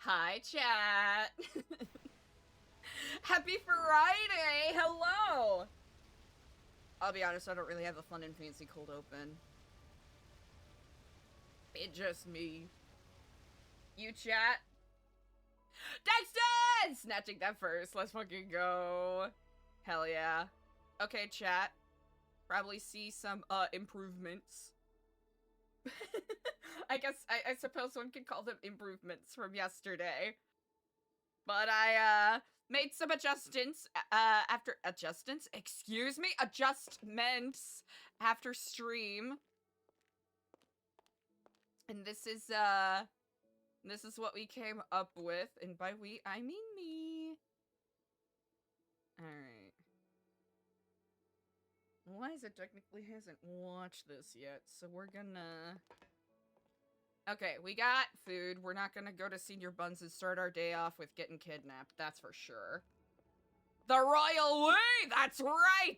Hi, chat. Happy Friday. Hello. I'll be honest, I don't really have a fun and fancy cold open. It's just me. You, chat? Dexton! Snatching that first. Let's fucking go. Hell yeah. Okay, chat. Probably see some, improvements. I guess, I suppose one could call them improvements from yesterday. But I, made some adjustments, adjustments after stream. And this is what we came up with, and by we, I mean me. Alright. Eliza technically hasn't watched this yet, so we're gonna... Okay, we got food. We're not gonna go to Senior Buns and start our day off with getting kidnapped, that's for sure. The Royal Way! That's right!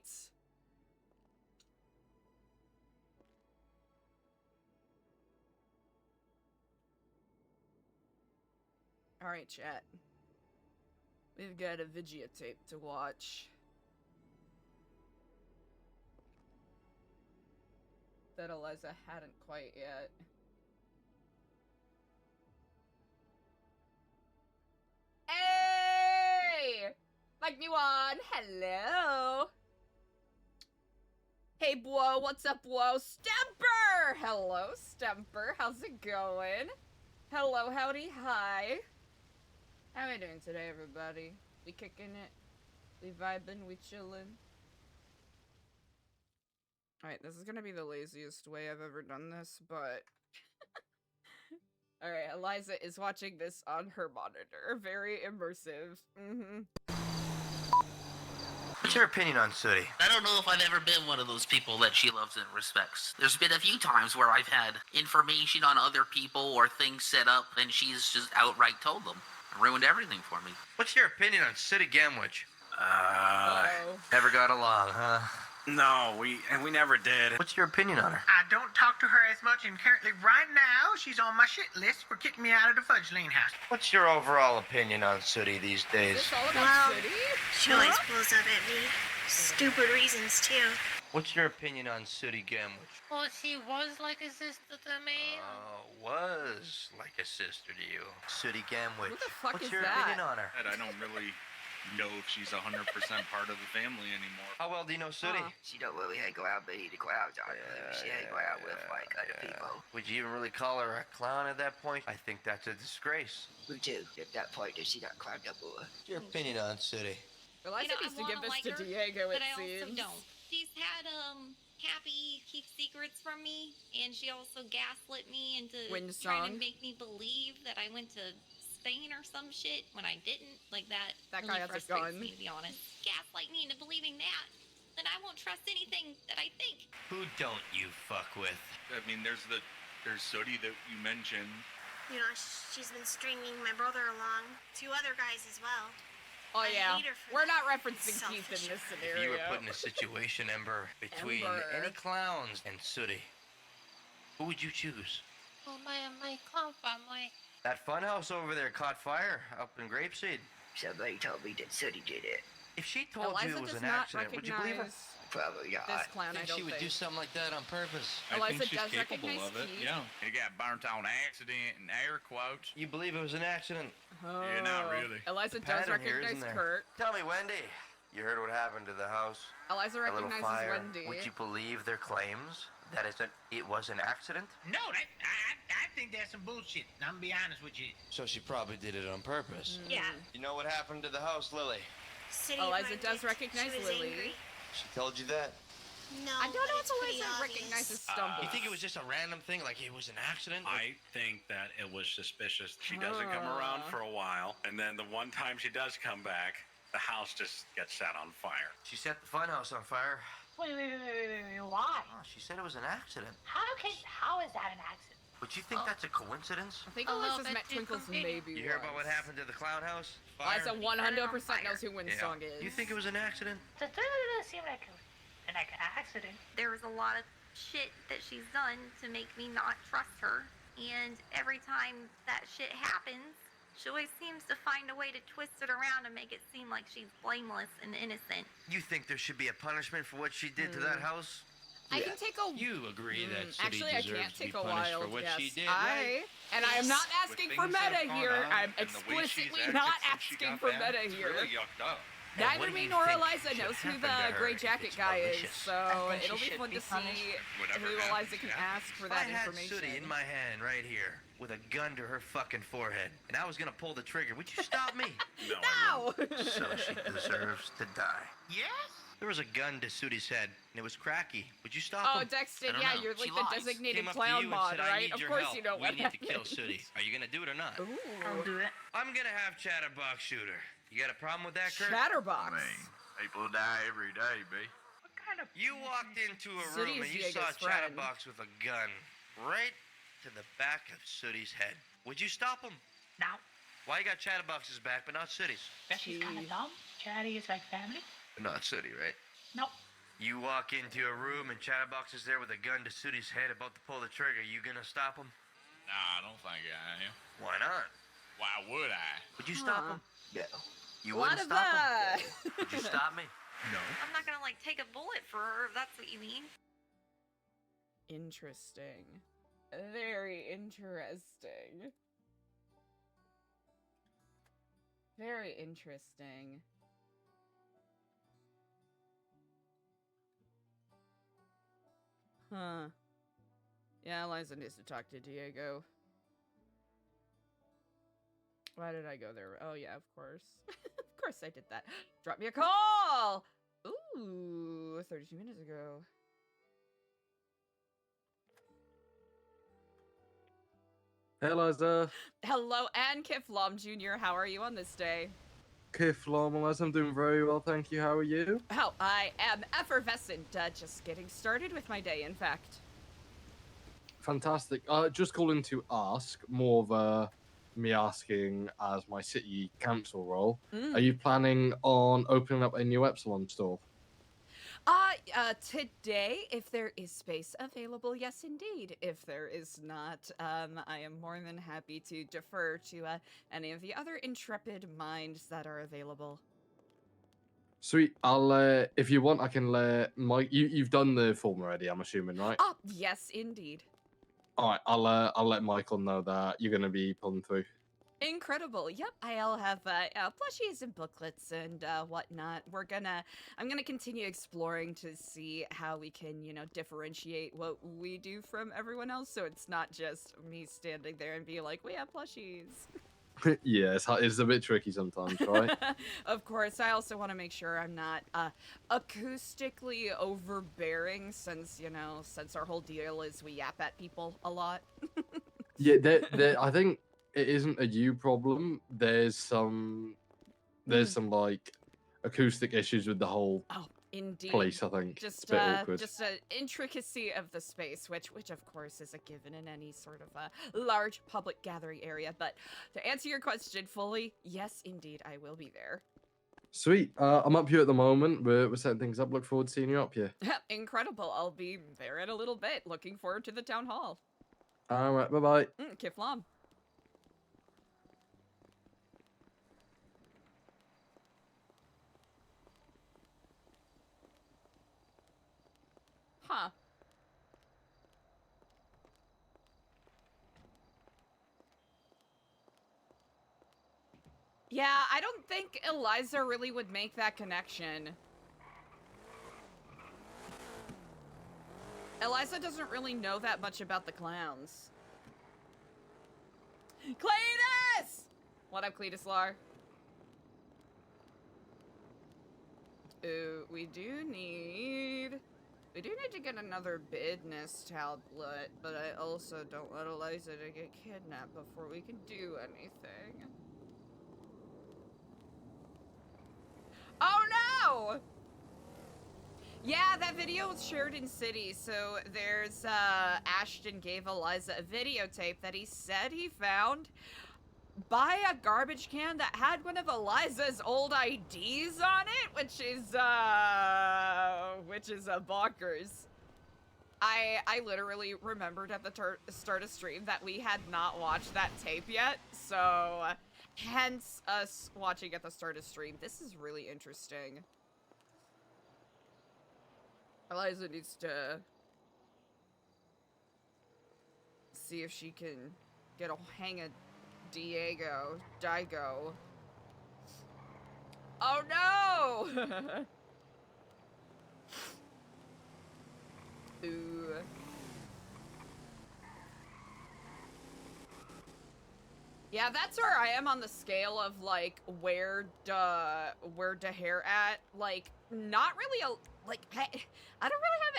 Alright, chat. We've got a videotape to watch. That Eliza hadn't quite yet. Hey! Like me one, hello! Hey, bro, what's up, bro? Stemper! Hello, Stemper, how's it going? Hello, howdy, hi. How are we doing today, everybody? We kicking it? We vibing? We chilling? Alright, this is gonna be the laziest way I've ever done this, but... Alright, Eliza is watching this on her monitor. Very immersive. What's your opinion on Sooty? I don't know if I've ever been one of those people that she loves and respects. There's been a few times where I've had information on other people or things set up, and she's just outright told them. Ruined everything for me. What's your opinion on Sooty Gamwich? Never got along, huh? No, we never did. What's your opinion on her? I don't talk to her as much, and currently right now she's on my shit list for kicking me out of the Fudge Lane house. What's your overall opinion on Sooty these days? Is this all about City? She always blows up at me. Stupid reasons, too. What's your opinion on Sooty Gamwich? Well, she was like a sister to me. Was like a sister to you. Sooty Gamwich. Who the fuck What's is your that? opinion on her? I don't really know if she's 100% part of the family anymore. How well do you know Sooty? She don't really hang out with the clowns out there. She hang out with like other people. Would you even really call her a clown at that point? I think that's a disgrace. Me too. At that point, does she not climb up more? What's your opinion on Sooty? Eliza needs to give this to Diego, it seems. But I also don't. She's had, Happy keep secrets from me, and she also gaslit me into trying to make me believe that I went to Spain or some shit when I didn't. Like that That guy has a gun. me, to be honest. Gaslight me into believing that. Then I won't trust anything that I think. Who don't you fuck with? I mean, there's Sooty that you mentioned. You know, she's been stringing my brother along. 2 other guys as well. Oh yeah, hate her for we're that. not referencing Keith Selfish. in this If scenario. you were put in a situation, Ember, between Ember. any clowns and Sooty, who would you choose? Oh, my clown family. That funhouse over there caught fire up in Grapeseed. Somebody told me that Sooty did it. If she told Eliza you it was does an not accident, would you believe her? recognize Probably not. this clown, I I think don't she would think. do something like that on purpose. I Eliza think she's does capable recognize of it. Keith. Yeah. He got burnt on accident in air quotes. You believe it was an accident? Oh. Yeah, not really. Eliza The does pattern here, recognize isn't there? Kurt. Tell me, Wendy, you heard what happened to the house? Eliza A little recognizes fire. Wendy. Would you believe their claims that it was an accident? No, I think that's some bullshit. I'm gonna be honest with you. So she probably did it on purpose. Yeah. You know what happened to the house, Lily? City Eliza of does Minded. recognize She was Lily. angry. She told you that? No, I don't know but if it's pretty Eliza obvious. recognizes stumbles. You think it was just a random thing, like it was an accident? I think that it was suspicious. She doesn't come around for a while, and then the one time she does come back, the house just gets set on fire. She set the funhouse on fire. Wait, why? Oh, she said it was an accident. How is that an accident? Would you think that's a coincidence? I think A little Eliza's bit met too Twinkle's convenient. maybe You hear about what once. happened to the clown house? Eliza 100% knows who Yeah. Windsong is. You think it was an accident? That doesn't seem like an accident. There was a lot of shit that she's done to make me not trust her. And every time that shit happens, She always seems to find a way to twist it around and make it seem like she's blameless and innocent. You think there should be a punishment for what she did to that house? I can take a... You agree that City Actually, I deserves can't to be take a punished wild for what guess. she did, right? And I am not asking for With things that meta have here. gone on I'm and the way she's explicitly acted not since she asking got for back, meta it's here. really yucked up. Neither what do me you nor think Eliza should knows who happen the to her gray if jacket it's guy malicious? is, so I think it'll she be should fun be to see punished. Whatever who happens, Eliza can happens. ask for If that I had information. Sooty in my hand right here with a gun to her fucking forehead, and I was gonna pull the trigger, would you stop me? No! So she deserves to die. Yes? There was a gun to Sooty's head, and it was cracky. Would you stop Oh, him? Dexter, I don't yeah, know. you're She like the lies. designated Came up to clown you and mod, said, I right? need Of your course help. you know We what need to kill happens. Sooty. Are you gonna do it or not? I'll do it. I'm gonna have Chatterbox shoot her. You got a problem with that, Kurt? Chatterbox. People die every day, B. What kind of... You walked into a Sooty room is and you Diego's saw friend. Chatterbox with a gun right to the back of Sooty's head. Would you stop him? No. Why you got Chatterbox's back but not Sooty's? She's kind of dumb. Chatty is like family. Not Sooty, right? No. You walk into a room and Chatterbox is there with a gun to Sooty's head about to pull the trigger. You gonna stop him? Nah, I don't think I am. Why not? Why would I? Would you stop him? No. You What wouldn't of stop that? him? Would you stop me? No. I'm not gonna, like, take a bullet for her, if that's what you mean. Interesting. Very interesting. Very interesting. Huh. Yeah, Eliza needs to talk to Diego. Why did I go there? Oh, yeah, of course. Of course I did that. Drop me a call! Ooh, 32 minutes ago. Hey, Eliza. Hello, and Kifflom Jr. How are you on this day? Kifflom, Eliza, I'm doing very well, thank you. How are you? Oh, I am effervescent. Just getting started with my day, in fact. Fantastic. Just calling to ask, more of me asking as my city council role. Are you planning on opening up a new Epsilon store? Today, if there is space available, yes, indeed. If there is not, I am more than happy to defer to any of the other intrepid minds that are available. Sweet. I'll if you want, I can let Mike. You've done the form already, I'm assuming, right? Oh, yes, indeed. All right. I'll let Michael know that you're gonna be pulling through. Incredible. Yep, I'll have plushies and booklets and whatnot. I'm gonna continue exploring to see how we can, differentiate what we do from everyone else, so it's not just me standing there and be like, we have plushies. Yeah, it's a bit tricky sometimes, right? Of course, I also want to make sure I'm not acoustically overbearing, since our whole deal is we yap at people a lot. Yeah, I think it isn't a you problem. There's some like acoustic issues with the whole Indeed. place. I think Just it's a bit awkward. just an intricacy of the space, which of course is a given in any sort of large public gathering area. But to answer your question fully, yes, indeed, I will be there. Sweet. I'm up here at the moment. We're setting things up. Look forward to seeing you up here. Incredible. I'll be there in a little bit. Looking forward to the town hall. All right. Bye bye. Kifflom. Huh. Yeah, I don't think Eliza really would make that connection. Eliza doesn't really know that much about the clowns. Cletus! What up, Cletus Lar? Ooh, we do need to get another business tablet, but I also don't want Eliza to get kidnapped before we can do anything. Oh no! Yeah, that video was shared in City, so there's, Ashton gave Eliza a videotape that he said he found by a garbage can that had one of Eliza's old IDs on it, which is bonkers. I literally remembered at the start of stream that we had not watched that tape yet, so Hence us watching at the start of stream. This is really interesting. Eliza needs to see if she can get a hang of Daigo. Oh no! Ooh. Yeah, that's where I am on the scale of, like, where da hair at. Like, not really like, I don't really have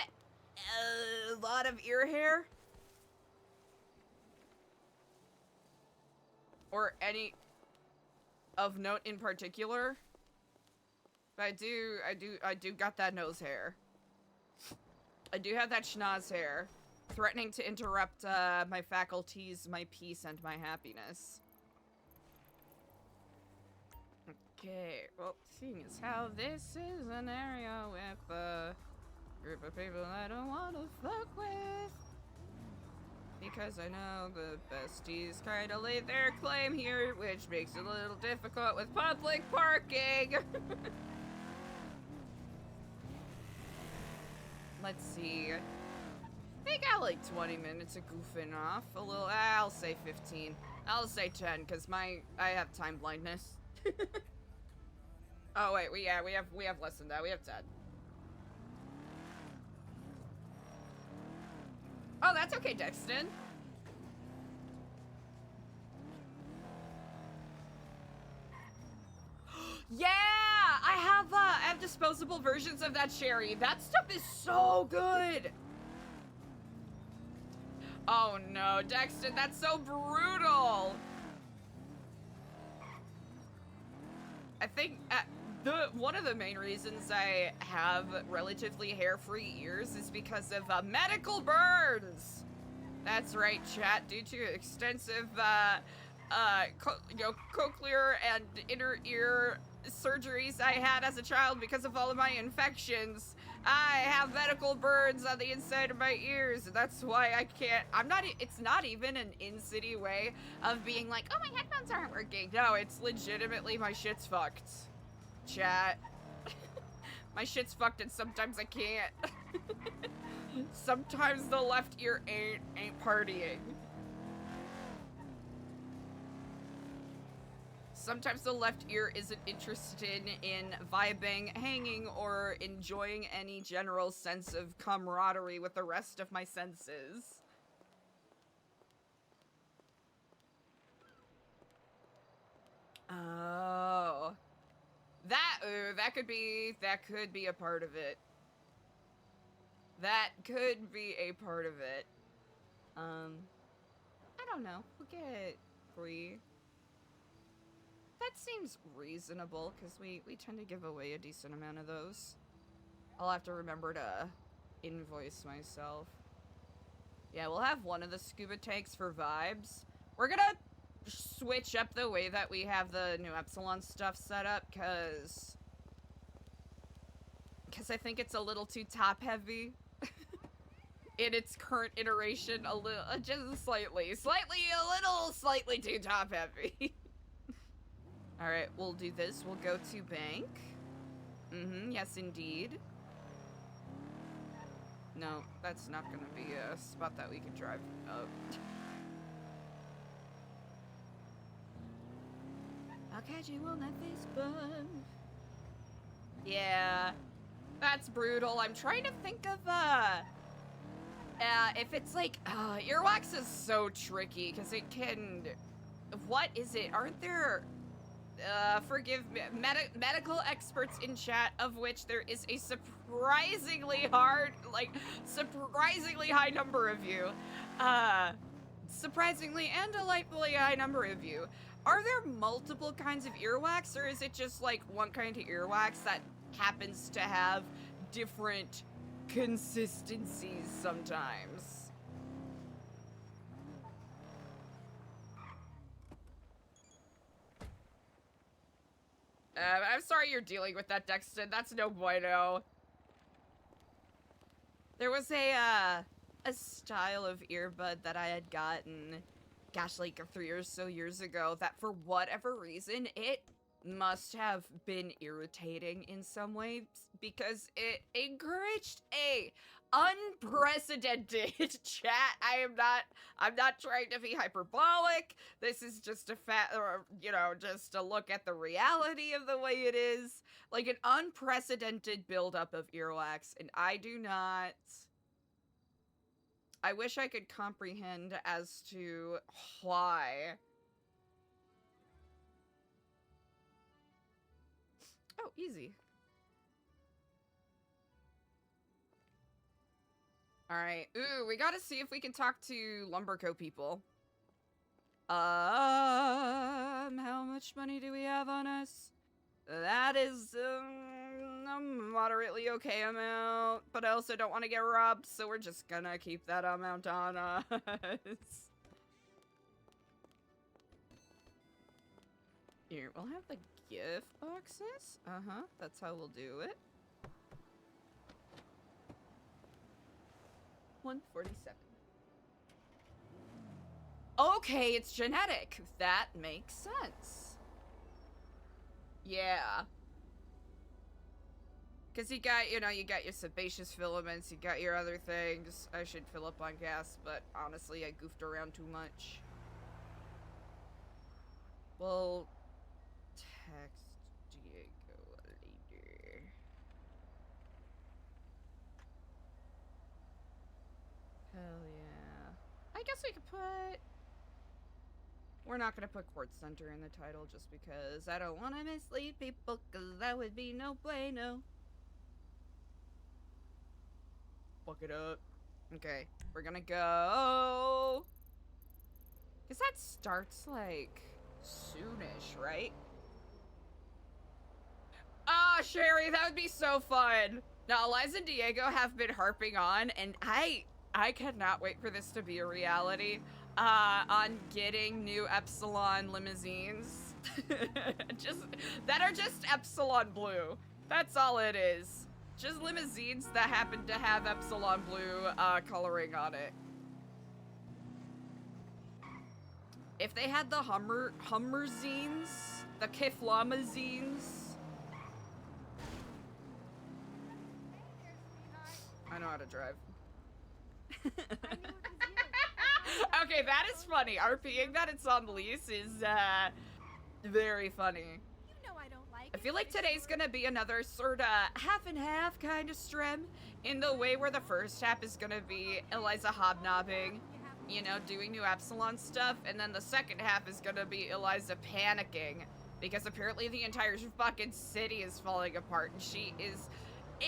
a lot of ear hair. Or any of note in particular. But I do got that nose hair. I do have that schnoz hair. Threatening to interrupt my faculties, my peace, and my happiness. Okay, well, seeing as how this is an area with a group of people I don't want to fuck with. Because I know the besties kind of laid their claim here, which makes it a little difficult with public parking. Let's see. I think I like 20 minutes of goofing off. A little, I'll say 15. I'll say 10, because I have time blindness. Oh wait, we have less than that. We have 10. Oh, that's okay, Dexton. Yeah, I have disposable versions of that sherry. That stuff is so good. Oh no, Dexton, that's so brutal. I think one of the main reasons I have relatively hair-free ears is because of medical burns. That's right, chat. Due to extensive cochlear and inner ear surgeries I had as a child because of all of my infections, I have medical burns on the inside of my ears. That's why I can't. It's not even an in-city way of being like, oh, my headphones aren't working. No, it's legitimately my shit's fucked. Chat. My shit's fucked and sometimes I can't. Sometimes the left ear ain't partying. Sometimes the left ear isn't interested in vibing, hanging, or enjoying any general sense of camaraderie with the rest of my senses. Oh. That could be a part of it. That could be a part of it. I don't know. We'll get 3. That seems reasonable, because we tend to give away a decent amount of those. I'll have to remember to invoice myself. Yeah, we'll have one of the scuba tanks for vibes. We're gonna switch up the way that we have the new Epsilon stuff set up, because I think it's a little too top-heavy. In its current iteration, a little, just slightly too top-heavy. Alright, we'll do this. We'll go to bank. Yes indeed. No, that's not gonna be a spot that we can drive up. I'll catch you on that face bun. Yeah, that's brutal. I'm trying to think of, if it's like, earwax is so tricky, because it can, what is it? Aren't there, forgive me, medical experts in chat, of which there is a surprisingly high number of you. Surprisingly and delightfully high number of you. Are there multiple kinds of earwax, or is it just like one kind of earwax that happens to have different consistencies sometimes? I'm sorry you're dealing with that, Dexton. That's no bueno. There was a style of earbud that I had gotten gosh, like 3 or so years ago, that for whatever reason, it must have been irritating in some ways because it encouraged a unprecedented chat. I'm not trying to be hyperbolic. This is just a just a look at the reality of the way it is. Like an unprecedented buildup of earwax, and I wish I could comprehend as to why. Oh, easy. Alright. Ooh, we gotta see if we can talk to Lumberco people. How much money do we have on us? That is, a moderately okay amount, but I also don't want to get robbed, so we're just gonna keep that amount on us. Here, we'll have the gift boxes. That's how we'll do it. 147. Okay, it's genetic. That makes sense. Yeah. Because you got, you got your sebaceous filaments, you got your other things. I should fill up on gas, but honestly, I goofed around too much. Well, text Diego later. Hell yeah. I guess we could put... We're not going to put Kortz Center in the title just because I don't want to mislead people, because that would be no bueno. Fuck it up. Okay, we're gonna go... Because that starts, like, soonish, right? Oh, Sherry, that would be so fun! Now, Eliza and Diego have been harping on, and I cannot wait for this to be a reality, on getting new Epsilon limousines. That are just Epsilon blue. That's all it is. Just limousines that happen to have Epsilon blue coloring on it. If they had the Hummerzines, the Kifflomazines. I know how to drive. Okay, that is funny. RPing that it's on lease is very funny. I feel like today's gonna be another sorta half and half kind of stream, in the way where the first half is gonna be Eliza hobnobbing, doing new Epsilon stuff, and then the second half is gonna be Eliza panicking, because apparently the entire fucking city is falling apart, and she is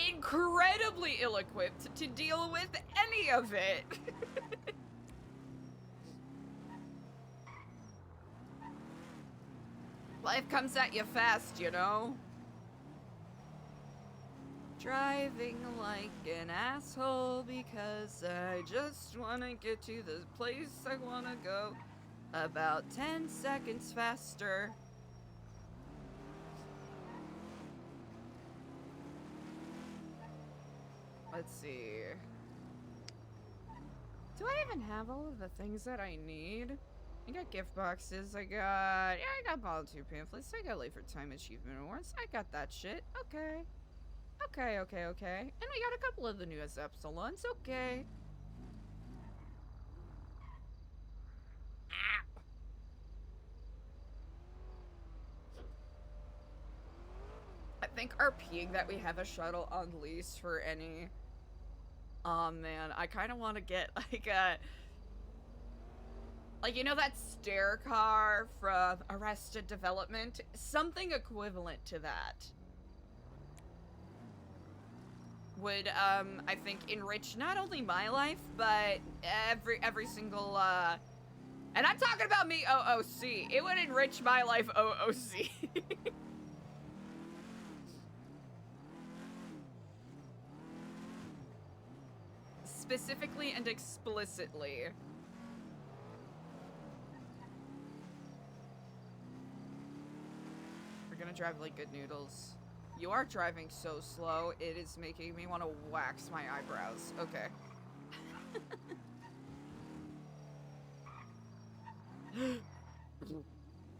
incredibly ill-equipped to deal with any of it. Life comes at you fast, Driving like an asshole because I just want to get to the place I want to go about 10 seconds faster. Let's see. Do I even have all of the things that I need? I got gift boxes, I got volunteer pamphlets, I got Life for Time Achievement Awards, I got that shit, okay. Okay. And we got a couple of the newest Epsilons, okay. I think RPing that we have a shuttle on lease for any... Oh man, I kind of want to get like a... Like, that stair car from Arrested Development? Something equivalent to that. Would, I think enrich not only my life, but every single, and I'm talking about me, OOC. It would enrich my life, OOC. Specifically and explicitly. We're gonna drive like good noodles. You are driving so slow, it is making me want to wax my eyebrows. Okay.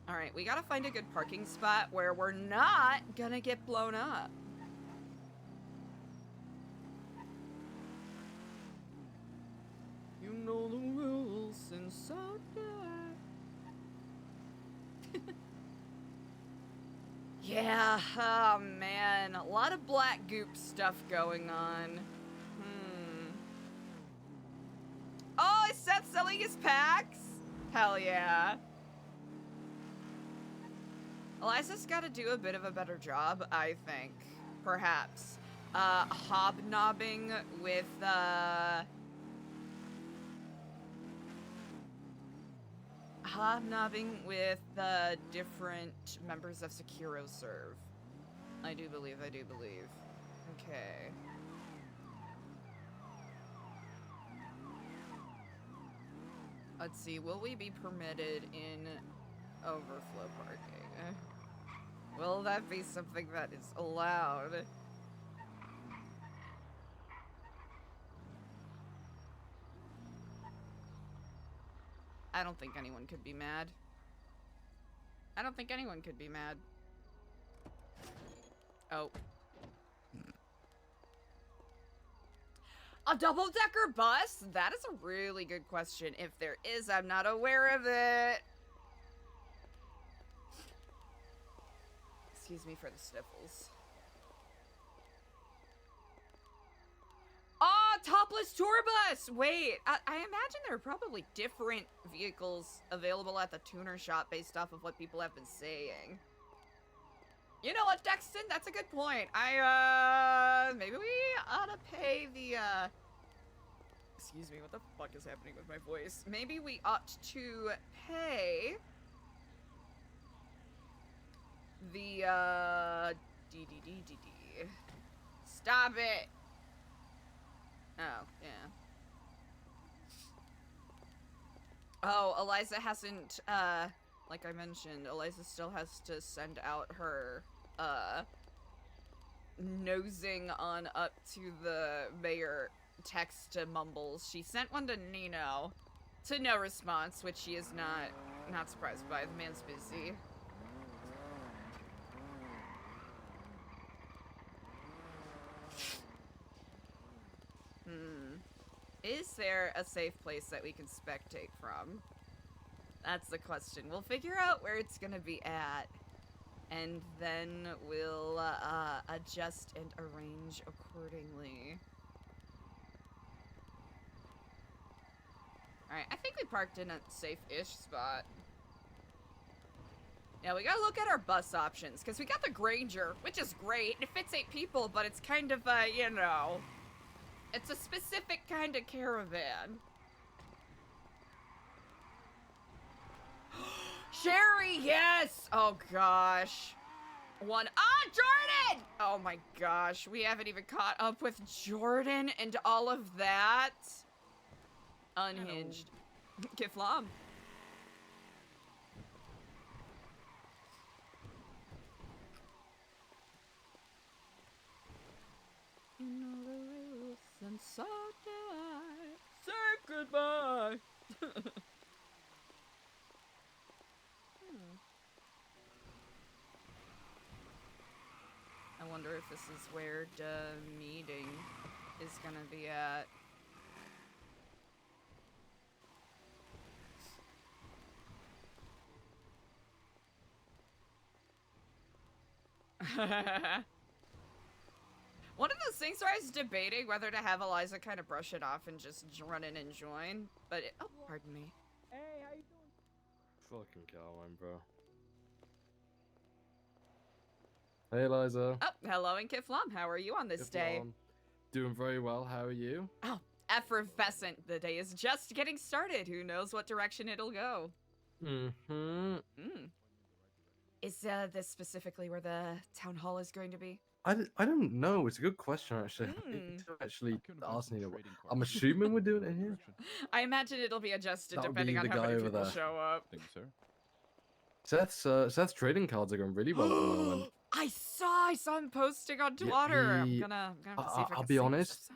All right, we gotta find a good parking spot where we're not gonna get blown up. You know the rules inside that. Yeah, oh man, a lot of black goop stuff going on. Oh, is Seth selling his packs? Hell yeah. Eliza's got to do a bit of a better job, I think. Perhaps. Hobnobbing with, the different members of SecuroServe. I do believe. Okay. Let's see, will we be permitted in overflow parking? Will that be something that is allowed? I don't think anyone could be mad. Oh. A double-decker bus? That is a really good question. If there is, I'm not aware of it. Excuse me for the sniffles. Oh, topless tour bus! Wait, I imagine there are probably different vehicles available at the tuner shop based off of what people have been saying. You know what, Dexton? That's a good point. Maybe we ought to pay the, excuse me, what the fuck is happening with my voice? Maybe we ought to pay the, Stop it! Oh, yeah. Oh, Eliza hasn't, like I mentioned, Eliza still has to send out her, nosing on up to the mayor text to Mumbles. She sent one to Nino, to no response, which she is not surprised by. The man's busy. Is there a safe place that we can spectate from? That's the question. We'll figure out where it's gonna be at, and then we'll adjust and arrange accordingly. Alright, I think we parked in a safe-ish spot. Yeah, we gotta look at our bus options, because we got the Granger, which is great. It fits 8 people, but it's kind of, you know, it's a specific kind of caravan. Sherry, yes! Oh, gosh. Jordan! Oh, my gosh. We haven't even caught up with Jordan and all of that. Unhinged. Kifflom. You know the rules, and so do I. Say goodbye. I wonder if this is where the meeting is gonna be at. One of those things where I was debating whether to have Eliza kind of brush it off and just run in and join, but oh, pardon me. Hey, how you doing? Fucking Carwine, bro. Hey, Eliza. Oh, hello and Kifflom. How are you on this day? Doing very well. How are you? Oh, effervescent. The day is just getting started. Who knows what direction it'll go? Is this specifically where the town hall is going to be? I don't know. It's a good question, actually. Actually, ask me. I'm assuming we're doing it here. I imagine it'll be adjusted That'll depending be on the how guy many over people there. show up. Thank you, sir. Seth's trading cards are going really well at the moment. I saw him posting on Twitter. I'm gonna see if I can I'll be see honest.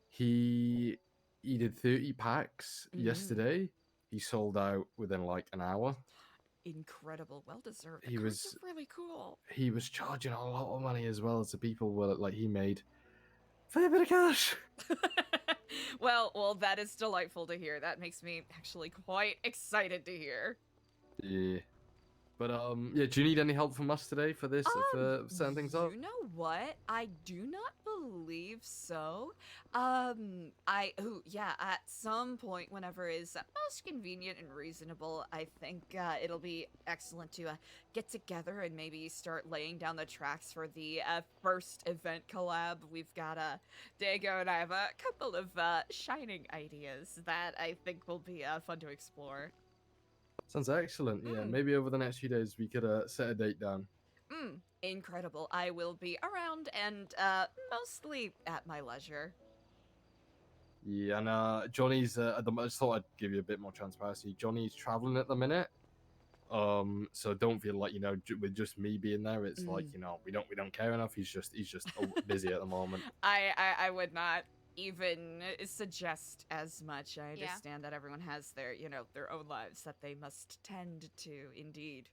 He did 30 packs yesterday. He sold out within like an hour. Incredible. Well deserved. The He cards was- are really cool. He was charging a lot of money as well as the people were like he made fair bit of cash. Well, that is delightful to hear. That makes me actually quite excited to hear. Yeah. But yeah, do you need any help from us today for this for setting things up? You know what? I do not believe so. At some point, whenever is most convenient and reasonable, I think it'll be excellent to get together and maybe start laying down the tracks for the first event collab. We've got Dago and I have a couple of shining ideas that I think will be fun to explore. Sounds excellent. Yeah, maybe over the next few days we could set a date down. Incredible. I will be around and mostly at my leisure. Yeah, and Johnny's at the I just thought I'd give you a bit more transparency. Johnny's traveling at the minute. So don't feel like, with just me being there, it's like, we don't care enough. He's just busy at the moment. I would not even suggest as much. I understand that everyone has their, their own lives that they must tend to, indeed.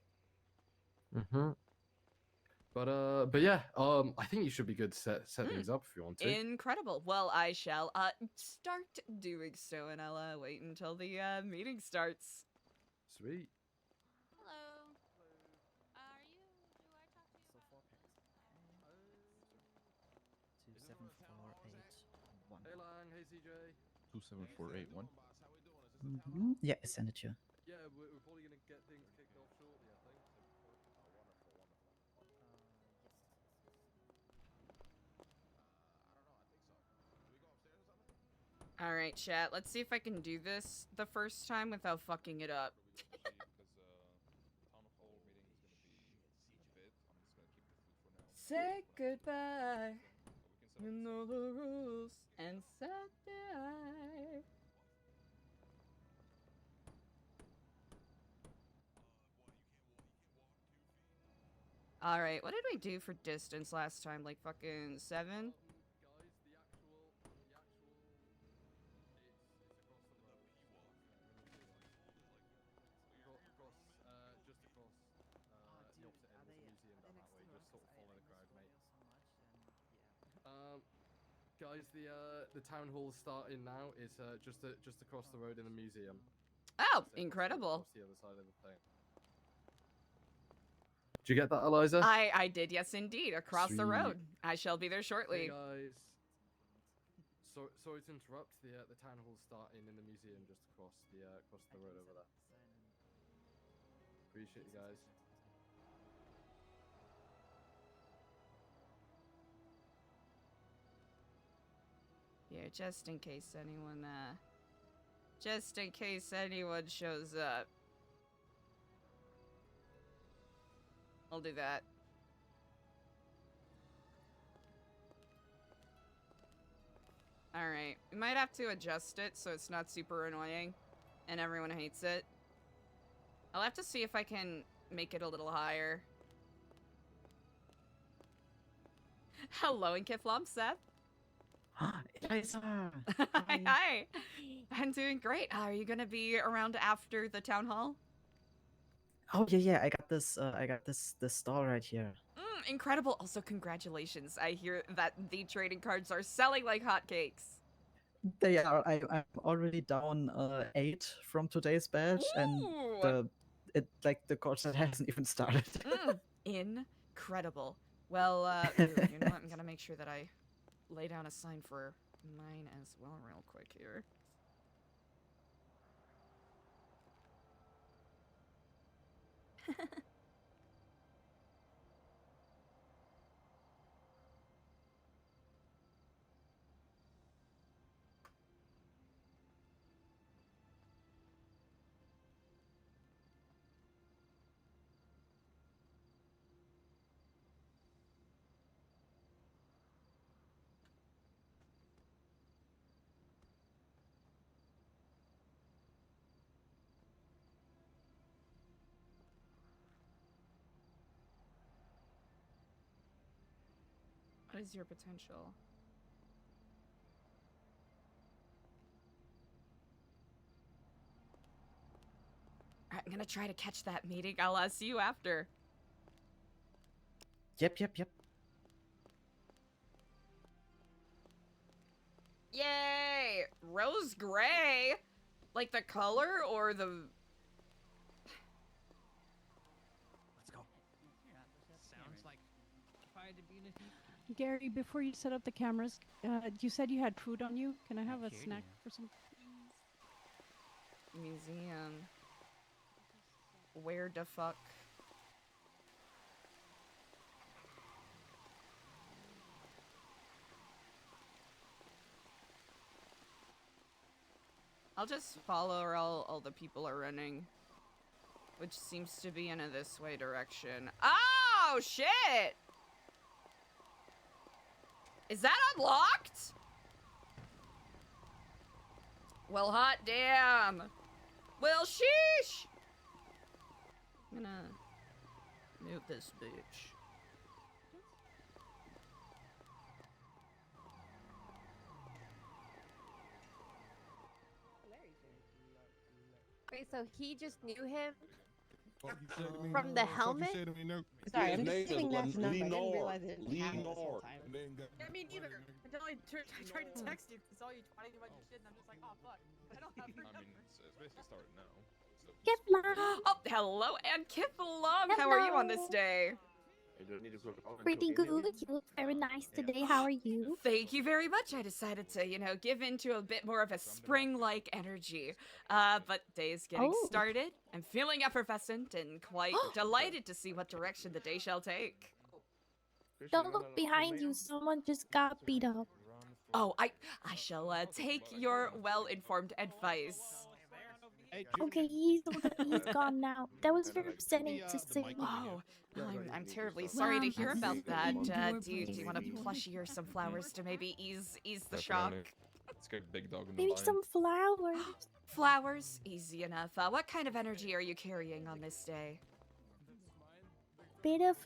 But yeah, I think you should be good to set things up if you want to. Incredible. Well, I shall start doing so, and I'll wait until the meeting starts. Sweet. Hello. Are you? Do I talk to you about? 27481. Hey Lang, hey CJ. 27481. Yeah, I sent it to you. Yeah, we're probably gonna get things kicked off shortly, I think. All right, chat. Let's see if I can do this the first time without fucking it up. Say goodbye. You know the rules, and so do I. All right, what did we do for distance last time? Like fucking 7? Guys, the town hall starting now. It's just across the road in the museum. Oh, incredible. Across the other side of the thing. Did you get that, Eliza? I did, yes indeed. Across the Sweet. road. I shall be there shortly. Hey guys. Sorry to interrupt. The town hall starting in the museum just across the road over there. Appreciate you guys. Yeah, just in case anyone shows up. I'll do that. Alright, we might have to adjust it so it's not super annoying and everyone hates it. I'll have to see if I can make it a little higher. Hello, and Kiffloms, Seth. ELIZA! Hi. I'm doing great. Are you gonna be around after the town hall? Oh yeah, I got this stall right here. Incredible. Also, congratulations. I hear that the trading cards are selling like hotcakes. They are. I'm already down 8 from today's batch, and the course that hasn't even started. Incredible. Well, you know what? I'm gonna make sure that I lay down a sign for mine as well real quick here. What is your potential? I'm gonna try to catch that meeting. I'll see you after. Yep. Yay! Rose gray? Like the color or the... Let's go. Sounds like pride to be in a... Gary, before you set up the cameras, you said you had food on you. Can I have a snack for some? Museum. Where the fuck? I'll just follow where all the people are running. Which seems to be in a this way direction. Oh, shit! Is that unlocked? Well, hot damn. Well, sheesh! I'm gonna mute this bitch. Wait, so he just knew him from the helmet? Sorry, I'm just giving that number. I didn't Lenore. realize it didn't happen this whole time. Yeah, me neither. Until I tried to text you, saw you twatting about your shit, and I'm just like, oh fuck, I don't have her number. It's basically started now. Kiffloms. Oh, hello, and Kifflom. How are you on this day? Pretty good. You look very nice today. How are you? Thank you very much. I decided to, give into a bit more of a spring-like energy. But day is getting started. I'm feeling effervescent and quite delighted to see what direction the day shall take. Don't look behind you. Someone just got beat up. Oh, I shall take your well-informed advice. Okay, he's gone now. That was very upsetting to see. Oh, well, I'm terribly sorry to hear about that. Do you want a plushie or some flowers to maybe ease the shock? It's got big dog in the Maybe line. some flowers. Flowers? Easy enough. What kind of energy are you carrying on this day? Bit of,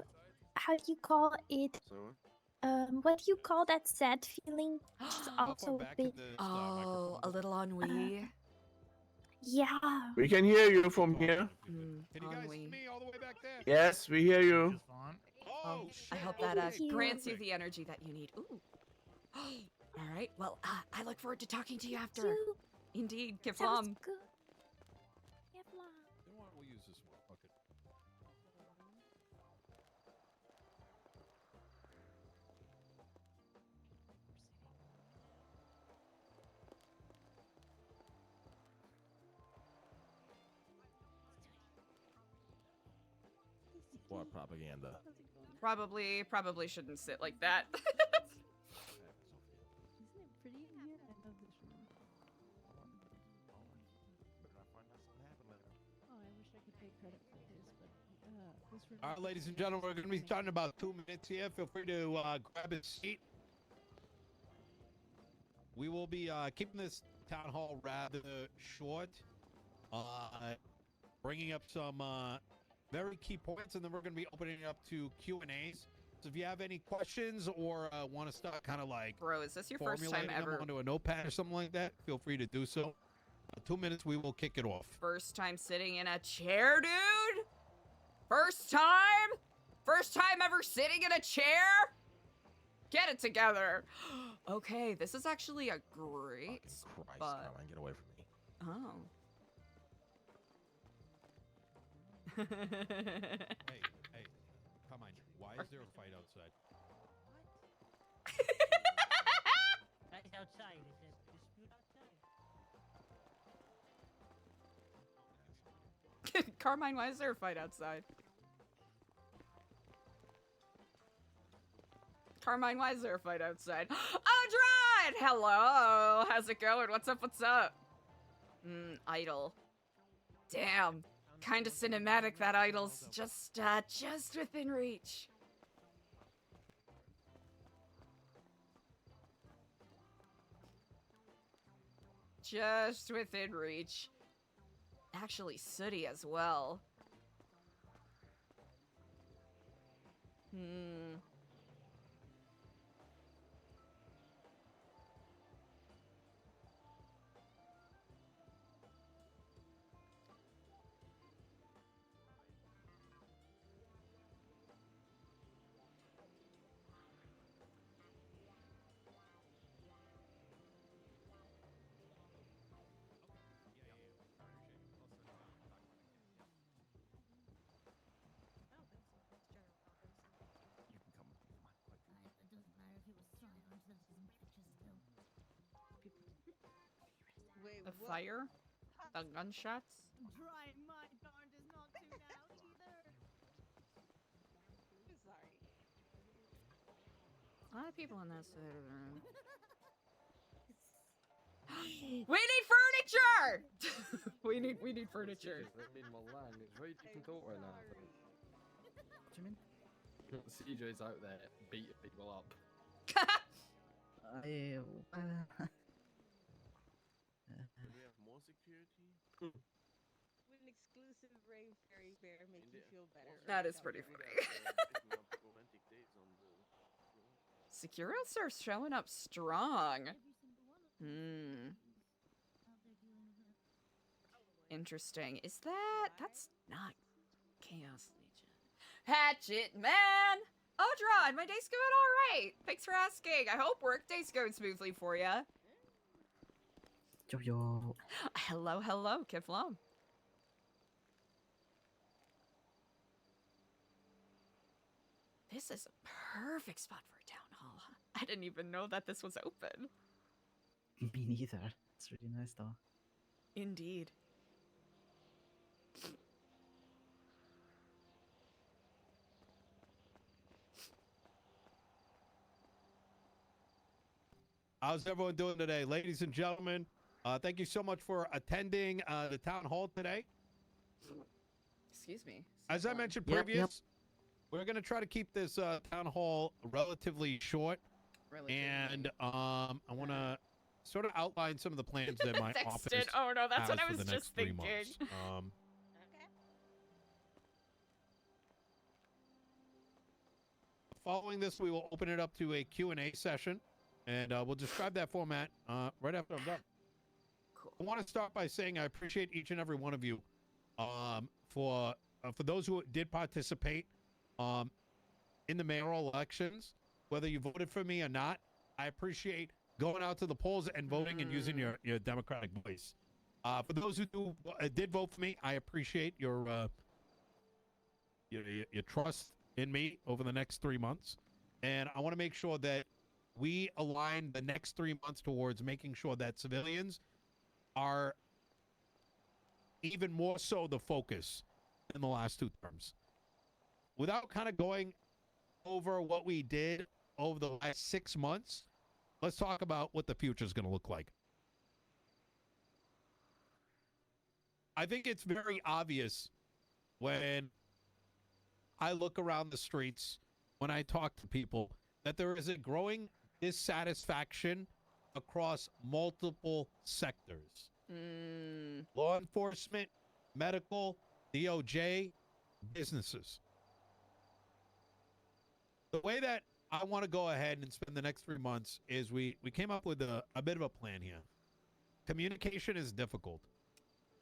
how do you call it? What do you call that sad feeling? Just also a bit. Oh, a little ennui. Yeah. We can hear you from here. Can you guys see me all the way back there? Yes, we hear you. Oh, I hope that grants you the energy that you need. Ooh. All right. Well, I look forward to talking to you after. Indeed, Kifflom. Sounds good. We'll use this one. Okay. What propaganda? Probably shouldn't sit like that. Isn't it pretty in here? I love this room. Oh, I wish I could take credit for this, but this room. All right, ladies and gentlemen, we're going to be starting in about 2 minutes here. Feel free to grab a seat. We will be keeping this town hall rather short, bringing up some very key points, and then we're going to be opening it up to Q&As. So if you have any questions or want to start kind of like, bro, is this your first time formulating them ever onto a notepad or something like that, feel free to do so. 2 minutes, we will kick it off. First time sitting in a chair, dude? First time ever sitting in a chair? Get it together. Okay, this is actually a great spot. Caroline, get away from me. Oh. Hey, come on. Why is there a fight outside? That's outside. It says dispute outside. Carmine, why is there a fight outside? Carmine, why is there a fight outside? Audrine! Hello! How's it going? What's up? Idol. Damn. Kinda cinematic, that idol's just within reach. Just within reach. Actually sooty as well. The fire? The gunshots? Trying my darndest not to now either. Sorry. A lot of people on that side of the room. We need furniture! we need furniture. It's very different thought right now. What do you mean? CJ's out there beating people up. Do we have more security? Would an exclusive rave fairy bear make you feel better? That is pretty funny. Securists are showing up strong. Interesting. Is that's not Chaos Legion. Hatchet Man! Odron, my day's going alright. Thanks for asking. I hope workday's going smoothly for you. Yo. Hello, Kifflom. This is a perfect spot for a town hall. I didn't even know that this was open. Me neither. It's really nice though. Indeed. How's everyone doing today, ladies and gentlemen? Thank you so much for attending the town hall today. Excuse me. As I mentioned previous, we're going to try to keep this town hall relatively short. And I want to sort of outline some of the plans that my office Oh no, that's has what I for was the next just 3 thinking. months. Following this, we will open it up to a Q&A session, and we'll describe that format right after I'm done. Cool. I want to start by saying I appreciate each and every one of you for those who did participate in the mayoral elections, whether you voted for me or not. I appreciate going out to the polls and voting and using your democratic voice. For those who did vote for me, I appreciate your trust in me over the next 3 months. And I want to make sure that we align the next 3 months towards making sure that civilians are even more so the focus in the last 2 terms. Without kind of going over what we did over the last 6 months, let's talk about what the future is going to look like. I think it's very obvious when I look around the streets, when I talk to people, that there is a growing dissatisfaction across multiple sectors. Law enforcement, medical, DOJ, businesses. The way that I want to go ahead and spend the next 3 months is we came up with a bit of a plan here. Communication is difficult.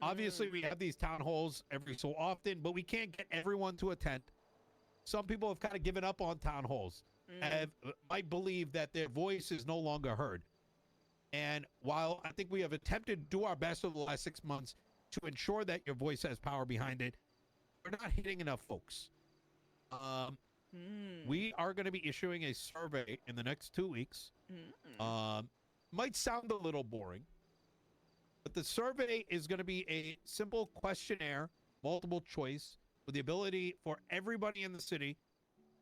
Obviously, we have these town halls every so often, but we can't get everyone to attend. Some people have kind of given up on town halls and might believe that their voice is no longer heard. And while I think we have attempted to do our best over the last 6 months to ensure that your voice has power behind it, we're not hitting enough folks. We are going to be issuing a survey in the next 2 weeks. Might sound a little boring, but the survey is going to be a simple questionnaire, multiple choice, with the ability for everybody in the city,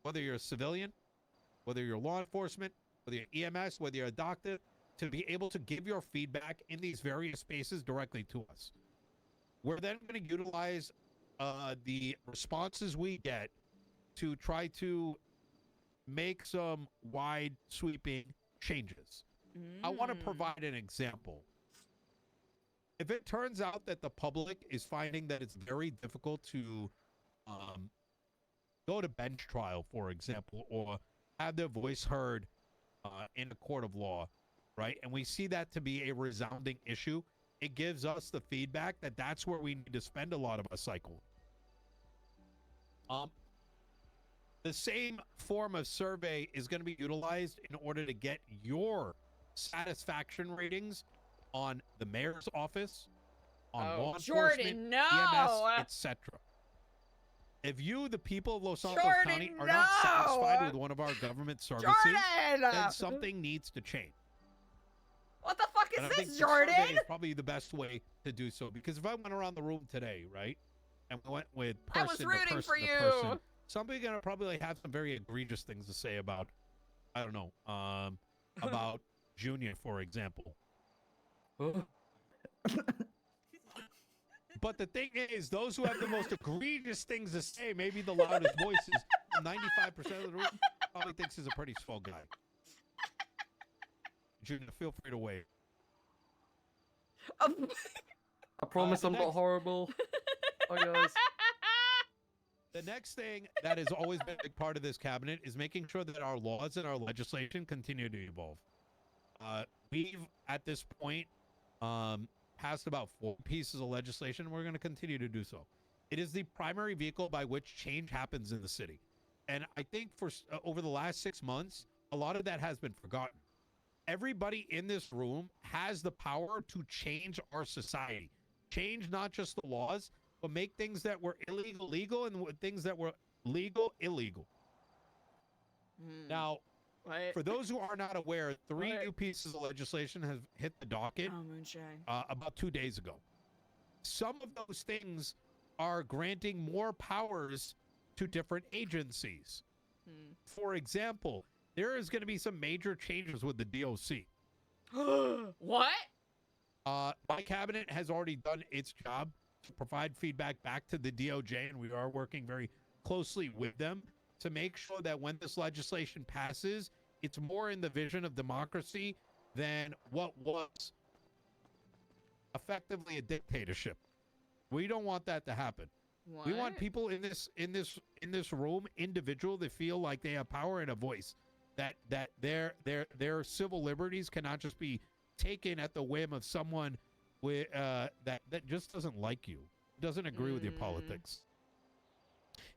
whether you're a civilian, whether you're law enforcement, whether you're EMS, whether you're a doctor, to be able to give your feedback in these various spaces directly to us. We're then going to utilize the responses we get to try to make some wide sweeping changes. I want to provide an example. If it turns out that the public is finding that it's very difficult to go to bench trial, for example, or have their voice heard in a court of law, right? And we see that to be a resounding issue. It gives us the feedback that that's where we need to spend a lot of our cycle. The same form of survey is going to be utilized in order to get your satisfaction ratings on the mayor's office, on law enforcement, EMS, etc. If you, the people of Los Angeles County, are not satisfied with one of our government services, then something needs to change. What the fuck And I is think this, the survey Jordan? is probably the best way to do so, because if I went around the room today, right, and we went with person I was to rooting person for to you. person, somebody's gonna probably have some very egregious things to say about, I don't know, about Junior, for example. But the thing is, those who have the most egregious things to say, maybe the loudest voices, 95% of the room probably thinks he's a pretty swell guy. Junior, feel free to wave. I promise I'm not horrible. Hi, guys. The next thing that has always been a big part of this cabinet is making sure that our laws and our legislation continue to evolve. We've, at this point, passed about 4 pieces of legislation. We're going to continue to do so. It is the primary vehicle by which change happens in the city. And I think for over the last 6 months, a lot of that has been forgotten. Everybody in this room has the power to change our society. Change not just the laws, but make things that were illegal legal and things that were legal illegal. Now, for those who are not aware, 3 new pieces of legislation have hit the docket about 2 days ago. Some of those things are granting more powers to different agencies. For example, there is going to be some major changes with the DOC. What? My cabinet has already done its job to provide feedback back to the DOJ, and we are working very closely with them to make sure that when this legislation passes, it's more in the vision of democracy than what was effectively a dictatorship. We don't want that to happen. We want people in this room, individual, that feel like they have power and a voice. That their civil liberties cannot just be taken at the whim of someone with that just doesn't like you, doesn't agree with your politics.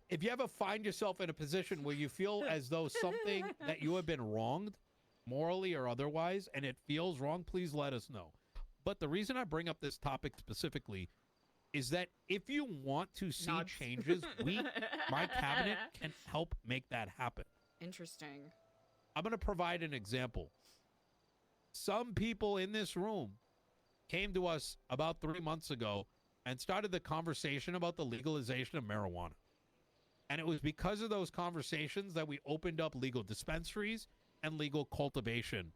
If you ever find yourself in a position where you feel as though something that you have been wronged, morally or otherwise, and it feels wrong, please let us know. But the reason I bring up this topic specifically is that if you want to see changes, my cabinet can help make that happen. Interesting. I'm going to provide an example. Some people in this room came to us about 3 months ago and started the conversation about the legalization of marijuana. And it was because of those conversations that we opened up legal dispensaries and legal cultivation.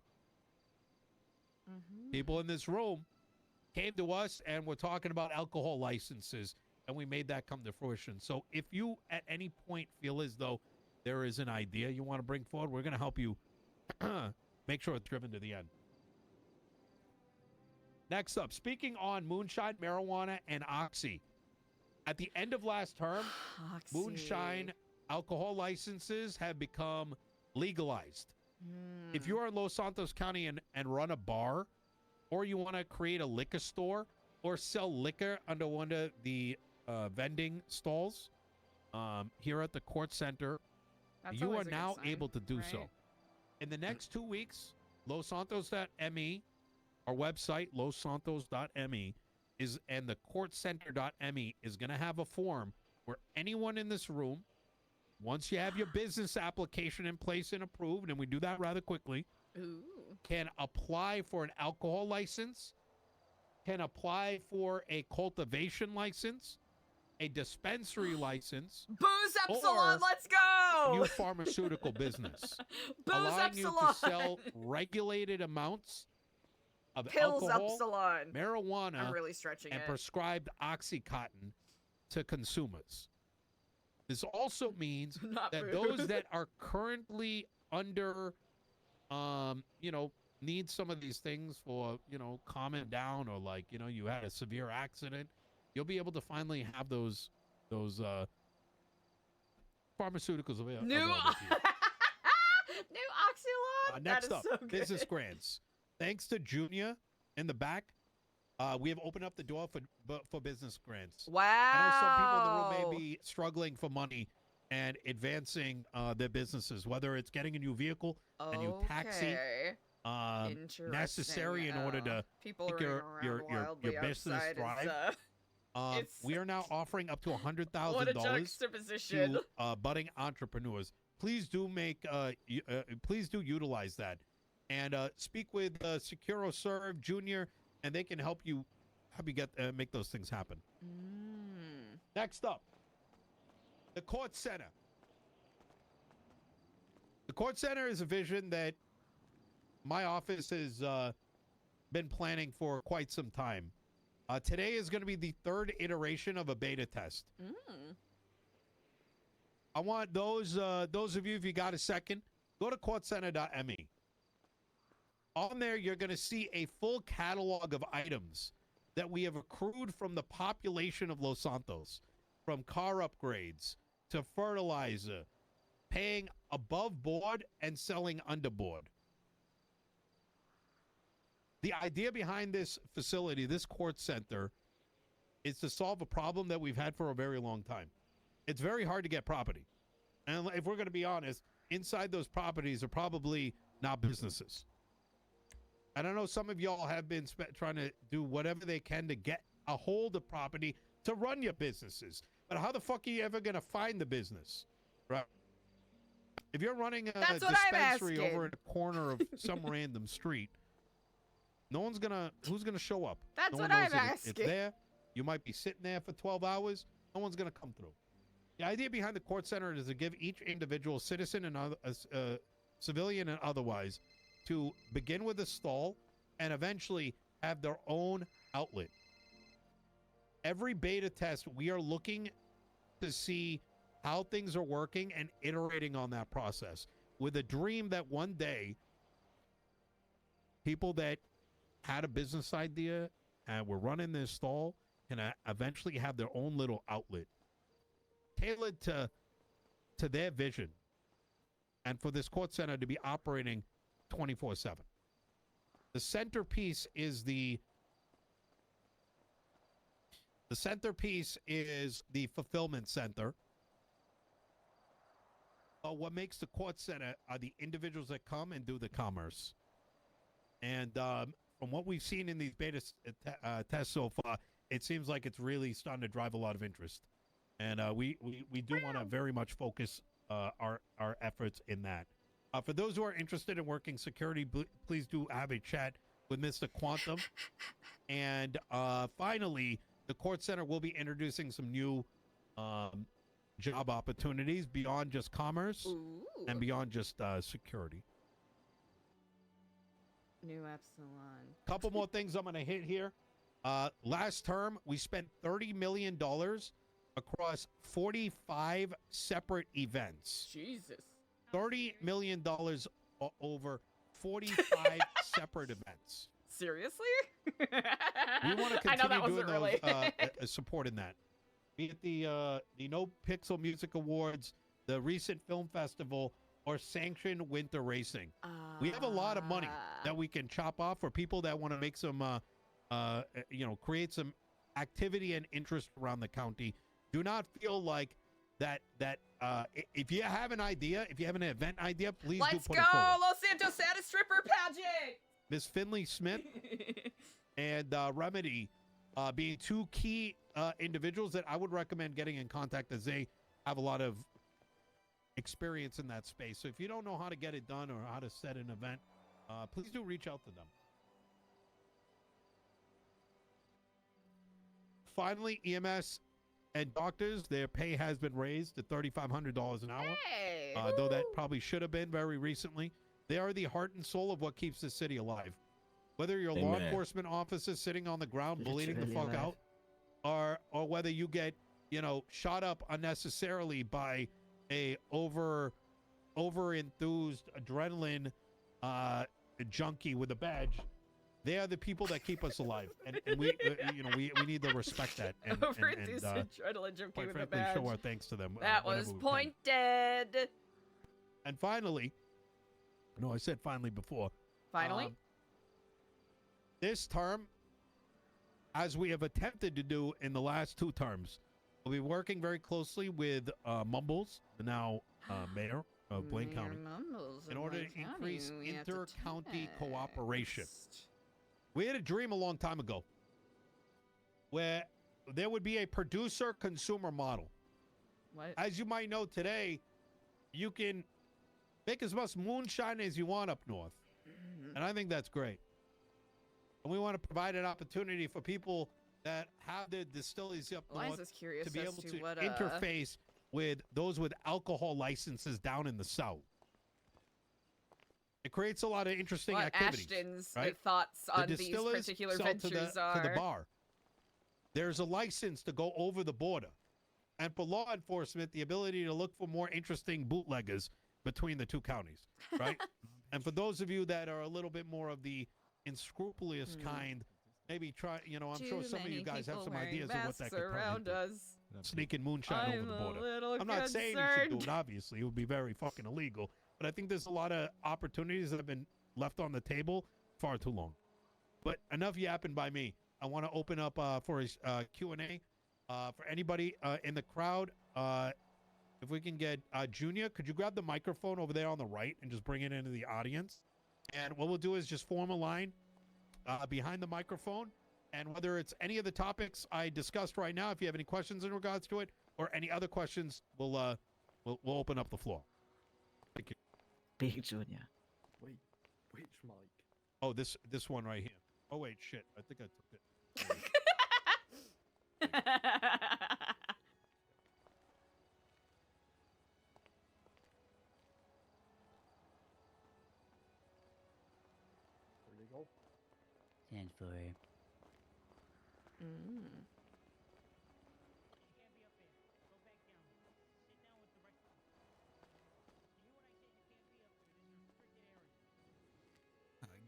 People in this room came to us and were talking about alcohol licenses, and we made that come to fruition. So if you at any point feel as though there is an idea you want to bring forward, we're going to help you make sure it's driven to the end. Next up, speaking on moonshine, marijuana, and oxy. At the end of last term, moonshine alcohol licenses have become legalized. If you are in Los Santos County and run a bar, or you want to create a liquor store or sell liquor under one of the vending stalls here at the Kortz Center, you are now able to do so. In the next 2 weeks, LosSantos.me, our website, LosSantos.me, and the KortzCenter.me is going to have a form where anyone in this room, once you have your business application in place and approved, and we do that rather quickly, can apply for an alcohol license, can apply for a cultivation license, a dispensary license, Booze Up Salon, let's go! New pharmaceutical business, Booze allowing Up you Salon. to sell regulated amounts of Pills alcohol, Up Salon. marijuana, I'm really stretching and it. prescribed Oxycontin to consumers. This also means that those that are currently under, need some of these things for, calming down, or like, you had a severe accident, you'll be able to finally have those pharmaceuticals available. New Oxylon? Next That is up, so good. business grants. Thanks to Junior in the back, we have opened up the door for business grants. Wow. I know some people in the room may be struggling for money and advancing their businesses, whether it's getting a new vehicle, a new taxi, necessary in order to People make running your around wildly business outside thrive. is, We are now offering up to what a $100,000 juxtaposition. to budding entrepreneurs. Please do please do utilize that. and speak with SecuroServe Junior, and they can help you get make those things happen. Next up, the Kortz Center. The Kortz Center is a vision that my office has been planning for quite some time. Today is going to be the third iteration of a beta test. I want those of you, if you got a second, go to kortzcenter.me. On there, you're going to see a full catalog of items that we have accrued from the population of Los Santos, from car upgrades to fertilizer, paying above board and selling under board. The idea behind this facility, this Kortz Center, is to solve a problem that we've had for a very long time. It's very hard to get property. And if we're going to be honest, inside those properties are probably not businesses. And I know some of y'all have been trying to do whatever they can to get a hold of property to run your businesses. But how the fuck are you ever going to find the business? Right? If you're running a dispensary over in a corner of some random street, who's gonna show up? That's no what one knows I'm It's asking. there. You might be sitting there for 12 hours. No one's gonna come through. The idea behind the Kortz Center is to give each individual citizen and civilian and otherwise to begin with a stall and eventually have their own outlet. Every beta test, we are looking to see how things are working and iterating on that process with a dream that one day people that had a business idea and were running their stall can eventually have their own little outlet tailored to their vision, and for this Kortz Center to be operating 24/7. The centerpiece is the fulfillment center. But what makes the Kortz Center are the individuals that come and do the commerce. And from what we've seen in these beta tests so far, it seems like it's really starting to drive a lot of interest. And we do want to very much focus our efforts in that. For those who are interested in working security, please do have a chat with Mr. Quantum. And finally, the Kortz Center will be introducing some new job opportunities beyond just commerce and beyond just security. New Epsilon. Couple more things I'm going to hit here. Last term, we spent $30 million across 45 separate events. Jesus. $30 million over 45 separate events. Seriously? We want to I know that continue wasn't doing really. those, supporting that. Be it the NoPixel Music Awards, the recent film festival, or sanctioned winter racing. We have a lot of money that we can chop off for people that want to make some, create some activity and interest around the county. Do not feel like that if you have an idea, if you have an event idea, please Let's do put go, it forward. Los Santos Santa Stripper Pageant! Miss Finley Smith and Remedy being two key individuals that I would recommend getting in contact, as they have a lot of experience in that space. So if you don't know how to get it done or how to set an event, please do reach out to them. Finally, EMS and doctors, their pay has been raised to $3,500 an hour. Hey. Though that probably should have been very recently. They are the heart and soul of what keeps the city alive. Whether you're a law enforcement officer sitting on the ground bleeding the fuck out, or whether you get, shot up unnecessarily by a over enthused adrenaline junkie with a badge, they are the people that keep us alive, and we need to respect that. And Over-enthused adrenaline junkie quite with a frankly, badge. show our thanks to them. That whenever was we can. pointed. And finally, no, I said finally before. Finally? This term, as we have attempted to do in the last two terms, we'll be working very closely with Mumbles, the now mayor of Blaine County, in order to increase inter-county cooperation. We had a dream a long time ago where there would be a producer-consumer model. What? As you might know today, you can make as much moonshine as you want up north. And I think that's great. And we want to provide an opportunity for people that have their distilleries up north Eliza's curious to be as able to to what, interface with those with alcohol licenses down in the south. It creates a lot of interesting what activities. Ashton's right? thoughts The on these distillers particular sell ventures to the are. bar. There's a license to go over the border. And for law enforcement, the ability to look for more interesting bootleggers between the two counties, right? And for those of you that are a little bit more of the unscrupulous kind, maybe try, I'm sure some of you guys have some ideas of what that could turn into. Us. Sneaking moonshine over the border. I'm not saying you should do it, obviously. It would be very fucking illegal. But I think there's a lot of opportunities that have been left on the table far too long. But enough yapping by me. I want to open up for a Q&A for anybody in the crowd. If we can get Junior, could you grab the microphone over there on the right and just bring it into the audience? And what we'll do is just form a line behind the microphone. And whether it's any of the topics I discussed right now, if you have any questions in regards to it, or any other questions, we'll open up the floor. Thank you. Big Junior. Wait, which mic? Oh, this one right here. Oh wait, shit. I think I took it. Illegal. Stand for.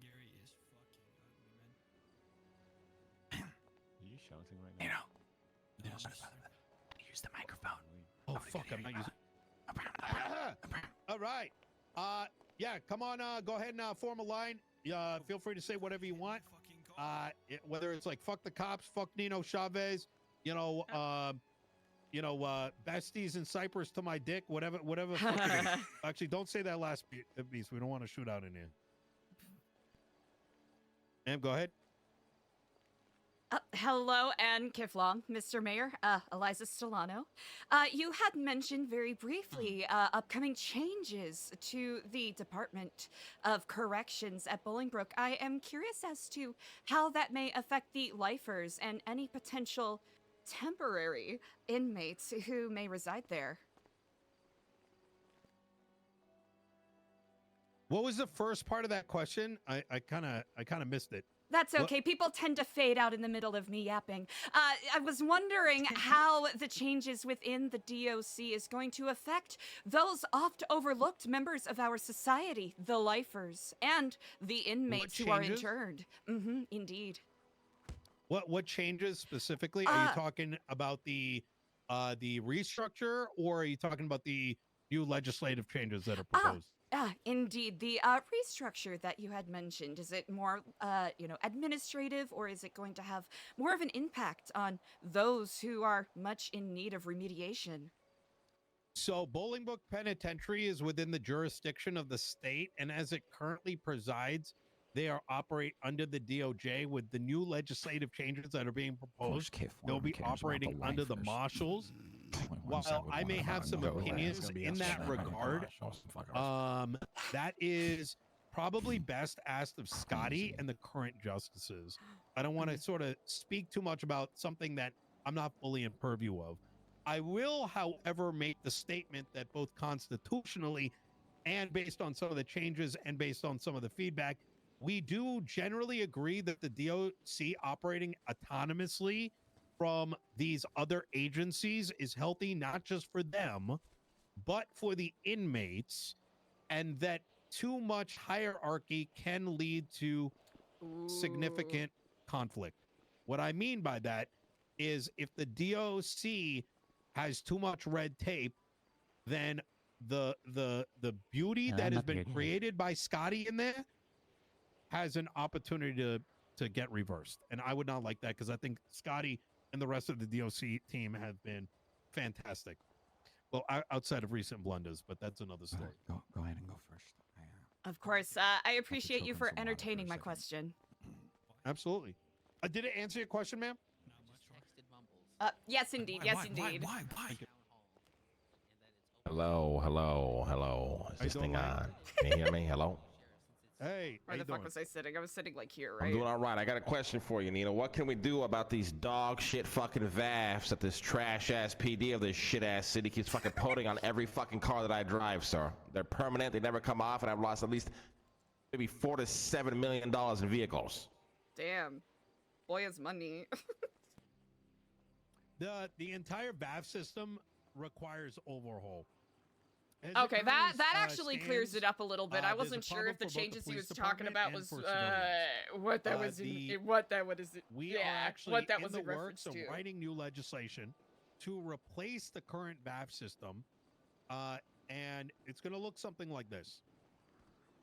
Gary is fucking ugly, man. Are you shouting right now? Use the microphone. Oh fuck! I'm not using. All right. Yeah. Come on. Go ahead and form a line. Feel free to say whatever you want. Whether it's like fuck the cops, fuck Nino Chavez, besties in Cyprus to my dick, whatever. Fucking actually, don't say that last piece. We don't want to shoot out in here. Ma'am, go ahead. Hello and Kifflom, Mr. Mayor, ELIZA Stellano. You had mentioned very briefly upcoming changes to the Department of Corrections at Bolingbrook. I am curious as to how that may affect the lifers and any potential temporary inmates who may reside there. What was the first part of that question? I kind of missed it. That's okay. People tend to fade out in the middle of me yapping. I was wondering how the changes within the DOC is going to affect those oft overlooked members of our society, the lifers, and the inmates who are interned. Indeed. What changes specifically? Are you talking about the restructure, or are you talking about the new legislative changes that are proposed? Indeed. The restructure that you had mentioned, is it more, administrative, or is it going to have more of an impact on those who are much in need of remediation? So Bolingbrook Penitentiary is within the jurisdiction of the state, and as it currently presides, they operate under the DOJ. With the new legislative changes that are being proposed, they'll be operating under the marshals. While I may have some opinions in that regard, that is probably best asked of Scotty and the current justices. I don't want to sort of speak too much about something that I'm not fully in purview of. I will, however, make the statement that both constitutionally and based on some of the changes and based on some of the feedback, we do generally agree that the DOC operating autonomously from these other agencies is healthy, not just for them, but for the inmates, and that too much hierarchy can lead to significant conflict. What I mean by that is if the DOC has too much red tape, then the beauty that has been created by Scotty in there has an opportunity to get reversed. And I would not like that, because I think Scotty and the rest of the DOC team have been fantastic. Well, outside of recent blunders, but that's another story. Go ahead and go first. Of course. I appreciate you for entertaining my question. Absolutely. Did it answer your question, ma'am? Yes, indeed. Yes, indeed. Why? Hello. Is this thing on? Can you hear me? Hello? Hey, Where the fuck was I sitting? I was sitting like here, I'm right? doing all right. I got a question for you, Nina. What can we do about these dog shit fucking VAFs that this trash ass PD of this shit ass city keeps fucking putting on every fucking car that I drive, sir? They're permanent. They never come off, and I've lost at least maybe $4 to $7 million in vehicles. Damn. Boy has money. The entire VAF system requires overhaul. Okay, that actually clears it up a little bit. I wasn't sure if the changes he was talking about was what that was We are actually what that in was the in reference works of to. writing new legislation to replace the current VAF system, and it's going to look something like this.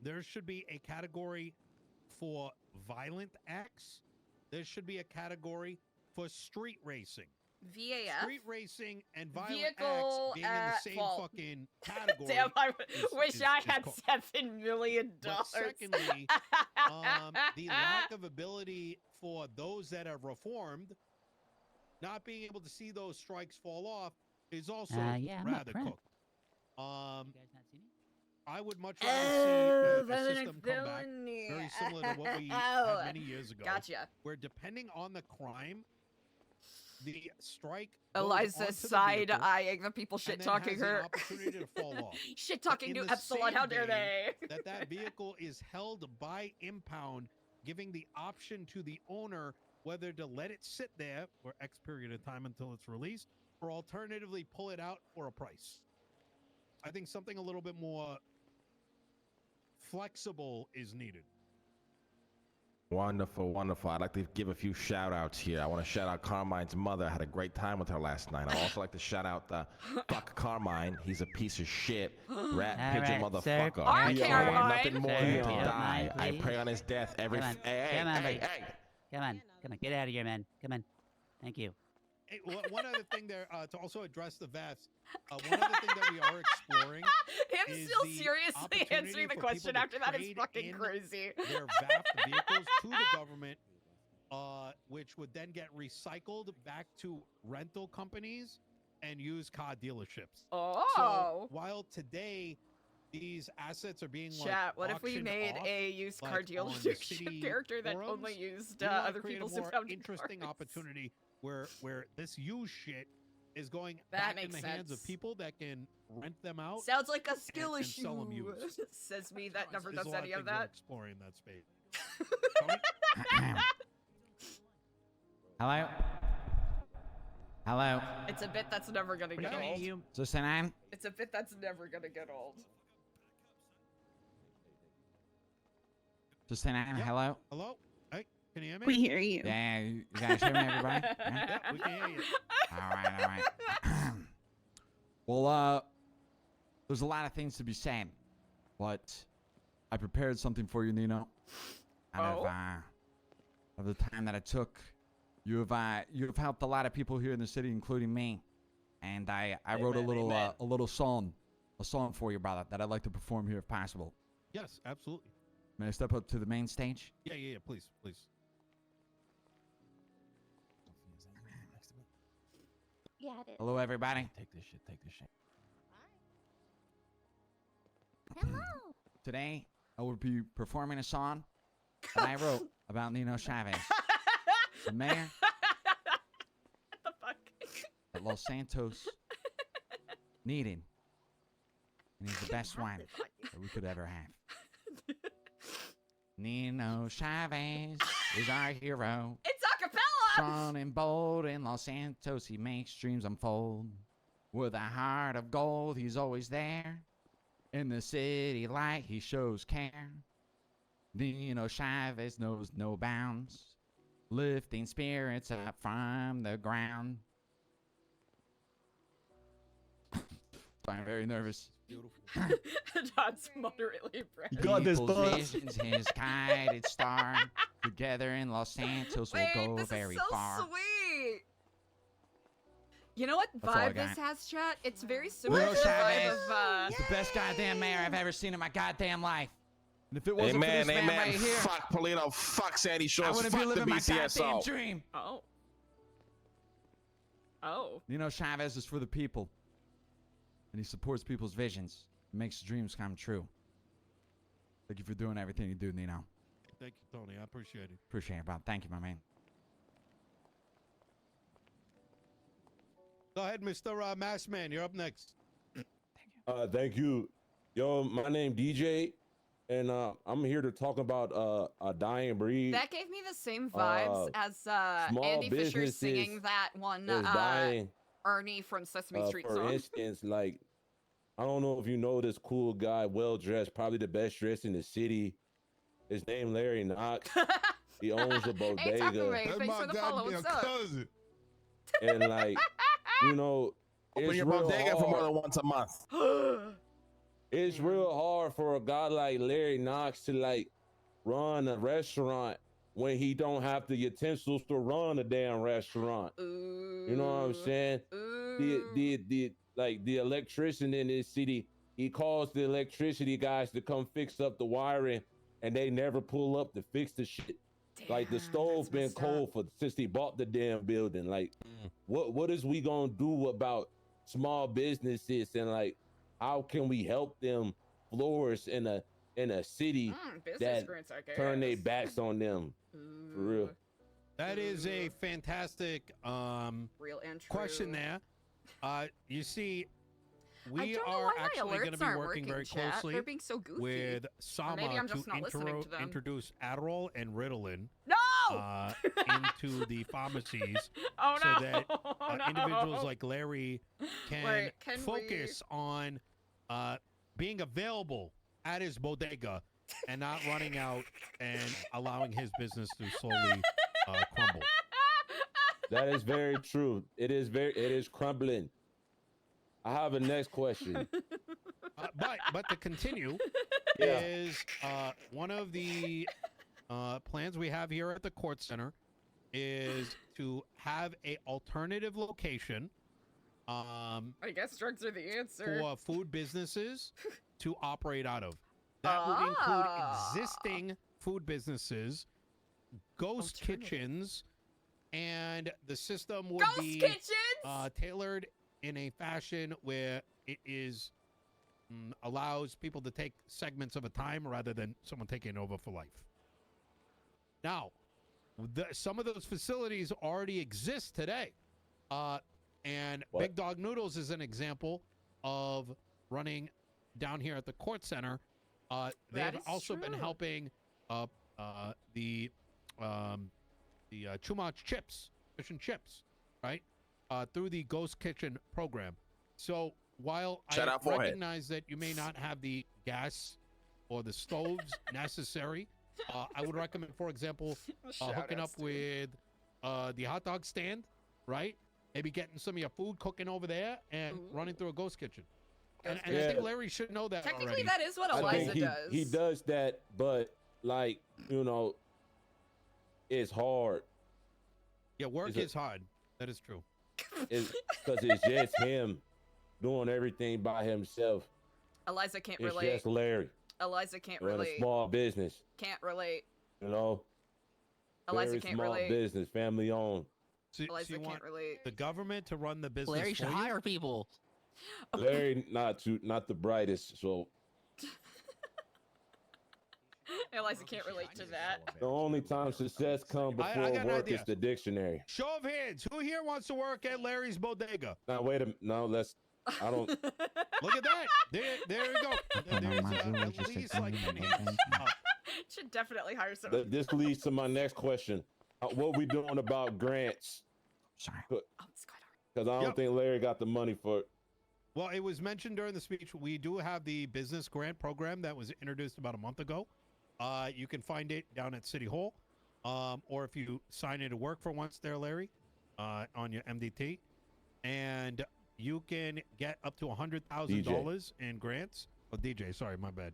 There should be a category for violent acts. There should be a category for street racing. VAF? Street racing and violent Vehicle acts being in the at same fault. fucking category. Damn, I wish is I had cool. $7 million. But secondly, the lack of ability for those that are reformed, not being able to see those strikes fall off, is also yeah, I'm not rather friend. cooked. You guys not seen it? I would much rather see a villainy, system come back very similar to what we had many years ago. Gotcha. Where depending on the crime, the strike goes Eliza onto the side vehicle eyeing the people shit and then talking has the her. opportunity to fall off. Shit But talking in to the Epsilon, same how dare vein, they? that vehicle is held by impound, giving the option to the owner whether to let it sit there for X period of time until it's released, or alternatively pull it out for a price. I think something a little bit more flexible is needed. Wonderful, wonderful. I'd like to give a few shout outs here. I want to shout out Carmine's mother. I had a great time with her last night. I'd also like to shout out fuck Carmine. He's a piece of shit. Rat All pigeon right, sir. motherfucker. Sir, I want nothing more than to Sir, die. I please. pray on his death every Come on, hey, come on, hey, buddy. hey. Come on, get out of here, man. Come on. Thank you. Hey, one other thing there, to also address the VAFs, one other thing that we are exploring Him is still the seriously opportunity answering the for question people to after that is trade fucking in crazy. Their VAF vehicles to the government, which would then get recycled back to rental companies and used car dealerships. Oh. So while today these assets are being Chat, what if we auctioned made off, a used car like, on the dealership city character that forums, only used we wanna other create people's a more impounded interesting cars? opportunity where this used shit is going That back in makes the hands of sense. people that can rent them out. Sounds like a skill and issue. sell them used. Says me that never There's does a lot any of of things we're that. exploring that space. Hello? Hello? It's a bit that's never gonna get old. Is this an on? It's a bit that's never gonna get old. Just an on? Yeah. Hello? Hello? Hey, can you hear me? We hear you. Yeah, you guys hear me, everybody? Yeah, we can hear you. All right. Well, there's a lot of things to be said, but I prepared something for you, Nino. Out of the time that it took, you've helped a lot of people here in the city, including me, and I wrote a little song for you, brother, that I'd like to perform here if possible. Yes, absolutely. May I step up to the main stage? Yeah, please. Yeah, it is. Hello, everybody. Take this shit. Hello. Today, I will be performing a song that I wrote about Nino Chavez, the mayor What the fuck? that Los Santos needed. And he's the best one that we could ever have. Nino Chavez is our hero. It's acapella! Strong and bold in Los Santos, he makes dreams unfold. With a heart of gold, he's always there. In the city light, he shows care. Nino Chavez knows no bounds, lifting spirits up from the ground. I'm very nervous. Beautiful. That's moderately impressive. You got this, boss. Vision's his guided star. Together in Los Santos, Wait, we'll go this very is so far. sweet. You know what That's all I vibe this got. has, chat? It's very similar Nino to the vibe Chavez of is the best goddamn mayor I've ever seen in my goddamn life. And if it wasn't Amen, for this man amen. right here, Fuck Polito. Fuck Sandy I Shores. wouldn't be Fuck the living my goddamn BCSO. dream. Oh. Nino Chavez is for the people. And he supports people's visions. Makes dreams come true. Thank you for doing everything you do, Nino. Thank you, Tony. I appreciate it. Appreciate it, bro. Thank you, my man. Go ahead, Mr. Masked Man. You're up next. Thank you. Yo, my name DJ, and I'm here to talk about a dying breed. That gave me the same vibes as small Andy Fisher businesses singing that one is dying. Ernie from Sesame Street For song. instance, like, I don't know if you know this cool guy, well dressed, probably the best dressed in the city. His name Larry Knox. He owns a bodega. Hey, Taco Ray, thanks for the follow. What's up? And like, you know, Open it's your real bodega for more hard. than once a month. It's real hard for a guy like Larry Knox to like run a restaurant when he don't have the utensils to run a damn restaurant. You know what I'm saying? The electrician in this city, he calls the electricity guys to come fix up the wiring, and they never pull up to fix the shit. Like the stove been cold since he bought the damn building. Like, what is we gonna do about small businesses, and like, how can we help them flourish in a city that turn their backs on them? For real. That is a fantastic Real and question there. You see, I we don't know are why my actually going to alerts be aren't working working, very chat. closely They're being so goofy. with Or Sama maybe I'm to, just not listening to them. introduce Adderall and Ritalin No! into the pharmacies Oh, so no. that Oh, no. individuals like Larry can, Wait, can focus on being available at his bodega and not running out and allowing his business to slowly crumble. That is very true. It is crumbling. I have a next question. But to continue, Yeah. is one of the plans we have here at the Kortz Center is to have a alternative location I guess drugs are the answer. for food businesses to operate out of. That would include existing food businesses, ghost kitchens, and the system would Ghost be kitchens? Tailored in a fashion where it is allows people to take segments of a time rather than someone taking over for life. Now, some of those facilities already exist today. And Big Dog Noodles is an example of running down here at the Kortz Center. They have also been helping the Chumach chips, fish and chips, right? Through the Ghost Kitchen program. So while Shout I out Forehead. recognize that you may not have the gas or the stoves necessary, I would recommend, for example, hooking up with the hot dog stand, right? Maybe getting some of your food cooking over there and running through a ghost kitchen. And I think Larry should know that Technically, already. that is what I Eliza think does. he does that, but like, you know, it's hard. Yeah, work is hard. That is true. It's because it's just him doing everything by himself. Eliza can't It's relate. just Larry. Eliza can't Run a relate. small business, Can't relate. you know. Eliza Very can't small relate. business, family owned. So Eliza you can't want relate. the government to run the business Larry for should you? hire people. Larry not the brightest, so Eliza can't relate to that. the only time success comes I before got an work idea. is the dictionary. Show of hands. Who here wants to work at Larry's bodega? Now wait a minute. No, let's. I don't. Look at that. There we go. There's at least like an inch up. Should definitely hire someone. This leads to my next question. What we doing about grants? Sorry. Because I don't think Larry got the money for it. Well, it was mentioned during the speech. We do have the business grant program that was introduced about a month ago. You can find it down at City Hall, or if you sign in to work for once there, Larry, on your MDT, and you can get up to $100,000 in grants. Oh, DJ, sorry, my bad.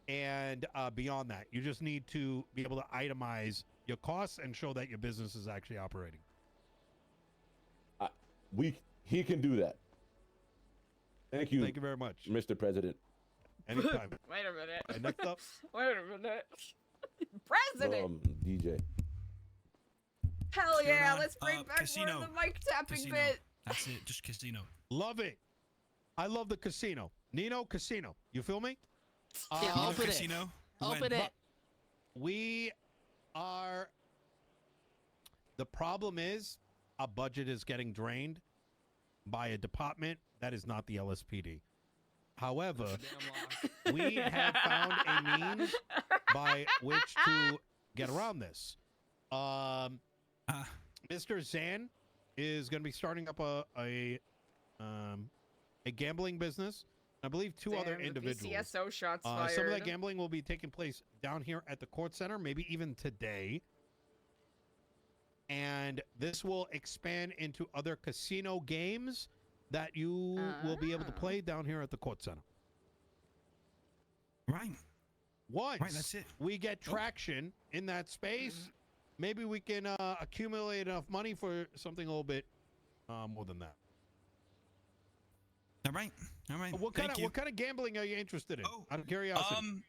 And beyond that, you just need to be able to itemize your costs and show that your business is actually operating. He can do that. Thank you. Thank you very much, Mr. President. Anytime. Wait a minute. And next up. Wait a minute. President. DJ. Hell yeah! on? Let's bring back Casino. more of the mic tapping Casino. bit. That's it, just casino. Love it. I love the casino. Nino, casino. You feel me? Yeah, open it. Open it. We are. The problem is, a budget is getting drained by a department that is not the LSPD. However, we have found a means by which to get around this. Mr. Zan is going to be starting up a gambling business. I believe two other individuals. PCSO shots fired. Some of that gambling will be taking place down here at the Kortz Center, maybe even today. And this will expand into other casino games that you will be able to play down here at the Kortz Center. Right. Once that's it. we get traction in that space, maybe we can accumulate enough money for something a little bit more than that. All right. What kind of gambling are you interested in? Out of curiosity.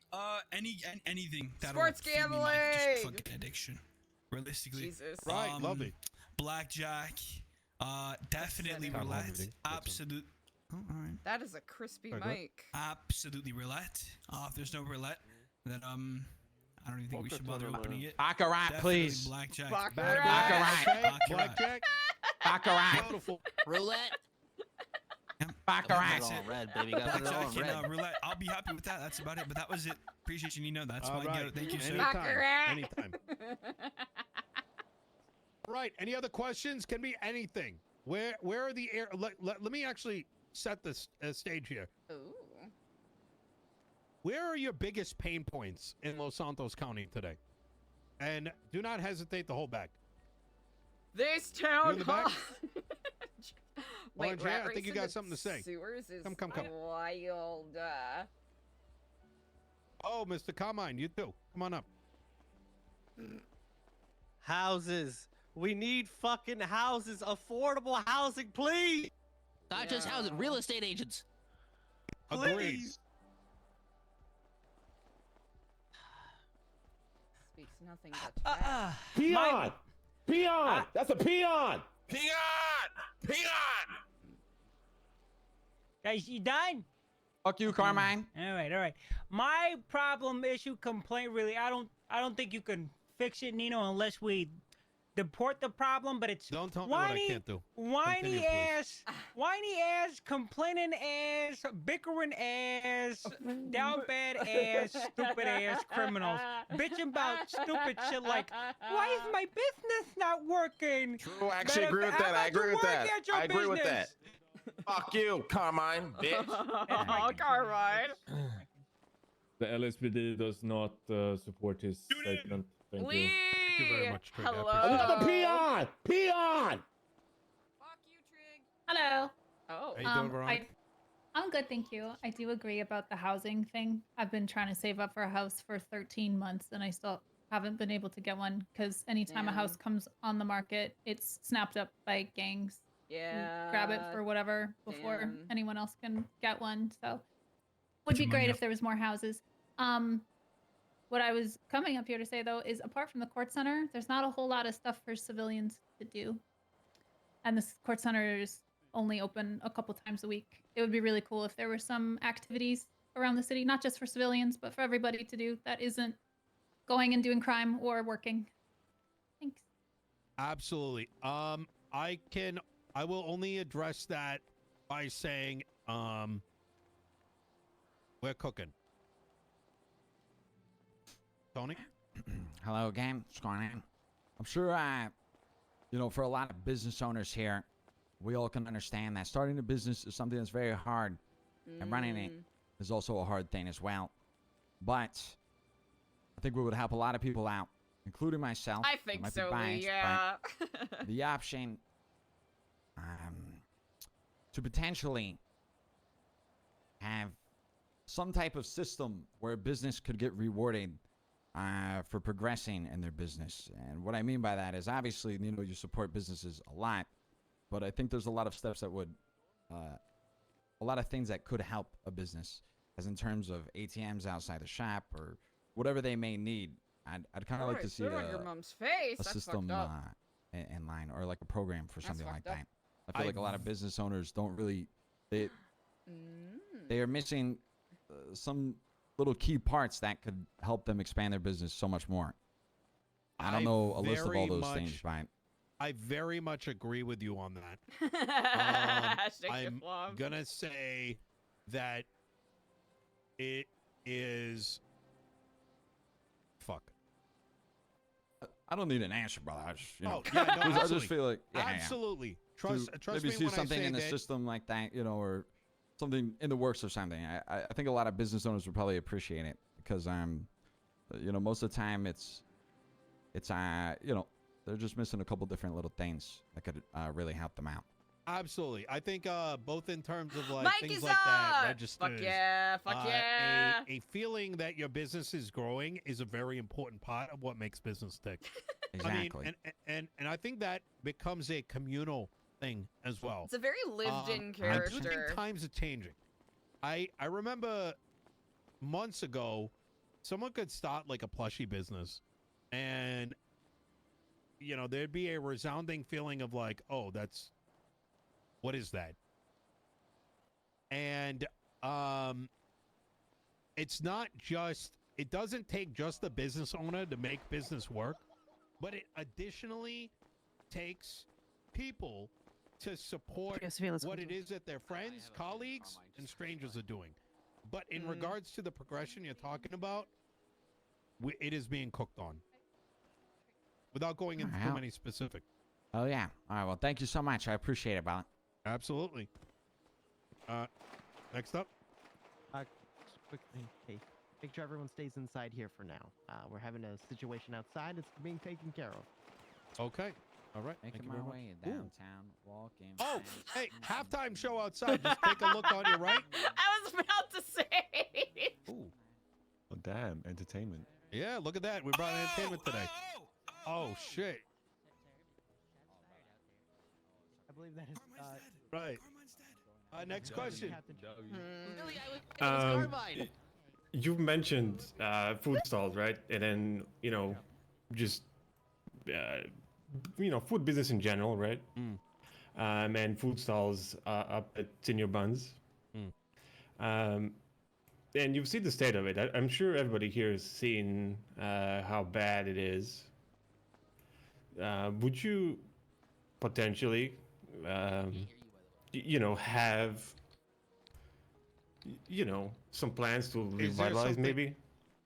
Anything. Sports gambling. Just fucking addiction. Realistically. Jesus. Right. Lovely. Blackjack. Definitely roulette. Absolute. Oh, all right. That is a crispy mic. Absolutely roulette. If there's no roulette, then I don't even think we should bother opening it. Baccarat, please. Blackjack. Baccarat. Blackjack. Baccarat. Beautiful. Roulette. Baccarat. Put it all red, baby. Got it all Blackjack red. and roulette. I'll be happy with that. That's about it. But that was it. Appreciate you, Nino. That's all I get. Thank you, sir. Anytime. Right. Any other questions? Can be anything. Where are the air? Let me actually set this stage here. Ooh. Where are your biggest pain points in Los Santos County today? And do not hesitate to hold back. This You town in the back? hall. Wait, Orange, rat I think you racing got in something to say. Sewers is Come. wild. Oh, Mr. Carmine, you too. Come on up. Houses. We need fucking houses. Affordable housing, please. Not just housing, real estate agents. Agreed. Speaks nothing but trash. Peon! Peon! That's a peon! Peon! Guys, you done? Fuck you, Carmine. All right. My problem, issue, complaint, really, I don't think you can fix it, Nino, unless we deport the problem. But it's don't tell me what I can't do. Whiny ass, complaining ass, bickering ass, down bad ass, stupid ass criminals, bitching about stupid shit like, why is my business not working? True, I actually agree with that. I agree with that. Fuck you, Carmine, bitch. Oh, Carmine. The LSPD does not support his statement. Thank you. Thank you very much, Trig. Hello. Another peon! Peon! Hello. Oh. How you doing, Veronica? I'm good, thank you. I do agree about the housing thing. I've been trying to save up for a house for 13 months and I still haven't been able to get one because anytime a house comes on the market, it's snapped up by gangs. Yeah. Grab it for whatever before Damn. anyone else can get one. So would be great if there was more houses. What I was coming up here to say though is apart from the Kortz Center, there's not a whole lot of stuff for civilians to do. And the Kortz Center is only open a couple times a week. It would be really cool if there were some activities around the city, not just for civilians, but for everybody to do that isn't going and doing crime or working. Thanks. Absolutely. I will only address that by saying, we're cooking. Tony? Hello again. What's going on? I'm sure, for a lot of business owners here, we all can understand that starting a business is something that's very hard, and running it is also a hard thing as well. But I think we would help a lot of people out, including myself. I think might be so, biased, yeah. but the option to potentially have some type of system where a business could get rewarded for progressing in their business. And what I mean by that is obviously, you support businesses a lot, but I think there's a lot of steps that would, a lot of things that could help a business, as in terms of ATMs outside the shop or whatever they may need. I'd kind of like to see on your mom's face. a That's system fucked up. in line, or like a program for something like fucked up. that. I feel like a lot of business owners don't really, they are missing some little key parts that could help them expand their business so much more. I don't know a list of all those things, right? I very much agree with you on that. I'm Kiffloms. gonna say that it is. Fuck. I don't need an answer, brother. I just, you know, yeah, no, I just absolutely. feel like Absolutely. Trust maybe me see when I something say in the that- system like that, you know, or something in the works or something. I think a lot of business owners would probably appreciate it because you know, most of the time it's you know, they're just missing a couple different little things that could really help them out. Absolutely. I think both in terms of like Mike things is like that, up! registers. Fuck yeah, fuck yeah. A feeling that your business is growing is a very important part of what makes business tick. Exactly. I mean, and I think that becomes a communal thing as well. It's a very lived-in I character. do think times are changing. I remember months ago, someone could start like a plushie business, and you know there'd be a resounding feeling of like, oh, what is that? And it's not just, it doesn't take just the business owner to make business work, but it additionally takes people to support what it is that their friends, colleagues, and strangers are doing. But in regards to the progression you're talking about, it is being cooked on. Without going into too many specifics. Oh yeah. All right. Well, thank you so much. I appreciate it, brother. Absolutely. Next up. Just quick thing. Hey, make sure everyone stays inside here for now. We're having a situation outside. It's being taken care of. Okay. All right. Making Thank you my very much. way downtown, walking. Oh, hey, halftime show outside. Just take a look on your right. I was about to say. Oh, damn. Entertainment. Yeah, look at that. We brought entertainment today. Oh, shit. I believe that is. Right. Next question. You've mentioned food stalls, right? And then, you know, just, you know, food business in general, right? And food stalls up at Senior Buns. And you've seen the state of it. I'm sure everybody here has seen how bad it is. Would you potentially, you know, have, you know, some plans to revitalize maybe?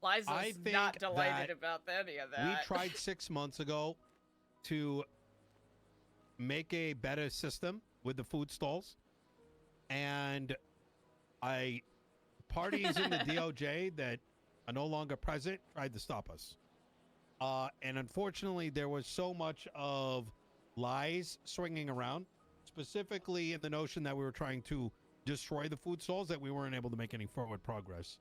Liza's not delighted about any of that. We tried 6 months ago to make a better system with the food stalls, and parties in the DOJ that are no longer present tried to stop us. And unfortunately, there was so much of lies swinging around, specifically in the notion that we were trying to destroy the food stalls, that we weren't able to make any forward progress.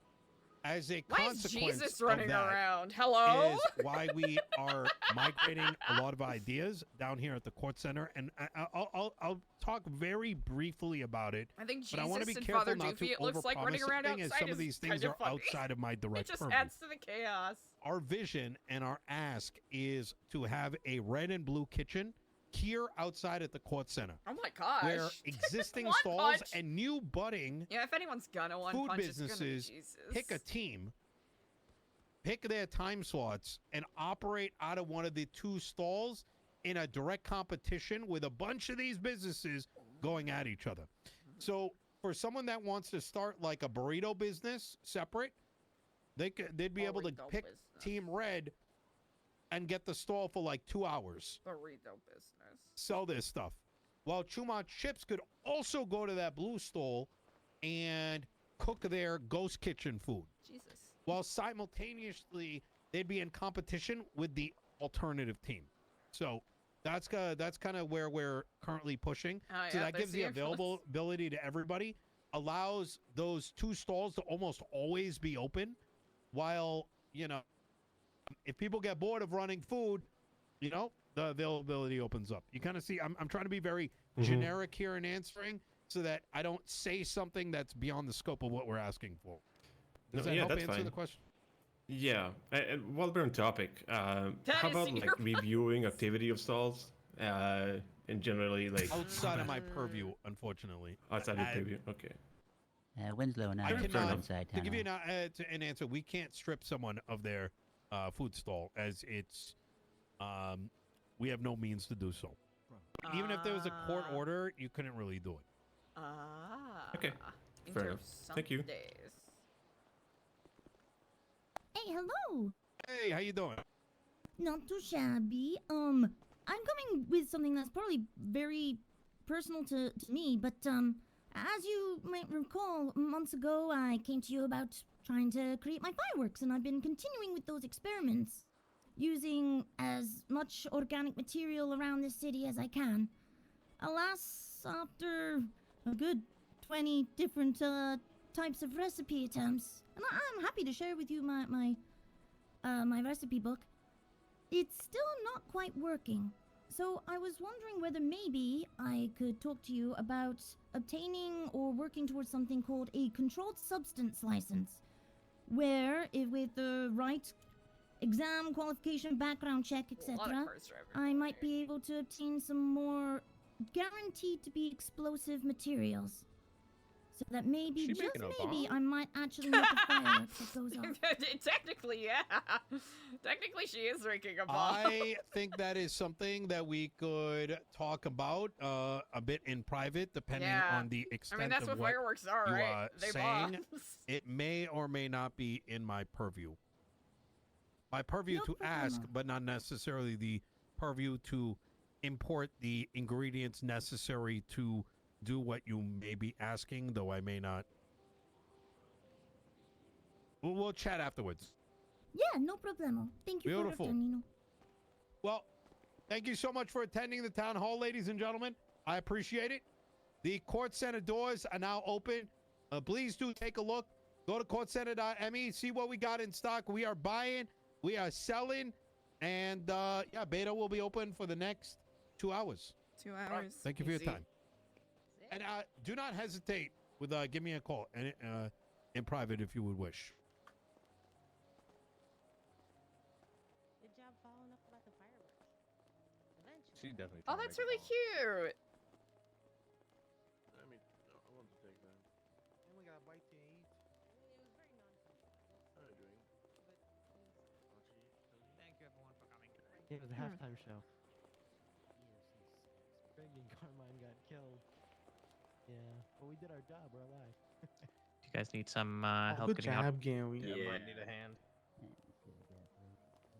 As a Why is consequence Jesus of running that around? Hello? is why we are migrating a lot of ideas down here at the Kortz Center, and I'll talk very briefly about it. I think but I want to be Jesus and careful Father not to Doofy, it looks like running overpromise around something, as outside some of is these things kind of are funny. outside of my direct It just purview. adds to the chaos. Our vision and our ask is to have a red and blue kitchen here outside at the Kortz Center. Oh my gosh. Where existing One stalls punch. and new budding Yeah, if anyone's gonna one food punch, it's gonna be businesses Jesus. pick a team, pick their time slots, and operate out of one of the two stalls in a direct competition with a bunch of these businesses going at each other. So for someone that wants to start like a burrito business separate, they'd be able to pick Team Red and get the stall for like 2 hours. Burrito business. Sell their stuff. While Chumach Chips could also go to that blue stall and cook their ghost kitchen food. Jesus. While simultaneously they'd be in competition with the alternative team. So that's kind of where we're currently pushing. Oh, So yeah, that they gives see the it from availability to everybody, allows those two stalls to almost always be open, while, you know, if people get bored of running food, you know, the availability opens up. You kind of see, I'm trying to be very generic here in answering so that I don't say something that's beyond the scope of what we're asking for. Does that help answer the question? Yeah. And while we're on topic, how about like reviewing activity of stalls? And generally like outside of my purview, unfortunately. Outside of purview, okay. Winslow and I I are still cannot, inside to town give you hall. an answer, we can't strip someone of their food stall as it's, we have no means to do so. Even if there was a court order, you couldn't really do it. Okay, fair enough. Thank you. Hey, hello. Hey, how you doing? Not too shabby. I'm coming with something that's probably very personal to me, but as you might recall, months ago I came to you about trying to create my fireworks, and I've been continuing with those experiments, using as much organic material around this city as I can. Alas, after a good 20 different types of recipe attempts, and I'm happy to share with you my recipe book, it's still not quite working. So I was wondering whether maybe I could talk to you about obtaining or working towards something called a controlled substance license, where if with the right exam, qualification, background check, etc., I might be able to obtain some more guaranteed to be explosive materials. So that maybe, just maybe, I might actually make a fireworks that goes off. Technically, yeah. Technically, she is making a bomb. I think that is something that we could talk about a bit in private, depending on the extent I mean, that's of what what fireworks are, you right? are They saying. bombs. It may or may not be in my purview. My purview to ask, but not necessarily the purview to import the ingredients necessary to do what you may be asking, though I may not. We'll chat afterwards. Yeah, no problemo. Thank you Beautiful. for your time, Nino. Well, thank you so much for attending the town hall, ladies and gentlemen. I appreciate it. The Kortz Center doors are now open. Please do take a look. Go to kortzcenter.me, see what we got in stock. We are buying, we are selling, and yeah, beta will be open for the next 2 hours. 2 hours. Thank you for your time. And do not hesitate with give me a call and in private if you would wish. Good job following up about the fireworks. Eventually. She definitely. Oh, that's really cute. I mean, I want to take that. And we got a bite to eat. It was very non-comfortable. How are you doing? Thank you everyone for coming. Yeah, it was a halftime show. Greg and Carmine got killed. Yeah, but we did our job. We're alive. Do you guys need some help Good getting out? job, Gary. Yeah, might need a hand.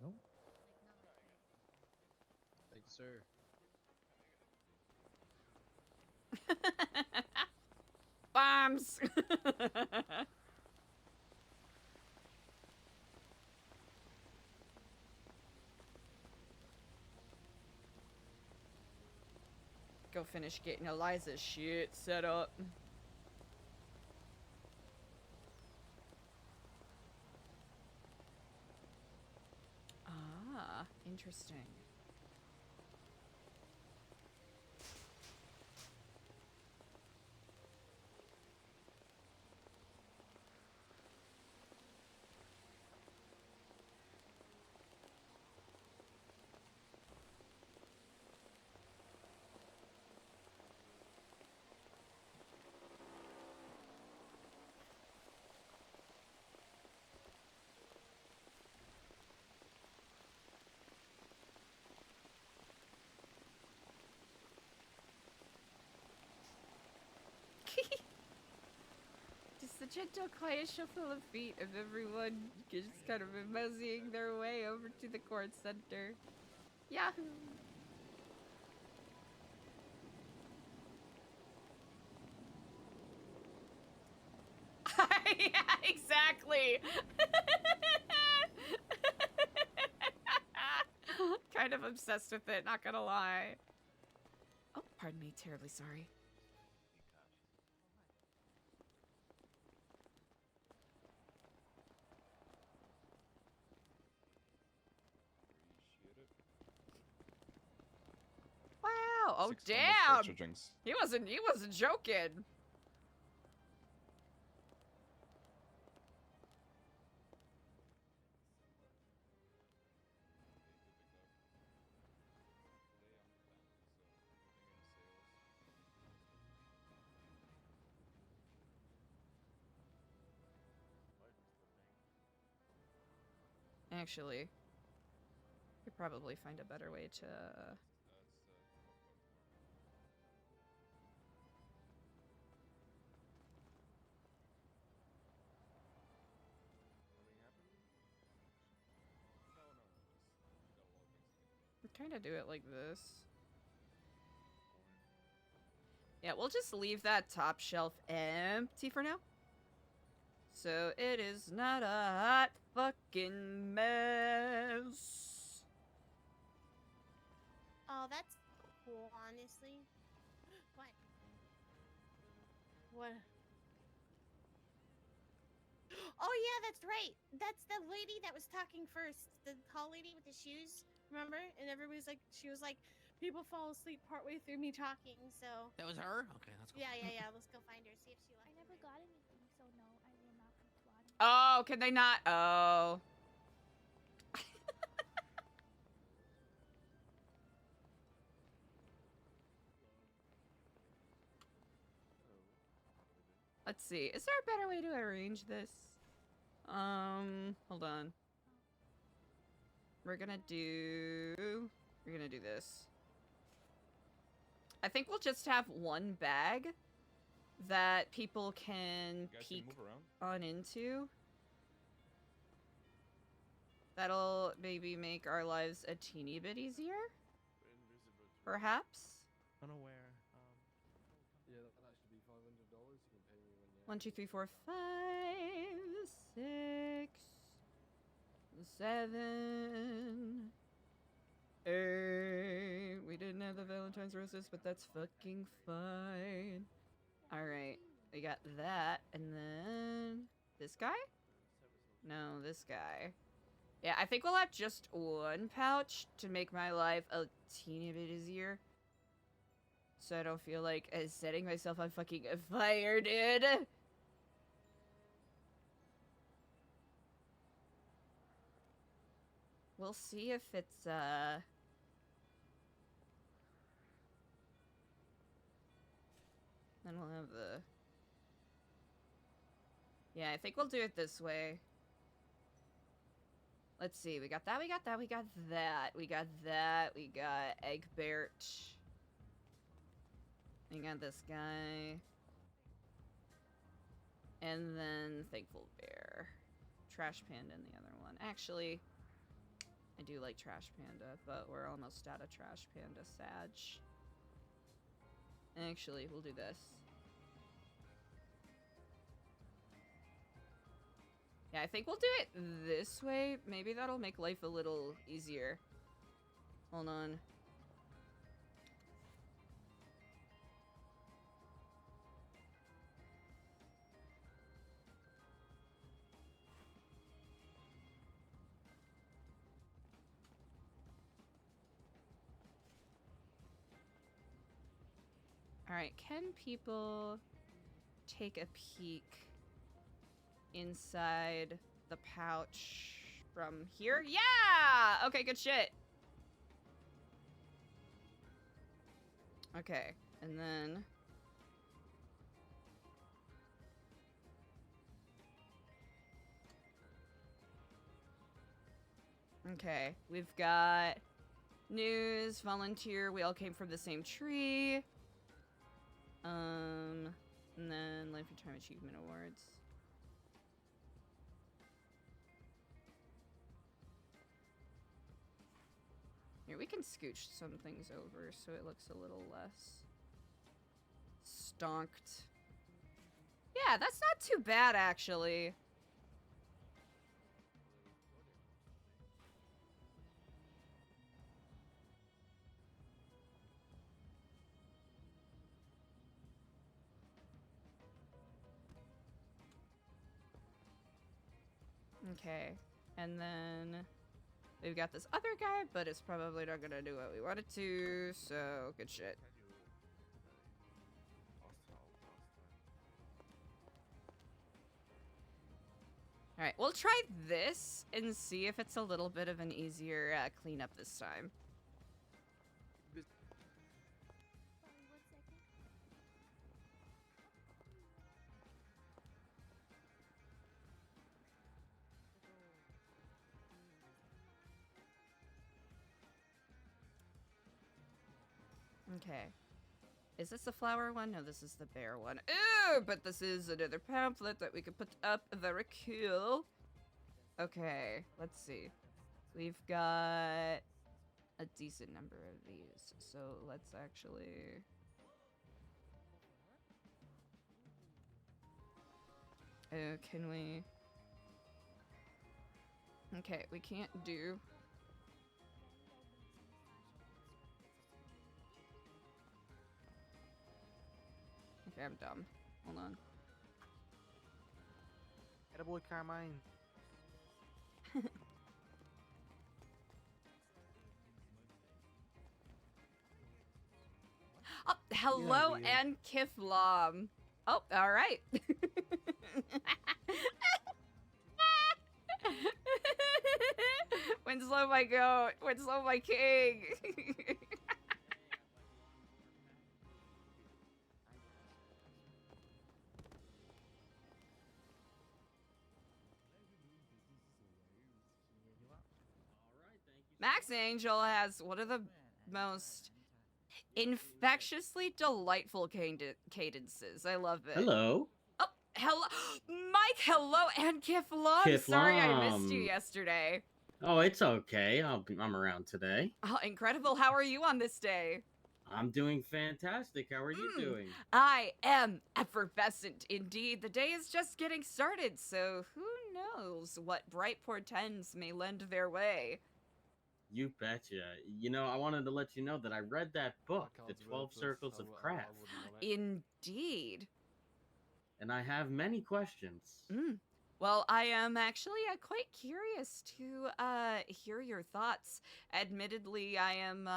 Nope. Thank you, sir. Bombs. Go finish getting Eliza's shit set up. Ah, interesting. Just the gentle, quiet shuffle of feet of everyone just kind of moseying their way over to the Kortz Center. Yahoo! Yeah, exactly! Kind of obsessed with it, not gonna lie. Oh, pardon me, terribly sorry. Wow! Oh, damn! He wasn't joking. Actually, could probably find a better way to... kind of do it like this. Yeah, we'll just leave that top shelf empty for now. So it is not a hot fucking mess. Oh, that's cool, honestly. What? What? Oh yeah, that's right. That's the lady that was talking first. The tall lady with the shoes. Remember? And everybody's like, she was like, people fall asleep partway through me talking. So That was her? Okay, let's go. yeah. Let's go find her. See if she likes. I never got anything, so no, I will not be plotting. Oh, can they not? Oh. Let's see. Is there a better way to arrange this? Hold on. We're gonna do this. I think we'll just have one bag that people can peek on into. That'll maybe make our lives a teeny bit easier. Perhaps. Unaware. Yeah, that should be $500. You can pay me when you. 1, 2, 3, 4, 5, 6, 7, 8. We didn't have the Valentine's roses, but that's fucking fine. Alright, we got that, and then this guy? No, this guy. Yeah, I think we'll have just one pouch to make my life a teeny bit easier. So I don't feel like setting myself on fucking fire, dude. We'll see if it's, Then we'll have the... Yeah, I think we'll do it this way. Let's see, we got that, we got that, we got that, we got that, we got Egbert. We got this guy. And then Thankful Bear. Trash Panda and the other one. Actually, I do like Trash Panda, but we're almost out of Trash Panda Sag. Actually, we'll do this. Yeah, I think we'll do it this way. Maybe that'll make life a little easier. Hold on. Alright, can people take a peek inside the pouch from here? Yeah! Okay, good shit. Okay, and then... Okay, we've got news, volunteer, we all came from the same tree. And then Lifetime Achievement Awards. Here, we can scooch some things over so it looks a little less stonked. Yeah, that's not too bad, actually. Okay, and then we've got this other guy, but it's probably not gonna do what we want it to, so good shit. Alright, we'll try this and see if it's a little bit of an easier cleanup this time. Okay. Is this the flower one? No, this is the bear one. Ooh, but this is another pamphlet that we could put up. Very cool. Okay, let's see. We've got a decent number of these, so let's actually... can we... Okay, we can't do... Okay, I'm dumb. Hold on. Attaboy, Carmine. Oh, hello and Kifflom. Oh, all right. Winslow, my goat. Winslow, my king. Max Angel has one of the most infectiously delightful cadences. I love it. Hello. Oh, hello. Mike, hello, and Kifflom. Sorry I missed you yesterday. Oh, it's okay. I'm around today. Oh, incredible. How are you on this day? I'm doing fantastic. How are you doing? I am effervescent indeed. The day is just getting started, so who knows what bright portents may lend their way. You betcha. You know, I wanted to let you know that I read that book, The 12 Circles of Craft. Indeed. And I have many questions. Well, I am actually quite curious to hear your thoughts. Admittedly, I am,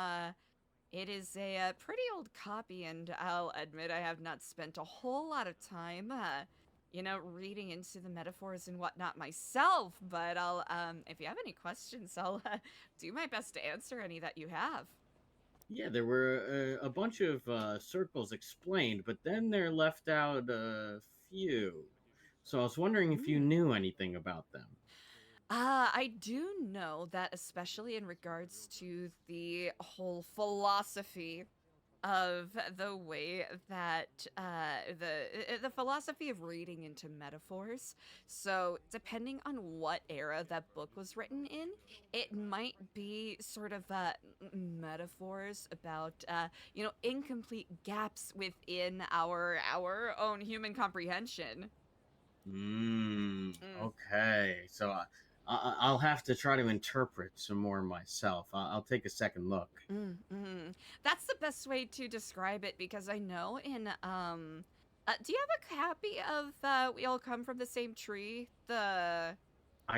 it is a pretty old copy, and I'll admit I have not spent a whole lot of time, you know, reading into the metaphors and whatnot myself, but I'll, if you have any questions, I'll do my best to answer any that you have. Yeah, there were a bunch of circles explained, but then there left out a few. So I was wondering if you knew anything about them. I do know that, especially in regards to the whole philosophy of the way that the philosophy of reading into metaphors. So depending on what era that book was written in, it might be sort of metaphors about you know, incomplete gaps within our own human comprehension. Okay. So I'll have to try to interpret some more myself. I'll take a second look. That's the best way to describe it, because I know in do you have a copy of We All Come From the Same Tree? I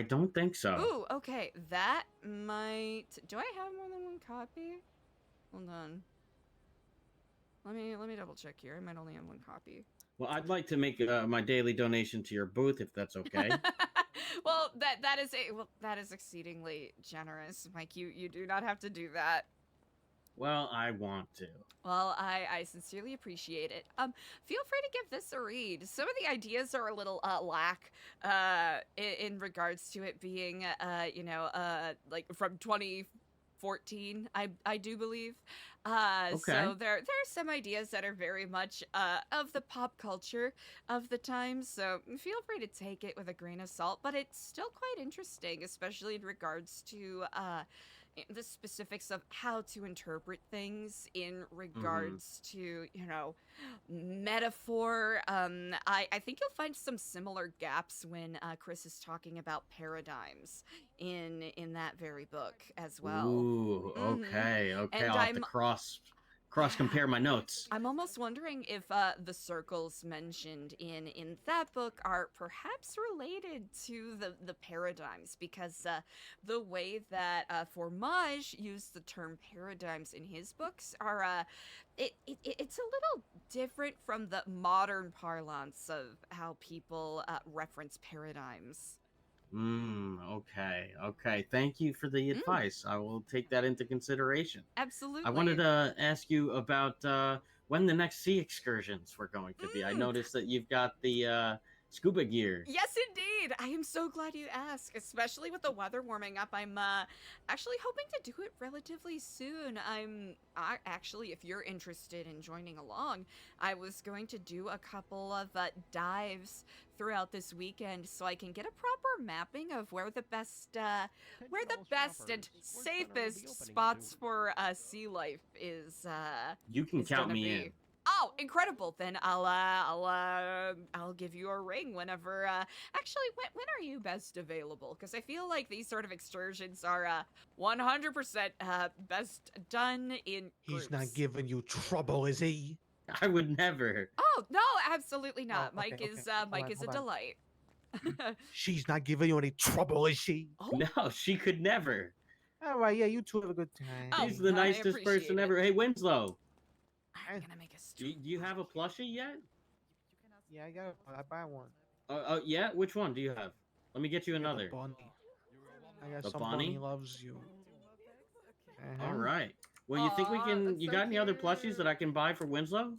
don't think so. Ooh, okay. That might... Do I have more than one copy? Hold on. Let me double check here. I might only have one copy. Well, I'd like to make my daily donation to your booth, if that's okay. Well, that is exceedingly generous, Mike. You do not have to do that. Well, I want to. Well, I sincerely appreciate it. Feel free to give this a read. Some of the ideas are a little lack in regards to it being you know, like from 2014, I do believe. Okay. So there are some ideas that are very much of the pop culture of the time, so feel free to take it with a grain of salt, but it's still quite interesting, especially in regards to the specifics of how to interpret things in regards to, you know, metaphor. I think you'll find some similar gaps when Chris is talking about paradigms in that very book as well. Ooh, okay, okay. And I'll have to cross compare my notes. I'm almost wondering if the circles mentioned in that book are perhaps related to the paradigms, because the way that Formage used the term paradigms in his books are it's a little different from the modern parlance of how people reference paradigms. Okay. Thank you for the advice. I will take that into consideration. Absolutely. I wanted to ask you about when the next sea excursions were going to be. I noticed that you've got the scuba gear. Yes, indeed. I am so glad you asked, especially with the weather warming up. I'm actually hoping to do it relatively soon. Actually, if you're interested in joining along, I was going to do a couple of dives throughout this weekend so I can get a proper mapping of where the best and safest spots for sea life is. You can is count gonna me be. in. Oh, incredible! Then I'll give you a ring whenever. Actually, when are you best available? Because I feel like these sort of excursions are 100% best done in groups. He's not giving you trouble, is he? I would never. Oh no, absolutely not. Oh, okay, Mike is okay. Mike Hold is on, a hold delight. She's not giving you any trouble, is she? No, she could never. All right, yeah, you two have a good time. Oh, She's the I nicest appreciate person it. ever. Hey, Winslow. I'm gonna make a Do you have a plushie yet? Yeah, I buy one. Yeah. Which one do you have? Let me get you another. The bunny. I got The some bunny? bunny loves you. All right. Well, you think we Aw, can? that's You so got any other cute. plushies that I can buy for Winslow?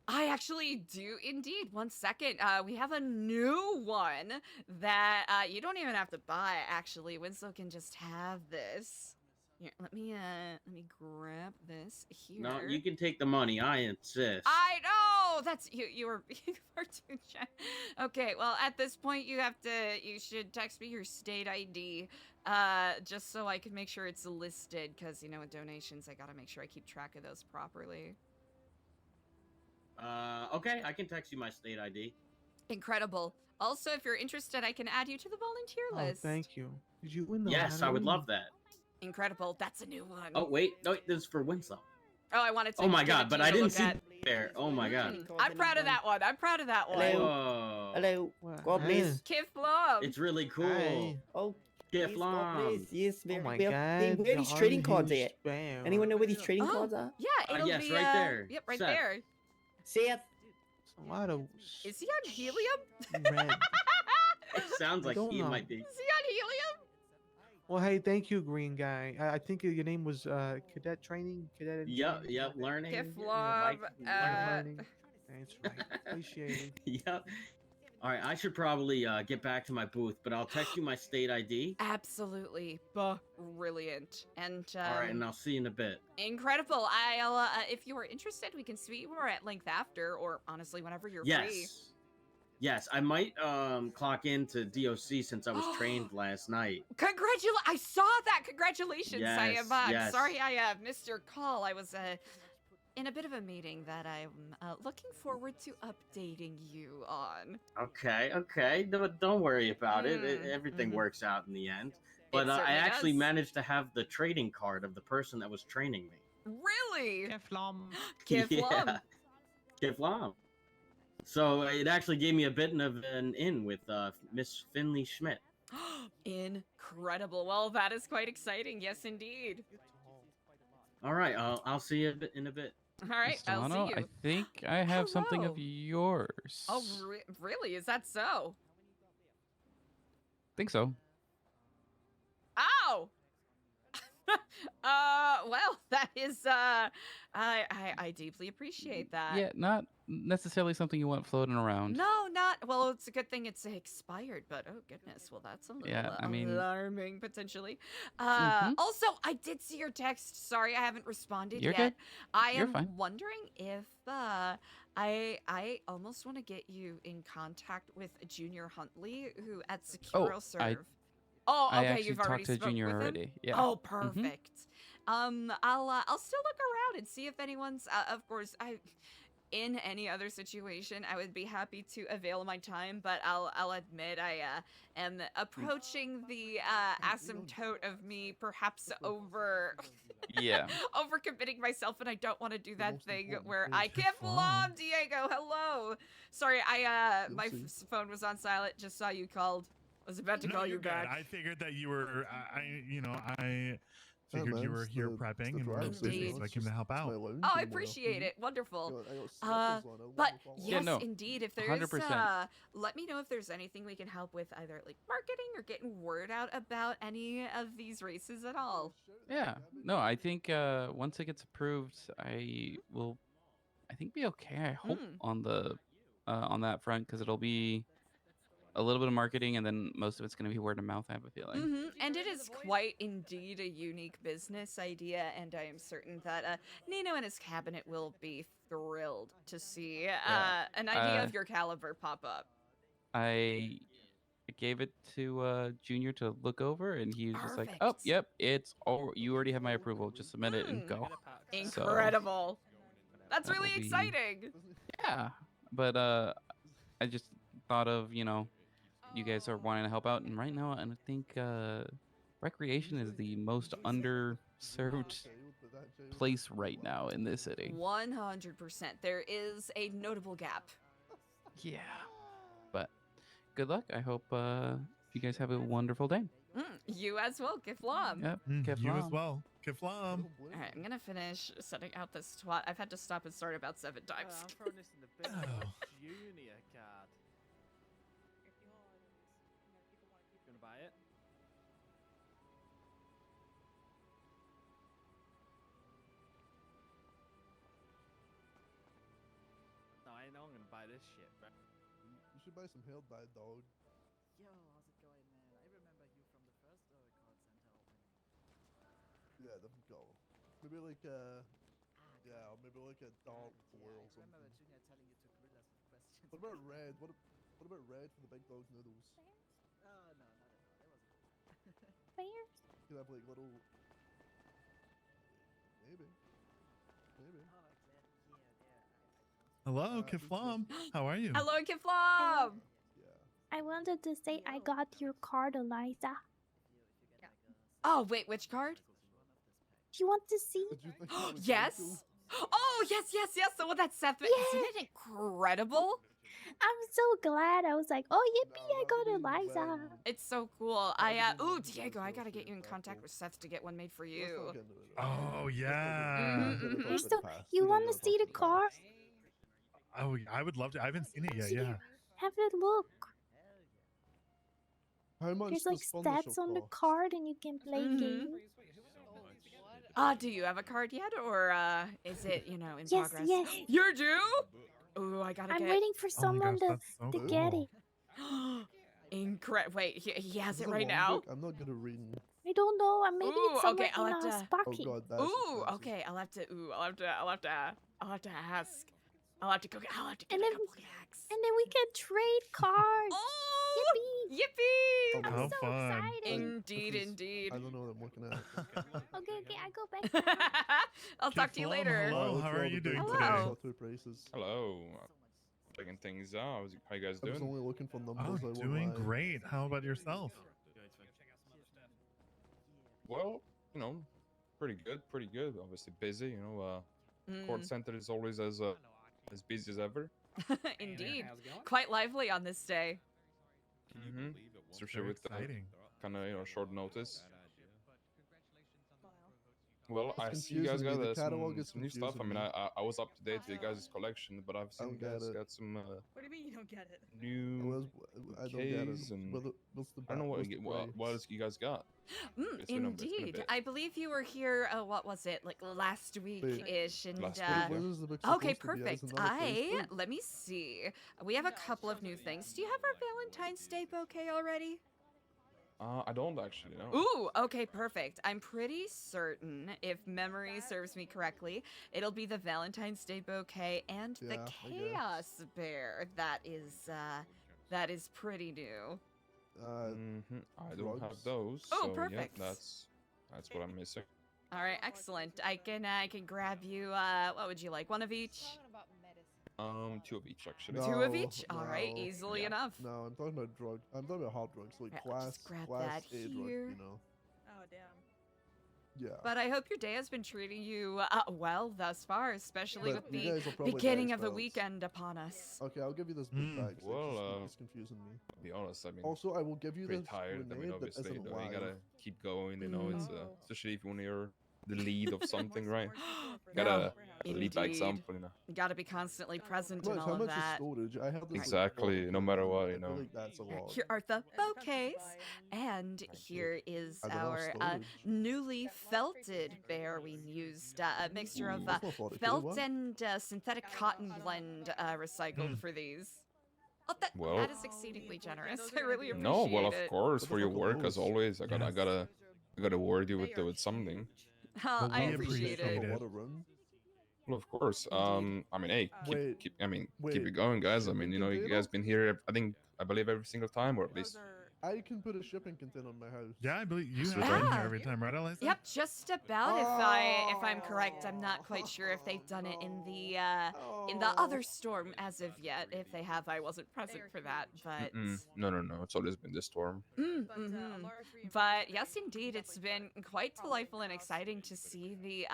I actually do indeed. 1 second. We have a new one that you don't even have to buy. Actually, Winslow can just have this. Here, let me grab this here. No, you can take the money. I insist. I know that's you. You were too shy. Okay, well at this point you should text me your state ID, just so I can make sure it's listed. Cause with donations I gotta make sure I keep track of those properly. Okay, I can text you my state ID. Incredible. Also, if you're interested, I can add you to the volunteer list. Oh, thank you. Did you win the Yes, I would lottery? love that. Incredible. That's a new one. Oh wait, no, this is for Winslow. Oh, I wanted to. Oh my give God, it but to I you to didn't look see at. there. Oh my God. I'm proud of that one. I'm proud of that one. Whoa. Hello. God bless. Kiffloms. It's really cool. Hi. Oh, yes, God bless. Kiffloms. Yes, very my well. Hey, God, where are these the trading cards unhinged at? spam. Anyone know where these trading Oh, cards are? yeah, it'll yes, be right there. Yep, right Seth. there. Seth. A lot of Is he on helium? red. It sounds like don't he know. might be. Is he on helium? Well, hey, thank you, Green Guy. I think your name was Cadet Training, Cadet. Yep, learning. Kifflom. Learning. That's right. Appreciate it. Yep. All right, I should probably get back to my booth, but I'll text you my state ID. Absolutely brilliant. And All right, and I'll see you in a bit. incredible. I'll if you are interested, we can speak more at length after, or honestly, whenever you're free. Yes, I might clock into DOC since I was trained last night. I saw that. Congratulations. I am Yes. sorry I missed your call. I was in a bit of a meeting that I'm looking forward to updating you on. Okay. Don't worry about it. Everything works out in the end. But I certainly actually does. managed to have the trading card of the person that was training me. Really? Kifflom. Kifflom. Yeah, Kifflom. So it actually gave me a bit of an in with Miss Finley Schmidt. Incredible. Well, that is quite exciting. Yes, indeed. All right, I'll see you in a bit. All right, I'll Stellano, see you. I think I have something of Hello. yours. Oh, really? Is that so? think so. Ow! Well, that is, I deeply appreciate that. Yeah, not necessarily something you want floating around. No, not, well, it's a good thing it's expired, but oh goodness, well, that's a little Yeah, I mean- alarming, potentially. Mhm. Also, I did see your text. Sorry, I haven't responded You're yet. good. I You're am fine. wondering if, I almost want to get you in contact with Junior Huntley, who at Secure Serve. Oh, I okay, actually you've already talked to spoke Junior with him? already, yeah. Oh, Mhm. perfect. I'll still look around and see if anyone's. Of course, in any other situation, I would be happy to avail my time. But I'll admit I am approaching the asymptote of me perhaps over Yeah. over committing myself, and I don't want to do that thing where I Kifflom, Diego. Hello. Sorry, my phone was on silent. Just saw you called. I was about to call you you're good. back. I figured that you were, I figured you were here prepping and were busy, so I came to help out. Oh, I appreciate it. Wonderful. But yes, no, indeed, if there is, 100%. let me know if there's anything we can help with, either like marketing or getting word out about any of these races at all. Yeah. No, I think once it gets approved, I will, I think, be okay. I hope Hmm. on the on that front because it'll be a little bit of marketing and then most of it's going to be word of mouth. I have a feeling. And it is quite indeed a unique business idea, and I am certain that Nino and his cabinet will be thrilled to see an idea of your caliber pop up. I gave it to Junior to look over, and he was just like, "Oh, Perfect. yep, it's all. You already have my approval. Just submit it and go." So, Incredible. That's that'll really be- exciting. yeah, but I just thought of you guys are wanting to help out, and right now I think recreation is the most underserved place right now in this city. 100%. There is a notable gap. Yeah. But good luck. I hope you guys have a wonderful day. You as well, Kifflom. Yep. You as well. Kifflom. All right, I'm gonna finish setting out this twat. I've had to stop and start about 7 times. I'm throwing this in the bin. Junior card. Gonna buy it? No, I know I'm gonna buy this shit, bro. You should buy some hail dye, dog. Yo, how's it going, man? I remember you from the first Kortz Center opening. Yeah, definitely go. Maybe like yeah, or maybe like a dark four or I something. remember Junior telling you to grill us with questions. What about red? What about red for the big dog noodles? Oh, no, not at all. It wasn't. Bears? You could have like little. Maybe. Maybe. Hello, Kifflom. How are you? Hello, Kifflom. I wanted to say I got your card, Eliza. Oh, wait, which card? Do you want to see? Yes. Oh, yes. The one that Seth. Isn't it incredible? I'm so glad. I was like, oh, yippee, I got Eliza. It's so cool. Ooh, Diego, I gotta get you in contact with Seth to get one made for you. Oh, yeah. You're so, you want to see the card? Oh, I would love to. I haven't seen it yet. Yeah. Have a look. How much There's like does sponsorship stats on the cost? card and you can play games. Do you have a card yet, or is it, in Yes, progress? yes. You do? Ooh, I gotta I'm get. waiting for someone to get it. Incredible. Wait, he has Is it it right one now. book? I'm not good at reading. I don't know. Maybe Ooh, it's somewhere okay, I'll in have our to. pocket. Oh god, that's Ooh, expensive. okay, I'll have to ask. I'll have to go. I'll have to get And a then, couple packs. and then we can trade cards. Oh, Yippee! yippee! How so fun. excited. Indeed. I don't know what I'm looking at. Okay, I go back. I'll talk to you Kifflom, later. hello. Look How for are all you the big doing dogs, today? Hello. not two prices. Hello. Checking things out. How you guys I was doing? only looking for numbers. Oh, I won't doing lie. great. How about yourself? Well, pretty good. Obviously busy. Kortz Center is always as busy as ever. Indeed. Quite lively on this day. Especially Very with exciting. kind of short notice. Well, I It's see you guys confusing me. got The catalog is some new stuff. I confusing mean, me. I was up to date with you guys' collection, but I've seen you don't get guys it. got some What do you mean you don't get it? new I don't get it. keys and What's the I don't know what's the what else you guys got. It's been a Indeed. bit. I believe you were here, what was it, like last week-ish, and Last week, yeah. When is the book okay, supposed to be? perfect. Isn't that a Facebook? Let me see. We have a couple of new things. Do you have our Valentine's Day bouquet already? I don't actually know. Ooh, okay, perfect. I'm pretty certain, if memory serves me correctly, it'll be the Valentine's Day bouquet and the Yeah, I Chaos Bear. That is pretty new. I don't have drugs. those. Oh, so, perfect. Yeah, that's what I'm missing. All right, excellent. I can grab you. What would you like? One of each? Two of each actually. Two of each? All right, no. easily enough. No, I'm talking about drug. I'm talking about hard drugs, like Right, I'll class, just grab class that A drug. here. You know. Oh damn. Yeah. But I hope your day has been treating you well thus far, especially But with you the guys are probably beginning of the experts. weekend upon us. Okay, I'll give you this book back. So Well, it's confusing me. to be honest, I mean, Also, I will give you pretty this tired. I mean, grenade that obviously, isn't you live. gotta keep going. It's Mm. especially if when you're the lead of something, right? No, Gotta lead by indeed. example, You got to be constantly present Look, in how all of much that. is storage? I have this. Exactly, no matter what, I feel like that's a lot. Here are the bouquets, and here is I don't have our storage. newly felted bear. We used a mixture of Ooh, that's not 40K, felt what? and synthetic cotton blend recycled for these. Oh, Well, that is exceedingly generous. I really appreciate no, well, of it. course, for your work as always. I gotta reward you with something. Oh, I we appreciate appreciate it. it. Well, of course. Indeed. I mean, hey, Wait, keep keep wait, it going, guys. I mean, shipping you know, you container? guys been here. I believe every single time, or at least. I can put a shipping container in my house. Yeah, I believe you Sweet. have been Ah. here every time, right, Eliza? Yep, just about. If I'm correct, I'm not quite sure if they've done it in the other storm as of yet. If they have, I wasn't present for that, but. No. It's always been this storm. But yes, indeed, it's been quite delightful and exciting to see the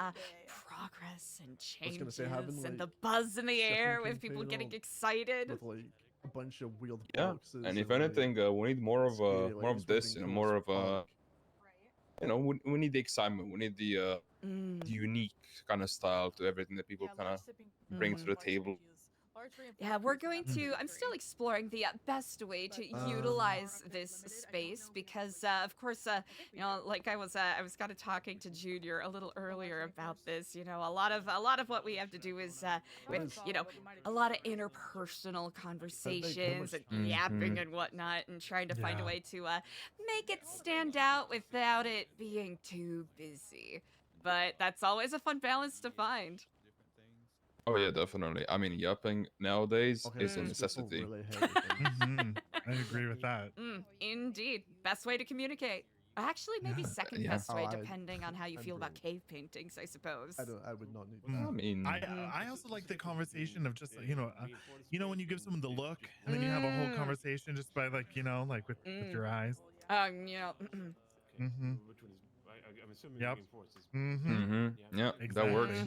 progress and I was gonna changes say, having, and like, the buzz in the shipping air with people container getting excited. With like a bunch of wheeled Yeah, boxes. and if like, anything, we need more of scary, like, more of it's this, you know, moving more of towards you know, we need the excitement. We need the unique kind of style to everything that people kind of bring to the table. Yeah, we're going to. I'm still exploring the best way to utilize this space because, of course, you know, like I was kind of talking to Junior a little earlier about this. You know, a lot of what we have to do is with, you know, a lot of interpersonal conversations and yapping and whatnot, and trying to find a way to make it stand out without it being too busy. But that's always a fun balance to find. Oh yeah, definitely. I mean, yapping nowadays is a necessity. I agree with that. Indeed, best way to communicate. Actually, maybe second Yeah. best way, Oh, depending on how you feel about agree. cave paintings, I suppose. I would not need I mean, I also like the conversation of just you know when you give someone the look and then you have a whole conversation just by like you know like with your eyes. You know. Mm-hmm. Yep. Yeah, that works.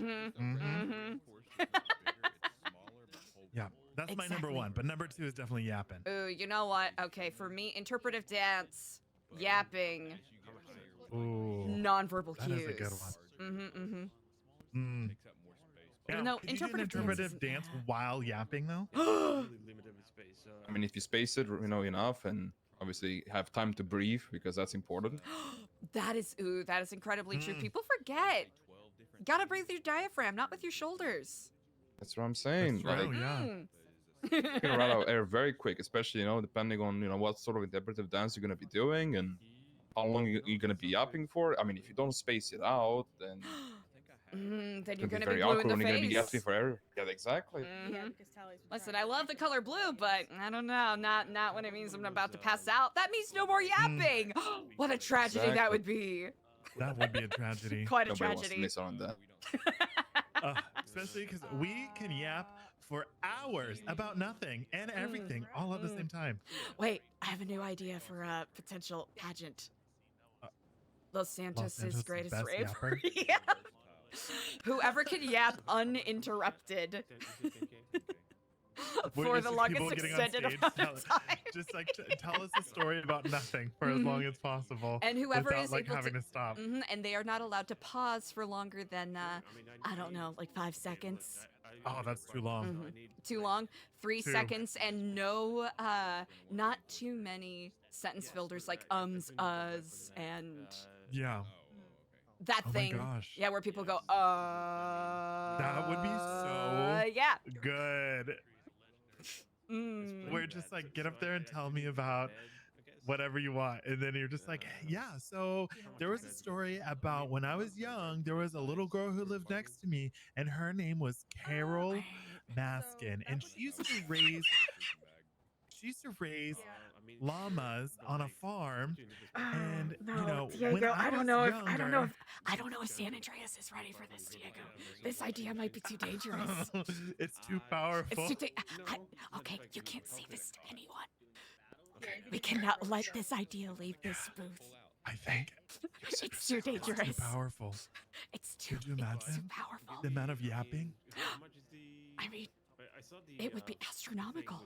Yeah, that's my number one. But number two is definitely yapping. Ooh, you know what? Okay, for me, interpretive dance, yapping, Ooh, nonverbal that cues. is a good one. Even Yeah, though could you do an interpretive interpretive dance while yapping though? I mean, if you space it, you know, enough, and obviously have time to breathe because that's important. that is incredibly true. People forget. You gotta breathe with your diaphragm, not with your shoulders. That's what I'm saying. That's true, Like, yeah. you can run out of air very quick, especially, you know, depending on, you know, what sort of interpretive dance you're gonna be doing and how long you're gonna be yapping for. I mean, if you don't space it out, then then you're it'll gonna be very blue in awkward the when you're gonna be yapping face. for air. Yeah, exactly. Listen, I love the color blue, but I don't know, not when it means I'm about to pass out. That means no more yapping. What a tragedy that would be. That would be a tragedy. Quite a Nobody wants to tragedy. miss out on that. Especially because we can yap for hours about nothing and everything all at the same time. Wait, I have a new idea for a potential pageant. Los Santos' Santos' greatest best raver. yapper? Yeah. Whoever can yap uninterrupted We're for just the people longest getting on extended stage, amount of time. Just like tell us a story about nothing for as long as possible, And whoever without is like able having to stop. and they are not allowed to pause for longer than I don't know, like 5 seconds. Oh, that's too long. Too long. 3 Two. seconds, and no, not too many sentence filters like ums, uhs, and Yeah. that Oh my thing. gosh. Yeah, where people go, That would be so yeah. good. Where just like get up there and tell me about whatever you want, and then you're just like, yeah. So there was a story about when I was young. There was a little girl who lived next to me, and her name was Carol Maskin, and she used to raise llamas on a farm. And you know, when Diego, I don't was know younger- I don't know if San Andreas is ready for this, Diego. This idea might be too dangerous. It's too powerful. It's too okay, you can't say this to anyone. We cannot let this idea leave this booth. I think It's too dangerous. It's too powerful. It's too, Could you it's imagine too powerful. the amount of yapping? I mean, it would be astronomical.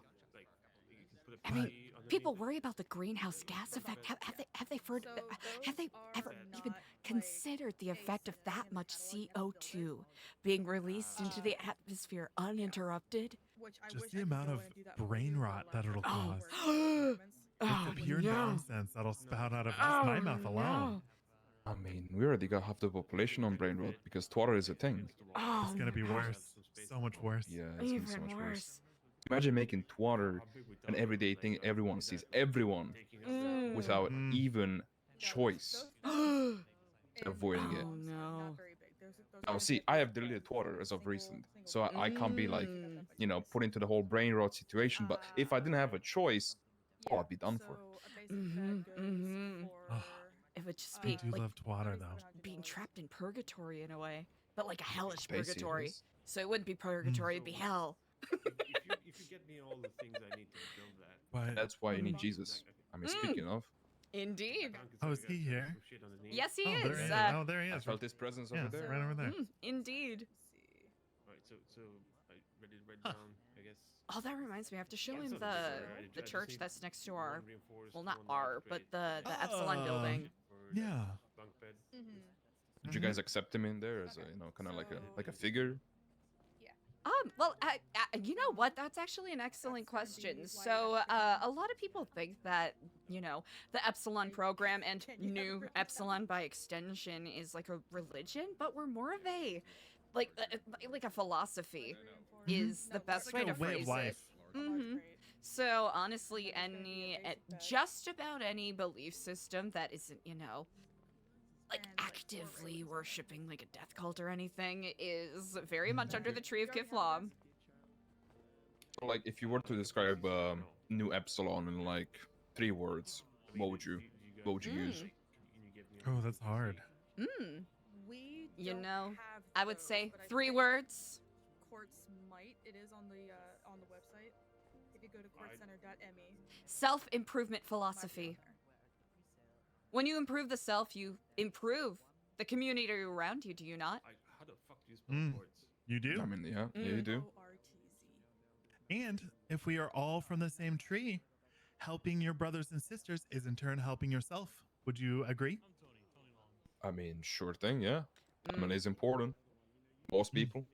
I mean, people worry about the greenhouse gas effect. Have they ever even considered the effect of that much CO2 being released into the atmosphere uninterrupted? Just the amount of brain rot that it'll cause. Oh, With the pure no. nonsense that'll spout out of just my mouth alone. I mean, we already got half the population on brain rot because Twitter is a thing. Oh, It's gonna be my worse. So much worse. Yeah, it's gonna be so Even much worse. worse. Imagine making Twitter an everyday thing everyone sees, everyone, without even choice avoiding it. Oh no. Now, see, I have deleted Twitter as of recent, so I can't be like, you know, put into the whole brain rot situation. But if I didn't have a choice, oh, I'd be done for. It would just I be do like love Twatter though. being trapped in purgatory in a way, but like a hellish Basically, it purgatory. is. So it wouldn't be purgatory; it'd be hell. If you get me all the things I need to build that. But That's why you need Jesus. I mean, speaking of, Indeed. oh, is he here? Yes, he Oh, is. there he is. Oh, there he I is. felt his presence Yeah, over there. right over there. Indeed. Right, so I ready to write down, I guess. Oh, that reminds me. I have to show him so the I just church need that's next to our, reinforced, well, not one our, but the Epsilon Oh. building. Yeah. Bunk bed. Did you guys accept him in there as a, you know, kind of like a figure? Well, you know what? That's actually an excellent question. So, a lot of people think that, you know, the Epsilon program and New Epsilon by extension is like a religion, but we're more of a, like a philosophy is the best It's way like to a way phrase of life. it. So, honestly, just about any belief system that isn't, you know, like actively worshipping like a death cult or anything is very much under the tree of Kifflom. So, like, if you were to describe New Epsilon in like 3 words, what would you use? Oh, that's hard. You know, I would say 3 words. Kortz might. It is on the website. If you go to kortzcenter.me. Self-improvement philosophy. When you improve the self, you improve the community around you, do you not? How the fuck do you spell Kortz? You do? I mean, yeah, you do. And if we are all from the same tree, helping your brothers and sisters is in turn helping yourself. Would you agree? I mean, sure thing, yeah. Family is important. Most people.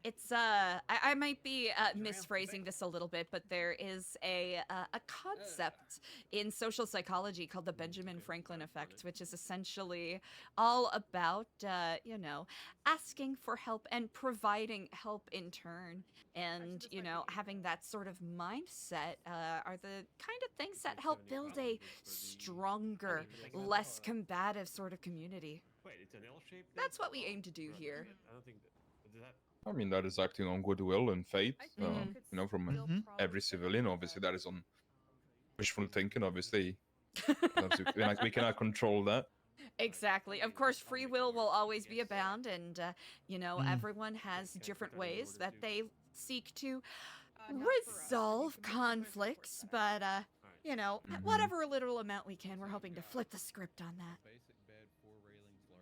It's I might be misphrasing this a little bit, but there is a concept in social psychology called the Benjamin Franklin effect, which is essentially all about you know, asking for help and providing help in turn, and you know, having that sort of mindset are the kind of things that help build a stronger, less combative sort of community. Wait, it's an L shape? That's what we aim to do here. I don't think that. Is that I mean, that is acting on goodwill and faith, you know, from every civilian. Obviously, that is on wishful thinking, obviously. We cannot control that. Exactly. Of course, free will always be abound, and, you know, everyone has different ways that they seek to resolve conflicts, but, you know, whatever little amount we can, we're hoping to flip the script on that.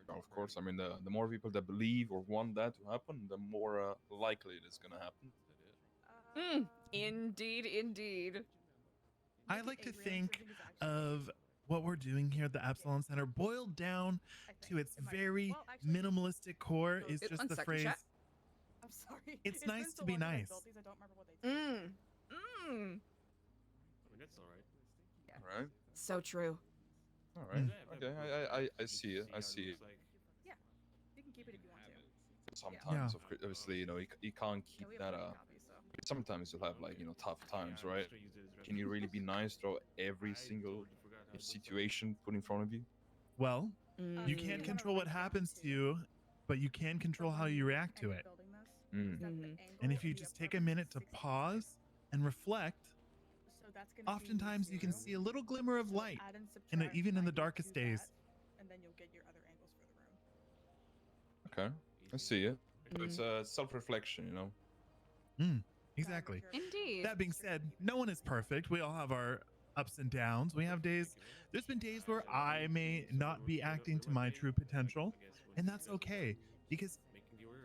Of course, I mean, the more people that believe or want that to happen, the more likely it is going to happen. Indeed, indeed. I like to think of what we're doing here at the Epsilon Center boiled down to its very minimalistic core is just One the second, phrase, chat. I'm sorry. it's nice to be nice. I don't remember what they did. I mean, that's all right. All right. So true. All right. Okay, I see it. I see it. Yeah, you can keep it if you want to. Sometimes, obviously, you know, you can't keep that up. Sometimes you'll have, like, you know, tough times, right? Can you really be nice throughout every single situation put in front of you? Well, you can't control what happens to you, but you can control how you react to it. And if you just take a minute to pause and reflect, oftentimes you can see a little glimmer of light, even in the darkest days. And then you'll get your other angles for the room. Okay, I see it. It's a self-reflection, you know? Exactly. Indeed. That being said, no one is perfect. We all have our ups and downs. We have days, there's been days where I may not be acting to my true potential, and that's okay, because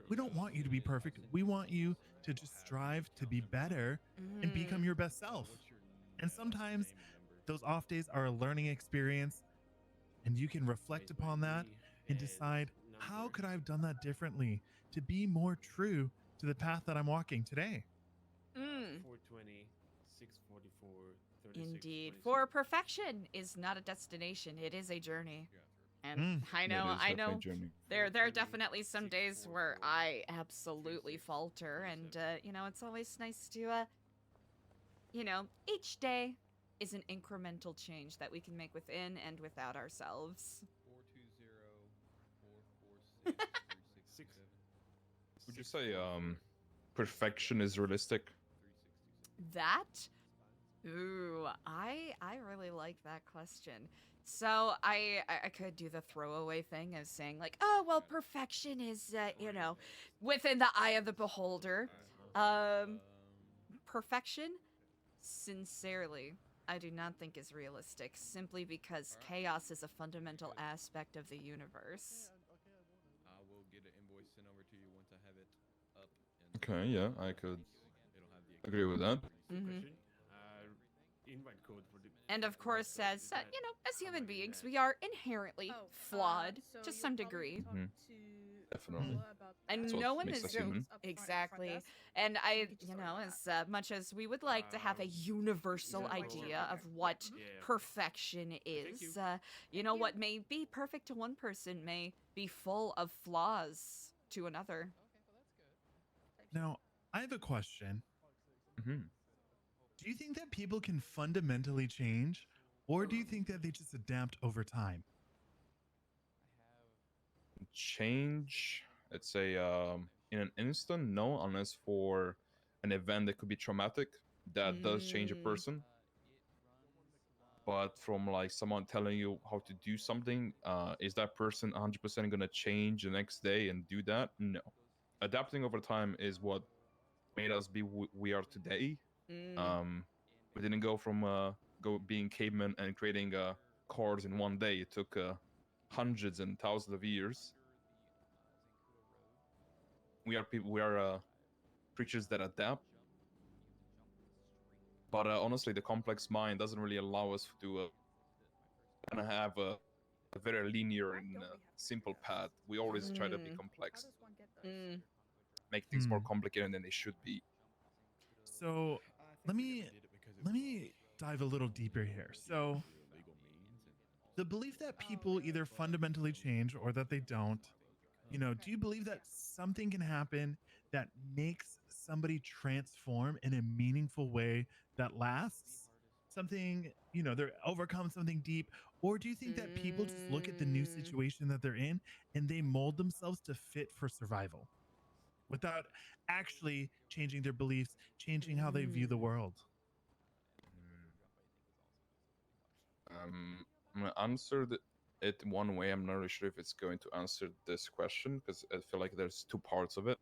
we don't want you to be perfect. We want you to just strive to be better and become your best self. And sometimes those off days are a learning experience, and you can reflect upon that and decide, how could I have done that differently to be more true to the path that I'm walking today? 420, 644, 36, Indeed. 26. For perfection is not a destination, it is a journey. And I Yeah, know, it is I definitely a know, journey. there are definitely some days where I absolutely falter, and you know, it's always nice to, you know, each day is an incremental change that we can make within and without ourselves. 420-446-367. Would you say perfection is realistic? That? Ooh, I really like that question. So I could do the throwaway thing of saying like, oh well, perfection is you know, within the eye of the beholder. Perfection, sincerely, I do not think is realistic, simply because chaos is a fundamental aspect of the universe. I will get an invoice sent over to you once I have it up. Okay, yeah, I could agree with that. Invite code for the. And of course, as you know, as human beings, we are inherently flawed so to you'll some probably degree. talk to Definitely. Paula about And That's what no one makes is us human. exactly. And I, you know, as much as we would like to have a universal idea of what perfection is, you know, what may be perfect to one person may be full of flaws to another. Now, I have a question. Mm-hmm. Do you think that people can fundamentally change, or do you think that they just adapt over time? Change, let's say, in an instant, no, unless for an event that could be traumatic, that does change a person. But from like someone telling you how to do something, is that person 100% gonna change the next day and do that? No. Adapting over time is what made us be we are today. We didn't go from being cavemen and creating cars in one day. It took hundreds and thousands of years. We are people. We are creatures that adapt. But honestly, the complex mind doesn't really allow us to kind of have a very linear and simple path. We always try to be complex, make things more complicated than they should be. So let me dive a little deeper here. So the belief that people either fundamentally change or that they don't, you know, do you believe that something can happen that makes somebody transform in a meaningful way that lasts? Something, you know, they overcome something deep, or do you think that people just look at the new situation that they're in and they mold themselves to fit for survival without actually changing their beliefs, changing how they view the world? I'm gonna answer it one way. I'm not really sure if it's going to answer this question because I feel like there's two parts of it.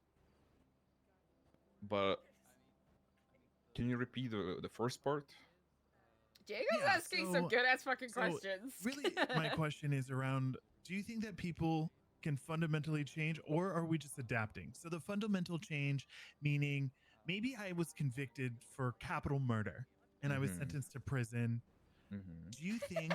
But can you repeat the first part? Diego's asking some good ass fucking questions. Really, my question is around, do you think that people can fundamentally change, or are we just adapting? So the fundamental change, meaning maybe I was convicted for capital murder and I was sentenced to prison. Do you think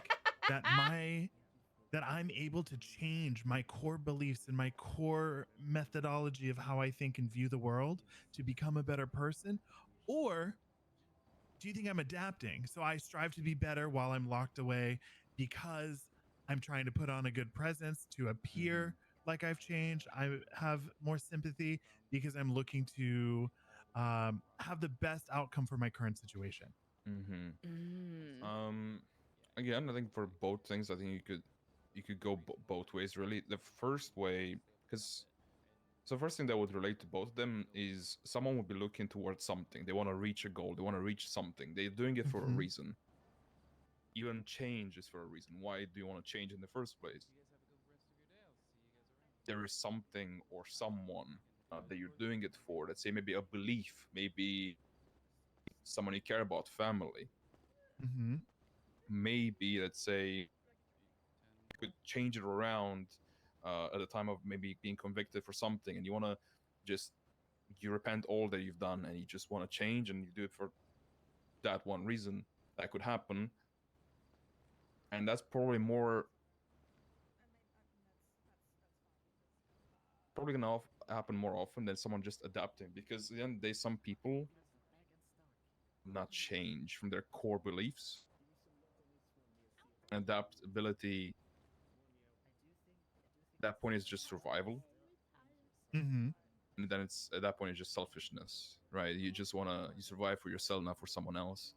that I'm able to change my core beliefs and my core methodology of how I think and view the world to become a better person? Or do you think I'm adapting? So I strive to be better while I'm locked away because I'm trying to put on a good presence to appear like I've changed. I have more sympathy because I'm looking to have the best outcome for my current situation. Again, I think for both things, I think you could go both ways. Really, the first way, because so first thing that would relate to both of them is someone would be looking towards something. They want to reach a goal. They want to reach something. They're doing it for a reason. Even change is for a reason. Why do you want to change in the first place? There is something or someone that you're doing it for. Let's say maybe a belief, maybe someone you care about, family. Maybe, let's say, you could change it around at the time of maybe being convicted for something, and you want to you repent all that you've done, and you just want to change, and you do it for that one reason. That could happen. And that's probably gonna happen more often than someone just adapting, because at the end of the day, some people not change from their core beliefs. Adaptability that point it's just survival. Mm-hmm. And then it's at that point it's just selfishness, right? You just you survive for yourself, not for someone else.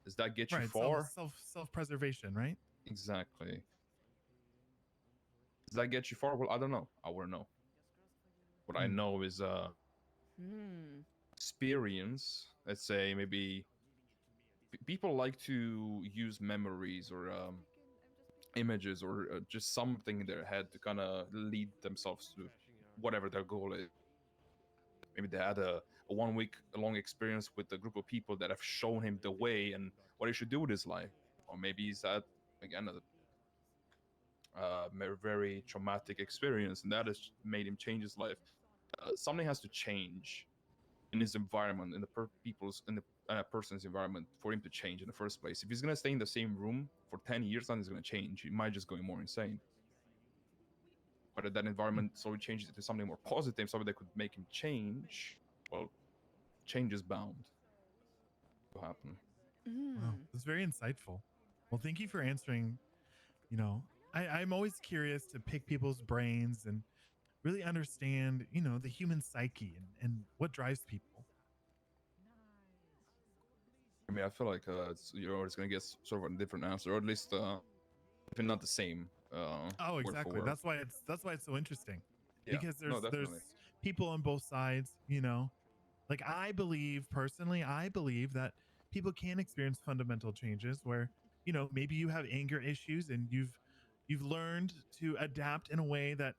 Does that get you Right. far? Self-preservation, right? Exactly. Does that get you far? Well, I don't know. I wouldn't know. What I know is experience. Let's say maybe people like to use memories or images or just something in their head to kind of lead themselves to whatever their goal is. Maybe they had a 1 week long experience with a group of people that have shown him the way and what he should do with his life. Or maybe he's had, again, a very traumatic experience and that has made him change his life. Something has to change in his environment, in a person's environment for him to change in the first place. If he's going to stay in the same room for 10 years, nothing's going to change. He might just go more insane. But if that environment slowly changes into something more positive, something that could make him change, well, change is bound to happen. Wow, that's very insightful. Well, thank you for answering. You know, I'm always curious to pick people's brains and really understand, you know, the human psyche and what drives people. I mean, I feel like you're always going to get sort of a different answer, or at least if not the same. Oh, word for exactly. word. That's why it's so interesting. Yeah, Because no, there's definitely. people on both sides, you know. Like I believe that people can experience fundamental changes where, you know, maybe you have anger issues and you've learned to adapt in a way that,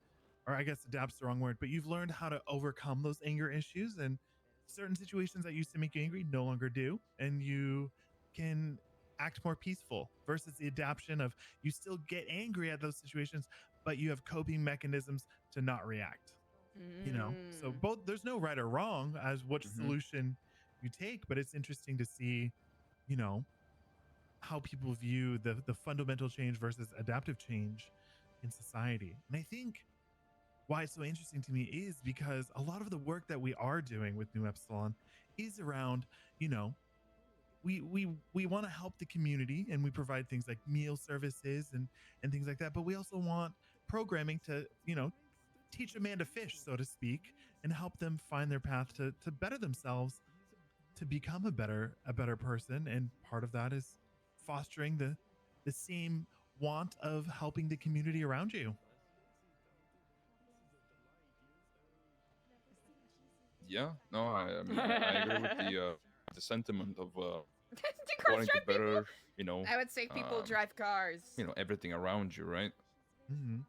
or I guess adapt's the wrong word, but you've learned how to overcome those anger issues, and certain situations that used to make you angry no longer do, and you can act more peaceful versus the adaptation of you still get angry at those situations, but you have coping mechanisms to not react. You know, so both, there's no right or wrong as which solution you take, but it's interesting to see, you know, how people view the fundamental change versus adaptive change in society. And I think why it's so interesting to me is because a lot of the work that we are doing with New Epsilon is around, you know, we want to help the community and we provide things like meal services and things like that, but we also want programming to, you know, teach a man to fish, so to speak, and help them find their path to better themselves, to become a better person. And part of that is fostering the same want of helping the community around you. Yeah, no, I mean, I agree with the sentiment of wanting to better, you know. I would say people drive cars. You know, everything around you, right? Mm-hmm.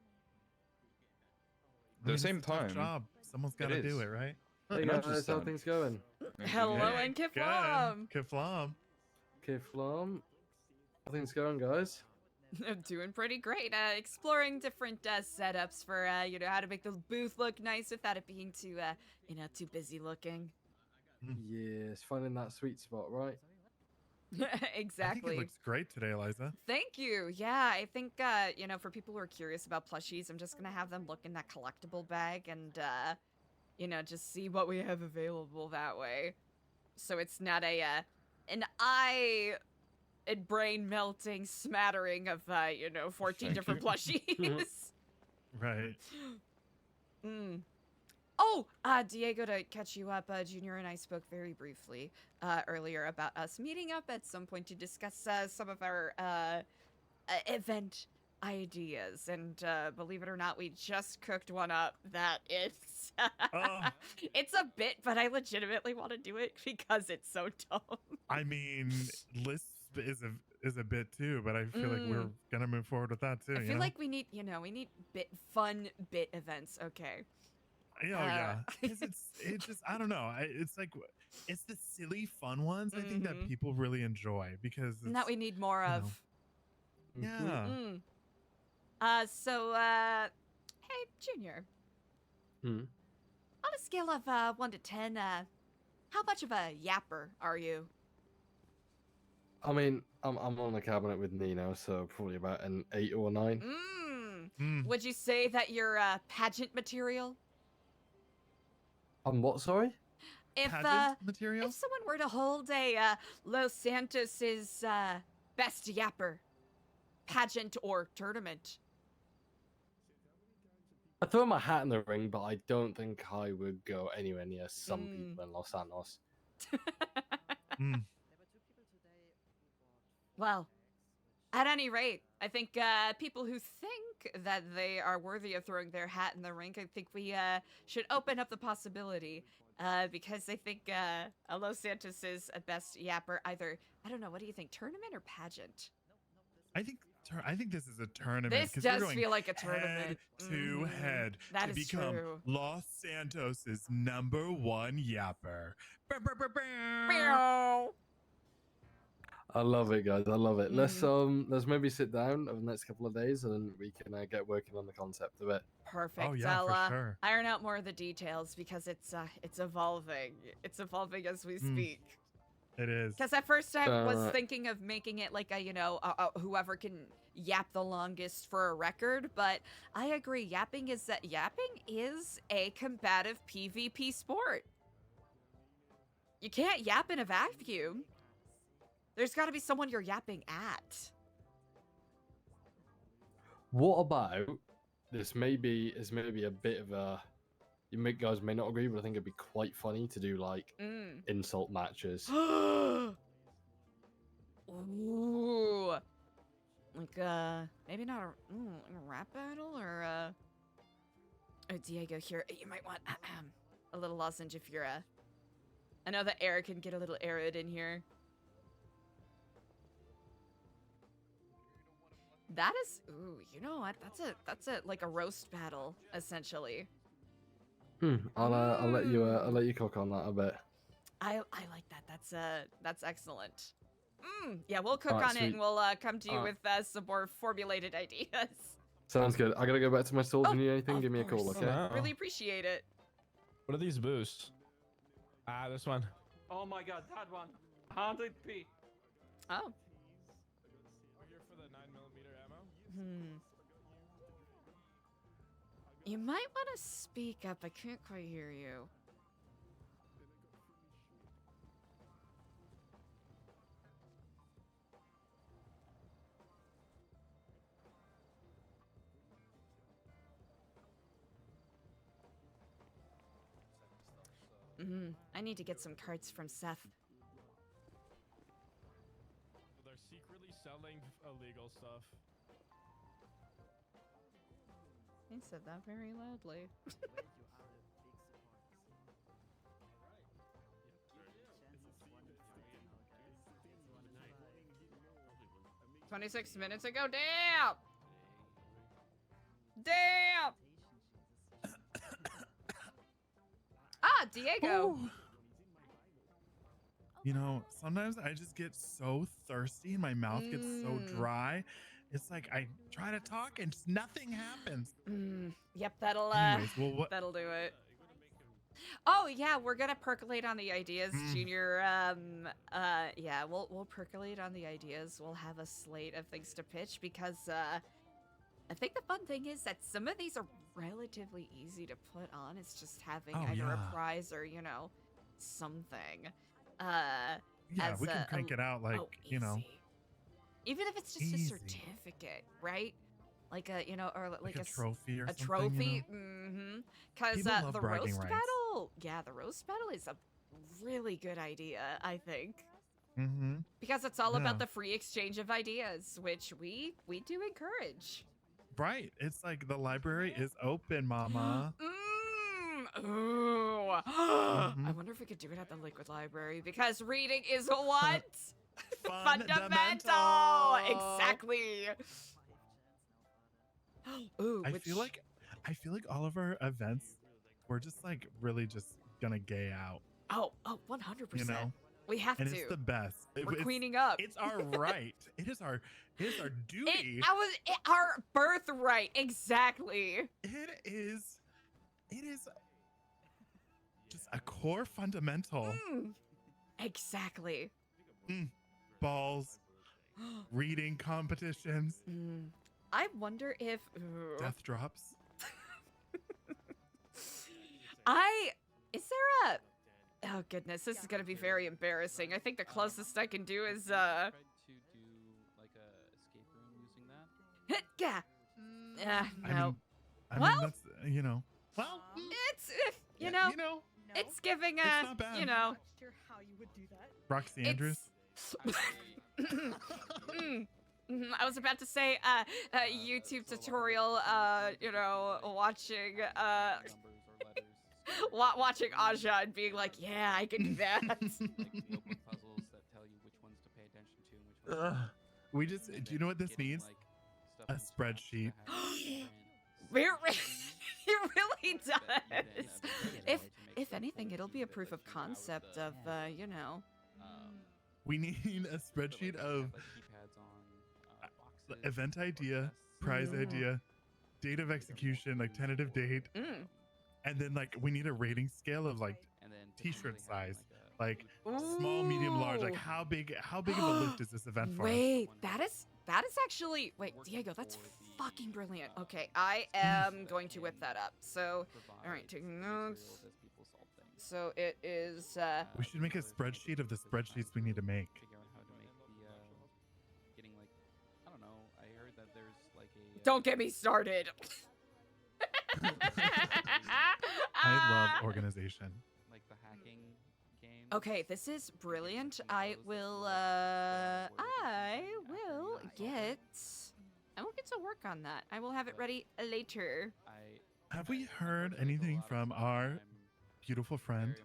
At the same it's a tough time, job. Someone's got to do it, right? Hey guys, how things going? Hello and Kifflom. Kifflom. How things going, guys? I'm doing pretty great. Exploring different setups for you know, how to make the booth look nice without it being too you know, too busy looking. Yes, finding that sweet spot, right? Exactly. I think it looks great today, Eliza. Thank you. Yeah, I think you know, for people who are curious about plushies, I'm just gonna have them look in that collectible bag and you know, just see what we have available that way. So it's not a an eye and brain melting smattering of you know, 14 different plushies. Right. Oh, Diego, to catch you up, Junior and I spoke very briefly earlier about us meeting up at some point to discuss some of our event ideas. And believe it or not, we just cooked one up that it's it's a bit, but I legitimately want to do it because it's so dumb. I mean, Lisp is a bit too, but I feel like we're gonna move forward with that too. I feel like we need, you know, we need fun bit events. Okay. Yeah, because it's just, I don't know. It's like, it's the silly fun ones. I think that people really enjoy because and that we need more of. Yeah. So, hey, Junior. On a scale of 1 to 10, how much of a yapper are you? I mean, I'm on the cabinet with Nino, so probably about an 8 or 9. Would you say that you're pageant material? What, sorry? If material? If someone were to hold a Los Santos's best yapper pageant or tournament, I throw my hat in the ring, but I don't think I would go anywhere near some people in Los Santos. Well, at any rate, I think people who think that they are worthy of throwing their hat in the ring, I think we should open up the possibility. Because I think Los Santos is a best yapper. Either, I don't know, what do you think, tournament or pageant? I think this is a tournament. This 'cause we're does going feel like a tournament. Head to head That to is become true. Los Santos's #1 yapper. I love it, guys. I love it. Let's maybe sit down over the next couple of days, and then we can get working on the concept of it. Perfect. Oh, yeah, I'll for sure. iron out more of the details because it's evolving. It's evolving as we speak. It is. Because at first I was thinking of making it like a whoever can yap the longest for a record, but I agree. Yapping is a combative PvP sport. You can't yap in a vacuum. There's got to be someone you're yapping at. What about this? Maybe a bit of a. Guys may not agree, but I think it'd be quite funny to do like insult matches. Ooh. Like maybe not a rap battle or oh, Diego, here you might want a little lozenge if you're I know the air can get a little arid in here. That is, ooh, you know what? That's a like a roast battle essentially. I'll let you cook on that a bit. I like that. That's excellent. Yeah, we'll cook Alright, on it and we'll come to you with some more formulated ideas. Sounds good. I gotta go back to my stalls. If you need anything, give me a call, okay? Really appreciate it. What are these boosts? Ah, this one. Oh my god, that one. 100p. Oh. We're here for the 9mm ammo. You might want to speak up. I can't quite hear you. I need to get some cards from Seth. They're secretly selling illegal stuff. He said that very loudly. 26 minutes ago. Damn! Damn! Diego. Ooh. You know, sometimes I just get so thirsty and my mouth gets so dry. It's like I try to talk and just nothing happens. Yep, that'll Anyways, well, that'll do it. Oh yeah, we're gonna percolate on the ideas, Junior. Yeah, we'll percolate on the ideas. We'll have a slate of things to pitch because I think the fun thing is that some of these are relatively easy to put on. It's just having either a prize or something. Yeah, we can crank it out like even if it's just a certificate, right? Like a or like a trophy or a something, trophy. Because People love the bragging roast rights. battle, the roast battle is a really good idea, I think. Because it's all about the free exchange of ideas, which we do encourage. Right. It's like the library is open, mama. Ooh. I wonder if we could do it at the Liquid Library because reading is what? Fundamental. Exactly. Ooh, I feel like all of our events, we're just like really just gonna gay out. Oh, 100%. You know? We have and to. It's the best. We're queening up. It's our right. It is our duty. Our birthright. Exactly. It is just a core fundamental. Exactly. Balls. Reading competitions. I wonder if death drops. Is there a oh goodness, this is gonna be very embarrassing. I think the closest I can do is to do like a escape room using that. yeah. No. I mean, Well, that's you know, well, It's you know, it's giving it's a not bad. you know. Not sure how you would do that. Roxy Andrews. I was about to say YouTube tutorial, you know, watching watching Aja and being like, yeah, I can do that. Puzzles that tell you which ones to pay attention to and which ones not. We just, do you know what this means? A spreadsheet. It really does. If anything, it'll be a proof of concept of, you know. We need a spreadsheet of event idea, prize idea, date of execution, like tentative date, and then like we need a rating scale of like t-shirt size, like small, medium, large. Like how big of a lift is this event for us? Wait, that is actually, wait, Diego, that's fucking brilliant. Okay, I am going to whip that up. So, all right, taking notes. So it is. We should make a spreadsheet of the spreadsheets we need to make. Figure out how to make the getting like, I don't know. I heard that there's like a. Don't get me started. I love organization. Like the hacking game. Okay, this is brilliant. I will get to work on that. I will have it ready later. Have we heard anything from our beautiful friend?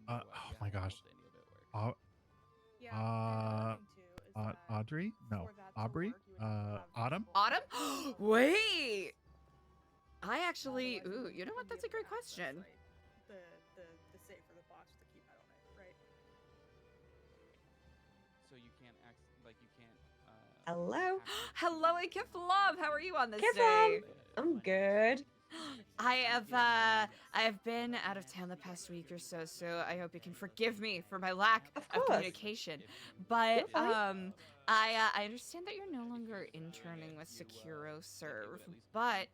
Oh my gosh. Audrey? No, Aubrey? Autumn? Autumn? Wait! I actually, ooh, you know what? That's a great question. The safe for the box with the keypad on it, right? So you can't act like you can't. Hello. Hello, Kiffloms. How are you on this Kifflom. day? I'm good. I have been out of town the past week or so, so I hope you can forgive me for my lack of communication. But I understand that you're no longer interning with SecuroServe, but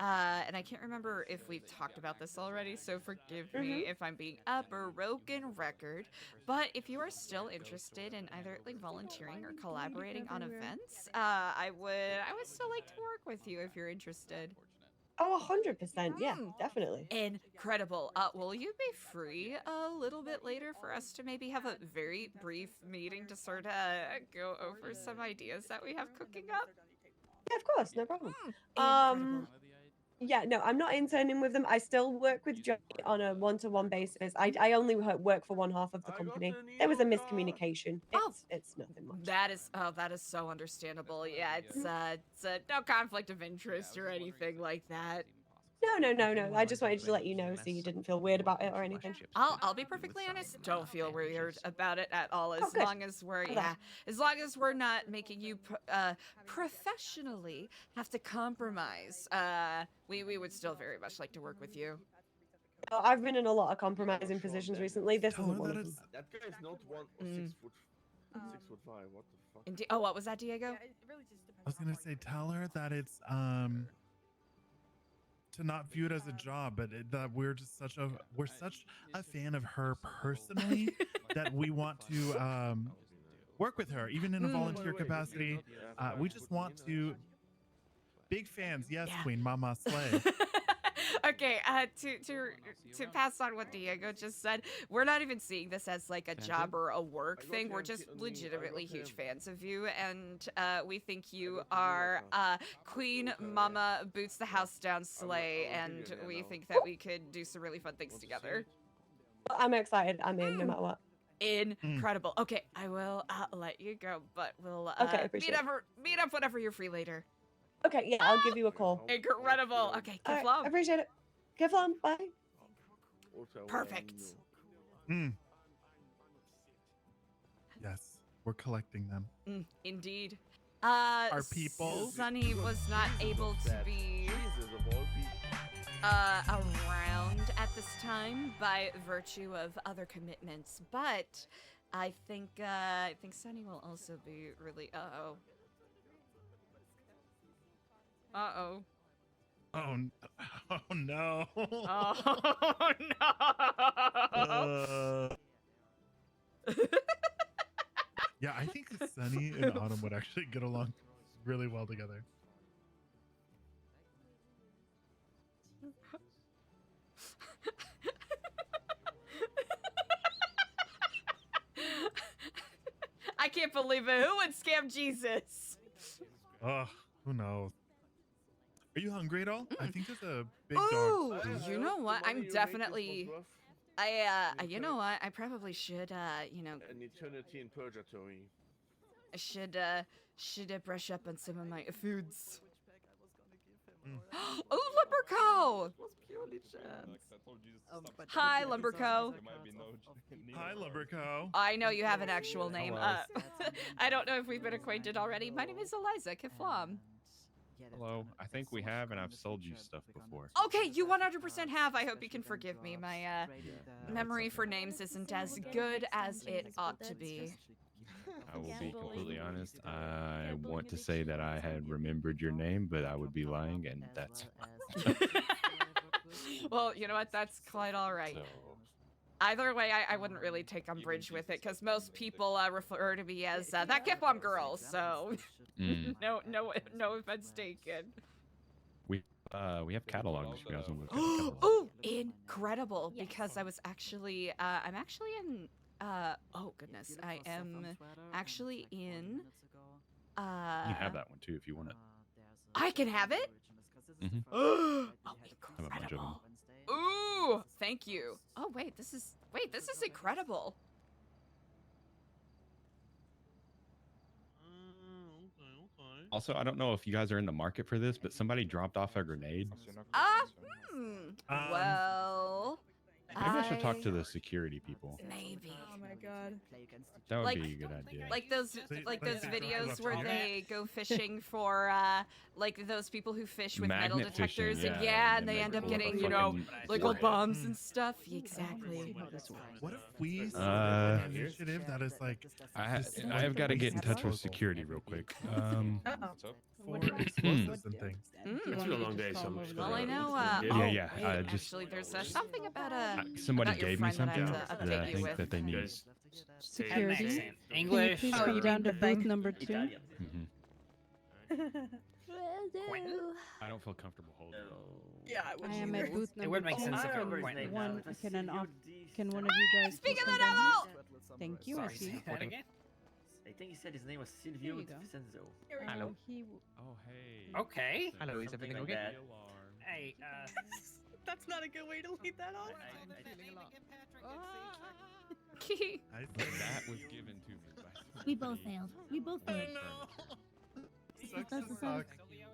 and I can't remember if we've talked about this already, so forgive me if I'm being a broken record. But if you are still interested in either like volunteering or collaborating on events, I would still like to work with you if you're interested. Oh, 100%. Yeah, definitely. Incredible. Will you be free a little bit later for us to maybe have a very brief meeting to sort of go over some ideas that we have cooking up? Yeah, of course, no problem. Yeah, no, I'm not interning with them. I still work with Johnny on a one-to-one basis. I only work for one half of the company. There was a miscommunication. It's nothing much. That is so understandable. Yeah, it's no conflict of interest or anything like that. No. I just wanted to let you know so you didn't feel weird about it or anything. I'll be perfectly honest. Don't feel weird about it at all. As good. long as we're as long as we're not making you professionally have to compromise. We would still very much like to work with you. Oh, I've been in a lot of compromising positions recently. This isn't one of them. That guy is not 6'5". What the fuck? Indeed. Oh, what was that, Diego? Yeah, it really just depends I was gonna say, tell her that it's to not view it as a job, but that we're such a fan of her personally that we want to work with her, even in a volunteer capacity. We just want to. Big fans, yes, Queen Mama Slay. Okay, to pass on what Diego just said, we're not even seeing this as like a job or a work thing. We're just legitimately huge fans of you, and we think you are Queen Mama Boots the House Down Slay, and we think that we could do some really fun things together. I'm excited. I'm in no matter what. Incredible. Okay, I will let you go, but we'll meet up whenever you're free later. Okay, yeah, I'll give you a call. Incredible. Okay, All right, Kifflom. I appreciate it. Kifflom, bye. Perfect. Yes, we're collecting them. Indeed. Our people. Sunny was not able to be around at this time by virtue of other commitments, but I think Sunny will also be really. Uh-oh. Oh no. Oh no. Yeah, I think Sunny and Autumn would actually get along really well together. can't believe it. Who would scam Jesus? Ugh, who knows? Are you hungry at all? I think there's a big Ooh, dog. you know what? I'm definitely. You know what? I probably should, you know, An eternity in purgatory. I should brush up on some of my foods. Oh, Lumberco! Hi, Lumberco. Hi, Lumberco. I know you have an actual name. I don't know if we've been acquainted already. My name is ELIZA Kiffloms. Hello. I think we have, and I've sold you stuff before. Okay, you 100% have. I hope you can forgive me. My memory for names isn't as good as it ought to be. I will be completely honest. I want to say that I had remembered your name, but I would be lying, and that's. Well, you know what? That's quite all right. Either way, I wouldn't really take umbrage with it, because most people refer to me as that Kifflom girl, so no offense taken. We have catalogs if you guys want to look at the catalog. Oh, incredible! Because I was actually, I'm actually in, oh goodness, I am actually in, You can have that one too if you want it. I can have it? Oh, incredible. Ooh, thank you. Oh, wait, this is incredible. Also, I don't know if you guys are in the market for this, but somebody dropped off a grenade. Well, Maybe I should talk to the security people. Maybe. Oh my god. That would Like- be a good idea. Like those videos where they go fishing for like those people who fish with metal Magnet fishing, detectors and yeah, and they they end up pull up a getting, you know, fucking like warhead. bombs and stuff. Exactly. What if we started an initiative that is like I have got to get in touch with security real quick. for explosives and things? It's been a long day, so Well, I know. Yeah. Wait, Just actually, there's something about somebody about your gave me friend that I something have to that I update you think with. that they need. Security. English. Can you please Oh, come you down mean to the thing? booth number 2? I don't feel comfortable holding it. Yeah, I am at booth number 2. It would make sense if it Can were pointing. one, can one of you guys Speak please of come the down devil! here? Thank you, I Sorry, see. say that again? I think he said his name was There Silvio you go. Vincenzo. Hello. Oh, hey. Okay. Hello, is everything okay? Hey, That's not a good way to lead that off. That was given to me by We both failed. We both failed. Sucks That's to the suck. Thank you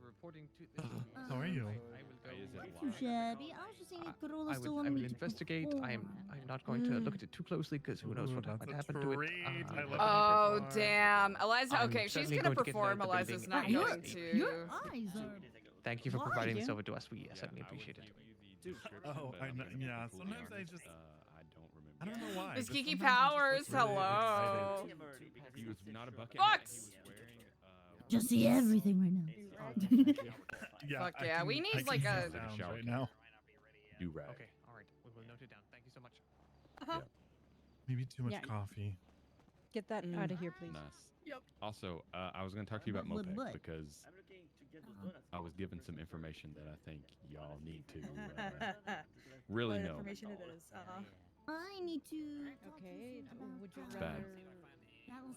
for reporting to. How are you? Too shabby. I was just saying that Corolla still I wanted will me to investigate. I'm perform. not going to look at it too closely because who knows what Ooh, might that's a happen to it. treat. I love Oh, when you perform. damn. Eliza, I'm okay, she's certainly gonna going to get perform. the Eliza's building not and going investigate. to. Your eyes are. Thank you for Why? providing this over to us. We certainly appreciate it. Oh, yeah. Sometimes I just. I don't know why. Miss but Kiki sometimes I'm Powers, just really hello. excited. He was not a bucket. Fox! Just see everything right now. Yeah, Fuck I yeah, can- we I need can like see a. sounds right now. Do rag. Okay, all right. We will note it down. Thank you so much. Maybe too much Yeah. coffee. Get that out of here, please. Nice. Yep. Also, I was going to talk to you about What, Mopec because I was given some information that I think y'all need to really What know. information it is. I need to. Okay, would you It's rather bad.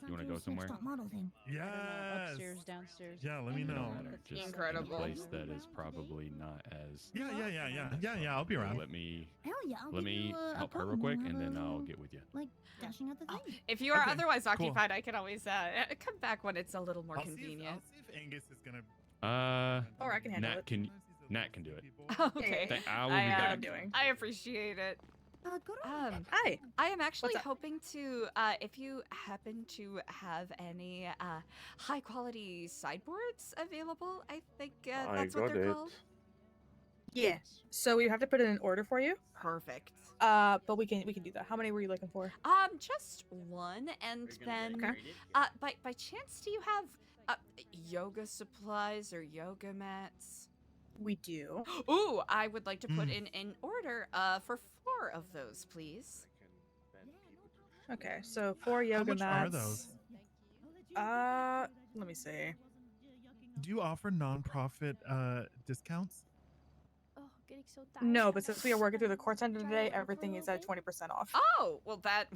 You want to go somewhere? Model thing. Yes. upstairs, downstairs? Yeah, let me know. Just Incredible. in a place that is probably not as. Yeah, I'll be around. Let me Hell yeah, I'll let give you me a help her code real quick, and and have then a I'll little, get with you. Like, dashing out the thing. If you are Okay, otherwise cool. occupied, I can always come back when it's a little more I'll convenient. see if Angus is gonna. Or I can handle Nat it. can Nat can do it. Okay. I will be back. I appreciate it. Hi. I am actually What's up? hoping to, if you happen to have any high quality sideboards available, I think that's what they're called. Yeah. So we have to put in an order for you. Perfect. But we can do that. How many were you looking for? Just one, and then, Okay. by chance, do you have yoga supplies or yoga mats? We do. Ooh, I would like to put in an order for 4 of those, please. Okay, so 4 yoga much mats. are those? Let me see. Do you offer non-profit discounts? Oh, No, but since we are working through the Kortz Center today, everything is at 20% off. Oh, well That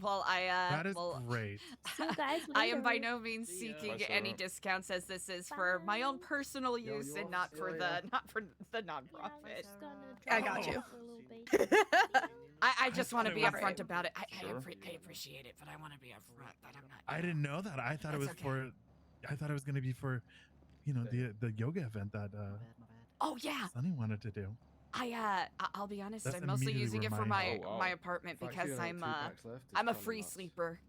is well, great. So guys, I am by later. no means seeking any discounts, as this is for my own personal use and not for the nonprofit. I got you. I just want to be thought it was- upfront about it. I Sure. appreciate it, but I want to be upfront that I'm not. I didn't know that. I thought it was That's for. I thought it was going to be for, the yoga event that Oh yeah, Sonny wanted to do. I'll be honest. That's I'm mostly immediately using it where for my- my apartment because I'm a free sleeper.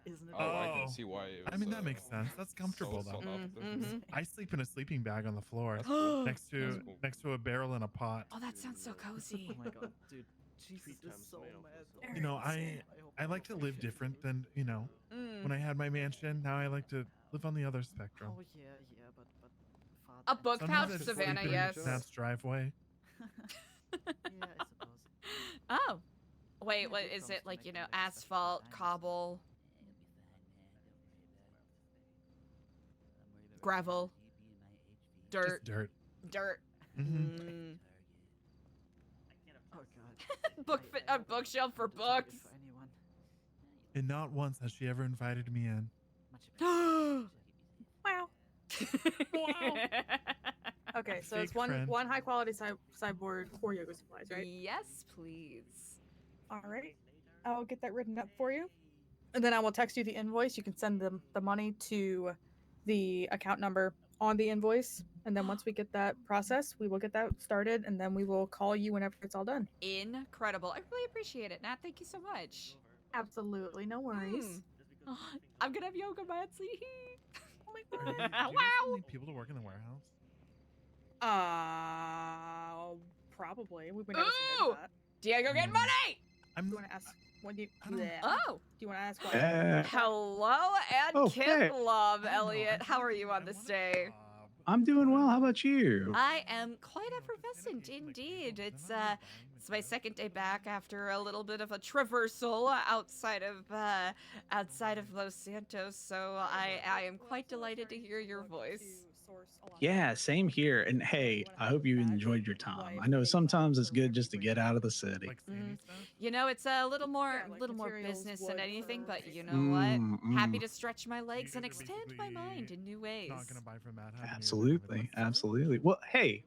Isn't it? Oh, I can see why. It was, I mean, that makes sense. That's comfortable so though. sought after. Mhm. I sleep in a sleeping bag on the floor cool. next to That's cool. next to a barrel and a pot. Oh, that sounds so cozy. Oh my god, dude. Jesus is so mad. You know, I like to live different than Mm. when I had my mansion. Now I like to live on the other spectrum. Oh yeah, but A book Sometimes pouch, I sleep Savannah. in Yes. Snap's driveway. yeah, I suppose. Oh, wait. What is it like? Asphalt, cobble, gravel, dirt, Just dirt. dirt. Mhm. Mm. Oh god. A bookshelf for books. For anyone. And not once has she ever invited me in. Wow. Okay, so it's Fake friend. one high quality sideboard, 4 yoga supplies, right? Yes, please. All right. I'll get that written up for you. And then I will text you the invoice. You can send them the money to the account number on the invoice. And then once we get that processed, we will get that started and then we will call you whenever it's all done. Incredible. I really appreciate it, Nat. Thank you so much. Absolutely. No worries. Oh, I'm gonna have yoga mats. Oh my Do you god. guys Wow. still need people to work in the warehouse? Probably. We've been never seen Ooh! that. Diego, get money! Do you want to ask? What do you? I don't- Bleh. Oh. Do you want to ask what? Hello and Oh, hey. Kifflom, Elliot. How are you on this day? I'm doing well. How about you? I am quite effervescent indeed. It's my second day back after a little bit of a traversal outside of Los Santos, so I am quite delighted to hear your voice. Yeah, same here. And hey, I hope you enjoyed your time. I know sometimes it's good just to get out of the city. Like Sandy stuff? It's a little more materials, business wood than anything, for but you know Mm, what? Happy mm. to stretch my legs and guys are extend my mind in new ways. Not gonna buy from Matt. have any Absolutely, other absolutely. Well, hey,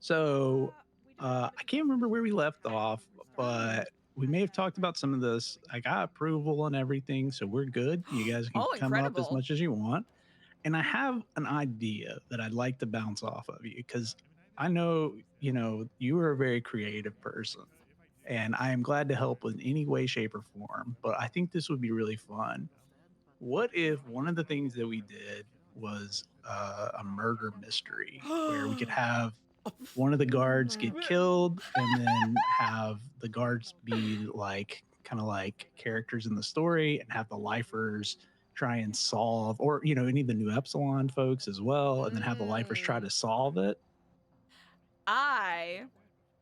so I can't remember where we left off, but we may have talked about some of this. I got approval and everything, so we're good. You guys can Oh, come up as incredible. much as you want. And I have an idea that I'd like to bounce off of you because I know, you are a very creative person. And I am glad to help in any way, shape, or form. But I think this would be really fun. What if one of the things that we did was a murder mystery where we could have one of the guards get killed and then have the guards be kind of like characters in the story and have the lifers try and solve, or any of the New Epsilon folks as well, and then have the lifers try to solve it. I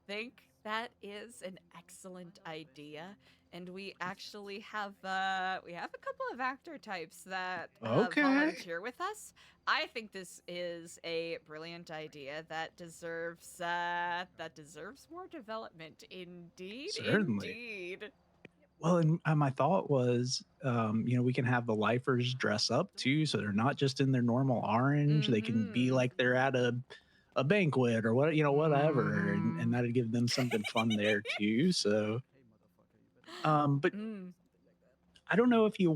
think that is an excellent idea, and we actually have a couple of actor types that Okay. volunteer with us. I think this is a brilliant idea that deserves more development. Indeed, Certainly. indeed. Well, and my thought was, we can have the lifers dress up too, so they're not just in their normal orange. They can be like they're at a banquet or whatever, and that'd give them something fun there too. So, but I don't know if you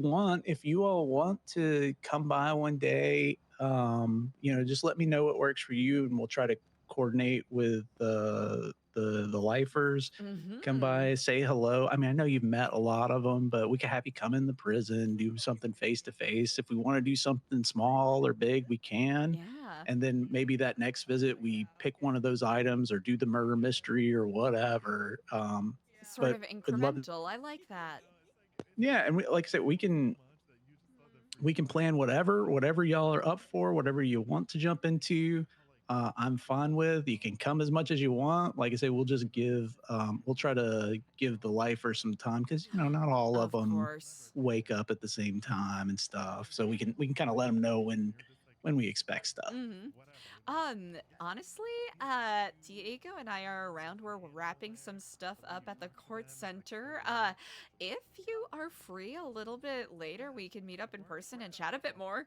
all want to come by one day. Just let me know what works for you, and we'll try to coordinate with the lifers. Come by, say hello. I mean, I know you've met a lot of them, but we could have you come in the prison, do something face to face. If we want to do something small or big, we can. Yeah. And then maybe that next visit, we pick one of those items or do the murder mystery or whatever. Sort but of would love- incremental. I like that. yeah, and like I said, we can plan whatever y'all are up for, whatever you want to jump into. I'm fine with. You can come as much as you want. Like I say, we'll just we'll try to give the lifers some time because not all of them course. wake up at the same time and stuff. So we can kind of let them know when when we expect stuff. Honestly, Diego and I are around where we're wrapping some stuff up at the Kortz Center. If you are free a little bit later, we can meet up in person and chat a bit more.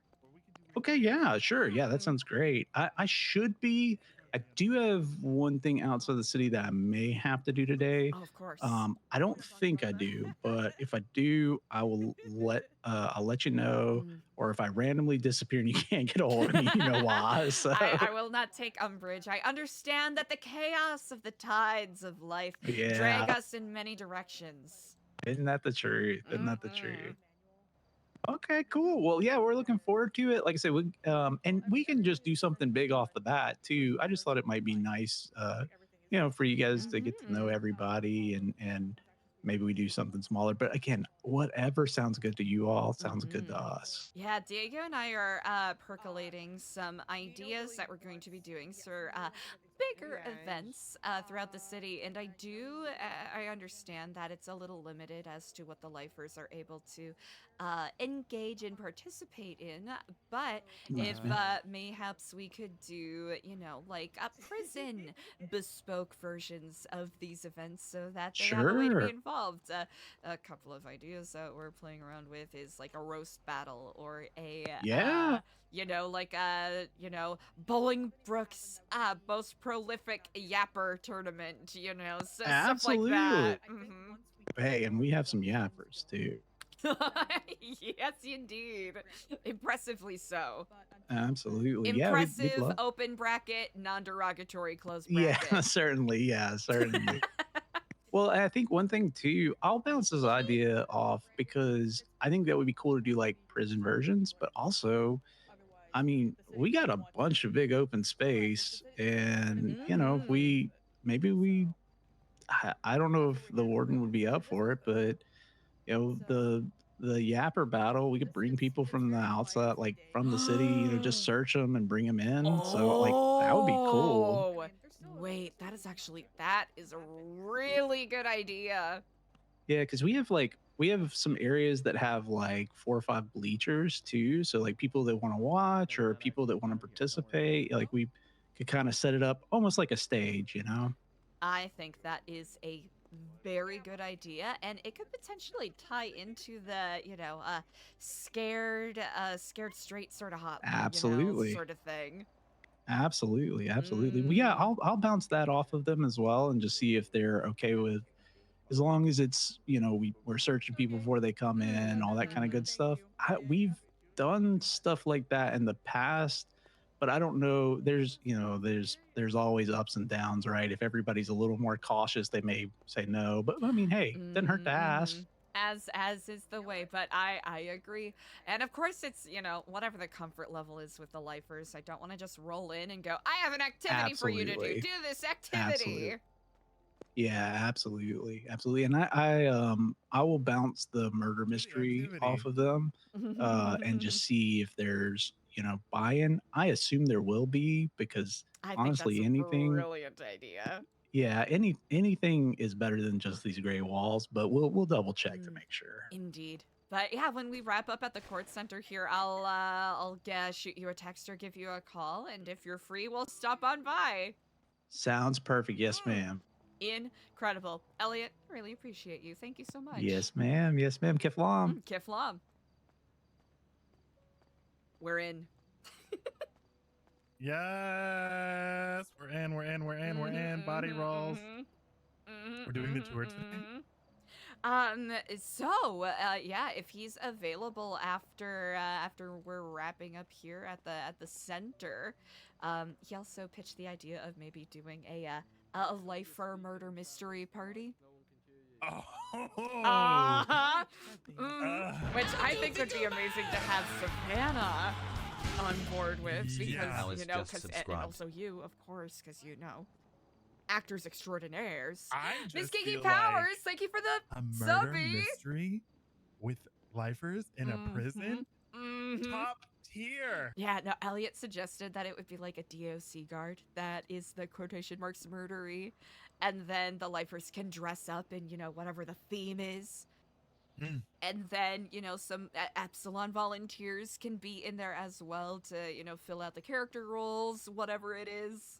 Okay, yeah, sure. Yeah, that sounds great. I should be. I do have one thing outside the city that I may have to do today. Oh, of course. I don't think I do, but if I do, I'll let you know. Or if I randomly disappear and you can't get a hold of me, you know why. So I will not take umbrage. I understand that the chaos of the tides of life drag yeah, us in many directions. isn't that the truth? Isn't that the truth? Okay, cool. Well, yeah, we're looking forward to it. Like I said, and we can just do something big off the bat too. I just thought it might be nice, for you guys to get to know everybody, and maybe we do something smaller. But again, whatever sounds good to you all sounds good to us. Yeah, Diego and I are percolating some ideas that we're going to be doing for bigger events throughout the city, and I understand that it's a little limited as to what the lifers are able to engage and participate in, but if mayhaps we could do, like a prison bespoke versions of these events so that they have a way to be Sure. involved. A couple of ideas that we're playing around with is like a roast battle or a Yeah. Bolingbrook's most prolific yapper tournament, stuff like that. Absolutely. Hey, and we have some yappers too. Yes, indeed. Impressively so. Absolutely. Impressive, Yeah, we'd love. open bracket, non-derogatory, close bracket. Yeah, certainly. Yeah, certainly. Well, I think one thing too, I'll bounce this idea off because I think that would be cool to do like prison versions, but also, I mean, we got a bunch of big open space, and if I don't know if the warden would be up for it, but the yapper battle, we could bring people from the outside, like from the city, just search them and bring them in. So like that would be cool. Oh, wait, that is a really good idea. Yeah, because we have some areas that have like 4 or 5 bleachers too. So like people that want to watch or people that want to participate, like we could kind of set it up almost like a stage, I think that is a very good idea, and it could potentially tie into the, scared straight sort of hot, Absolutely. sort of thing. Absolutely, absolutely. Well, yeah, I'll bounce that off of them as well and just see if they're okay with, as long as it's we're searching people before they come in, all that kind of good stuff. We've done stuff like that in the past, but I don't know. There's always ups and downs, right? If everybody's a little more cautious, they may say no. But I mean, hey, doesn't hurt to ask. As is the way, but I agree. And of course it's, whatever the comfort level is with the lifers. I don't want to just roll in and go, I have an activity for you to do. Absolutely. Do this activity. Absolutely. Yeah, absolutely, absolutely. And I will bounce the murder mystery off of them, and just see if there's buy-in. I assume there will be because I think honestly, that's a anything. brilliant idea. Yeah, anything is better than just these gray walls, but we'll double check to make sure. Indeed. But yeah, when we wrap up at the Kortz Center here, I'll shoot you a text or give you a call, and if you're free, we'll stop on by. Sounds perfect. Yes, ma'am. Incredible. Elliot, really appreciate you. Thank you so much. Yes, ma'am. Yes, ma'am. Kifflom. Kifflom. We're in. Yes, we're in. Body rolls. We're doing the tour today. Yeah, if he's available after we're wrapping up here at the center, he also pitched the idea of maybe doing a lifer murder mystery party. Which I think would be amazing to have Savannah on board with, because and also you, of course, because actors extraordinaires. Miss Kiki Powers, thank you for the a murder subby. mystery with lifers in a prison. Top tier. Yeah, no, Elliot suggested that it would be like a DOC guard that is the quotation marks murdery, and then the lifers can dress up in, whatever the theme is. And then, you know, some Epsilon volunteers can be in there as well to, you know, fill out the character roles, whatever it is.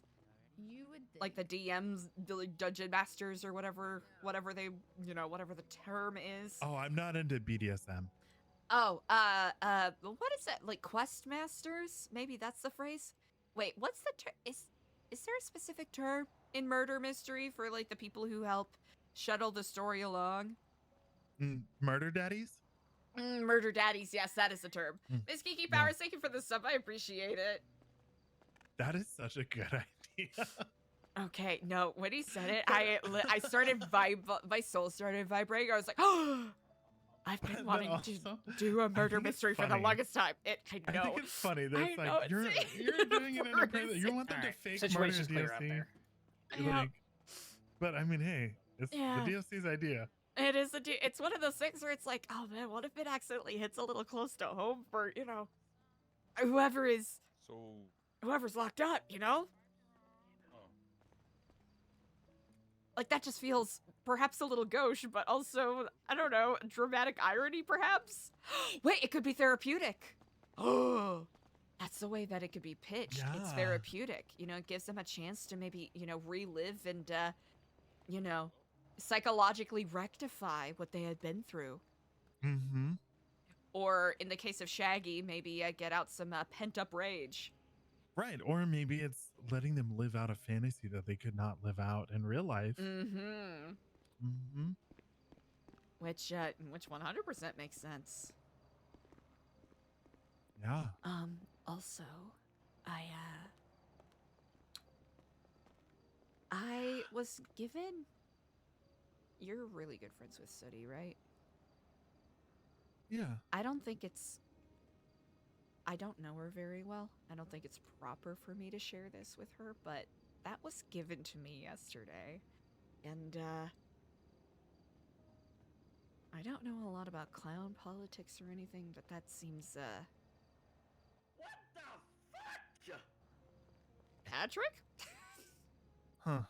You would Like the DMs, the dungeon masters or whatever they, you know, whatever the term is. Oh, I'm not into BDSM. Oh, what is it? Like quest masters? Maybe that's the phrase. Wait, what's the term? Is there a specific term in murder mystery for like the people who help shuttle the story along? Murder daddies? Murder daddies, yes, that is the term. Miss Kiki No. Powers, thank you for the sub. I appreciate it. That is such a good idea. Okay, no, when he said it, I started my soul started vibrating. I was like, oh, I've been wanting to do a murder mystery for the longest time. I know. I think it's funny that it's I like know, you're doing it in a prison. You want them to fake murder Situation's clear up DOC. there. Like, but I mean, hey, it's Yeah. the DOC's idea. It is it's one of those things where it's like, oh man, what if it accidentally hits a little close to home for, you know, whoever's locked up, you know? Like that just feels perhaps a little gauche, but also, I don't know, dramatic irony perhaps? Wait, it could be therapeutic. Oh, that's the way that it could be pitched. It's Yeah. therapeutic. You know, it gives them a chance to maybe, you know, relive and, you know, psychologically rectify what they had been through. Mm-hmm. Or in the case of Shaggy, maybe get out some pent-up rage. Right, or maybe it's letting them live out a fantasy that they could not live out in real life. Mm-hmm. Mm-hmm. Which 100% makes sense. Yeah. Also, I was given... You're really good friends with Sooty, right? Yeah. I don't think it's... I don't know her very well. I don't think it's proper for me to share this with her, but that was given to me yesterday. And, I don't know a lot about clown politics or anything, but that seems, What the fuck? Patrick? Huh.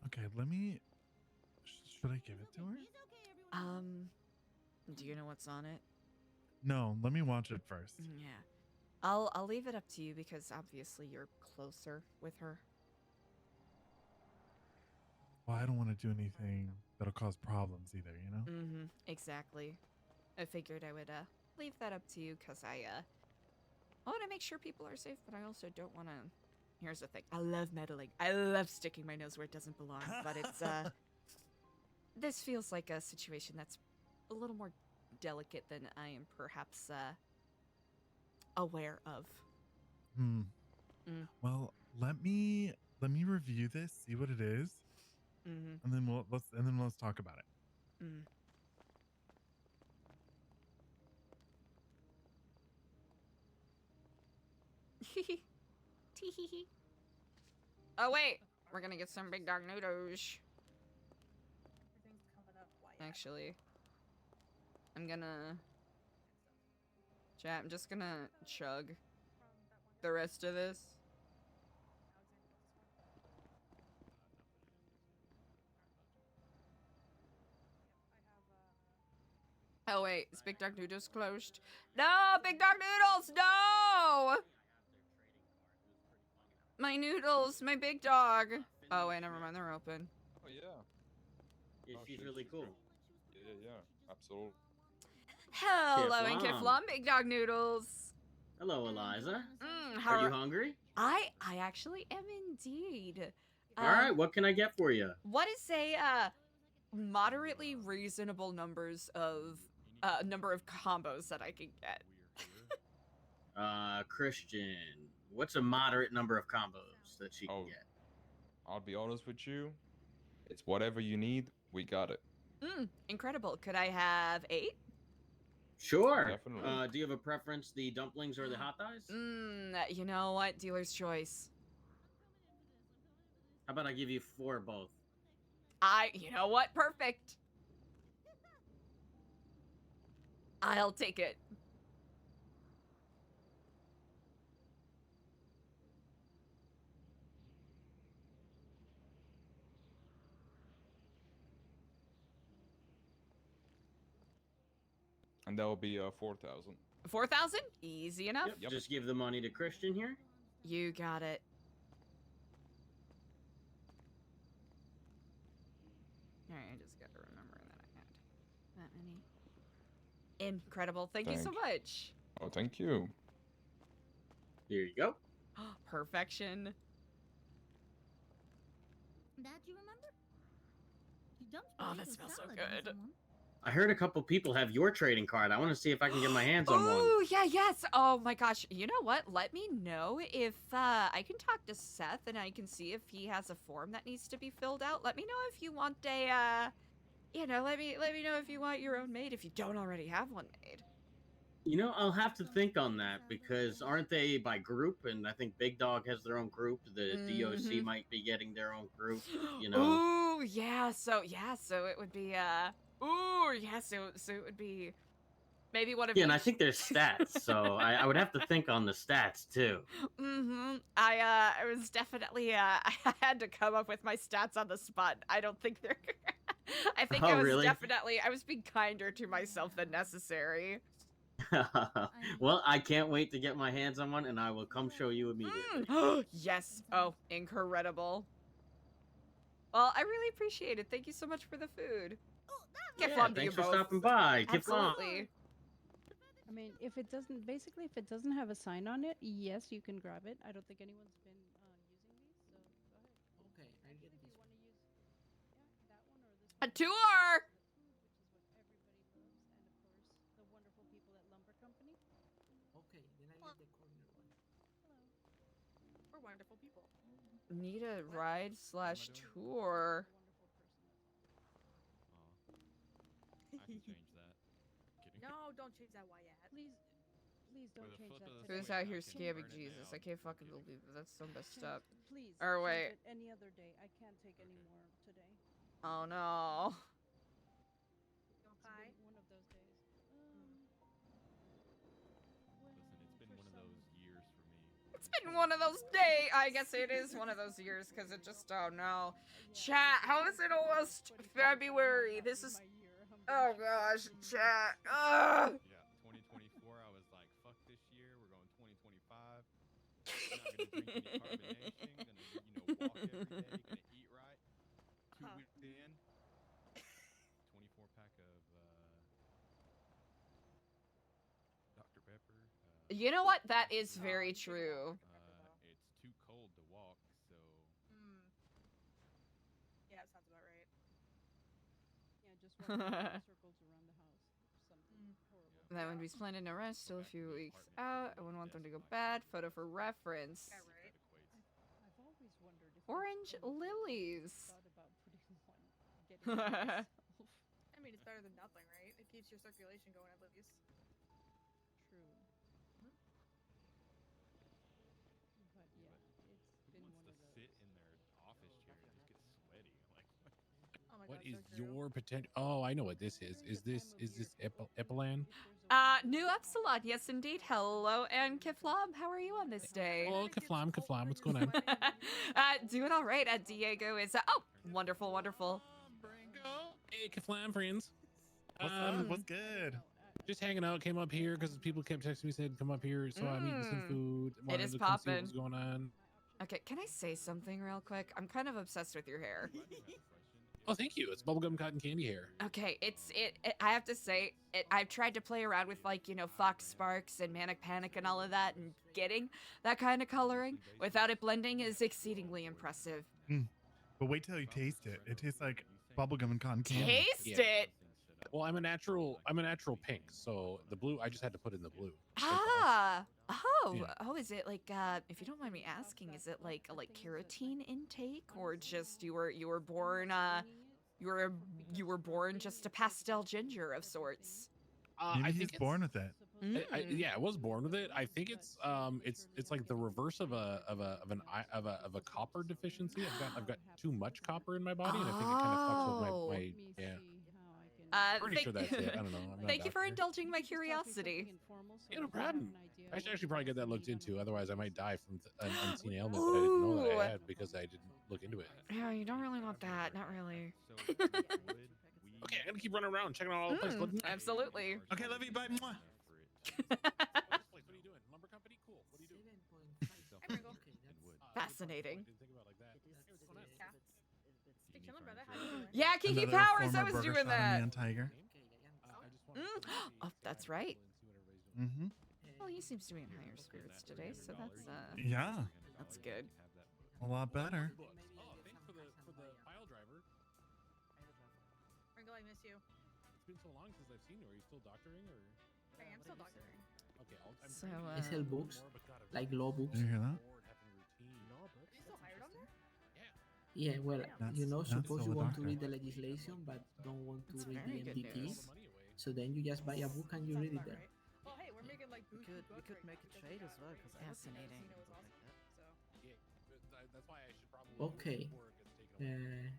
Okay, let me... Should I give it to her? Do you know what's on it? No, let me watch it first. Yeah. I'll leave it up to you because obviously you're closer with her. Well, I don't want to do anything that'll cause problems either, you know? Mm-hmm. Exactly. I figured I would leave that up to you because I want to make sure people are safe, but I also don't want to... Here's the thing. I love meddling. I love sticking my nose where it doesn't belong, but it's this feels like a situation that's a little more delicate than I am perhaps aware of. Well, let me review this, see what it is, Mm-hmm. and then let's talk about it. Tee-hee-hee. Oh wait, we're gonna get some big dog noodles. Actually, I'm just gonna chug the rest of this. Oh wait, is Big Dog Noodles closed? No, Big Dog Noodles, no! My noodles, my big dog. Oh wait, never mind, they're open. Oh yeah. Yeah, Oh, she's shit. really cool. Yeah, absolutely. Hello, and Kifflom. Kifflom, Big Dog Noodles. Hello, Eliza. How Are you hungry? I actually am indeed. All right, what can I get for you? What is a moderately reasonable number of combos that I can get? Christian, what's a moderate number of combos that she can get? I'll be honest with you. It's whatever you need. We got it. Incredible. Could I have 8? Sure. Definitely. Do you have a preference, the dumplings or the hot dogs? You know what? Dealer's choice. How about I give you 4 of both? You know what? Perfect. I'll take it. And that will be 4,000. 4,000? Easy enough. Yep. Just give the money to Christian here. You got it. Alright, I just gotta remember that I had that many. Incredible. Thank you so much. Oh, thank you. Here you go. Perfection. Dad, you remember? You dumped Oh, that burrito smells so salad on good. someone. I heard a couple people have your trading card. I want to see if I can get my hands on one. Oh, yeah, yes. Oh my gosh. You know what? Let me know if I can talk to Seth and I can see if he has a form that needs to be filled out. Let me know if you want a you know, let me know if you want your own maid if you don't already have one made. You know, I'll have to think on that because aren't they by group? And I think Big Dog has their own group. The DOC might be getting their own group. You know. Ooh, yeah. So it would be ooh, yeah. So it would be maybe one of Yeah, and I each. think there's stats, so I would have to think on the stats too. I was definitely I had to come up with my stats on the spot. I don't think they're. I think I was really? I was being kinder to myself than necessary. Well, I can't wait to get my hands on one, and I will come show you immediately. Yes. Oh, incredible. Well, I really appreciate it. Thank you so much for the food. Kifflom to you Thanks for both. stopping by. Kifflom. Absolutely. I mean, if it doesn't, basically, if it doesn't have a sign on it, yes, you can grab it. I don't think anyone's been using these, so go ahead. Okay, I get this. A tour. Okay, then I get the corner one. We're wonderful people. Need a ride / tour. I can change that. Kidding. No, don't change that Wyatt. Please don't change that. Who's out here scamming Jesus? I can't fucking believe it. That's so messed up. Please. Or change wait. it any other day. I can't take any more today. Oh no. Hi. One of those days. Listen, it's been one of those years for me. It's been one of those days. I guess it is one of those years because it just, oh no. Chat, how is it almost February? This is, oh gosh, chat. Ugh. Yeah, 2024, I was like, fuck this year. We're going 2025. Not gonna drink any carbonation. Gonna, walk every day. Gonna eat right. 2 weeks in, 24 pack of Dr. Pepper. You know what? That is very true. It's too cold to walk, so. Yeah, sounds about right. Yeah, just run circles around the house. Something horrible. That would be splendid to rest. Still a few weeks out. I wouldn't want them to go bad. Photo for reference. Yeah, right. I've always wondered if Orange lilies. thought about putting one, getting one myself. I mean, it's better than nothing, right? It keeps your circulation going at least. True. But yeah, it's been one of those. Sit in their office chair and just get sweaty. Like, Oh my What God, is so true. your potential? Oh, I know what this is. Is this Epilan? New Epsilon, yes indeed. Hello, and Kifflom, how are you on this day? Oh, Kifflom, what's going on? Doing all right. Diego is, oh, wonderful, wonderful. Hey, Kifflom, friends. What's up? What's good? Just hanging out. Came up here because people kept texting me, said come up here, so I'm eating some food. It wanted is to come see poppin'. What's going on? Okay, can I say something real quick? I'm kind of obsessed with your hair. Oh, thank you. It's bubblegum cotton candy hair. Okay, I have to say, I've tried to play around with, like, you know, Fox Sparks and Manic Panic and all of that, and getting that kind of coloring without it blending is exceedingly impressive. But wait till you taste it. It tastes like bubblegum and cotton candy. Taste it! Well, I'm a natural pink, so the blue I just had to put in the blue. Ah! Oh, Yeah. oh, is it like, if you don't mind me asking, is it like a carotene intake, or just you were born, you were born just a pastel ginger of sorts? Maybe I he's think born with it. Yeah, I was born with it. I think it's like the reverse of a copper deficiency. I've got too much copper in my body, and I think it kind of fucks with my yeah. Pretty sure that's it. I don't know. I'm not a Thank you for doctor. indulging my curiosity. Yeah, no problem. I should actually probably get that looked into. Otherwise, I might die from an unseen ailment that I didn't know that I had because I didn't look into it. Yeah, you don't really want that. Not really. Okay, I'm gonna keep running around checking out all the places. Absolutely. Okay, love you. Bye. Mwah. What are you doing? Lumber company? Cool. What are you doing? Fascinating. Yeah, Yeah, Kiki Powers, I was doing that. Man Tiger. Oh, that's right. Mm-hmm. Well, he seems to be in higher spirits today, so that's Yeah, that's good. a lot better. Oh, thanks for the file driver. Pringle, I miss you. It's been so long since I've seen you. Are you still doctoring or? I am still doctoring. Okay, I'm So, trying to I sell books, like law books. Did you hear that? Are you still hired on there? Yeah, well, you know, That's suppose still you a want to doctor. read the legislation but don't want to That's read very the good MDTs. news. So then you just buy a book and you read it there. Oh, hey, we're making like We could make a trade as well, because Fascinating. Like that. So. Yeah, that's why I should probably. Okay. before it gets taken away.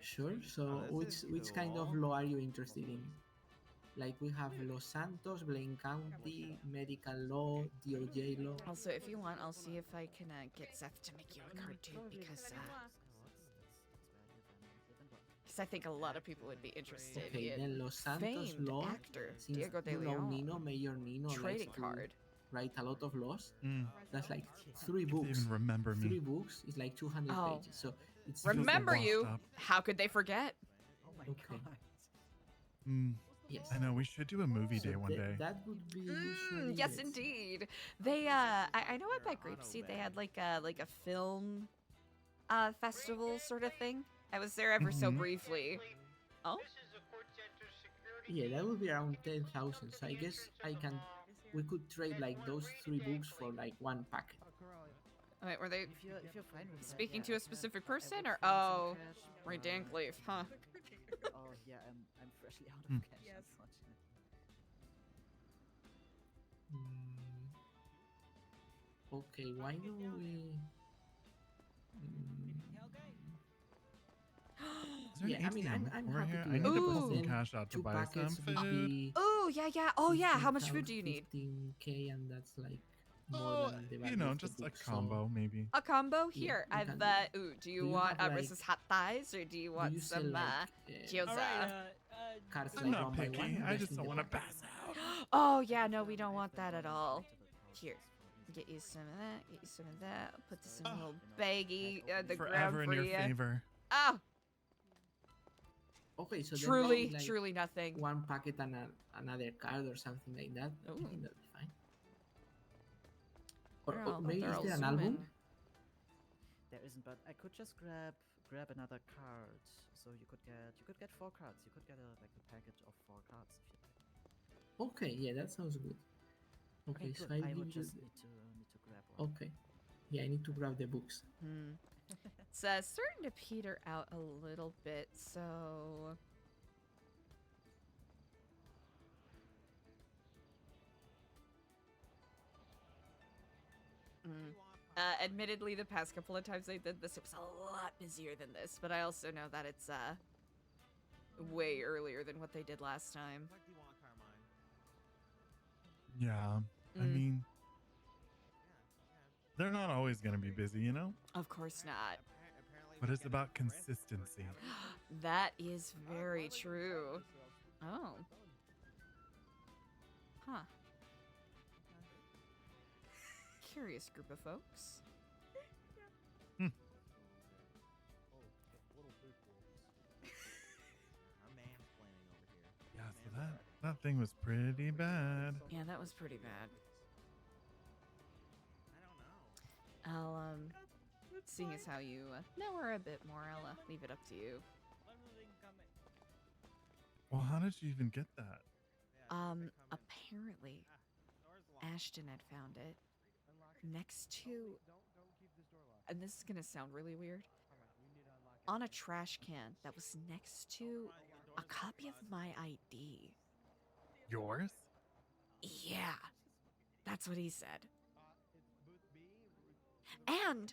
Sure. So which kind of law are you interested in? Like we have Los Santos, Blaine County, medical law, DOJ law. Also, if you want, I'll see if I can get Seth to make you a card too, because I think a lot of people would be interested Okay, in then Los Santos famed law. actor Since Diego De you know Leon. Nino, Mayor Nino Trading likes to card. write a lot of laws. Mm. That's like 3 They books. even remember me. 3 books is like 200 Oh. pages. So it's Remember washed you? up. How could they forget? Okay. Mm. Yes. I know we should do a movie So day one day. That would be usually Yes, it. indeed. They I know at that Grapeseed they had like a film festival sort of thing. I was there ever so Mhm. briefly. Oh, Yeah, that would be around 10,000. So I guess we could trade like those 3 books for like 1 packet. wait, were they If you're fine with that, speaking yeah, to I a can- specific I person would or find some oh, cash, Ray Dankleaf, huh? Oh yeah, I'm freshly out of Hmm. cash. Yes. Unfortunately. Okay, why don't we? Is there Yeah, an I mean, ATM I'm over happy here? to I need do to that, pull but some then cash out to 2 buy some packets would food. be Oh yeah. Oh yeah. How much food do you need? 15K, and that's like more Oh, than the you value know, of the just a book, so- combo maybe. A combo Yeah, here. you I've can do ooh. Do you Do you want have, like- versus hot thighs or do you want you sell, some like, gyoza? All right, cards I'm like not 1 by 1 picky. or I just just in don't the want to packet? pass out. Oh yeah. No, we don't want that at all. Here. Get you some of that. Get you some of that. I'll put this in a Oh. little baggie. The Forever ground in for your you. favor. Oh, Okay, so then truly, maybe, like, truly nothing. 1 packet and another card or something like that. I Ooh. think that'd be fine. They're Or all- maybe they're is all there an album? zooming. There isn't, but I could just grab another card. So you could get 4 cards. You could get a package of 4 cards if you like. Okay, yeah, that sounds good. Okay, so good. I I would give you. just need to grab one. Okay, yeah, I need to grab the books. Hmm. It's starting to peter out a little bit, so. Admittedly, the past couple of times I did this, it was a lot busier than this, but I also know that it's way earlier than what they did last time. Yeah. I Mm. mean, they're not always going to be busy, you know? Of course not. But it's about consistency. That is very true. Oh. Huh. Curious group of folks. Yeah, so that thing was pretty bad. Yeah, that was pretty bad. I'll seeing as how you know her a bit more, I'll leave it up to you. Well, how did you even get that? Apparently, Ashton had found it next to, and this is gonna sound really weird, on a trash can that was next to a copy of my ID. Yours? Yeah, that's what he said. And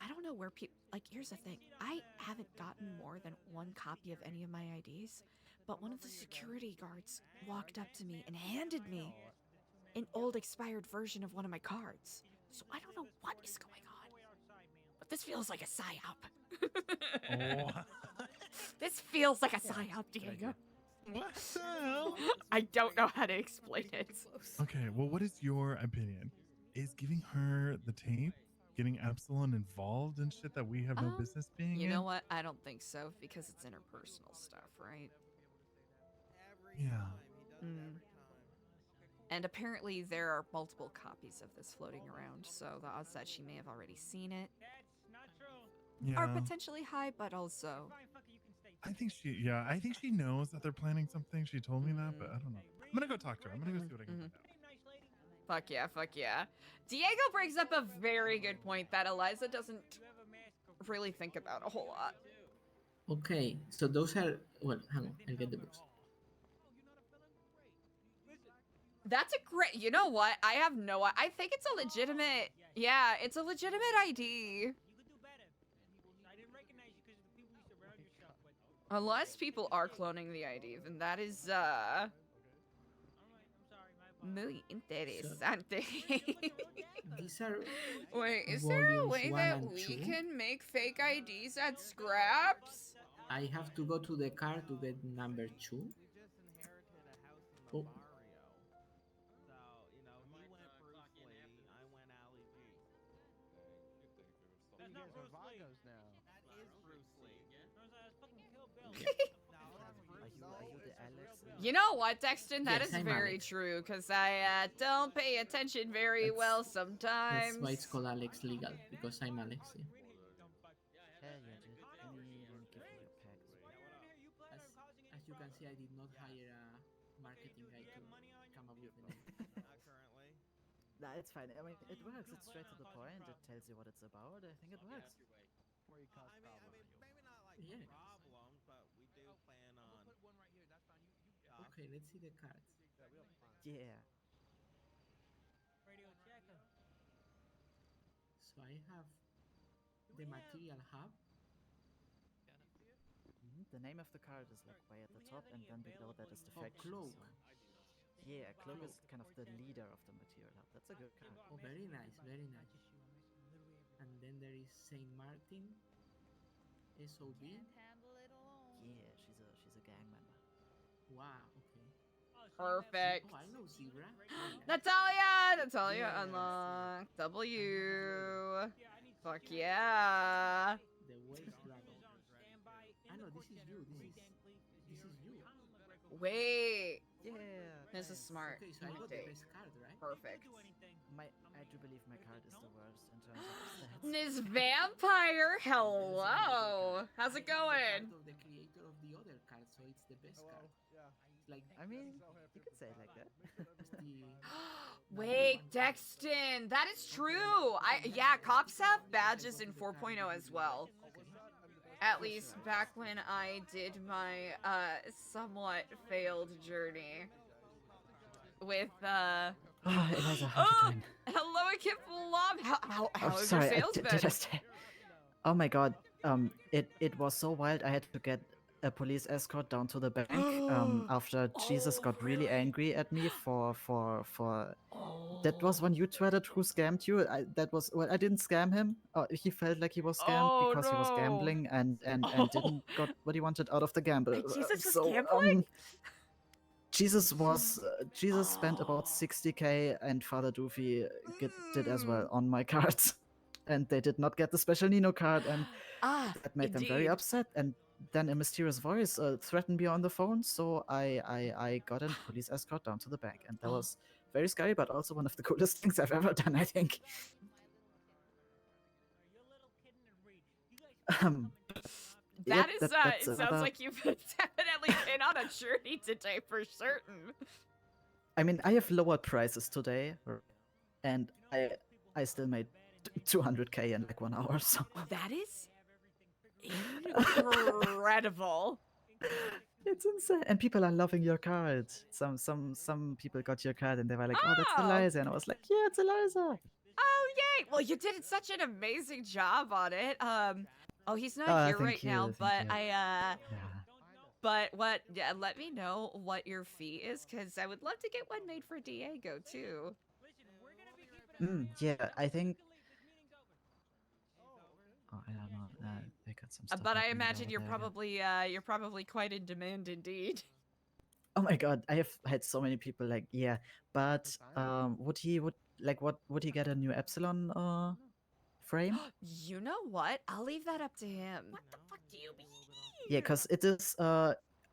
I don't know where people, like, here's the thing. I haven't gotten more than 1 copy of any of my IDs, but one of the security guards walked up to me and handed me an old expired version of one of my cards. So I don't know what is going on, but this feels like a psyop. Oh. This feels like a psyop, Diego. What the hell? I don't know how to explain it. Okay, well, what is your opinion? Is giving her the tape, getting Epsilon involved in shit that we have no business being You in? know what? I don't think so because it's interpersonal stuff, right? Yeah. Mm. And apparently there are multiple copies of this floating around, so the odds that she may have already seen it are Yeah. potentially high, but also... I think she knows that they're planning something. She told me that, but I don't know. I'm gonna go talk to her. I'm gonna go see what I can find out. Fuck yeah, fuck yeah. Diego brings up a very good point that Eliza doesn't really think about a whole lot. Okay, so those are, well, hang on, I'll get the books. That's a great... You know what? I have no... I think it's a legitimate... Yeah, it's a legitimate ID. Unless people are cloning the ID, then that is, muy interesante. These are Wait, is there a volumes way 1 that and we 2. can make fake IDs at scraps? I have to go to the car to get number 2. Oh. You know what, Dexton? That Yes, is I'm very Alex. true, because I don't pay attention very well sometimes. That's why it's called Alex Legal, because I'm Alex. Yeah. As you can see, I did not hire a marketing guy to come up with the name. Nah, it's fine. I mean, it works. It's straight to the point. It tells you what it's about. I think it works. Yeah. Okay, let's see the cards. Yeah. So I have the material hub. The name of the card is like way at the top, and then below that is the Oh, faction. Cloak. Yeah, Cloak is kind of the leader of the material hub. That's a good card. Oh, very nice, very nice. And then there is Saint Martin, SOB. Yeah, she's a gang member. Wow, okay. Perfect. Oh, I know Zebra. Natalia unlocked. W. Fuck yeah. The Waste Dragon. I know, this is you. This is you. Wait. Yeah. This is smart. Okay, so I got the best card, right? Perfect. I do believe my card is the worst in terms of stats. This vampire, hello. How's it going? Of the creator of the other card, so it's the best card. It's like I mean, you could say it like that. Wait, Dexton, that is true. Yeah, cops have badges in 4.0 as well. At least back when I did my somewhat failed journey with Eliza, how you doing? hello, Kiffloms. How Oh, has sorry, your sales did been? I say? Oh my god, it was so wild. I had to get a police escort down to the bank after Jesus got really angry at me for that was when you tweeted who scammed you. I didn't scam him. He felt like he was scammed because he was gambling and didn't got what he wanted out of the gamble. Jesus was So, gambling? Jesus spent about 60k, and Father Doofy did as well on my cards, and they did not get the special Nino card, and that made them very indeed. upset. And then a mysterious voice threatened me on the phone, so I got a police escort down to the bank, and that was very scary, but also one of the coolest things I've ever done, I think. That Yep, is, that's it sounds another- like you've definitely been on a journey today for certain. I mean, I have lowered prices today, and I still made 200k in like 1 hour. So That is incredible. it's insane, and people are loving your card. Some people got your card, and they were like, "Oh, that's Eliza," and I was like, "Yeah, it's Eliza." Oh, yay! Well, you did such an amazing job on it. Oh, he's not here thank right now, you, but thank you. but let me know what your fee is, because I would love to get one made for Diego, too. Yeah, I think. Oh, I don't know. get some stuff. But I happening imagine over you're there, yeah. probably quite in demand indeed. Oh my god, I have had so many people like, yeah, but would he get a new Epsilon frame? You know what? I'll leave that up to him. What the fuck do you mean? Yeah, because it is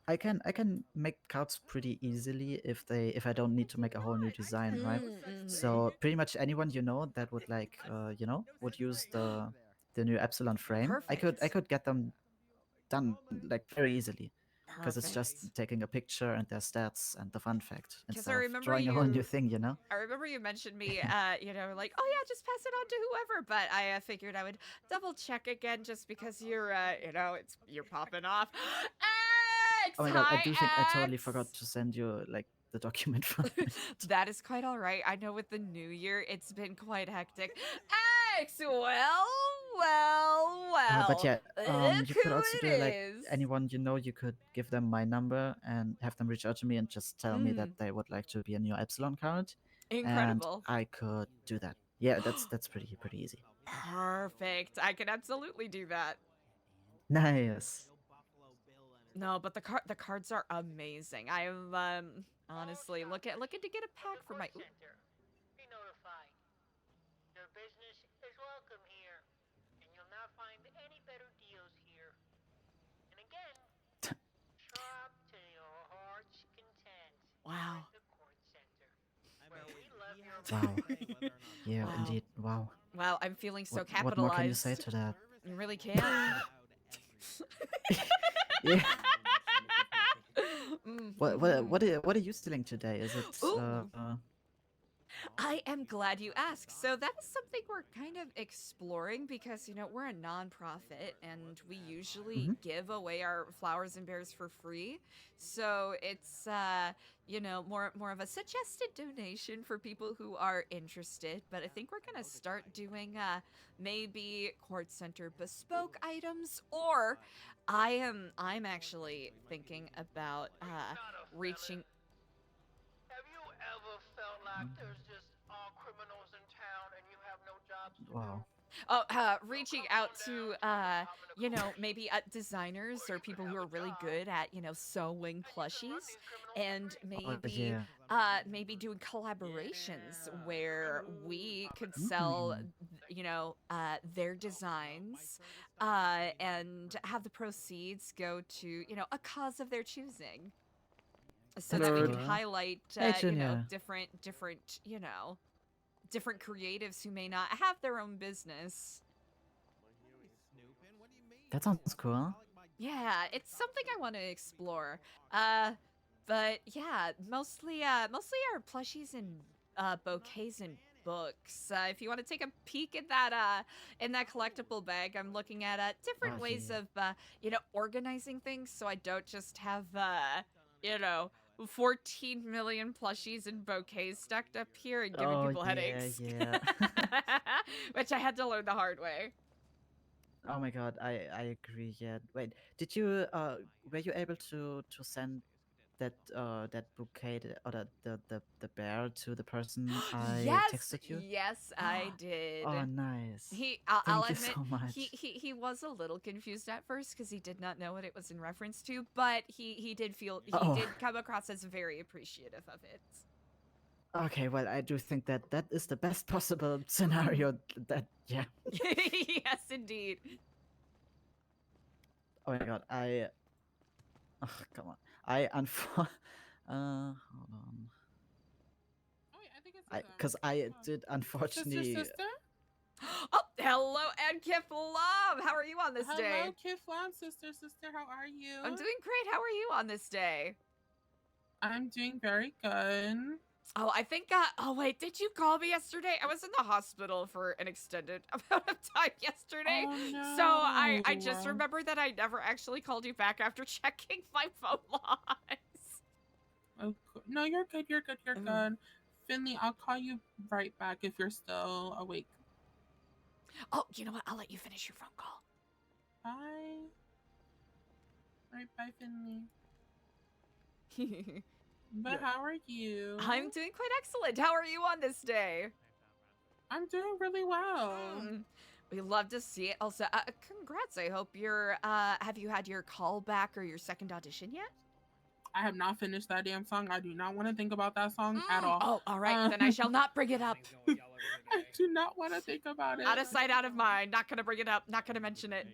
I can make cards pretty easily if I don't need to make a whole new design, right? So pretty much anyone you know that would like would use the new Epsilon frame, I could get them done like very easily. Because it's just taking a picture and their stats and the fun fact instead of drawing a whole new thing, you know? I remember you mentioned me, like, oh yeah, just pass it on to whoever. But I figured I would double check again just because you're, you're popping off. X, Oh my god, I hi, do think I totally X! forgot to send you like the document for it. That is quite all right. I know with the new year, it's been quite hectic. X, well. But yeah, Look you could who also do it like is. anyone you know, you could give them my number and have them reach out to me and just tell me that they would like to be a new Epsilon card. Incredible. And I could do that. Yeah, that's pretty easy. Perfect. I can absolutely do that. Nice. No, but the cards are amazing. I am honestly looking to get a pack for my. Be notified. Your business is welcome here, and you'll not find any better deals here. And again, shop to your heart's content. Wow. The Kortz Center, where we love your Wow. Yeah, Wow. indeed. Wow. Wow, I'm feeling so capitalized. What more can you say to that? You really can. Yeah. What are you stealing today? Is it I am glad you asked. So that is something we're kind of exploring because, we're a nonprofit and we usually give away our flowers and berries for free. So it's, more of a suggested donation for people who are interested. But I think we're going to start doing maybe Kortz Center bespoke items, or I'm actually thinking about reaching. Have you ever felt like there's just all criminals in town and you have no jobs to Wow. Reaching out to, maybe designers or people who are really good at, sewing plushies, and maybe, maybe doing collaborations where we could sell, their designs, and have the proceeds go to, a cause of their choosing. So that we can highlight, different, different creatives who may not have their own business. That sounds cool. Yeah, it's something I want to explore. But yeah, mostly our plushies and bouquets and books. If you want to take a peek at that collectible bag, I'm looking at different ways of organizing things so I don't just have 14 million plushies and bouquets stacked up here and giving people headaches. Yeah. Which I had to learn the hard way. Oh my god, I agree. Yeah. Wait, did you were you able to send that bouquet or the bear to the person I texted you? Yes, I did. Oh, nice. I'll Thank you admit, so much. he was a little confused at first because he did not know what it was in reference to, but he did come across as very appreciative of it. Okay, well, I do think that is the best possible scenario. Yeah. Yes, indeed. Oh my god, oh, come on. Hold on. Because I did unfortunately. Oh, hello, and Kifflom. How are you on this day? Hello, Kifflom, sister. How are you? I'm doing great. How are you on this day? I'm doing very good. Oh, I think, oh wait, did you call me yesterday? I was in the hospital for an extended amount of time yesterday. Oh, no. So I just remember that I never actually called you back after checking my phone logs. Oh, no, you're good. You're good. Finley, I'll call you right back if you're still awake. Oh, you know what? I'll let you finish your phone call. Bye. Right, bye, Finley. But how are you? I'm doing quite excellent. How are you on this day? I'm doing really well. We love to see it. Also, congrats. I hope you're, have you had your call back or your second audition yet? I have not finished that damn song. I do not want to think about that song at all. Oh, all right. Then I shall not bring it up. I do not want to think about it. Out of sight, out of mind. Not gonna bring it up. Not gonna mention it.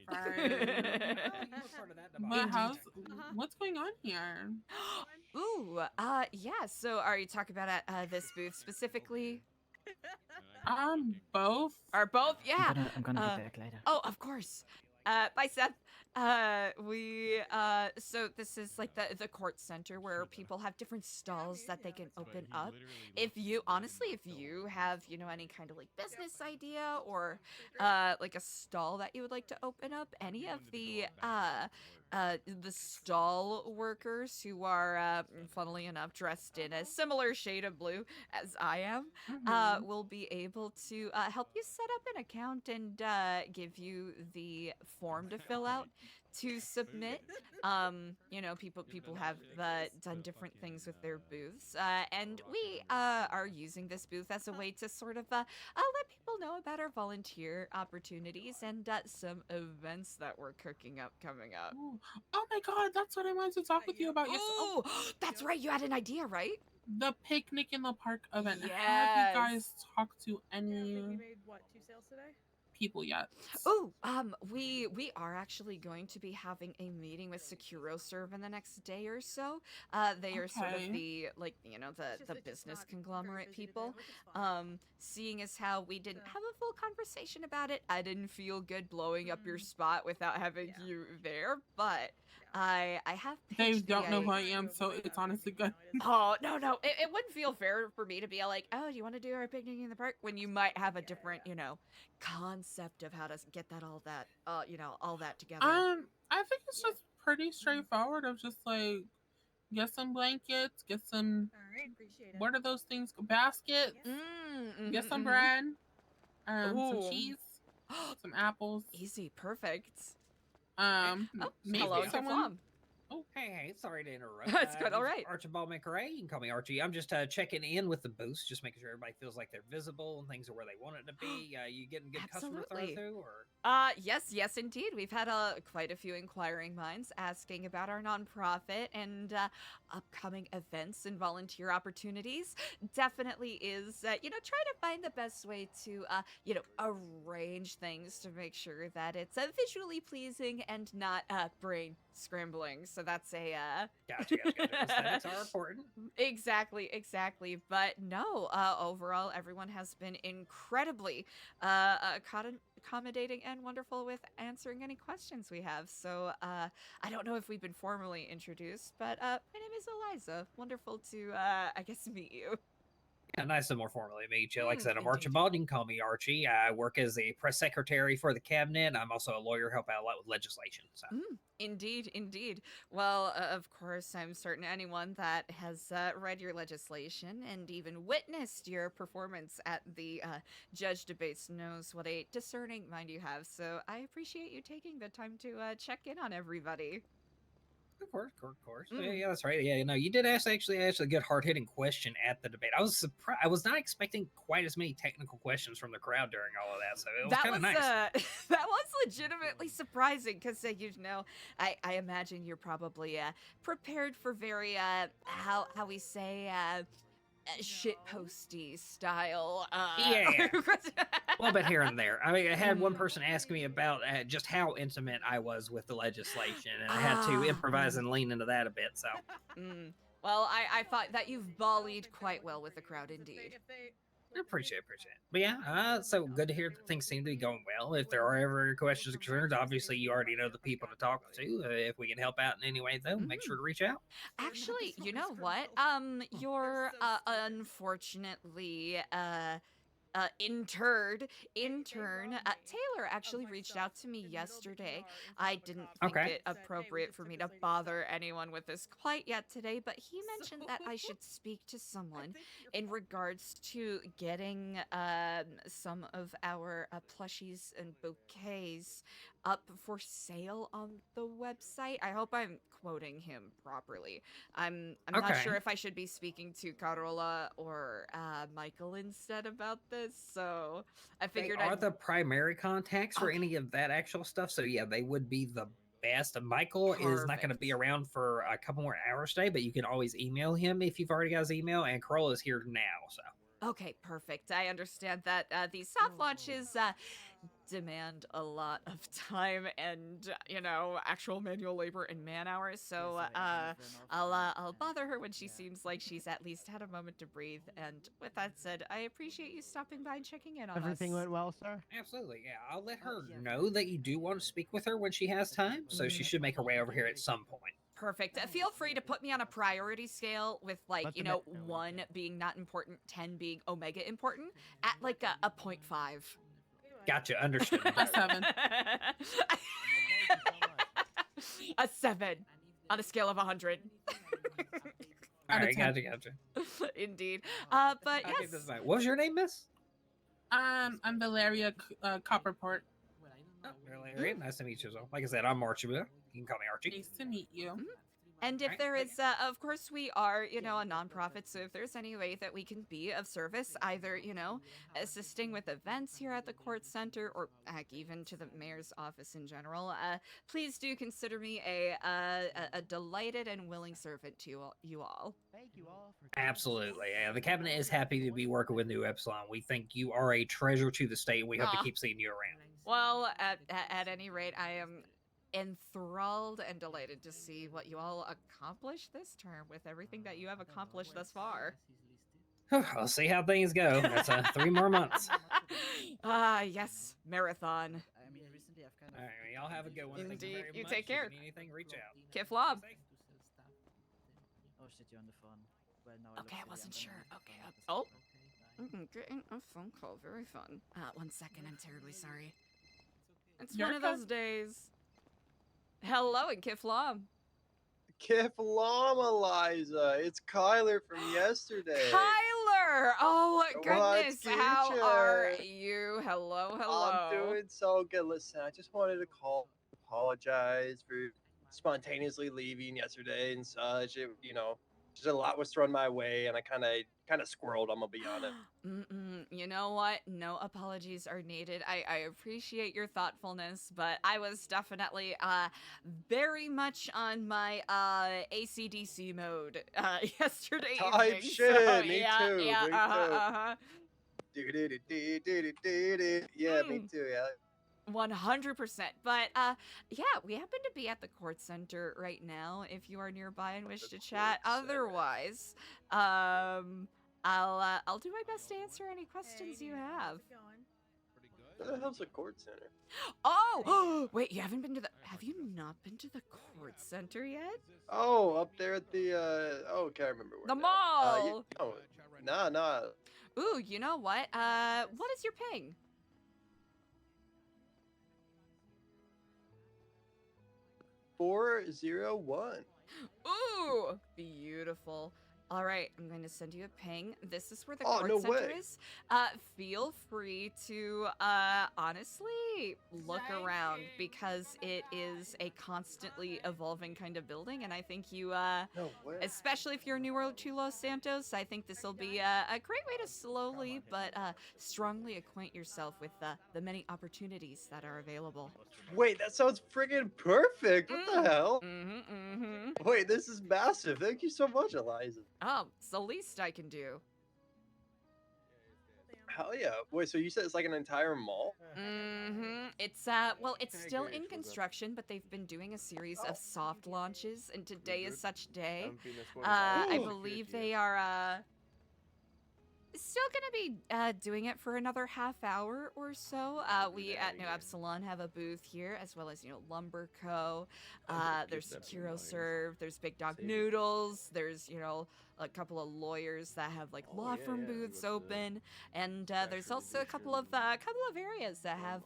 But what's going on here? Ooh, yeah. So, are you talking about at this booth specifically? Both. Or both? Yeah. I'm gonna be back later. Oh, of course. Bye, Seth. So this is like the Kortz Center where people have different stalls that they can open up. If you have, any kind of like business idea or like a stall that you would like to open up, any of the stall workers who are, funnily enough, dressed in a similar shade of blue as I am, will be able to help you set up an account and give you the form to fill out to submit. People have done different things with their booths, and we are using this booth as a way to sort of let people know about our volunteer opportunities and some events that we're cooking up coming up. Ooh. Oh my god, that's what I wanted to talk with you about. Oh, that's right. You had an idea, right? The picnic in the park event. Yes. Have you guys talked to any You made what, 2 sales today? people yet? Oh, we are actually going to be having a meeting with SecuroServe in the next day or so. They are sort of the the business conglomerate people. Seeing as how we didn't have a full conversation about it, I didn't feel good blowing up your spot without having you there, but I have. They don't know who I am, so it's honestly good. Oh, no. It wouldn't feel fair for me to be like, oh, do you want to do our picnic in the park? When you might have a different, concept of how to get that, all that together. I think it's just pretty straightforward of just like, get some blankets, get some, what are those things? Baskets, get some bread, some cheese, some apples. Easy, perfect. Maybe hello, someone. Oh, hey, sorry to interrupt. It's good, all right. Archibald McRae, you can call me Archie. I'm just checking in with the booths, just making sure everybody feels like they're visible and things are where they want it to be. You getting good customer through, or? Yes, indeed. We've had quite a few inquiring minds asking about our nonprofit and upcoming events and volunteer opportunities. Definitely is, try to find the best way to, arrange things to make sure that it's visually pleasing and not brain scrambling. So that's a Gotcha. Aesthetics are important. Exactly. But no, overall, everyone has been incredibly accommodating and wonderful with answering any questions we have. So I don't know if we've been formally introduced, but my name is Eliza. Wonderful to meet you. Yeah, nice to more formally meet you. Like I said, I'm Archibald. You can call me Archie. I work as a press secretary for the cabinet. I'm also a lawyer, help out a lot with legislation. So. Indeed. Well, of course, I'm certain anyone that has read your legislation and even witnessed your performance at the judge debates knows what a discerning mind you have. So I appreciate you taking the time to check in on everybody. Of course. Yeah, that's right. Yeah, you did actually ask a good hard-hitting question at the debate. I was surprised. I was not expecting quite as many technical questions from the crowd during all of that, so it was kind of nice. That was legitimately surprising because, I imagine you're probably prepared for very, how we say, shitposty style. Yeah. A little bit here and there. I mean, I had one person ask me about just how intimate I was with the legislation, and I had to improvise and lean into that a bit. So, well, I thought that you've volleyed quite well with the crowd, indeed. I appreciate it. But yeah, so good to hear that things seem to be going well. If there are ever questions or concerns, obviously you already know the people to talk to. If we can help out in any way, though, make sure to reach out. Actually, you know what? Your unfortunately intern Taylor actually reached out to me yesterday. I didn't think it appropriate for me to bother anyone with this quite yet today, but he mentioned that I should speak to someone in regards to getting some of our plushies and bouquets up for sale on the website. I hope I'm quoting him properly. I'm not sure if I should be speaking to Carola or Michael instead about this, so I figured They are the primary contacts for any of that actual stuff. So yeah, they would be the best. Michael is not going to be around for a couple more hours today, but you can always email him if you've already got his email. And Corolla is here now, so. Okay, perfect. I understand that these soft launches demand a lot of time and, you know, actual manual labor and man hours. So I'll bother her when she seems like she's at least had a moment to breathe. And with that said, I appreciate you stopping by and checking in on Everything us. went well, sir? Absolutely, yeah. I'll let her know that you do want to speak with her when she has time, so she should make her way over here at some point. Perfect. Feel free to put me on a priority scale with, like, you know, 1 being not important, 10 being omega important, at like a 0.5. Gotcha, understood. A 7. A 7 on a scale of 100. All right, gotcha. Indeed. But yes. What was your name, miss? I'm Valeria Copperport. Valeria, nice to meet you. Like I said, I'm Archie. You can call me Archie. Nice to meet you. And if there is, of course, we are, you know, a nonprofit, so if there's any way that we can be of service, either, you know, assisting with events here at the Kortz Center, or heck, even to the mayor's office in general, please do consider me a delighted and willing servant to you all. Thank you all for Absolutely. Yeah, the cabinet is happy to be working with New Epsilon. We think you are a treasure to the state, and we hope to keep seeing you around. Well, at any rate, I am enthralled and delighted to see what you all accomplished this term with everything that you have accomplished thus far. I'll see how things go. That's 3 more months. Yes, marathon. All right, y'all have a good one. Thank you Indeed. very You much. take care. If you need anything, reach out. Kiffloms. Oh shit, you're on the phone. Well, now I Okay, I look wasn't silly. sure. I'm Okay. gonna I'm getting a phone call. Very fun. 1 second. I'm terribly sorry. It's You're one of those days. Hello, and Kifflom. Kifflom, Eliza. It's Kyler from yesterday. Kyler! Oh, goodness. What's How future? are you? Hello, hello. I'm doing so good. Listen, I just wanted to call, apologize for spontaneously leaving yesterday and such. It, you know, just a lot was thrown my way, and I kind of squirreled. I'm gonna be honest. You know what? No apologies are needed. I appreciate your thoughtfulness, but I was definitely very much on my AC/DC mode yesterday Type evening. shit. So, Me yeah, too. yeah, Me too. Yeah, me too. Yeah. 100%. But yeah, we happen to be at the Kortz Center right now. If you are nearby and wish to chat, otherwise, I'll do my best to answer any questions you have. Where the hell's the Kortz Center? Oh, wait, you haven't been to the? Have you not been to the Kortz Center yet? Oh, up there at the oh, can't remember where. The now. mall. Nah. Ooh, you know what? What is your ping? 401. Ooh, beautiful. All right, I'm going to send you a ping. This is where the Oh, Kortz no Center way. is. Feel free to honestly look around because it is a constantly evolving kind of building, and I think you, No way. especially if you're newer to Los Santos, I think this will be a great way to slowly but strongly acquaint yourself with the many opportunities that are available. Wait, that sounds friggin' perfect. What the hell? Mm-hmm. Wait, this is massive. Thank you so much, Eliza. Oh, it's the least I can do. Hell yeah. Wait, so you said it's like an entire mall? Mm-hmm. It's well, it's still in construction, but they've been doing a series of soft launches, and today is such day. I believe they are still gonna be doing it for another half hour or so. We at No Epsilon have a booth here, as well as, you know, Lumber Co. There's Sekiro Serve, there's Big Dog Noodles, there's, you know, a couple of lawyers that have like law firm booths open, and there's also a couple of areas that have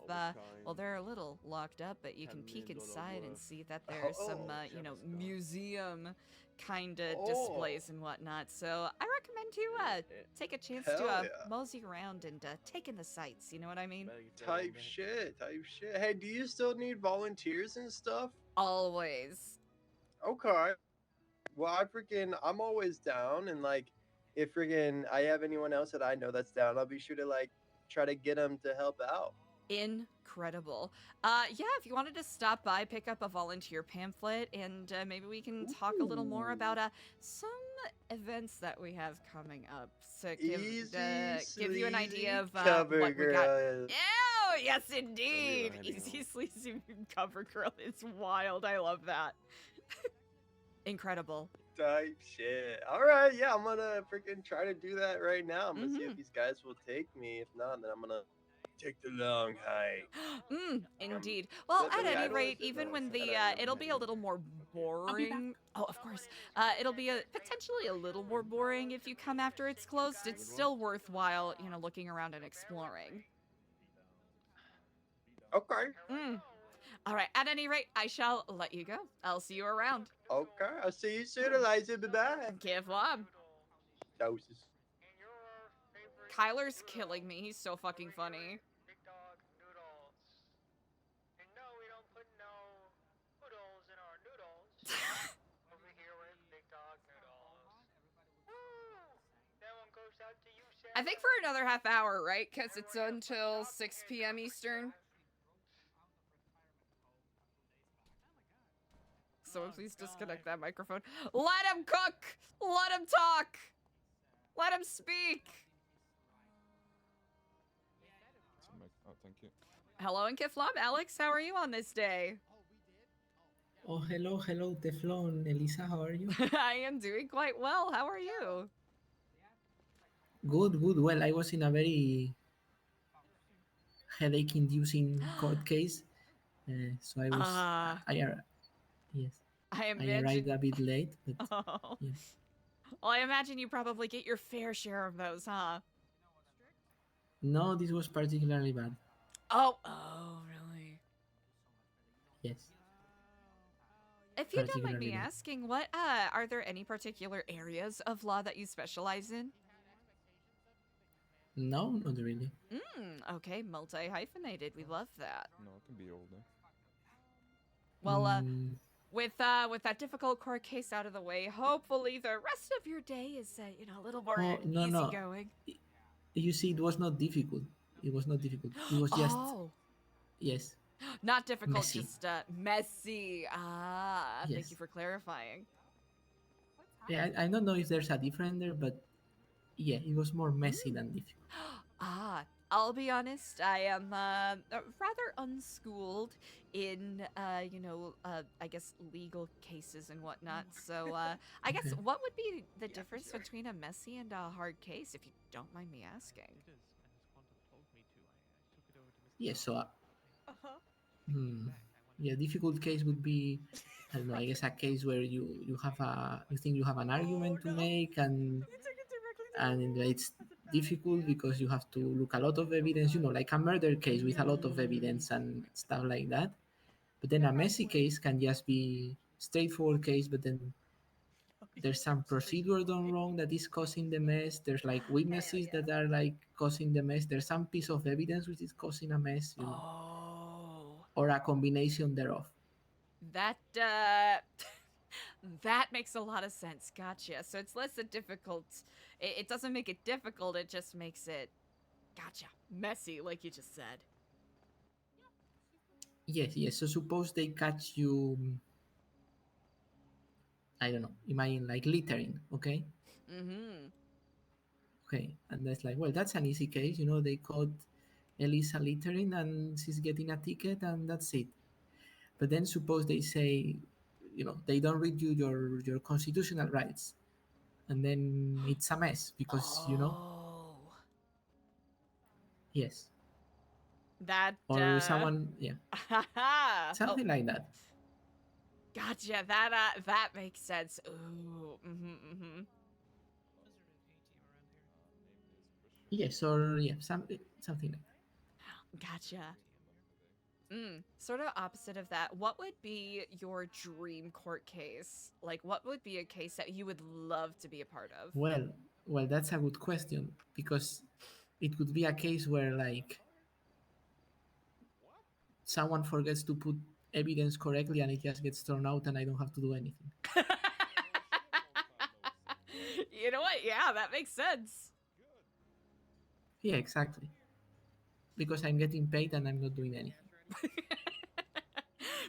well, they're a little locked up, but you can peek inside and see that there's some you know, museum kind of displays and whatnot. So I recommend you take a chance to to Hell yeah. mosey around and take in the sights. You know what I mean? Type shit. Hey, do you still need volunteers and stuff? Always. Okay. Well, I'm always down, and like, if I have anyone else that I know that's down, I'll be sure to like try to get them to help out. Incredible. Yeah, if you wanted to stop by, pick up a volunteer pamphlet, and maybe we can talk a little more about some events that we have coming up. So give you an idea of what we got. Oh, yes, indeed. Easy sleazy cover girl is wild. I love that. Incredible. Type shit. All right, yeah, I'm gonna freaking try to do that right now. I'm gonna see if these guys will take me. If not, then I'm gonna take the long hike. Indeed. Well, But at yeah, I any don't rate, know. even when the it'll be a little more boring. Oh, of course. It'll be potentially a little more boring if you come after it's closed. It's still worthwhile, you know, looking around and exploring. Okay. All right. At any rate, I shall let you go. I'll see you around. Okay. I'll see you soon, Eliza. Bye-bye. Kiffloms. Doses. Kyler's killing me. He's so fucking funny. I think for another half hour, right? Because it's until 6 p.m. Eastern. Someone please disconnect that microphone. Let him cook! Let him talk! Let him speak! Oh, thank you. Hello in Kifflom. Alex, how are you on this day? Oh, hello, Teflon. Elisa, how are you? I am doing quite well. How are you? Good. Well, I was in a very headache-inducing court case, so I was. Yes. I arrived a bit late, but Oh. yeah. Well, I imagine you probably get your fair share of those, huh? No, this was particularly bad. Oh, really? Yes. If you don't mind Particularly me bad. asking, what are there any particular areas of law that you specialize in? No, not really. Okay, multi-hyphenated. We love that. No, it can be older. Well, with that difficult court case out of the way, hopefully the rest of your day is, you know, a little more Oh, no. easygoing. You see, it was not difficult. It was just yes. Not difficult, Messy. just messy. Thank Yes. you for clarifying. Yeah, I don't know if there's a difference there, but yeah, it was more messy than difficult. I'll be honest, I am rather unschooled in, you know, I guess legal cases and whatnot. So, I guess Okay. what would be the difference between a messy and a hard case, if you don't mind me asking? Yeah, so yeah, difficult case would be, I don't know, I guess a case where you think you have an argument to make, and it's difficult because you have to look a lot of evidence, you know, like a murder case with a lot of evidence and stuff like that. But then a messy case can just be straightforward case, but then there's some procedure done wrong that is causing the mess. There's like witnesses that are like causing the mess. There's some piece of evidence which is causing a mess, you know, or a combination thereof. That, that makes a lot of sense. Gotcha. So it's less a difficult, it doesn't make it difficult, it just makes it, gotcha, messy, like you just said. Yes. So suppose they catch you, I don't know, imagine like littering, okay? Okay, and that's like, well, that's an easy case, you know, they caught Elisa littering and she's getting a ticket and that's it. But then suppose they say, you know, they don't read you your constitutional rights, and then it's a mess because, you know, yes. That, Or someone, yeah. Something like that. Gotcha. That makes sense. Ooh. Yes, or yeah, something like that. Gotcha. Sort of opposite of that. What would be your dream court case? Like, what would be a case that you would love to be a part of? Well, Well, that's a good question because it could be a case where like someone forgets to put evidence correctly and it just gets thrown out and I don't have to do anything. You know what? Yeah, that makes sense. Yeah, exactly. Because I'm getting paid and I'm not doing anything.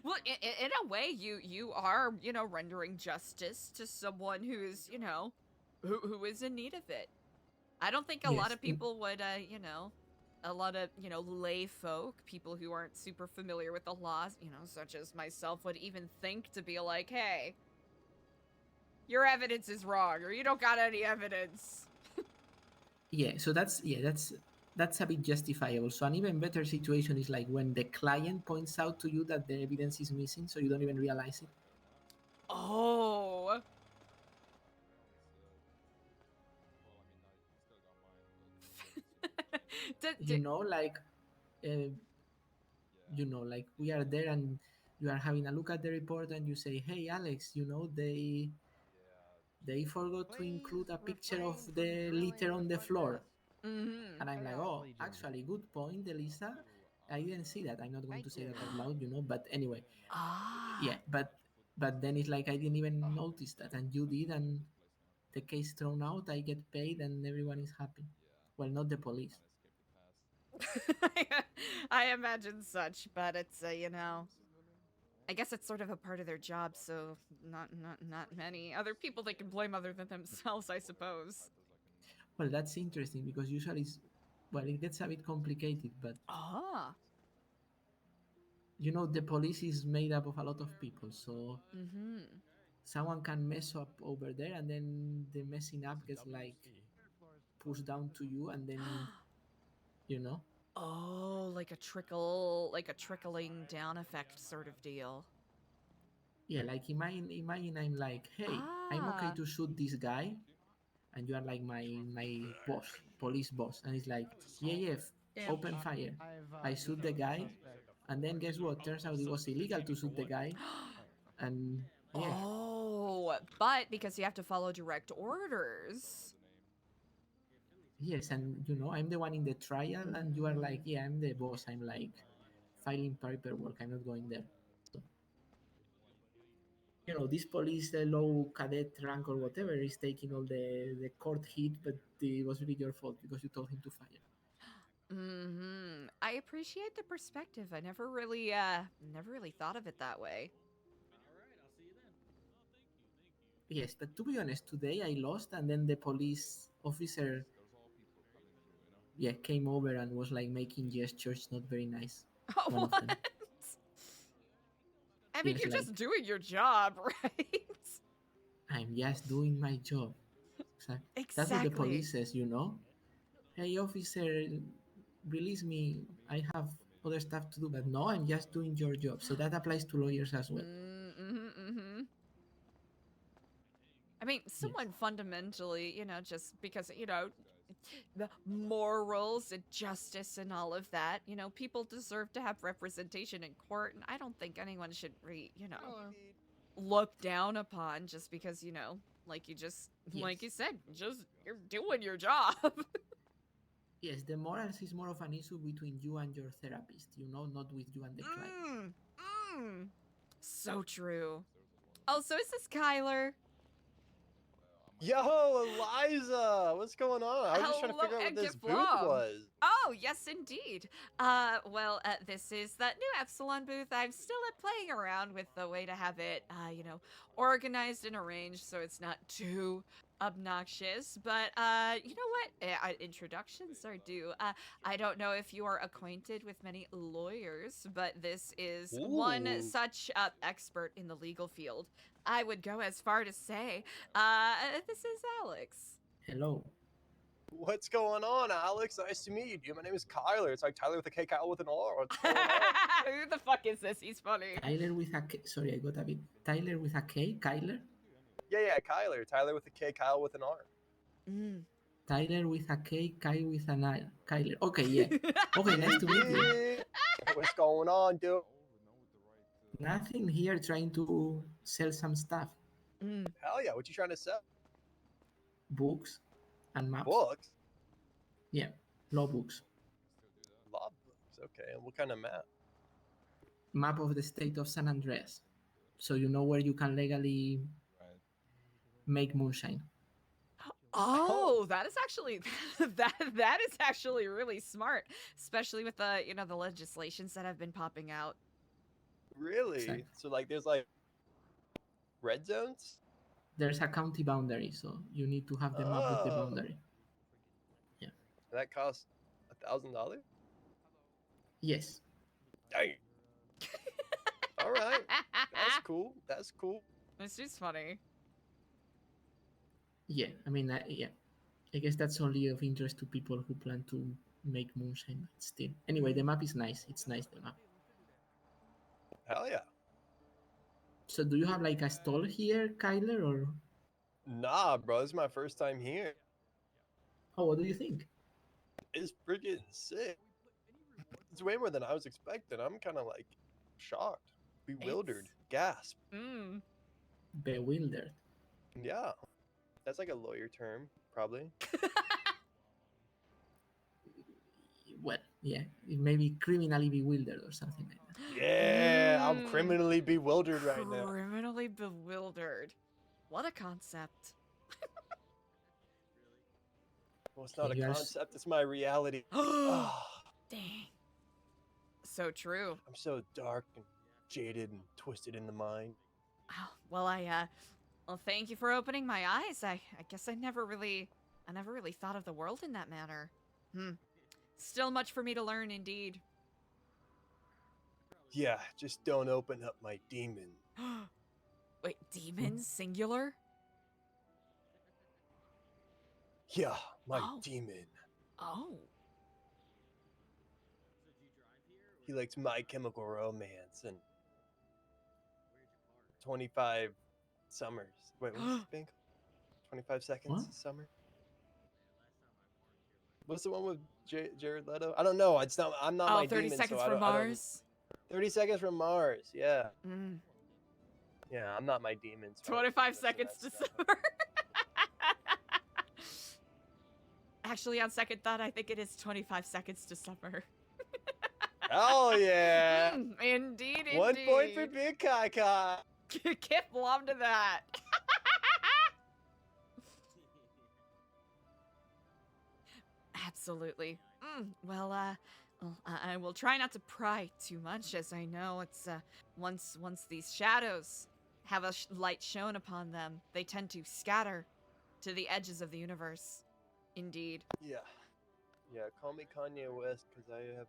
Well, in a way, you are, you know, rendering justice to someone who is, you know, who is in need of it. I don't think a lot of people would, you know, a lot of, you know, lay folk, people who aren't super familiar with the laws, you know, such as myself, would even think to be like, hey, your evidence is wrong, or you don't got any evidence. Yeah, so that's a bit justifiable. So an even better situation is like when the client points out to you that the evidence is missing, so you don't even realize it. Oh. You know, like, you know, like we are there and you are having a look at the report and you say, "Hey, Alex, you know they forgot to include a picture of the litter on the floor." Mm-hmm. And I'm like, "Oh, actually, good point, Elisa. I didn't see that. I'm not going to say that out loud, you know. But anyway, yeah. But then it's like I didn't even notice that, and you did, and the case thrown out. I get paid, and everyone is happy. Well, not the police. I imagine such, but it's you know, I guess it's sort of a part of their job, so not many other people they can blame other than themselves, I suppose. Well, that's interesting because usually it gets a bit complicated, but you know, the police is made up of a lot of people, so someone can mess up over there, and then the messing up gets like pushed down to you, and then you know. Oh, like a trickling down effect sort of deal. Yeah, like imagine I'm like, hey, I'm okay to shoot this guy, and you are like my boss, police boss, and it's like, yeah, open fire. I shoot the guy, and then guess what? Turns out it was illegal to shoot the guy, and yeah. Oh, but because you have to follow direct orders. Yes, and you know, I'm the one in the trial, and you are like, yeah, I'm the boss. I'm like filing paperwork. I'm not going there. So, you know, this police low cadet rank or whatever is taking all the court heat, but it was really your fault because you told him to fire. I appreciate the perspective. I never really thought of it that way. Yes, but to be honest, today I lost, and then the police officer, came over and was like making gestures, not very nice. One of them. I mean, you're just doing your job, right? I'm just doing my job. Exactly. That's what the police says, you know. Hey, officer, release me. I have other stuff to do, but no, I'm just doing your job. So that applies to lawyers as well. I mean, someone fundamentally, you know, just because, you know, the morals and justice and all of that, you know, people deserve to have representation in court, and I don't think anyone should look down upon just because, you know, like you said, you're doing your job. Yes, the morals is more of an issue between you and your therapist, you know, not with you and the client. So true. Oh, so is this Kyler? Yo, Eliza! What's going on? I was just trying to figure out what this booth was. Oh, yes, indeed. This is that new Epsilon booth. I'm still playing around with the way to have it, you know, organized and arranged so it's not too obnoxious. But, you know what? Introductions are due. I don't know if you are acquainted with many lawyers, but this is one such expert in the legal field. I would go as far to say, this is Alex. Hello. What's going on, Alex? Nice to meet you, dude. My name is Kyler. It's like Tyler with a K, Kyle with an R. Who the fuck is this? He's funny. Tyler with a K. Sorry, I got a bit. Tyler with a K? Kyler? Yeah, Kyler. Tyler with a K, Kyle with an R. Tyler with a K, Kyle with an R. Kyler. Okay, yeah. Okay, nice to meet you. What's going on, dude? Nothing here, trying to sell some stuff. Hell yeah, what you trying to sell? Books. and maps. Books? Yeah, law books. Law books. Okay. And what kind of map? Map of the state of San Andreas, so you know where you can legally make moonshine. Oh, that is actually that is actually really smart, especially with the the legislations that have been popping out. Really? Exactly. So like there's like red zones? There's a county boundary, so you need to have the map of the Oh. boundary. That costs $1,000? Yes. Dang. All right. That's cool. That's cool. This is funny. Yeah, I mean, yeah. I guess that's only of interest to people who plan to make moonshine, but still. Anyway, the map is nice. It's nice, the map. Hell yeah. So do you have like a stall here, Kyler, or? Nah, bro. This is my first time here. Oh, what do you think? It's freaking sick. It's way more than I was expecting. I'm kind of like shocked, bewildered, gasp. Bewildered. Yeah. That's like a lawyer term, probably. Well, yeah, it may be criminally bewildered or something like that. Yeah, I'm criminally bewildered right now. Criminally bewildered. What a concept. Well, it's not a You are concept, it's my reality. Dang. So true. I'm so dark and jaded and twisted in the mind. Oh, well, well, thank you for opening my eyes. I guess I never really thought of the world in that manner. Still much for me to learn, indeed. Yeah, just don't open up my demon. Wait, demons, singular? Yeah, my demon. Oh. He likes My Chemical Romance and 25 Summers. Wait, what's this band called? 25 Seconds Summer? What's the one with Jared Leto? I don't know. It's not. I'm not my 30 demon. Seconds so from Mars? 30 Seconds from Mars. Yeah. Yeah, I'm not my demon. So 25 seconds to summer. Actually, on second thought, I think it is 25 seconds to summer. Hell yeah. Indeed, indeed. 1 point for Big Kai Kai. Kifflom to that. Absolutely. Well, I will try not to pry too much, as I know it's once these shadows have a light shown upon them, they tend to scatter to the edges of the universe. Indeed. Yeah. Yeah, call me Kanye West because I have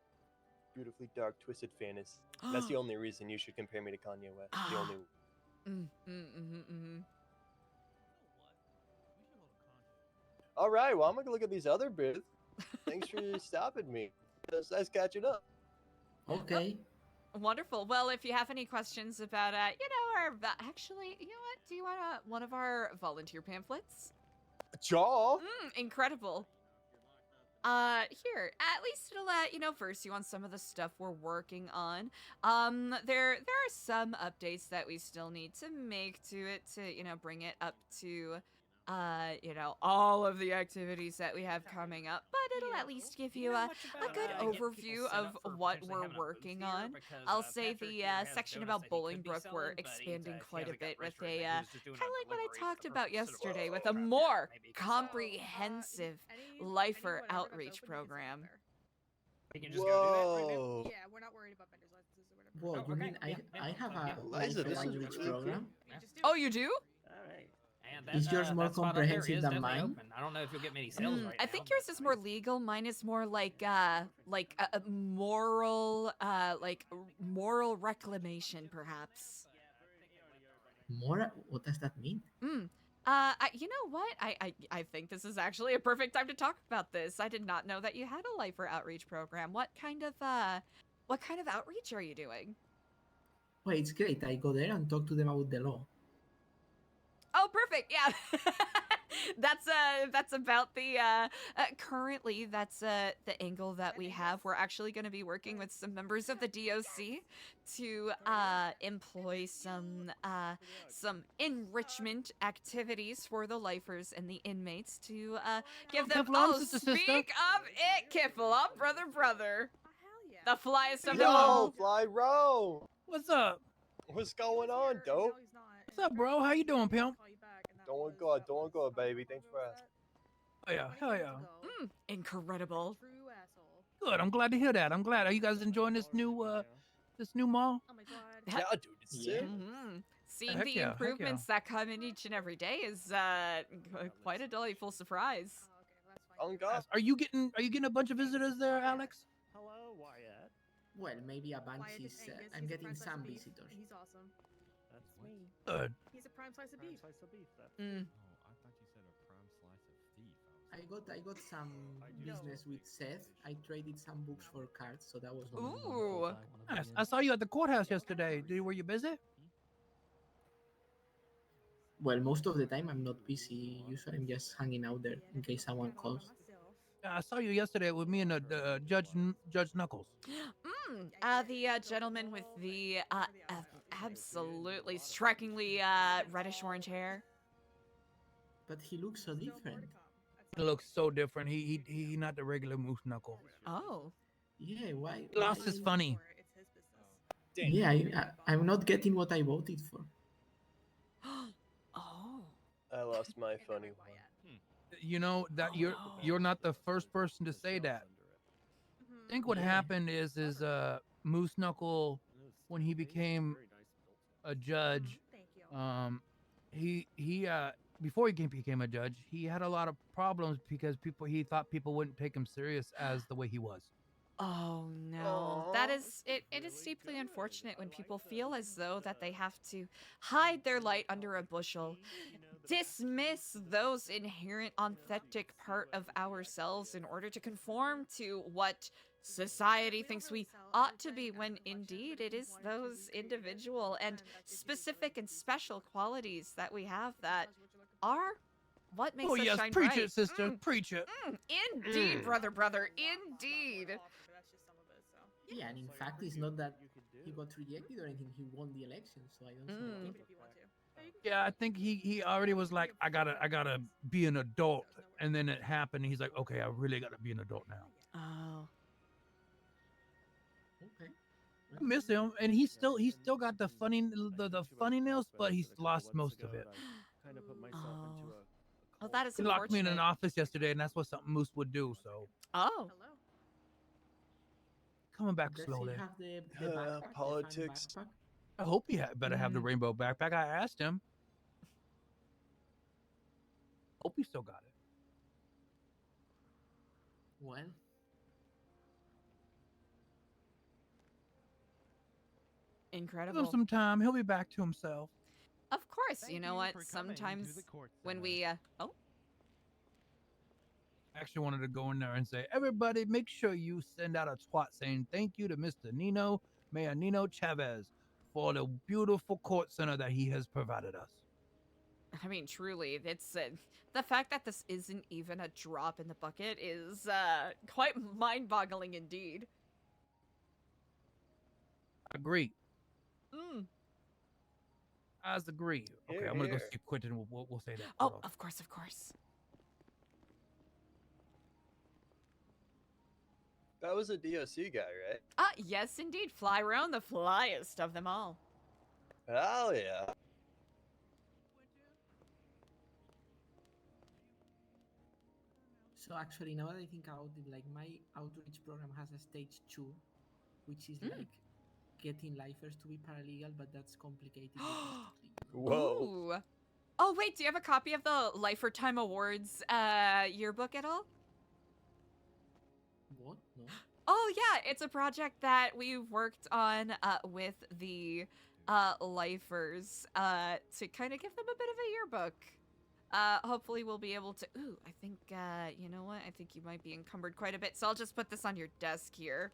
beautifully dark, twisted fantasy. That's the only reason you should compare me to Kanye West. The only. All right, well, I'm going to look at these other bits. Thanks for stopping me. It's nice catching up. Okay. Wonderful. Well, if you have any questions about, actually, you know what? Do you want one of our volunteer pamphlets? Jaw. Incredible. Here, at least it'll, verse you on some of the stuff we're working on. There are some updates that we still need to make to it to, bring it up to, all of the activities that we have coming up, but it'll at least give you a good overview of what we're working on. I'll say the section about Bolingbrook, we're expanding quite a bit with a, kind of like what I talked about yesterday, with a more comprehensive lifer outreach program. We can just go do that right now. Yeah, we're not worried about vendors licenses or whatever. Whoa, you mean I have a Eliza, this is language really program? Oh, you do? Is yours more comprehensive than mine? I don't know if you'll get many sales right I think yours is more legal. Mine is more like a moral, moral reclamation, perhaps. Moral? What does that mean? You know what? I think this is actually a perfect time to talk about this. I did not know that you had a lifer outreach program. What kind of outreach are you doing? Well, it's great. I go there and talk to them about the law. Oh, perfect. Yeah. that's about the currently that's the angle that we have. We're actually going to be working with some members of the DOC to employ some enrichment activities for the lifers and the inmates to give them. Kiffloms, Oh, sister, sister. speak of it, Kifflom, brother. The flyest of them Yo, all. Fly Row. What's up? What's going on, dope? What's up, bro? How you doing, pimp? Doing good, baby. Thanks for asking. Oh yeah, hell yeah. Incredible. Good. I'm glad to hear that. I'm glad. Are you guys enjoying this new mall? Yeah, dude, it's sick. Seeing Heck the yeah, heck improvements that come in each and every day is quite a delightful surprise. On God. Are you getting a bunch of visitors there, Alex? Hello, Wyatt. Well, maybe a bunch is. I'm getting some visitors. He's awesome. That's me. Good. He's a prime slice of beef. Slice of beef. That's Mm. Oh, I thought you said a prime slice of beef. I got some business with Seth. I traded some books for cards, so that was. Ooh. Nice. I saw you at the courthouse yesterday. Were you busy? Well, most of the time I'm not busy. Usually I'm just hanging out there in case someone calls. I saw you yesterday with me and Judge Knuckles. The gentleman with the absolutely strikingly reddish orange hair. But he looks so different. He looks so different. He not the regular Moose Knuckles. Oh. Yeah, why? He lost his funny. Yeah, I'm not getting what I voted for. Oh. I lost my funny one. You know that you're not the first person to say that. I think what happened is Moose Knuckle, when he became a judge, he before he became a judge, he had a lot of problems because he thought people wouldn't take him serious as the way he was. Oh no. That is it is deeply unfortunate when people feel as though that they have to hide their light under a bushel, dismiss those inherent authentic part of ourselves in order to conform to what society thinks we ought to be, when indeed it is those individual and specific and special qualities that we have that are what makes Oh us yes, shine preach bright. it, sister, preach it. Indeed, brother, indeed. Yeah, and in fact, it's not that he got rejected or anything. He won the election, so I don't see. Yeah, I think he already was like, I gotta be an adult, and then it happened. He's like, okay, I really gotta be an adult now. Oh. Okay. I miss him, and he's still got the funniness, but he's lost most of it. Kind of put myself into a. Well, that is He locked me in an unfortunate. office yesterday, and that's what something Moose would do. So Oh. coming back Does slowly. he have the backpack, the fun Politics. backpack? I hope he better have the rainbow backpack. I asked him. Hope he still got it. Well, Give Incredible. him some time. He'll be back to himself. Of course, you Thank know you what? for coming to Sometimes the Kortz when Center. we I actually wanted to go in there and say, everybody, make sure you send out a twat saying thank you to Mr. Mayor Nino Chavez, for the beautiful Kortz Center that he has provided us. I mean, truly, it's the fact that this isn't even a drop in the bucket is quite mind-boggling indeed. Agree. Mm. As agree. Okay, Here, I'm gonna go here. see Quentin. We'll say that. Oh, Hold on. of course, of course. That was a DOC guy, right? Yes, indeed. Fly around the flyest of them all. Hell yeah. so actually, now that I think about it, like my outreach program has a stage 2, which is like getting lifers to be paralegal, but that's complicated. Whoa. Ooh. Oh, wait, do you have a copy of the Lifer Time Awards yearbook at all? What? No. Oh, yeah, it's a project that we've worked on with the lifers to kind of give them a bit of a yearbook. Hopefully we'll be able to... Ooh, I think, you know what? I think you might be encumbered quite a bit, so I'll just put this on your desk here.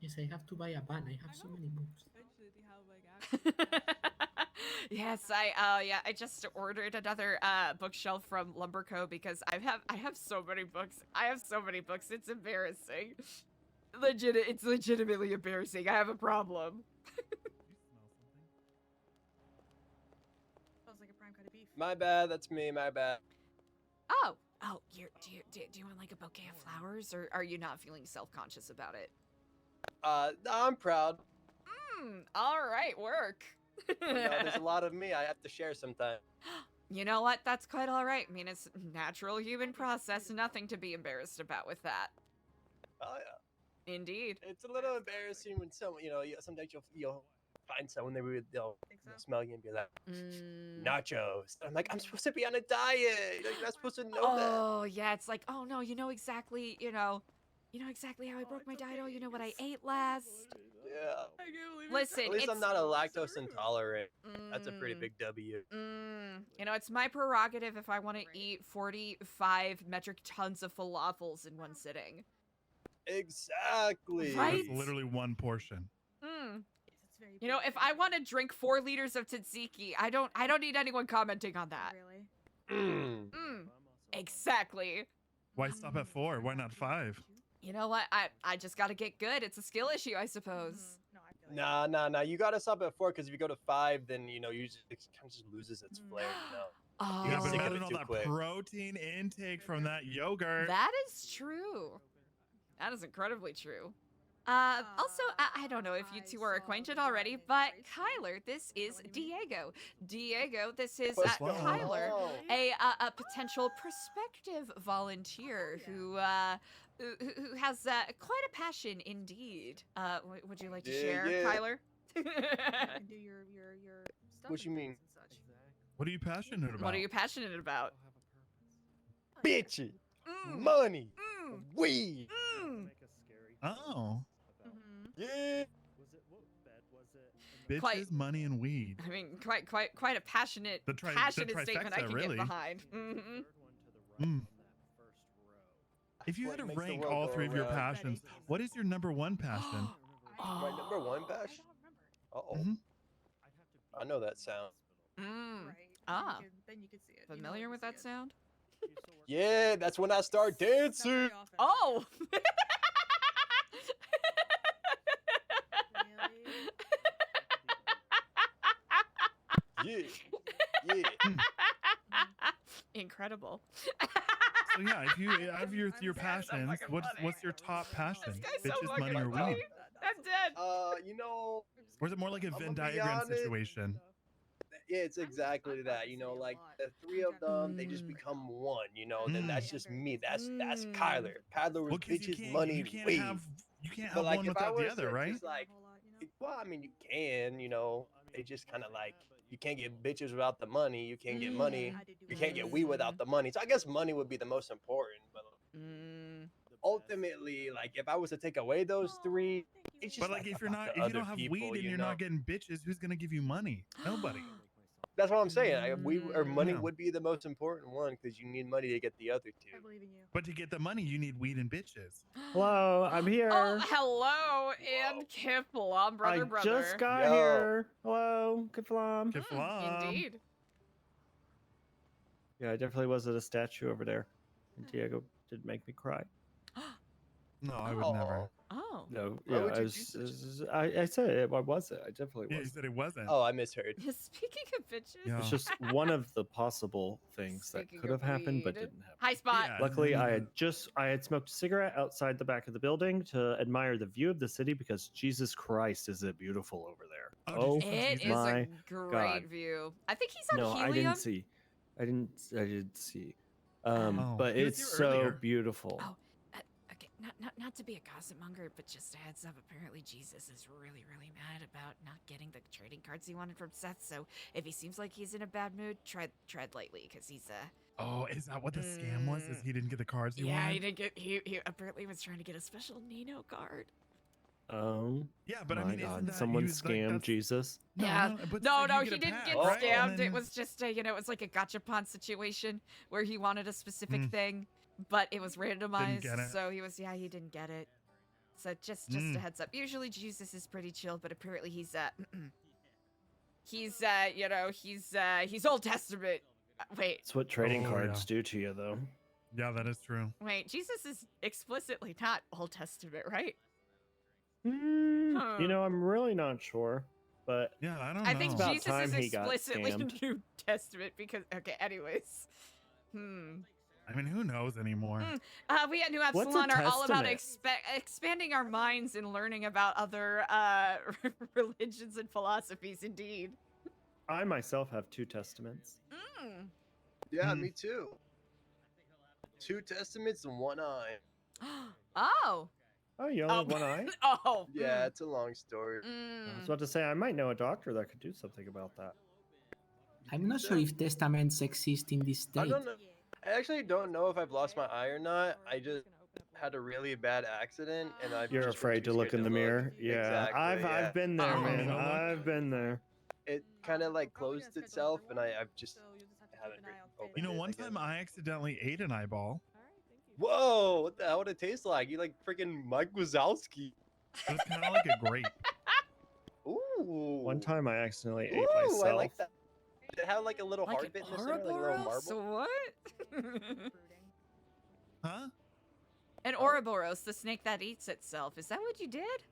Yes, I have to buy a van. I have so many books. Yes, I just ordered another bookshelf from Lumberco because I have so many books. I have so many books. It's embarrassing. It's legitimately embarrassing. I have a problem. Smells like a prime cut of beef. My bad. That's me. My bad. Oh, do you want like a bouquet of flowers, or are you not feeling self-conscious about it? I'm proud. All right, work. You know, there's a lot of me I have to share sometimes. You know what? That's quite all right. I mean, it's a natural human process. Nothing to be embarrassed about with that. Oh yeah. Indeed. It's a little embarrassing when someone, sometimes you'll find someone they'll smell you and be like, nachos. I'm like, I'm supposed to be on a diet. You're not supposed to know that. Oh yeah, it's like, oh no, you know exactly how I broke my diet. Oh, you know what I ate last. Yeah. Listen, At least I'm it's- not a lactose intolerant. That's a pretty big W. You know, it's my prerogative if I want to eat 45 metric tons of falafels in one sitting. Exactly. Right? That's literally one portion. You know, if I want to drink 4 liters of tzatziki, I don't need anyone commenting on that. Really? Exactly. Why stop at 4? Why not 5? You know what? I just gotta get good. It's a skill issue, I suppose. Nah. You gotta stop at 4 because if you go to 5, then it kind of just loses its flair. Oh. You Yeah, get but sick of imagine it all too that quick. protein intake from that yogurt. That is true. That is incredibly true. Also, I don't know if you two are acquainted already, but Kyler, this is Diego. Diego, this is Kyler, a potential prospective volunteer who has quite a passion indeed. Would you like to share, Kyler? You can do your stuff. What you mean? What are you passionate about? What are you passionate about? Bitches, money, weed. Oh. Yeah. Bitches, Quite- money, and weed. I mean, quite a passionate The statement I trifecta, can really. get behind. If you had to What makes the rank world all go 3 of your around. passions, what is your number 1 passion? My number 1 passion? Uh-oh. Mhm. I know that sound. Then you can see it. Familiar with that sound? Yeah, that's when I start dancing. Oh! Yeah. Incredible. So yeah, if you have your passions, what's your top passion? Bitches, money, or weed? I'm dead. Or is it more like a Venn be diagram honest. situation? Yeah, it's exactly that. Like the 3 of them, they just become one. Then that's just me. That's Kyler. Paddler was 'cause you bitches, can't- money, you can't weed. have But one like if I without the was other, to right? just well, I mean you can. They just kind of like you can't get bitches without the money. You can't get money. You can't get weed without the money. So I guess money would be the most important. But ultimately, like if I was to take away those 3, it's just But like if you're about not, the if you don't other have people, weed and you you're know? not getting bitches, who's gonna give you money? Nobody. That's what I'm saying. Money Yeah. would be the most important one because you need money to get the other 2. I believe in you. But to get the money, you need weed and bitches. Hello, I'm here. Oh, hello, and Kifflom, brother. Just got here. Hello, Kifflom. Indeed. Yeah, I definitely was at a statue over there. And Diego did make me cry. No, I would never. Oh. No, Why yeah, would you I said it. Why was it? I definitely Yeah, you was. said it wasn't. Oh, I misheard. Speaking of bitches. It's just one of the possible things that Speaking could have of happened but weed. didn't happen. Hi, Spot. Luckily, I had smoked a cigarette outside the back of the building to admire the view of the city because Jesus Christ, is it beautiful over there? Oh, It is my a great God. view. I think he's on No, helium. I didn't see. I didn't see. Oh, But he was it's here so earlier. beautiful. Oh, okay, not to be a gossip monger, but just a heads up. Apparently, Jesus is really mad about not getting the trading cards he wanted from Seth. So if he seems like he's in a bad mood, tread lightly, because he's Oh, is that what the scam was? Is he didn't get the cards he yeah, wanted? he didn't get. He apparently was trying to get a special Nino card. Yeah, but I my mean, isn't God, that someone used, like, scammed that's- Jesus. Yeah, but no, like, no, you he get a didn't pack, get right? scammed. And then- It was just it was like a gachapon situation where he wanted a specific thing, but it was randomized. get it. So he didn't get it. So just a Mm. heads up. Usually Jesus is pretty chill, but apparently he's he's you know, he's Old Testament. Wait, It's what trading Oh, cards yeah. do to you, though. Yeah, that is true. wait, Jesus is explicitly not Old Testament, right? You know, I'm really not sure, but Yeah, I don't I know. think about Jesus time is he got explicitly scammed. New Testament because okay, anyways. I mean, who knows anymore? We at New What's a Epsilon are all about testament? expanding our minds and learning about other religions and philosophies, indeed. I myself have 2 testaments. Yeah, me too. 2 testaments and 1 eye. Oh. Oh, you only have 1 eye? Oh. Yeah, it's a long story. I was about to say, I might know a doctor that could do something about that. I'm not sure if testaments exist in this state. I don't know. I actually don't know if I've lost my eye or not. I just had a really bad accident, and I've You're just been afraid too to look scared in the mirror? Yeah, Exactly, I've been there, Oh, man. no look. I've been there. It kind of like closed itself, and I've just haven't opened You know, it, one I guess. time I accidentally ate an eyeball. Whoa! What the hell would it taste like? You like freaking Mike Wazowski. It was kind of like a grape. Ooh. One time I accidentally ate Ooh, myself. I like that. Did it have like a little Like heart an bit in the center, like a little Ouroboros? marble? What? Huh? An Ouroboros, the snake that eats itself. Is that what you did?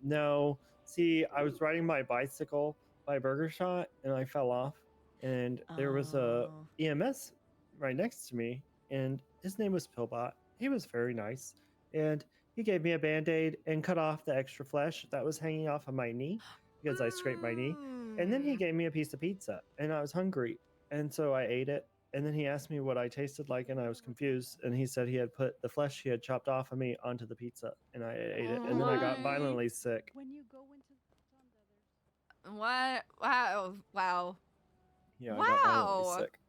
No. See, I was riding my bicycle by Burger Shot, and I fell off. And there was a EMS right next to me, and his name was Pillbot. He was very nice. And he gave me a Band-Aid and cut off the extra flesh that was hanging off of my knee because I scraped my knee. And then he gave me a piece of pizza, and I was hungry. And so I ate it. And then he asked me what I tasted like, and I was confused. And he said he had put the flesh he had chopped off of me onto the pizza, and I ate it. And then I got violently sick. When you go into What? Wow. Wow. Yeah, I got violently Wow. sick.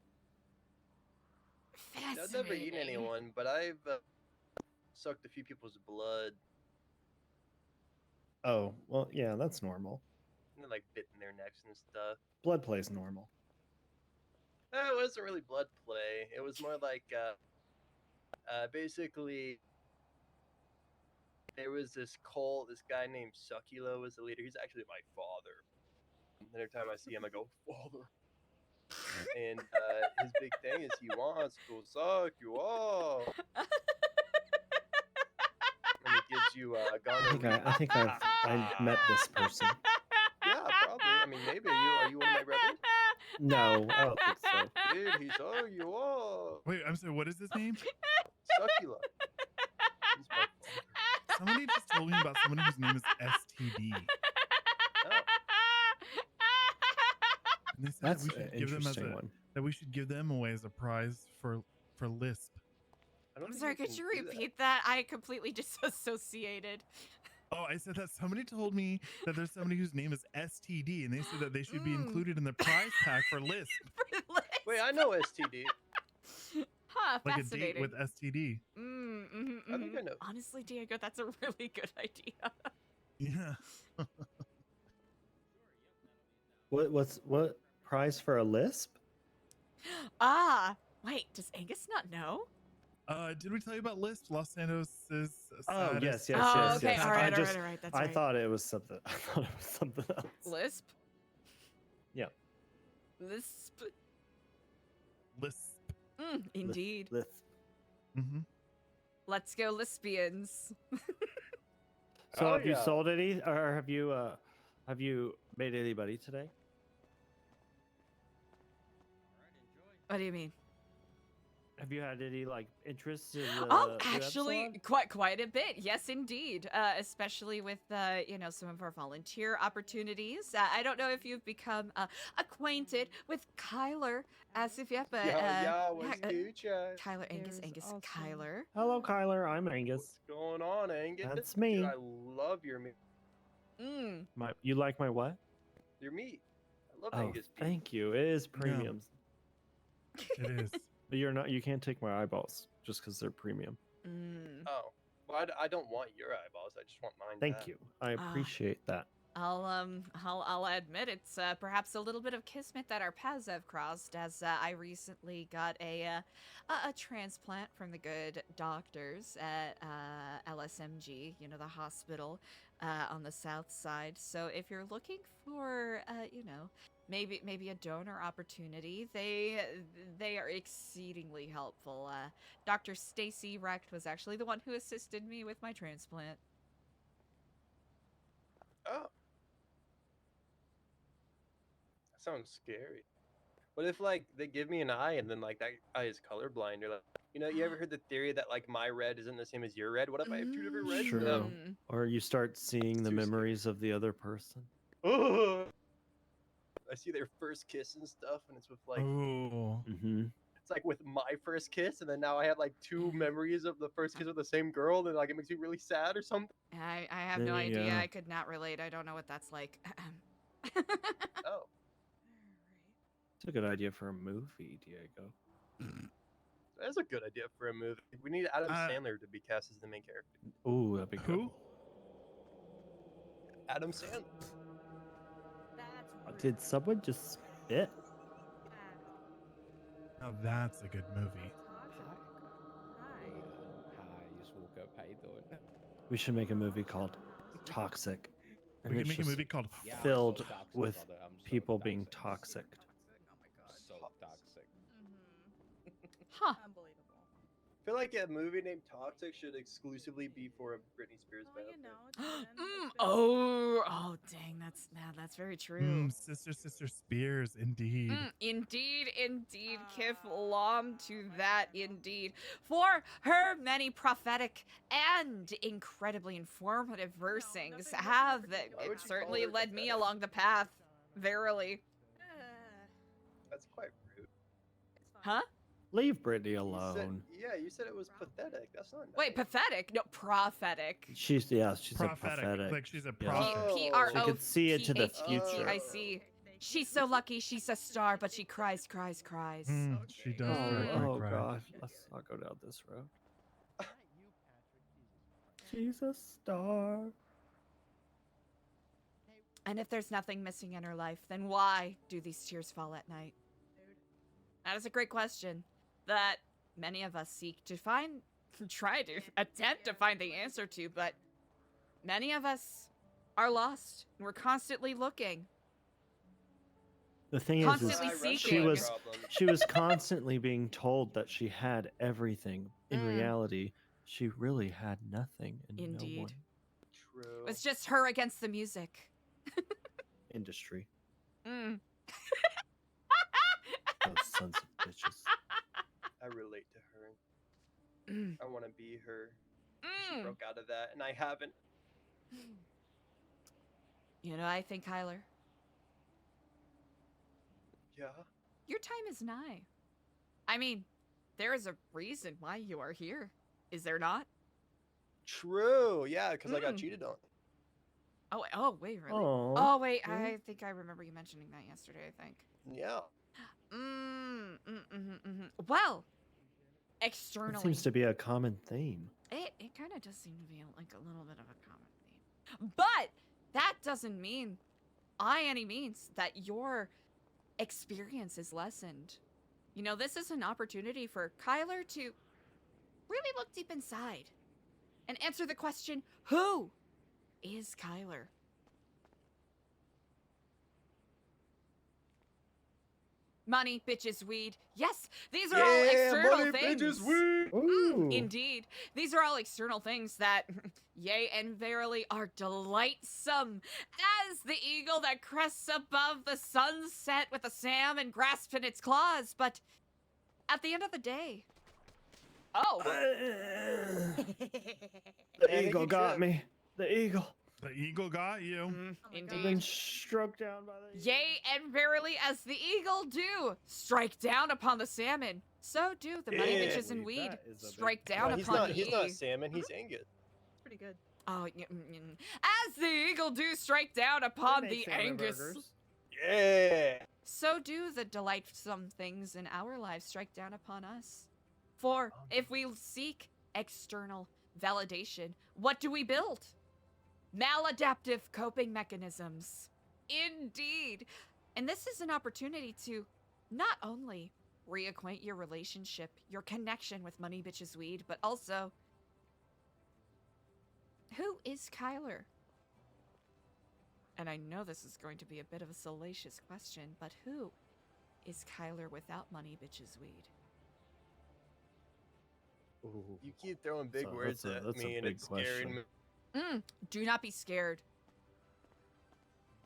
I've never eaten anyone, but I've sucked a few people's blood Oh, well, yeah, that's normal. and then like bitten their necks and stuff. Blood play's normal. It wasn't really blood play. It was more like basically there was this cult. This guy named Succulo was the leader. He's actually my father. And every time I see him, I go, Father. And his big thing is he wants to suck you up. And he gives you gonorrhea. I think I've met this person. Yeah, probably. I mean, maybe. Are you one of my brothers? No, I don't think so. Dude, he suck you up. Wait, I'm sorry. What is his name? Succula. Somebody just told me about somebody whose name is STD. And they said That's that we an should give them as interesting a, one. that we should give them away as a prize for Lisp. I'm sorry, could you repeat that? I completely disassociated. Oh, I said that somebody told me that there's somebody whose name is STD, and they said that they should be included in the prize pack for Lisp. Wait, I know STD. Huh, Like a fascinating. date with STD. I think I know. Honestly, Diego, that's a really good idea. Yeah. What prize for a lisp? Ah, wait, does Angus not know? Did we tell you about Lisp? Los Santos is. Oh yes, yes, Oh, yes, okay, yes. all right, I all just, right, all right, that's I right. thought it was something. I thought it was something else. Lisp? Yeah. Lisp? Lisp. Indeed. Lisp. Mm-hmm. Let's go lesbians. So have you sold any, or have you made anybody today? What do you mean? Have you had any like interest in? Oh, New actually, Epsilon? quite a bit. Yes, indeed. Especially with some of our volunteer opportunities. I don't know if you've become acquainted with Kyler as of yet, but what's future? Kyler, Angus, Kyler. Hello, Kyler. I'm Angus. What's going on, Angus? That's me. Dude, I love your meat. You like my what? Your meat. I love Oh, Angus beef. thank you. It is premium. It is. But you're not. You can't take my eyeballs just because they're premium. Oh, well, I don't want your eyeballs. I just want mine. Thank back. you. I appreciate that. I'll admit it's perhaps a little bit of kismet that our paths have crossed, as I recently got a transplant from the good doctors at LSMG, you know, the hospital on the south side. So if you're looking for, you know, maybe a donor opportunity, they are exceedingly helpful. Dr. Stacy Recht was actually the one who assisted me with my transplant. Oh. That sounds scary. What if like they give me an eye and then like that eye is colorblind? Or like, you know, you ever heard the theory that like my red isn't the same as your red? What if I have two different reds? True. Or you start seeing the memories of the other person. Oh. I see their first kiss and stuff, and it's with like, Oh. it's like with my first kiss, and then now I have like two memories of the first kiss with the same girl, and like it makes me really sad or something. I have no There you idea. go. I could not relate. I don't know what that's like. Oh. It's a good idea for a movie, Diego. That's a good idea for a movie. We need Adam Sandler to be cast as the main character. Ooh, that'd be good. Adam Sandler. Did someone just spit? Now that's a good movie. Hi, just woke up. How you doing? We should make a movie called Toxic. And We it's can make a just movie called filled Toxic, with brother. I'm so people being toxic. So toxic. Huh. I feel like a movie named Toxic should exclusively be for a Britney Spears benefit. Oh, dang, that's very true. Sister Spears, indeed. Indeed, Kifflom to that, indeed. For her many prophetic and incredibly informative versing's have that Why would it you certainly call her led me pathetic? along the path, verily. That's quite rude. Huh? Leave Britney You said, alone. yeah, you said it was pathetic. That's not nice. Wait, pathetic? No, prophetic. She's Prophetic, a prophetic. like she's a Yeah. prophet. P-R-O-P-H-E-T, She could see into the future. I see. She's so lucky she's a star, but she cries. She does cry. Oh God, let's not go down this road. She's a star. And if there's nothing missing in her life, then why do these tears fall at night? That is a great question that many of us seek to try to attempt to find the answer to, but many of us are lost. We're constantly looking. The thing Constantly is seeking. she was constantly being told that she had everything. In Mm. reality, she really had nothing and Indeed. no one. True. It's just her against the music. Industry. Mm. Those sons of bitches. I relate to her. I want to be her. She broke out of that, and I haven't. You know, I think, Kyler, Yeah. your time is nigh. I mean, there is a reason why you are here, is there not? True. Yeah, because I got cheated on. Oh, wait, really? Aw. Oh, wait, Really? I think I remember you mentioning that yesterday, I think. Yeah. Well, It externally, seems to be a common theme. it kind of does seem to be like a little bit of a common theme. But that doesn't mean, by any means, that your experience is lessened. You know, this is an opportunity for Kyler to really look deep inside and answer the question, who is Kyler? Money, bitches, weed. Yes, these are all external money, things. bitches, weed. Indeed. These are all external things that, yea and verily, are delightsome as the eagle that crests above the sunset with a salmon grasped in its claws. But at the end of the day, The eagle got me. The eagle. The eagle got you. I've been indeed. struck down by the Yea and verily, as the eagle do strike down upon the salmon, so do the money, Yeah. bitches, and weed That is a big- strike down he's upon not. the He's not e. salmon. He's Angus. Pretty good. Oh, as the eagle do strike down upon make the salmon Angus, burgers. Yeah. so do the delightsome things in our lives strike down upon us. For if we seek external validation, what do we build? Maladaptive coping mechanisms. Indeed. And this is an opportunity to not only reacquaint your relationship, your connection with money, bitches, weed, but also Who is Kyler? And I know this is going to be a bit of a salacious question, but who is Kyler without money bitches weed? Ooh. You keep throwing big So words that's at a me, and big it's scaring question. me. Do not be scared.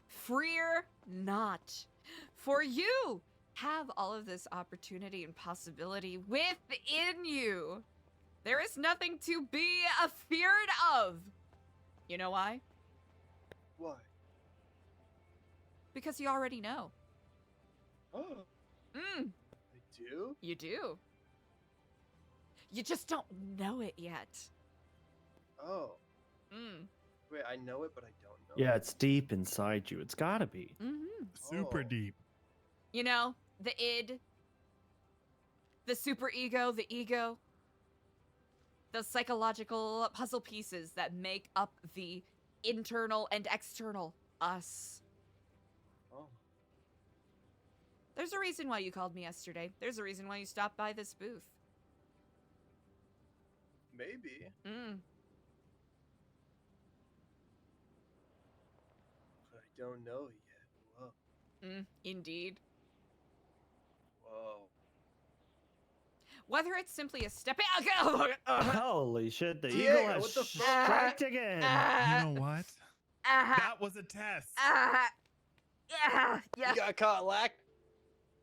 Fear not. For you have all of this opportunity and possibility within you. There is nothing to be afeared of. You know why? Why? Because you already know. Oh. I do? You do. You just don't know it yet. Oh. Wait, I know it, but I don't know. Yeah, it's deep inside you. It's gotta be. Super deep. You know, the id, the super ego, the ego, the psychological puzzle pieces that make up the internal and external us. Oh. There's a reason why you called me yesterday. There's a reason why you stopped by this booth. Maybe. But I don't know yet. Whoa. Indeed. Whoa. Whether it's simply a step Holy shit, the Diego, eagle has what the fuck? striked again. You know what? That was a test. Yeah. You got caught lack.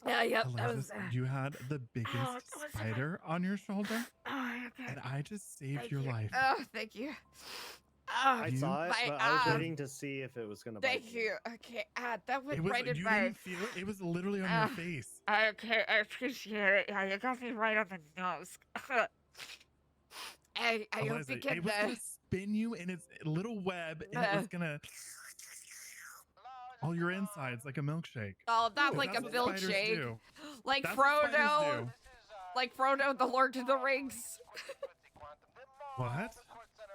Yep. That Alexis, was. you had the biggest that was spider on your shoulder, Okay. and I just saved Thank your you. life. Oh, thank you. I saw it, my but I was arm. waiting to see if it was gonna bite Thank me. you. Okay. That went It was, right in you my. didn't feel it. It was literally on your face. Okay, I appreciate it. Yeah, you got me right on the nose. I hope Eliza, you get it was the. gonna spin you in its little web, and it was gonna all your insides like a milkshake. Oh, not 'Cause like a that's what spiders milkshake. do. Like That's what spiders Frodo. do. Like Frodo, the Lord of the Rings. What?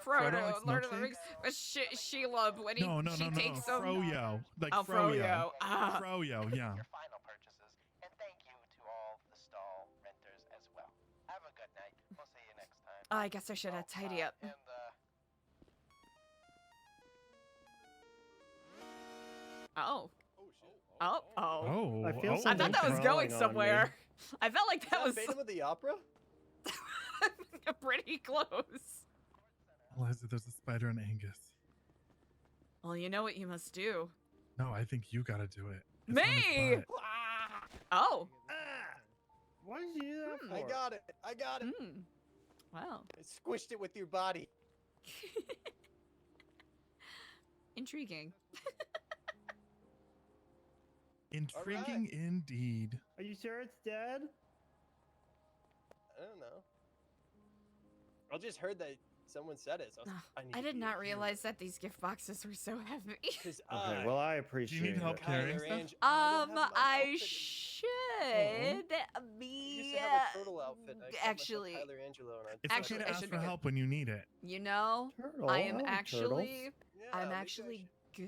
Frodo, likes Lord of the milkshakes? Rings. Sheila, when No, she takes them. Froyo, like Oh, Froyo. Froyo. Froyo, yeah. Oh, I guess I should tidy up. Oh. Oh. I feel I something thought that was going crawling on somewhere. me. I felt like that was Phantom of the Opera? pretty close. Eliza, there's a spider in Angus. Well, you know what you must do. No, I think you gotta do it. It's on his Me? butt. Oh. Why did you do that for? I got it. I got it. Wow. I squished it with your body. Intriguing. Intriguing indeed. Are you sure it's dead? I don't know. I just heard that someone said it. So I did not realize that these gift boxes were so heavy. Okay, well I appreciate Do you need help it. carrying stuff? I should be turtle outfit. actually. It's Actually, okay I to ask should for be good. help when you need it. You know, Turtle, I am I like actually, Yeah, I'm maybe I actually good.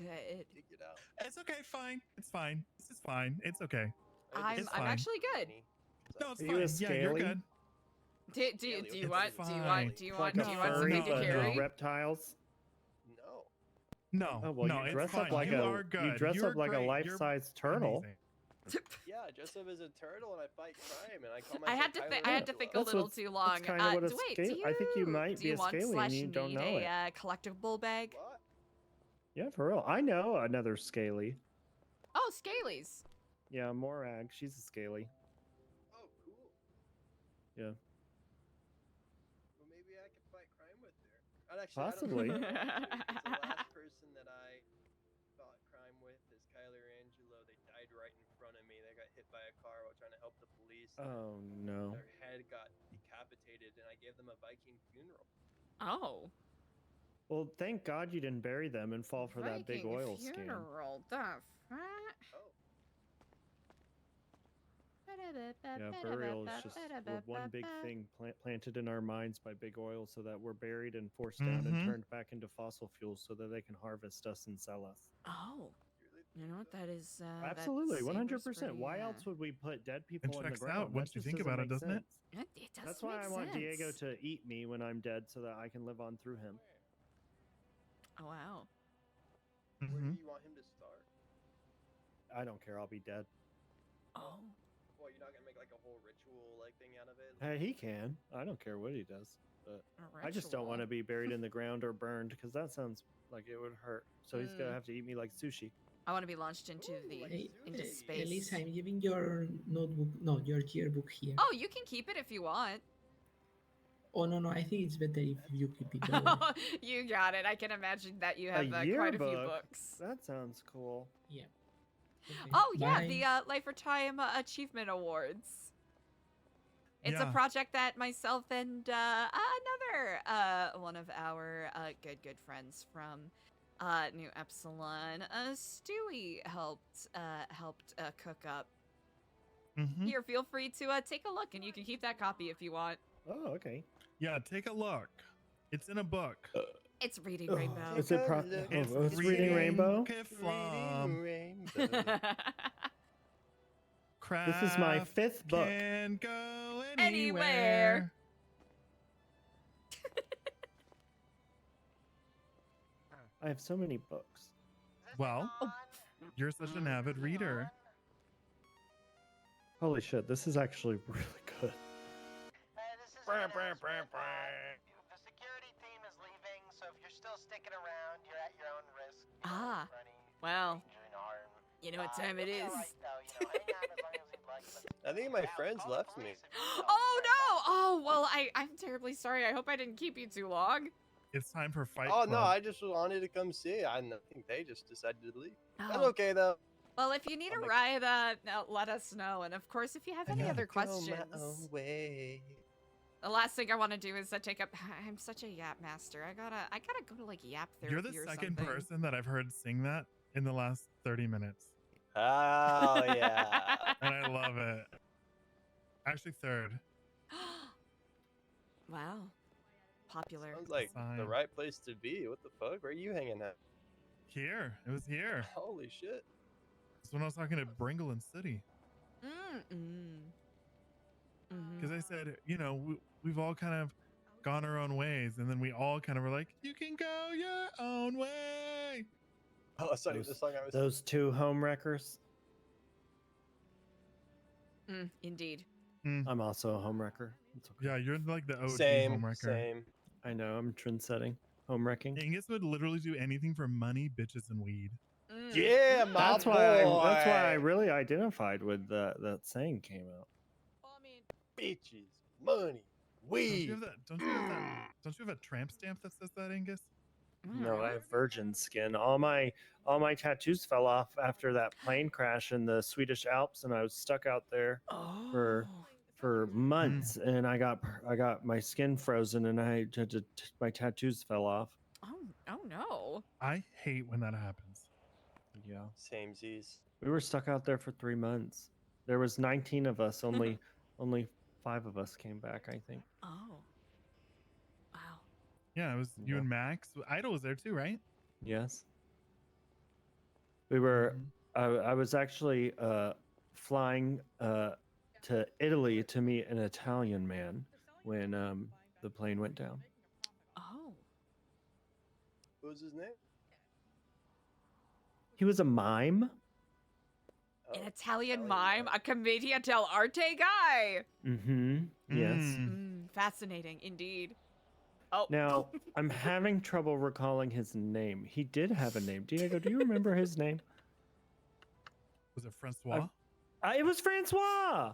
Dig it out. It's okay, fine. It's fine. This is fine. It's okay. I'm It's I'm fine. actually good. No, it's Are fine. you a Yeah, you're scaly? good. Do you It's want fine. Like a something furry, to but carry? no reptiles. No. No, Oh well, no, you it's dress fine. up like you a are good. you dress You're up like great. a You're life-size turtle. amazing. Yeah, I dress up as a turtle and I fight crime and I call I myself had to Tyler I had to think a Angelo. little too long. That's kind of what a Wait, scale. do I think you you- might do be you a want scaly slash and you don't need know it. a collectible bag? Yeah, for real. I know another scaly. Oh, Scalies. Yeah, Morag. She's a scaly. Oh, cool. Yeah. Well, maybe I could fight crime with her. Actually, Possibly. I don't know. The last person that I fought crime with is Kyler Angelo. They died right in front of me. They got hit by a car while trying to help the police. Oh no. Their head got decapitated, and I gave them a Viking funeral. Oh. Well, thank God you didn't bury them and fall for that big Viking oil scam. funeral. The fuck? Yeah, burial is just one big thing planted in our minds by big oil, so that we're buried and forced down and Mhm. turned back into fossil fuels, so that they can harvest us and sell us. Oh. You know what that is? Absolutely, 100%. Why else would we put dead people in the checks ground? out once That you just think doesn't about it, make doesn't it? sense. It does That's why make I want Diego sense. to eat me when I'm dead, so that I can live on through him. Oh wow. Where Mm-hmm. do you want him to start? I don't care. I'll be dead. Oh. Well, you're not gonna make like a whole ritual like thing out of it. Hey, he can. I don't care what he does. But A I just don't want to ritual. be buried in the ground or burned because that sounds like it would hurt. So he's gonna have to eat me like sushi. I want to be launched into into space. Elisa, I'm giving your notebook, no, your yearbook here. Oh, you can keep it if you want. Oh no, I think it's better if you keep it. Don't worry. You got it. I can imagine that you have A quite a few yearbook? books. That sounds cool. Yeah. Oh yeah, Bye. the Lifetime Achievement Awards. It's a Yeah. project that myself and another one of our good friends from New Epsilon, Stewie helped cook up. Mm-hmm. Here, feel free to take a look, and you can keep that copy if you want. Oh, okay. Yeah, take a look. It's in a book. It's Reading Rainbow. Is it it's Reading Rainbow? Kiffloms. This is my Craft 5th book. Can go Anywhere. anywhere. I have so many books. Well, you're such an avid reader. Holy shit, this is actually really good. The security team is leaving, so if you're still sticking around, you're at your own risk. Ah, well, you know what time it is. I think my friends left me. Oh no! Oh well, I'm terribly sorry. I hope I didn't keep you too long. It's time for Fight Oh Club. no, I just wanted to come see. I think they just decided to leave. That's Oh. okay though. Well, if you need a ride, let us know. And of course, if you have any gotta other go my questions, own way. the last thing I want to do is take up. I'm such a yap master. I gotta go to like yap therapy You're the or second something. person that I've heard sing that in the last 30 minutes. Oh yeah. And I love it. Actually, third. Wow, popular. Sounds like the Fine. right place to be. What the fuck? Where are you hanging at? Here. It was here. Holy shit. It's when I was talking to Bringleton City. Because I said, you know, we've all kind of gone our own ways. And then we all kind of were like, you can go your own way. Oh, sorry, the song I was. Those two home wreckers. Indeed. I'm also a home wrecker. It's okay. Yeah, you're like the OG Same, home wrecker. same. I know, I'm trend setting. Home wrecking. Angus would literally do anything for money, bitches, and weed. Yeah, my That's boy. why I really identified with that saying came out. Bitches, money, weed. Don't you have a tramp stamp that says that, Angus? No, I have virgin skin. All my tattoos fell off after that plane crash in the Swedish Alps, and I was stuck out there for months. And I got my skin frozen, and I had to, my tattoos fell off. Oh no. I hate when that happens. Yeah, Same Z's. we were stuck out there for 3 months. There was 19 of us. Only 5 of us came back, I think. Oh. Wow. Yeah, it was you and Max. Idol was there too, right? Yes. We were. I was actually flying to Italy to meet an Italian man when the plane went down. Oh. What was his name? He was a mime. An Italian mime, a commedia dell'arte guy. Mm-hmm. Yes. Fascinating indeed. Oh. Now I'm having trouble recalling his name. He did have a name. Diego, do you remember his name? Was it Francois? It was Francois.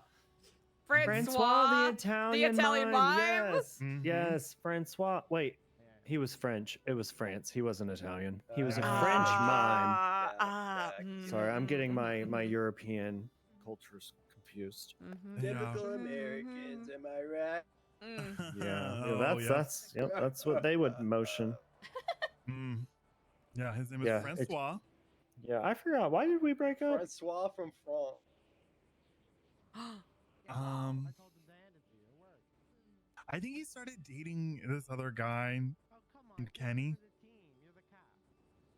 Francois, the Italian mime. Yes, yes, Francois. Wait, he was French. It was France. He wasn't Italian. He was a French mime. Sorry, I'm getting my European cultures confused. Typical Americans, am I right? Yeah, that's what they would motion. Yeah, his name was Yeah, Francois. Yeah, I forgot. Why did we break up? Francois from France. I think he started dating this other guy named Kenny.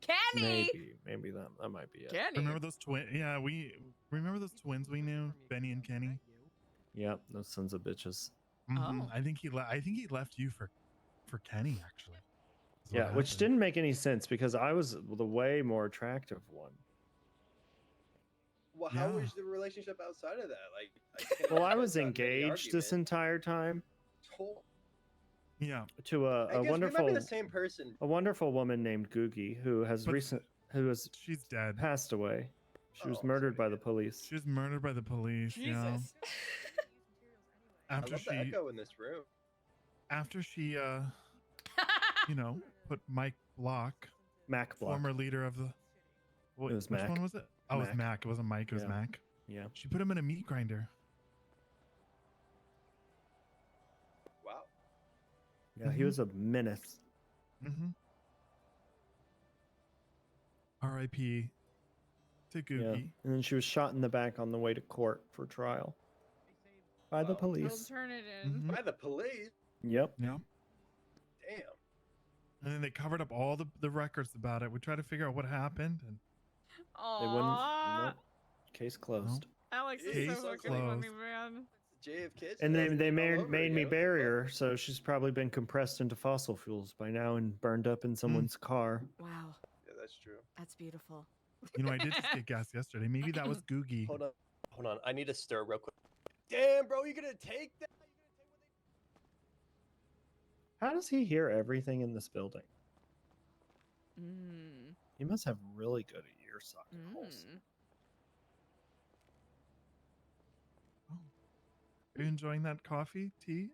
Kenny. Maybe that might be it. Kenny. Remember those twins? Yeah, we remember those twins we knew, Benny and Kenny. Yep, those sons of bitches. I think he left you for Kenny actually. Yeah, which didn't make any sense because I was the way more attractive one. Well, how Yeah. was the relationship outside of that? Like, I can't Well, I imagine was that's not many engaged this arguments. entire time Oh, Yeah. to I a guess wonderful, we might be the same person. a wonderful woman named Googie who has she's dead, passed away. She was Oh, murdered by the police. She was murdered by the police. Yeah. Jesus. I After love the echo in this room. after she you know, put Mike Block, Mac Block. former leader of the It was which Mac. one was it? Oh, it was Mac. Mac. It wasn't Mike, it was Yeah. Mac. Yeah. She put him in a meat grinder. Wow. Yeah, he was a menace. Mm-hmm. R.I.P. to Googie. Yeah. And then she was shot in the back on the way to court for trial by the Don't police. turn it in. Mhm. By the police? Yep. Yeah. Damn. And then they covered up all the records about it. We tried to figure out what happened, and They wouldn't. Aww. Nope. Case closed. Alex is Case so fucking closed. funny, man. JFK. And they made me bury her, so she's probably been compressed into fossil fuels by now and burned up in someone's car. Wow. Yeah, that's true. That's beautiful. you know, I did just get gas yesterday. Maybe that was Googie. Hold on. I need to stir real quick. Damn, bro, you gonna take that? How does he hear everything in this building? Mm. He must have really good ear socket holes. Mm. Are you enjoying that coffee, tea?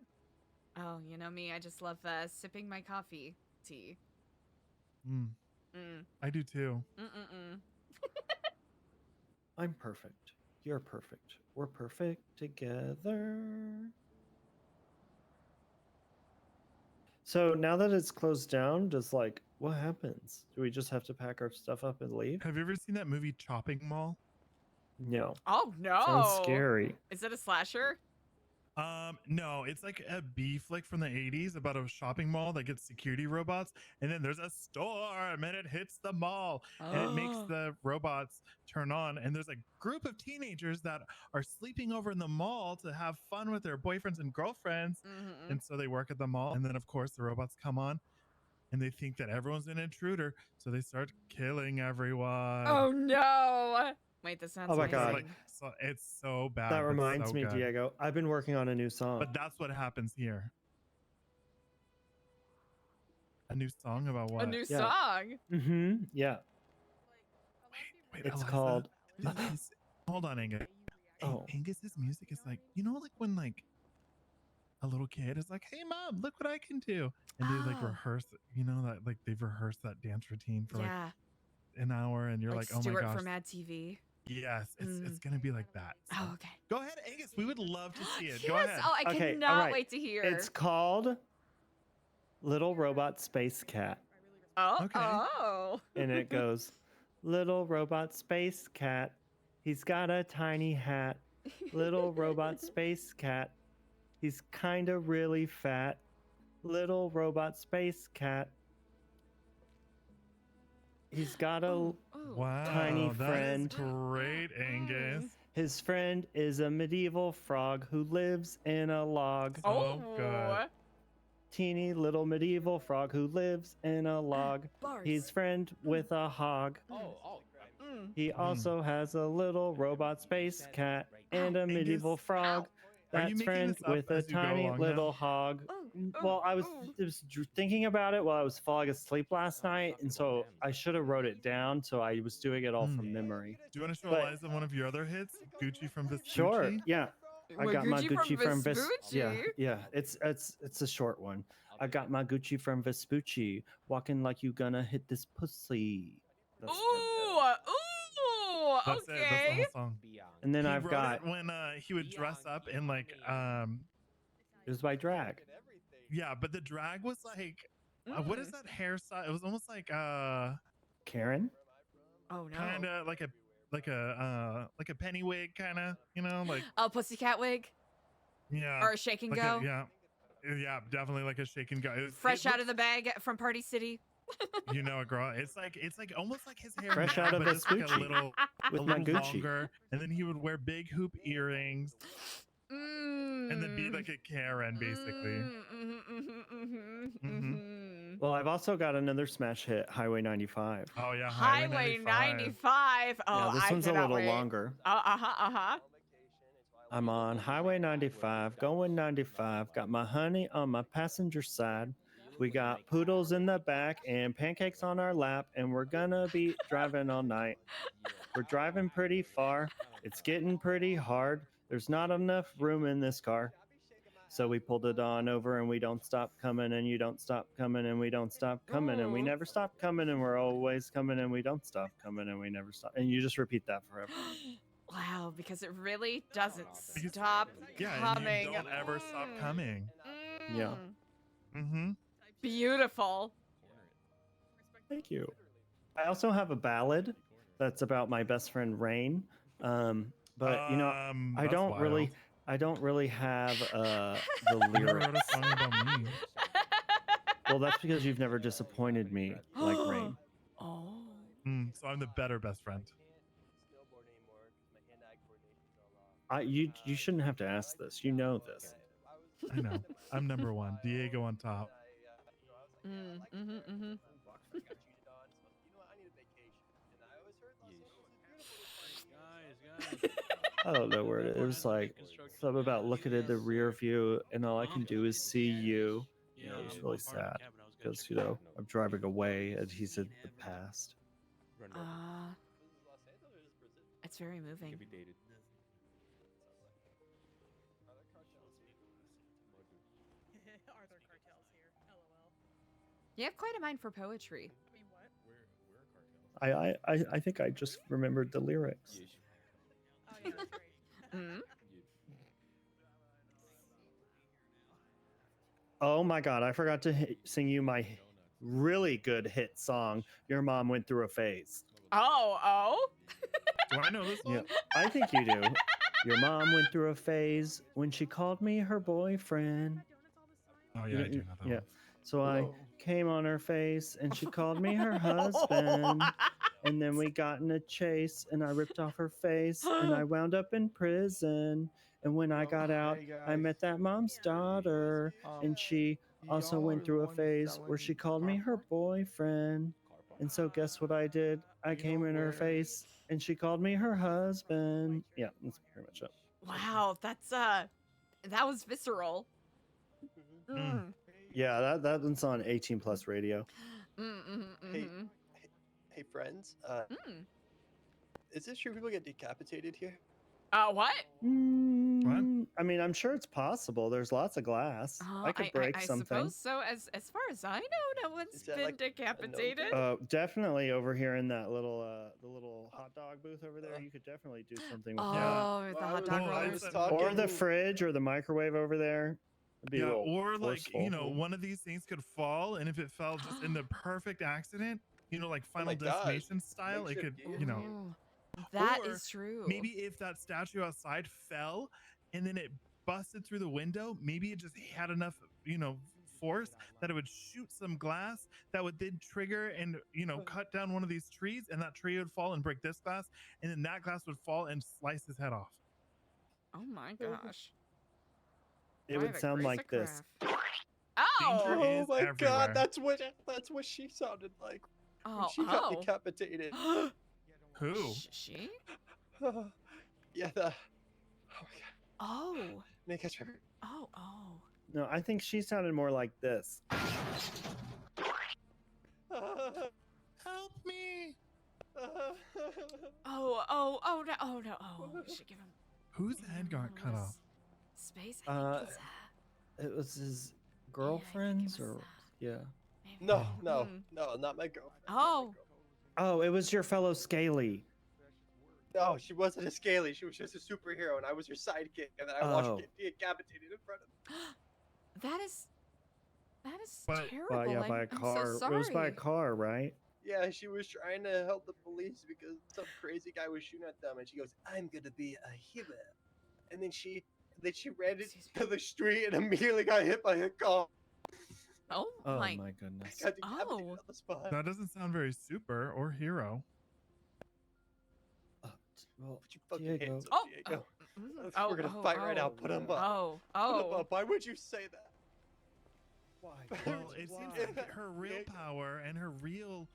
Oh, you know me. I just love sipping my coffee tea. Mm. Mm. I do too. Mm-mm-mm. I'm perfect. You're perfect. We're perfect together. So now that it's closed down, what happens? Do we just have to pack our stuff up and leave? Have you ever seen that movie Chopping Mall? No. Oh no! Sounds scary. Is it a slasher? No, it's like a B flick from the 80s about a shopping mall that gets security robots, and then there's a storm and it hits the mall and it makes the robots turn on, and there's a group of teenagers that are sleeping over in the mall to have fun with their boyfriends and girlfriends. Mm-hmm. And so they work at the mall, and then of course the robots come on and they think that everyone's an intruder, so they start killing everyone. Oh no! Wait, this sounds. Oh my God. Like, so, it's so bad. That but reminds so me, good. Diego. I've been working on a new song. But that's what happens here. A new song about what? A new song. Mm-hmm. Yeah. Wait, It's Eliza, called. hold on, Angus. Oh. Angus's music is like, you know, like when like a little kid is like, "Hey, mom, look what I can do," and they like Oh. rehearse, you know, that like they've rehearsed that dance routine for Yeah. like an hour, and you're like, "Oh my Stuart gosh." from Mad TV. Yes, it's gonna be like that. So. Oh, okay. Go ahead, Angus. We would love to see it. Go Yes. ahead. Oh, I Okay, cannot all right. wait to hear. It's called Little Robot Space Cat. Oh. Okay. Oh. And it goes, Little Robot Space Cat. He's got a tiny hat. Little Robot Space Cat. He's kinda really fat. Little Robot Space Cat. He's got a Wow, tiny that is friend. great, Angus. His friend is a medieval frog who lives in a log. Oh, good. Teeny little medieval frog who lives in a log. Bars. He's friend with a hog. He also has a little robot space cat and a medieval frog. Are you That's making friend this up with a as you go tiny along little now? hog. Well, I was thinking about it while I was falling asleep last night, and so I should have wrote it down. So I was doing it all from memory. Do you want to show But- Eliza one of your other hits, Gucci from Vespucci? Sure. Yeah. I Wait, got my Gucci Gucci from from Yeah, Vespucci? yeah. It's a short one. I got my Gucci from Vespucci, walking like you gonna hit this pussy. That's Ooh. Ooh. That's it. That's the Okay. whole song. And then He I've wrote got it when he would dress up in like it was by drag. yeah, but the drag was like what is that hairstyle? It was almost like Karen. Oh no. kind of like a penny wig kind of, you know, like Oh, pussycat wig yeah. or a shake and like go. yeah, definitely like a shake and go. Fresh out of the bag from Party City. You know, girl. It's like almost like his hair. Fresh now, out of but just like a Vespucci little, with a my little Gucci. longer, and then he would wear big hoop earrings. and then be like a Karen, basically. Well, I've also got another smash hit, Highway 95. Oh yeah, Highway 95. Oh, Yeah, this I one's a cannot little wait. longer. Uh-huh. I'm on Highway 95, going 95. Got my honey on my passenger side. We got poodles in the back and pancakes on our lap, and we're gonna be driving all night. We're driving pretty far. It's getting pretty hard. There's not enough room in this car. So we pulled it on over, and we don't stop coming, and you don't stop coming, and we don't stop coming, and we never stop coming, and we're always coming, and we don't stop coming, and we never stop. And you just repeat that forever. Wow, because it really doesn't stop coming. And you don't ever stop coming. Yeah. Beautiful. Thank you. I also have a ballad that's about my best friend Rain. But you know, I that's don't really wild. I don't really have the You never wrote a lyrics. song about me. Well, that's because you've never disappointed me like Rain. So I'm the better best friend. You shouldn't have to ask this. You know this. I know. I'm number one. Diego on top. I don't know where it is. Like something about looking in the rear view, and all I can do is see you. You know, it's really sad because you know I'm driving away, and he's in the past. It's very moving. You have quite a mind for poetry. I think I just remembered the lyrics. Oh my God, I forgot to sing you my really good hit song, Your Mom Went Through a Phase. Oh. Do I know this one? Yeah, I think you do. Your mom went through a phase when she called me her boyfriend. Oh yeah, I do know that Yeah. one. So I came on her face and she called me her husband. And then we got in a chase and I ripped off her face and I wound up in prison. And when I got out, I met that mom's daughter. And she also went through a phase where she called me her boyfriend. And so guess what I did? I came in her face and she called me her husband. Yeah, that's pretty much it. Wow, that was visceral. Yeah, that one's on 18 plus radio. Hey friends, is it true people get decapitated here? What? I mean, I'm sure it's possible. There's lots of glass. I could break I something. suppose so. As far as I know, no one's been decapitated. Definitely over here in that little the little hot dog booth over there. You could definitely do something with the hot dog rollers. or the fridge or the microwave over there. It'd be a little or like forceful. one of these things could fall, and if it fell just in the perfect accident, like Final Destination style, it could, That Or is true. Maybe if that statue outside fell and then it busted through the window, maybe it just had enough, force that it would shoot some glass that would then trigger and, cut down one of these trees, and that tree would fall and break this glass, and then that glass would fall and slice his head off. Oh my gosh. It would sound like this. Oh my everywhere. God, that's what she sounded like when she got decapitated. Who? She? Yeah, the. Oh. Make us remember. Oh. No, I think she sounded more like this. Help me! Oh no. We should give him Whose head got cut off? space. It was his girlfriend's or yeah. No, not my girlfriend. Oh, it was your fellow Scaly. No, she wasn't a Scaly. She was just a superhero, and I was her sidekick, and then I watched her get decapitated in front of me. That is terrible. By a car. I'm so sorry. It was by a car, right? Yeah, she was trying to help the police because some crazy guy was shooting at them, and she goes, "I'm gonna be a hero," and then she ran into the street and immediately got hit by a car. Oh my goodness. Got decapitated on the spot. That doesn't sound very super or hero. Well, Put your fucking Diego. hands up, Diego. We're gonna fight right now. Put him up. Oh, Put him up. Why would you say that? Why? Well, it seems like her real power and her real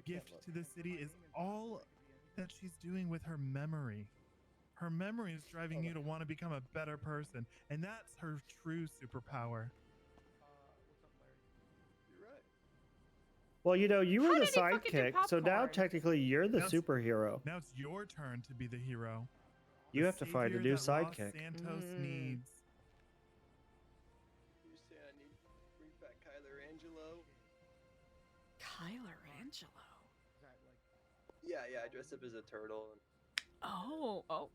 gift to the city is all that she's doing with her memory. Her memory is driving you to want to become a better person, and that's her true superpower. Well, you know, you How were the did he fucking do sidekick, so now popcorn? technically you're the superhero. Now it's your turn to be the hero. You The have to find a savior new that Los sidekick. Santos needs. You say I need to bring back Kyler Angelo? Kyler Angelo. Yeah, I dressed up as a turtle. Oh. Oh,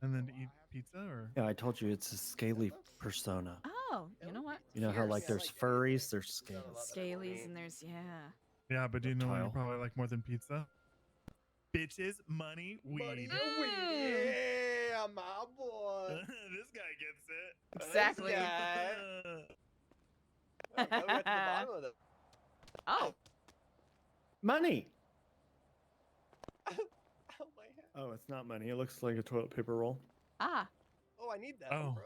and then to eat pizza or? Yeah, I told you it's a scaly persona. Oh, you know what? You know how like there's furries, there's scales. Scalies and there's Yeah, but do you know what you Reptile. probably like more than pizza? Bitches, money, weed. Yeah, my boy. This guy gets it. Exactly. Go right to the bottom of the. Oh. Money. Oh, my hand. Oh, it's not money. It looks like a toilet paper roll. Ah. Oh, I need that. Oh. Bro.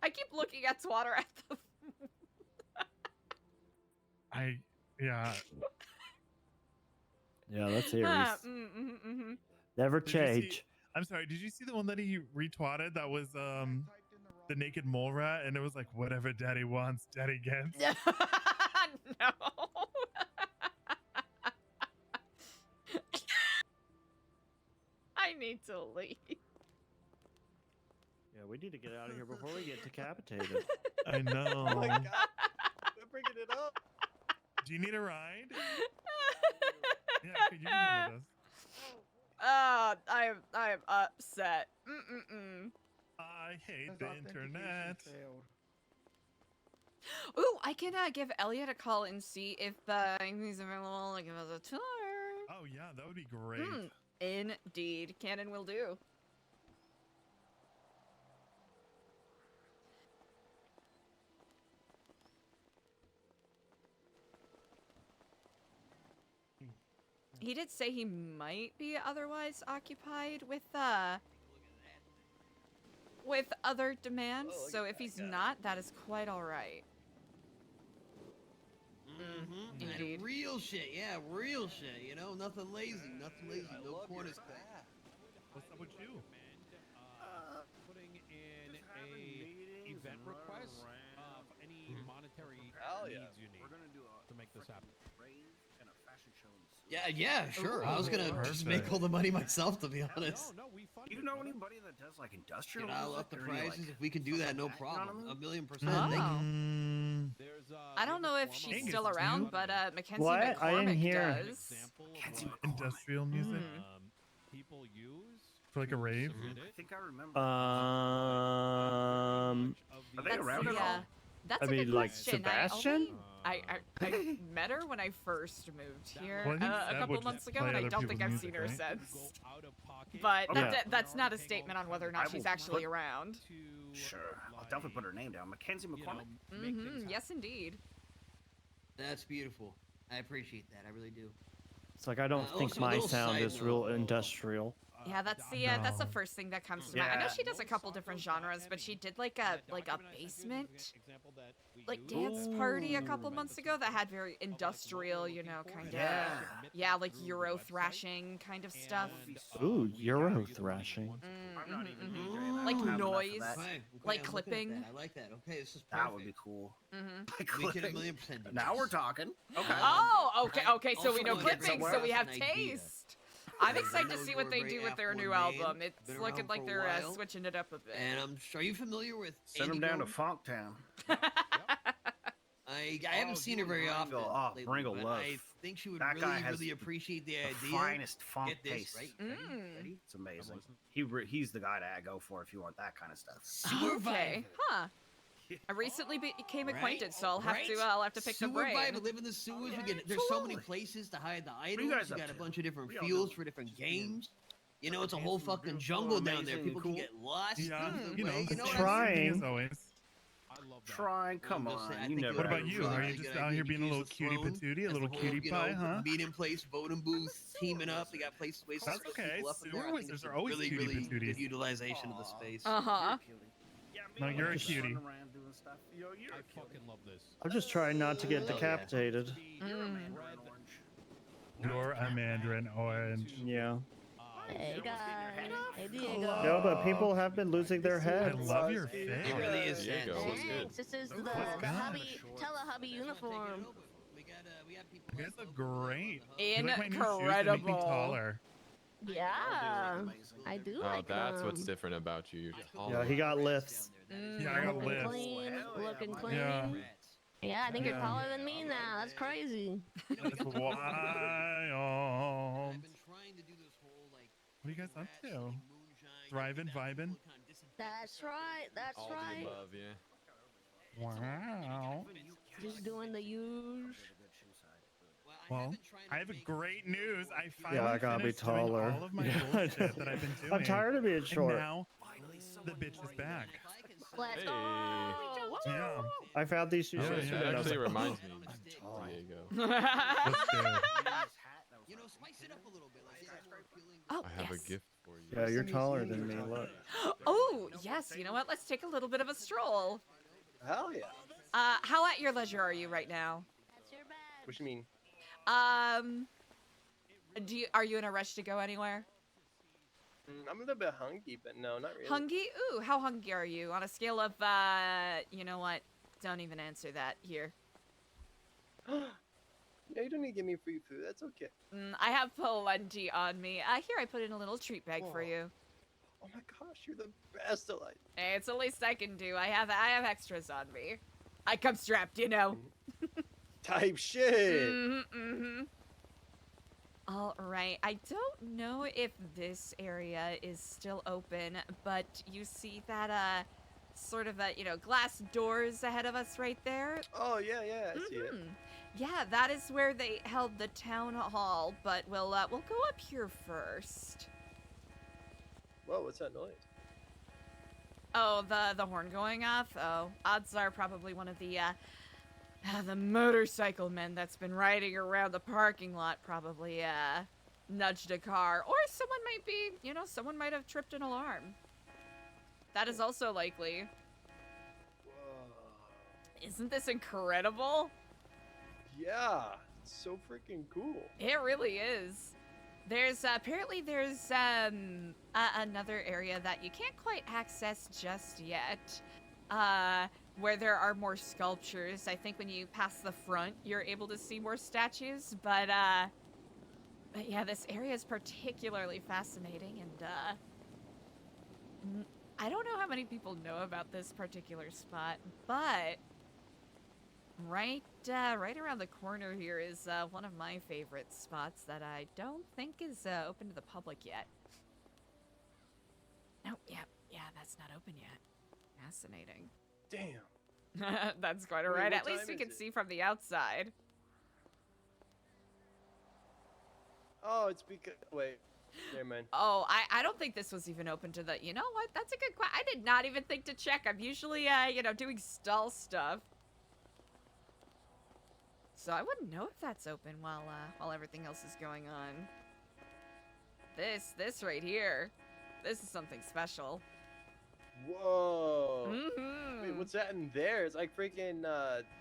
I keep looking at Swatter at the. Yeah. Yeah, that's Aries. Mm-hmm. Never Did you see- change. I'm sorry. Did you see the one that he retweeted? That was the naked mole rat, and it was like, "Whatever Daddy wants, Daddy gets." No. I need to leave. Yeah, we need to get out of here before we get decapitated. I know. Oh my god. They're bringing it up. Do you need a ride? Yeah, you can come with us. I am upset. I hate the internet. Ooh, I can give Elliot a call and see if he's available to give us a tour. Oh yeah, that would be great. Indeed, Cannon will do. He did say he might be otherwise occupied with other demands, so if he's not, that is quite all right. Indeed. Real shit, yeah, real shit. You know, nothing lazy, no corner stuff. What's up with you? Putting in a event request of any monetary needs you need to make this happen. Yeah, sure. I was gonna just make all the money myself, to be honest. Do you know anybody that does like industrial? You know, I'll music up the or any, prices like, if we can do that, no stuff like that, you know problem. what I mean? 1,000,000%. I don't know if she's still around, but Mackenzie What? I didn't McCormick hear. does. Industrial music People use for like a rave. I think I remember. Are they That's- around at yeah. all? That's I a mean, good like question. Sebastian? I met her when I first moved here Well, I think a Seb couple would months just ago, play and I other don't think people's I've seen her music, right? since. But Okay. that's not a statement on whether or not I she's will actually put- around. Sure, I'll definitely put her name down. Mackenzie McCormick. Yes, indeed. That's beautiful. I appreciate that. I really do. It's like I don't think also, a my little sound side is real note. industrial. Yeah, that's the first thing that comes to mind. I know she does a couple different genres, but she did like a basement like dance party a couple months ago that had very industrial, you know, kind of like Euro thrashing kind of stuff. Ooh, Euro thrashing. Like I don't have enough of noise, that. like I'm looking at clipping. that. I like that. Okay, this is perfect. That would be cool. Mm-hmm. We can 1,000,000% do Now this. we're talking. Okay. Oh, okay, so we Also know wanna get clipping, so somewhere we else have an idea. taste. I'm excited to know see you what were they very do with their affluent new man, album. It's been looking around like for a they're while, switching it up a bit. And are you familiar with Send them Andy down to Gold? Funktown. I haven't seen her very often. Oh, lately, Ringo but Love. I think she would That guy really, has really appreciate the the idea. finest funk Get this, taste. right? Mm. It's amazing. He's the guy to go for if you want that kind of stuff. Okay, huh? I recently became acquainted, Right? so I'll have to pick the Sewer brain. vibe, live in the sewers. There's so many places to hide the items. guys You up got a to? bunch of different What y'all fields doing? for different games. You know, it's a whole fucking beautiful, jungle down there. amazing, People cool. can get lost. Yeah, either you know, way, the what I mean? trying. as always. trying. Come I'm just saying, I on, you think never. What it'd about be you? really Are you good just idea. out here You being a could little use cutie throne patootie, a as little the cutie whole, pie, huh? meeting place, voting booth, teaming up. They got places to That's split okay. people up in there. Sewer I think wizards it's a are always really, cutie really patooties. good utilization of the space. Uh-huh. No, you're a cutie. I fucking love this. I'm just trying not to get Oh, yeah. decapitated. You're a mandarin orange. Yeah. Hey guys. Hey Diego. No, but people have been losing their I heads. love your face. It really is Diego, sad. what's good? Thanks. This is the good? hobby hubby uniform. We got people. You guys look great. You like my new shoes? They make me Incredible. taller. Yeah. I do Oh, like that's what's them. different about you. You're Yeah, taller. he got lifts. Yeah, I got Looking lifts. clean. Looking clean. Yeah. Yeah, I think you're Yeah. taller than me now. That's crazy. That's wild. I've been trying to do this whole like. What are you guys up to? Thriving, vibing? That's right. That's All the right. above, yeah. Wow. Just doing the use. Well, I have great news. I finally Yeah, I gotta be finished doing taller. all of my Yeah, bullshit that I've been doing. I'm tired of being And short. now, the bitch is back. Let's go. Yeah. I found these shoes Yeah, yesterday. It and I was actually like, reminds me, tall. Diego. That's good. You know, spice it up a little bit. Like, make it more appealing. Oh, I have yes. a gift for you. Yeah, you're taller than me. Look. Oh, yes. You know what? Let's take a little bit of a stroll. Hell yeah. How at your leisure are you right now? What you mean? Are you in a rush to go anywhere? I'm a little bit hungry, but no, not really. Hungry? Ooh, how hungry are you? On a scale of, you know what? Don't even answer that here. Yeah, you don't need to give me free food. That's okay. I have plenty on me. Here, I put in a little treat bag for Whoa. you. Oh my gosh, you're the best, Eliza. Hey, it's the least I can do. I have extras on me. I come strapped, you know. Type shit. Mm-hmm. All right. I don't know if this area is still open, but you see that sort of glass doors ahead of us right there. Oh yeah, I see it. Yeah, that is where they held the town hall. But we'll go up here first. Whoa, what's that noise? Oh, the horn going off. Oh, odds are probably one of the motorcycle men that's been riding around the parking lot probably nudged a car, or someone might be, someone might have tripped an alarm. That is also likely. Whoa. Isn't this incredible? Yeah, it's so freaking cool. It really is. There's apparently there's another area that you can't quite access just yet. Where there are more sculptures. I think when you pass the front, you're able to see more statues. But yeah, this area is particularly fascinating, and I don't know how many people know about this particular spot, but right around the corner here is one of my favorite spots that I don't think is open to the public yet. No, yeah, that's not open yet. Fascinating. Damn. That's quite Wait, alright. what At least time we is can it? see from the outside. Oh, it's because wait. Never mind. Oh, I don't think this was even open to the. You know what? That's a good question. I did not even think to check. I'm usually doing stall stuff. So I wouldn't know if that's open while everything else is going on. This right here. This is something special. Whoa. Mm-hmm. Wait, what's that in there? It's like freaking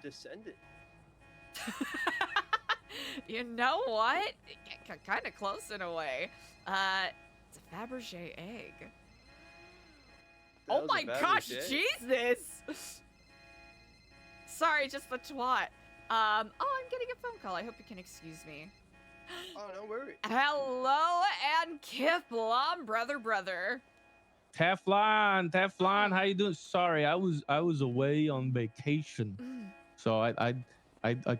Descendant. You know what? Kind of close in a way. It's a Fabergé egg. That Oh was a my gosh, Fabergé? Jesus! Sorry, just the twat. Oh, I'm getting a phone call. I hope you can excuse me. Oh, no worries. Hello and Kifflom, brother. Teflon, how you doing? Sorry, I was away on vacation, so I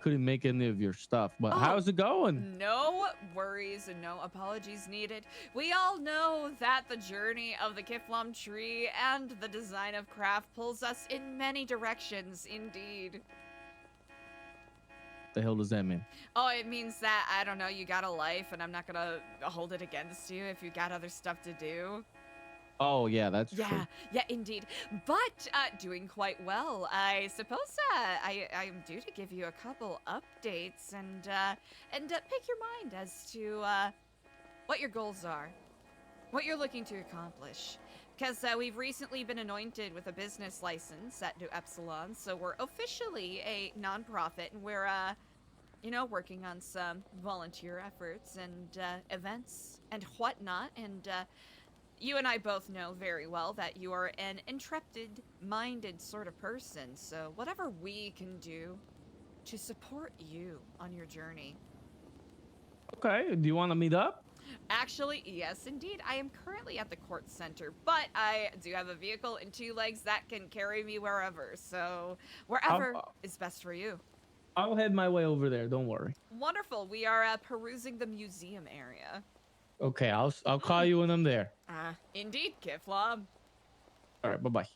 couldn't make any of your stuff. But how's it going? No worries and no apologies needed. We all know that the journey of the Kifflom tree and the design of craft pulls us in many directions, indeed. The hell does that mean? Oh, it means that, I don't know, you got a life and I'm not gonna hold it against you if you got other stuff to do. Oh yeah, that's Yeah, true. yeah, indeed. But doing quite well. I suppose I'm due to give you a couple updates and pick your mind as to what your goals are, what you're looking to accomplish. Because we've recently been anointed with a business license at New Epsilon, so we're officially a nonprofit, and we're working on some volunteer efforts and events and whatnot, and you and I both know very well that you are an intrepid-minded sort of person, so whatever we can do to support you on your journey. Okay, do you want to meet up? Actually, yes, indeed. I am currently at the Kortz Center, but I do have a vehicle and 2 legs that can carry me wherever, so wherever is best for you. I'll head my way over there. Don't worry. Wonderful. We are perusing the museum area. Okay, I'll call you when I'm there. Indeed, Kifflom. All right, bye-bye.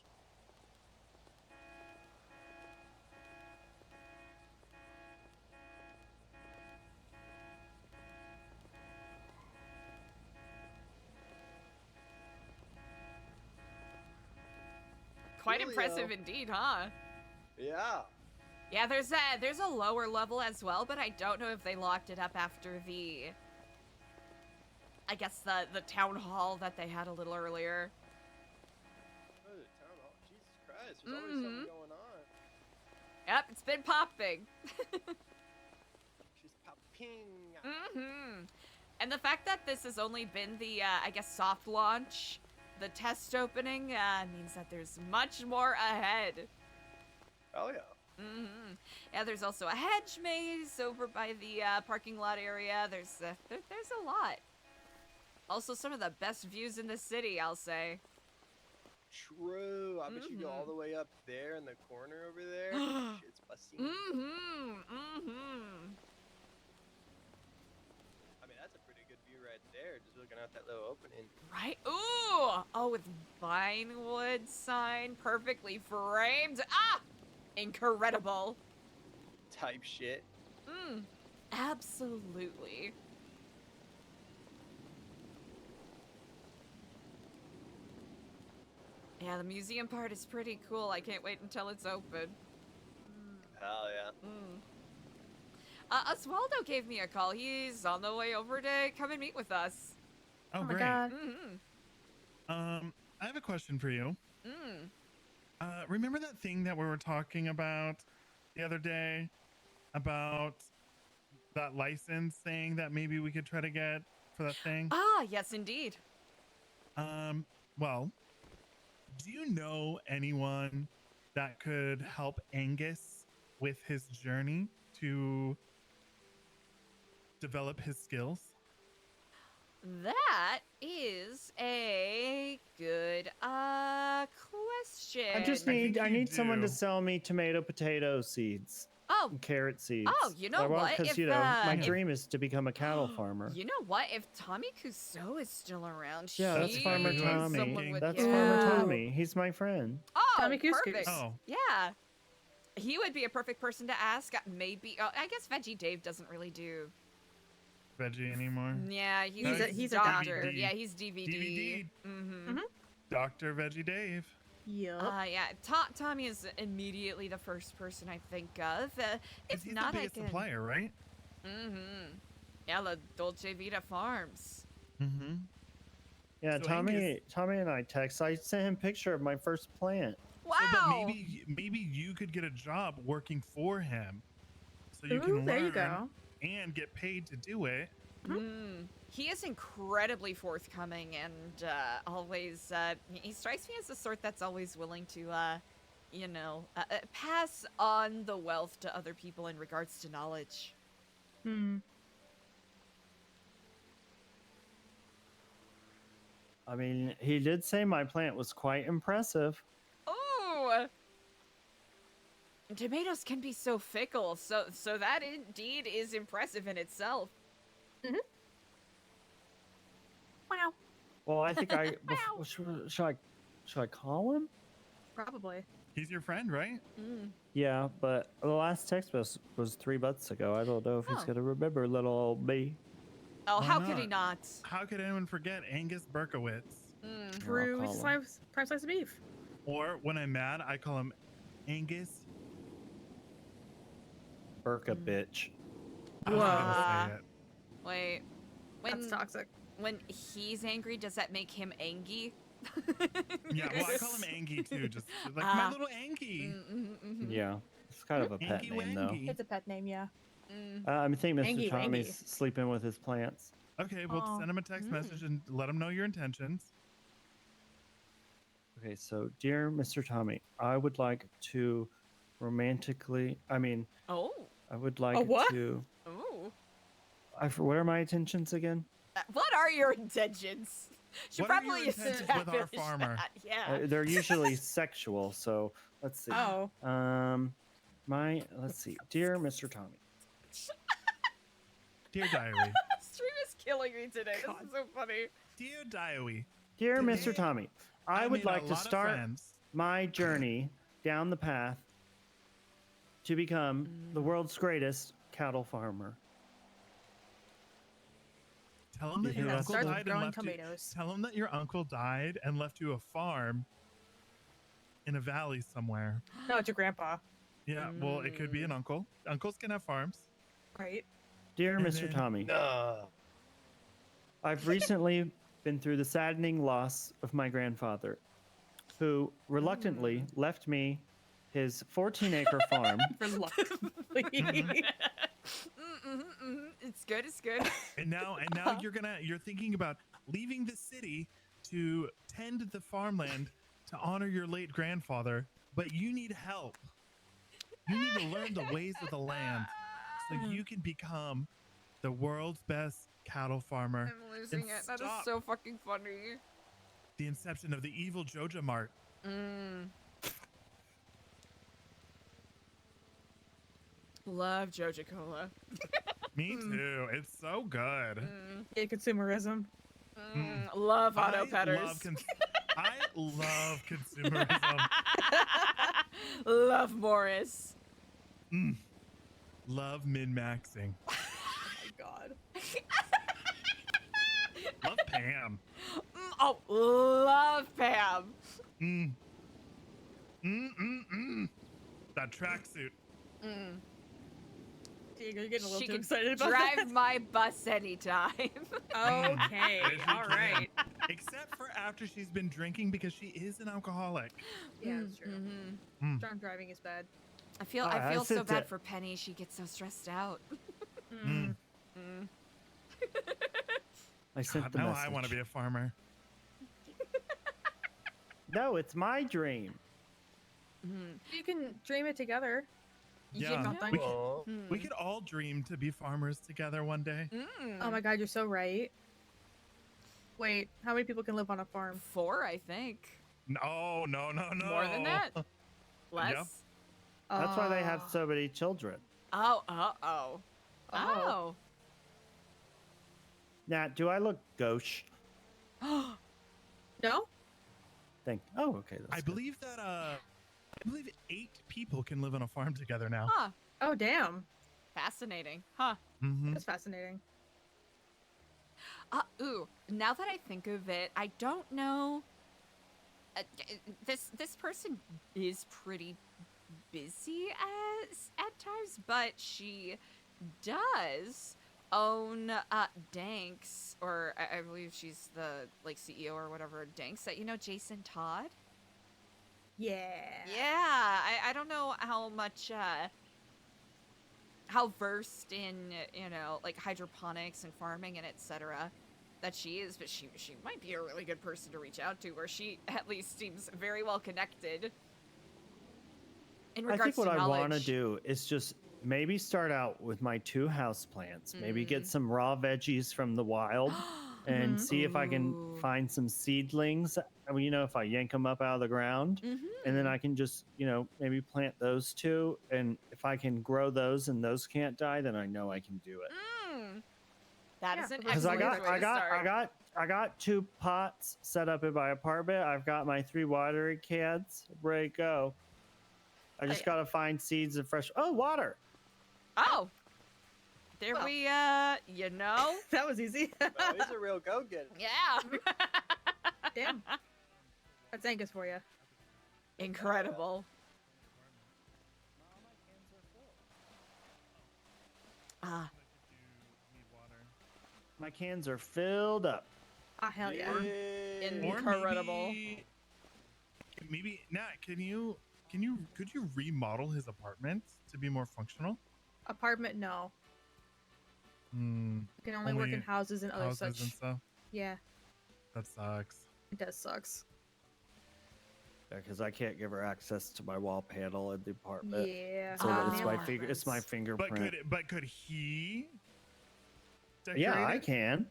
Quite impressive indeed, huh? Yeah. Yeah, there's a lower level as well, but I don't know if they locked it up after I guess the town hall that they had a little earlier. Oh, the town hall. Jesus Christ, there's always something going on. Yep, it's been popping. She's popping. And the fact that this has only been the, I guess, soft launch, the test opening, means that there's much more ahead. Oh, yeah. Yeah, there's also a hedge maze over by the parking lot area. There's a lot. Also, some of the best views in the city, I'll say. True. I bet you go all the way up there in the corner over there. Shit's busting. I mean, that's a pretty good view right there, just looking out that little opening. Right? Ooh! Oh, with Vinewood sign, perfectly framed. Ah! Incredible. Type shit. Absolutely. Yeah, the museum part is pretty cool. I can't wait until it's open. Hell yeah. Oswaldo gave me a call. He's on the way over to come and meet with us. Oh, my great. God. I have a question for you. Remember that thing that we were talking about the other day about that license thing that maybe we could try to get for that thing? Ah, yes, indeed. Well, do you know anyone that could help Angus with his journey to develop his skills? That is a good question. I need someone to sell me tomato potato seeds. Oh. And carrot seeds. Oh, you know what? Because If, my if- dream is to become a cattle farmer. You know what? If Tommy Cousteau is still around, Yeah, that's he Farmer is Tommy. someone with- That's yeah. Farmer Tommy. He's my friend. Oh, Tommy Couscous. perfect. Oh. Yeah. He would be a perfect person to ask. Maybe. I guess Veggie Dave doesn't really do. Veggie anymore? Yeah, he's a doctor. Yeah, he's DVD. Dr. Veggie Dave. Yeah. Yeah. Tommy is immediately the first person I think of. If He's not, the I biggest can. supplier, right? Yeah, the Dolce Vita Farms. Yeah, So Tommy and I text. I sent him a picture of my first plant. Wow. So, but maybe you could get a job working for him, so you can there learn you go. and get paid to do it. He is incredibly forthcoming and always. He strikes me as the sort that's always willing to, pass on the wealth to other people in regards to knowledge. I mean, he did say my plant was quite impressive. Ooh. Tomatoes can be so fickle, so that indeed is impressive in itself. Wow. Well, I think should I call him? Probably. He's your friend, right? Yeah, but the last text was 3 months ago. I don't know if he's Oh. gonna remember little old me. Oh, Why how could he not? How could anyone forget Angus Berkowitz? True call him. prime slice of beef. Or when I'm mad, I call him Angus. Burka bitch. I was gonna say it. Wait. That's toxic. When he's angry, does that make him Angie? Yeah, well, I call him Angie too. Just like my little Angie. Yeah, it's kind of a pet Angie name though. Wangy. It's a pet name, yeah. I think Mr. Angie Tommy's Wangy. sleeping with his plants. Okay, we'll Aw. send him a text message and let him know your intentions. Okay, so dear Mr. Tommy, I would like to romantically. I mean, Oh. I would like what? to. Ooh. What are my intentions again? What are your intentions? Should What are your probably intentions with our establish farmer? that. Yeah. They're usually sexual, so let's see. Oh. Let's see, dear Mr. Tommy. Dear Diary. Stream is killing me today. This is so funny. Dear Diary. Dear Mr. Tommy, I would made a like to lot of start friends. my journey down the path to become the world's greatest cattle farmer. Tell him that You your think uncle that's Starts died and growing left you. tomatoes. Tell him that your uncle died and left you a farm in a valley somewhere. No, it's your grandpa. Yeah, well, it could be an uncle. Uncles can have farms. Right. Dear And Mr. then- Tommy, I've recently been through the saddening loss of my grandfather, who reluctantly left me his 14-acre farm. Reluctantly. It's good. It's good. And now you're thinking about leaving the city to tend the farmland to honor your late grandfather, but you need help. You need to learn the ways of the land so you can become the world's best cattle farmer. I'm losing and it. That is stop so fucking funny. the inception of the evil Joja Mart. Love Joja Cola. Me too. It's so good. Yeah, consumerism. Love auto I petters. I love consumerism. Love Morris. Love min-maxing. Oh my god. Love Pam. Oh, love Pam. That tracksuit. Diego, you're getting a little She too can excited about drive that. my bus anytime. Okay, Yes, she all right. can. Except for after she's been drinking because she is an alcoholic. Yeah, that's true. Drunk driving is bad. I feel I so sit bad there- for Penny. She gets so stressed out. I sent God, the now message. I want to be a farmer. No, it's my dream. You can dream it together. You Yeah, can nothing. we could all dream to be farmers together one day. Oh my god, you're so right. Wait, how many people can live on a farm? 4, I think. No. More than that? Less? Yep. That's why they have so many children. Oh. Nat, do I look gauche? No? Oh, okay. That's I good. believe that I believe 8 people can live on a farm together now. Huh. Oh, damn. Fascinating. Huh. That's fascinating. Ooh, now that I think of it, I don't know. This person is pretty busy at times, but she does own Danks, or I believe she's the CEO or whatever of Danks. That Jason Todd. Yeah. Yeah, I don't know how much how versed in hydroponics and farming and etc. that she is, but she might be a really good person to reach out to, or she at least seems very well connected in I regards think what to I knowledge. want to do is just maybe start out with my 2 house plants. Maybe get some raw veggies from the wild and see if I can find some seedlings. I mean, if I yank them up out of the ground, and then I can just, maybe plant those 2. And if I can grow those and those can't die, then I know I can do it. That is an Because excellent way to start. I got 2 pots set up in my apartment. I've got my 3 watering cans ready to go. I just gotta find seeds and fresh. Oh, water! Oh, there we That was easy. He's a real go-getter. Yeah. Damn. That's Angus for you. Incredible. Ah. My cans are filled up. Ah, hell yeah. Incredible. Maybe Nat, could you remodel his apartment to be more functional? Apartment, no. You can only work in houses and other houses such. and stuff. Yeah, That sucks. it does sucks. Yeah, because I can't give her access to my wall panel in the apartment. Yeah. So Ah, it's man, my my finger. It's my fingerprint. But could he? Yeah, decorate I it? can.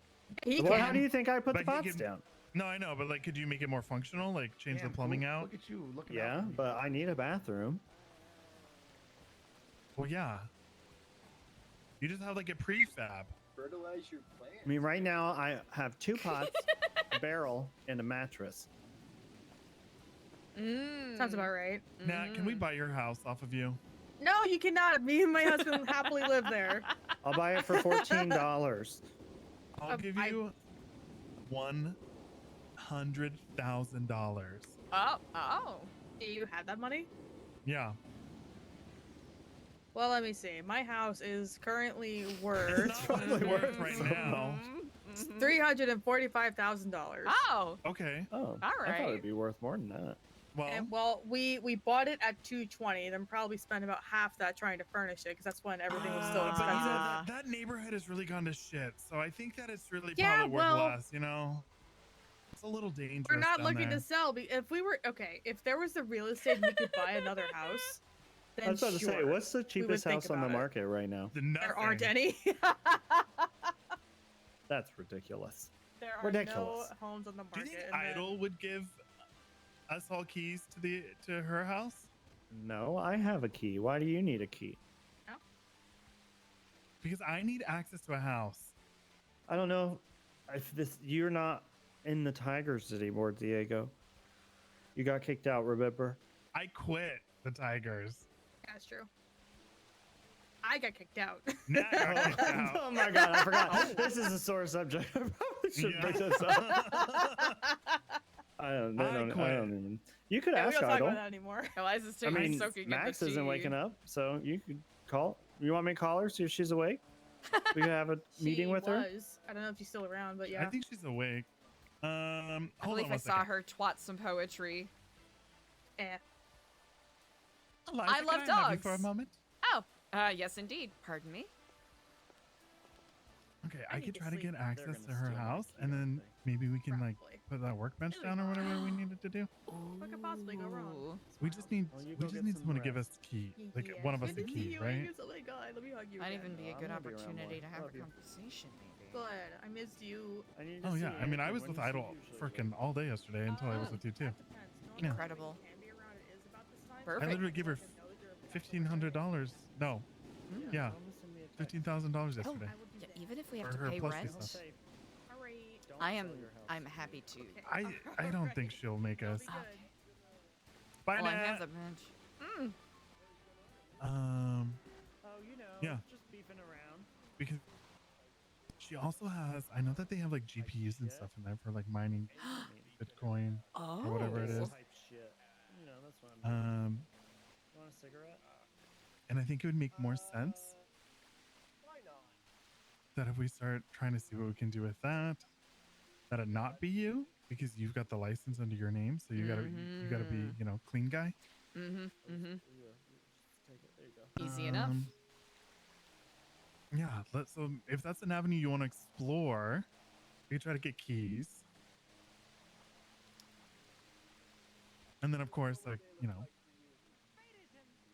He Well, can. how do you think I put But the he pots can- down? No, I know, but like, could you make it more functional? Like, change the plumbing out? Look at you looking out Yeah, for me. but I need a bathroom. Well, yeah. You just have like a prefab. Fertilize your plant. I mean, right now I have 2 pots, a barrel, and a mattress. Sounds about right. Nat, can we buy your house off of you? No, you cannot. Me and my husband happily live there. I'll buy it for $14. I'll give you $100,000. Oh. Do you have that money? Yeah. Well, let me see. My house is currently worth Not what it's worth right now. $345,000. Oh. Okay. Oh, All I thought right. it'd be worth more than that. Well, And, well, we bought it at 220, then probably spent about half that trying to furnish it because that's when everything was still but you know, expensive. that neighborhood has really gone to shit. So I think that it's really Yeah, probably worth well- less, you know? It's a little dangerous. We're not down looking there. to sell. If we were if there was the real estate and we could buy another house, then I was about to say, sure, what's the we would cheapest think house on the about it. market right now? There aren't any. That's ridiculous. There are Ridiculous. no homes on the Do you market. think and then- Idol would give us all keys to her house? No, I have a key. Why do you need a key? Because I need access to a house. I don't know if you're not in the Tigers anymore, Diego. You got kicked out, remember? I quit the Tigers. That's true. I got kicked out. Nat got kicked out. Oh my god, I forgot. This is a sore subject. I probably shouldn't bring this up. I don't even. You could Yeah, we ask don't talk Idol. about that anymore. Eliza's I taking mean, soaking in Max the isn't tea. waking up, so you could call. You want me to call her, see if she's awake? We could have a meeting She with her. was. I don't know if she's still around, but yeah. I think she's awake. I Hold believe on I one saw second. her twat some poetry. Eliza, I can love have you dogs. for a moment. Oh, yes, indeed. Pardon me. Okay, I I need could to try to sleep. get access to her house, and then maybe we can like put that workbench down or whatever we needed to do. What could possibly go wrong? We just need Well, you we go just get need some someone to give rest. us the key, like Yeah. one of us Good a to see key, you, right? Angus. Oh my god, let me hug you Might again. even be a I'm good gonna be around opportunity more. to have Love a you. conversation, maybe. Good. I missed you. I need to Oh see yeah, I mean, I Anthony. was When with does he Idol usually freaking all day yesterday until I was with you too. That depends. Normally Yeah. Incredible. when we can be around, it is about this time. I Perfect. literally gave her $1,500. No, yeah, $15,000 yesterday. Yeah, even if we have For to her pay plus rent, stuff. Alright. I'm happy to. I don't think she'll make us. Okay. Bye, Well, I Nat. have the bench. Oh, you know, Yeah. just beefing around. Because she also has, I know that they have like GPUs and stuff in there for like mining Bitcoin or whatever it Oh. is. Type shit. You know, that's what I'm doing. You want a cigarette? And I think it would make more sense that if we start trying to see what we can do with that it not be you, because you've got the license under your name, so you gotta be, you know, clean guy. Mm-hmm. Yeah, just take it. There you go. Easy enough. Yeah, so if that's an avenue you want to explore, we could try to get keys. And then of course, like, you know,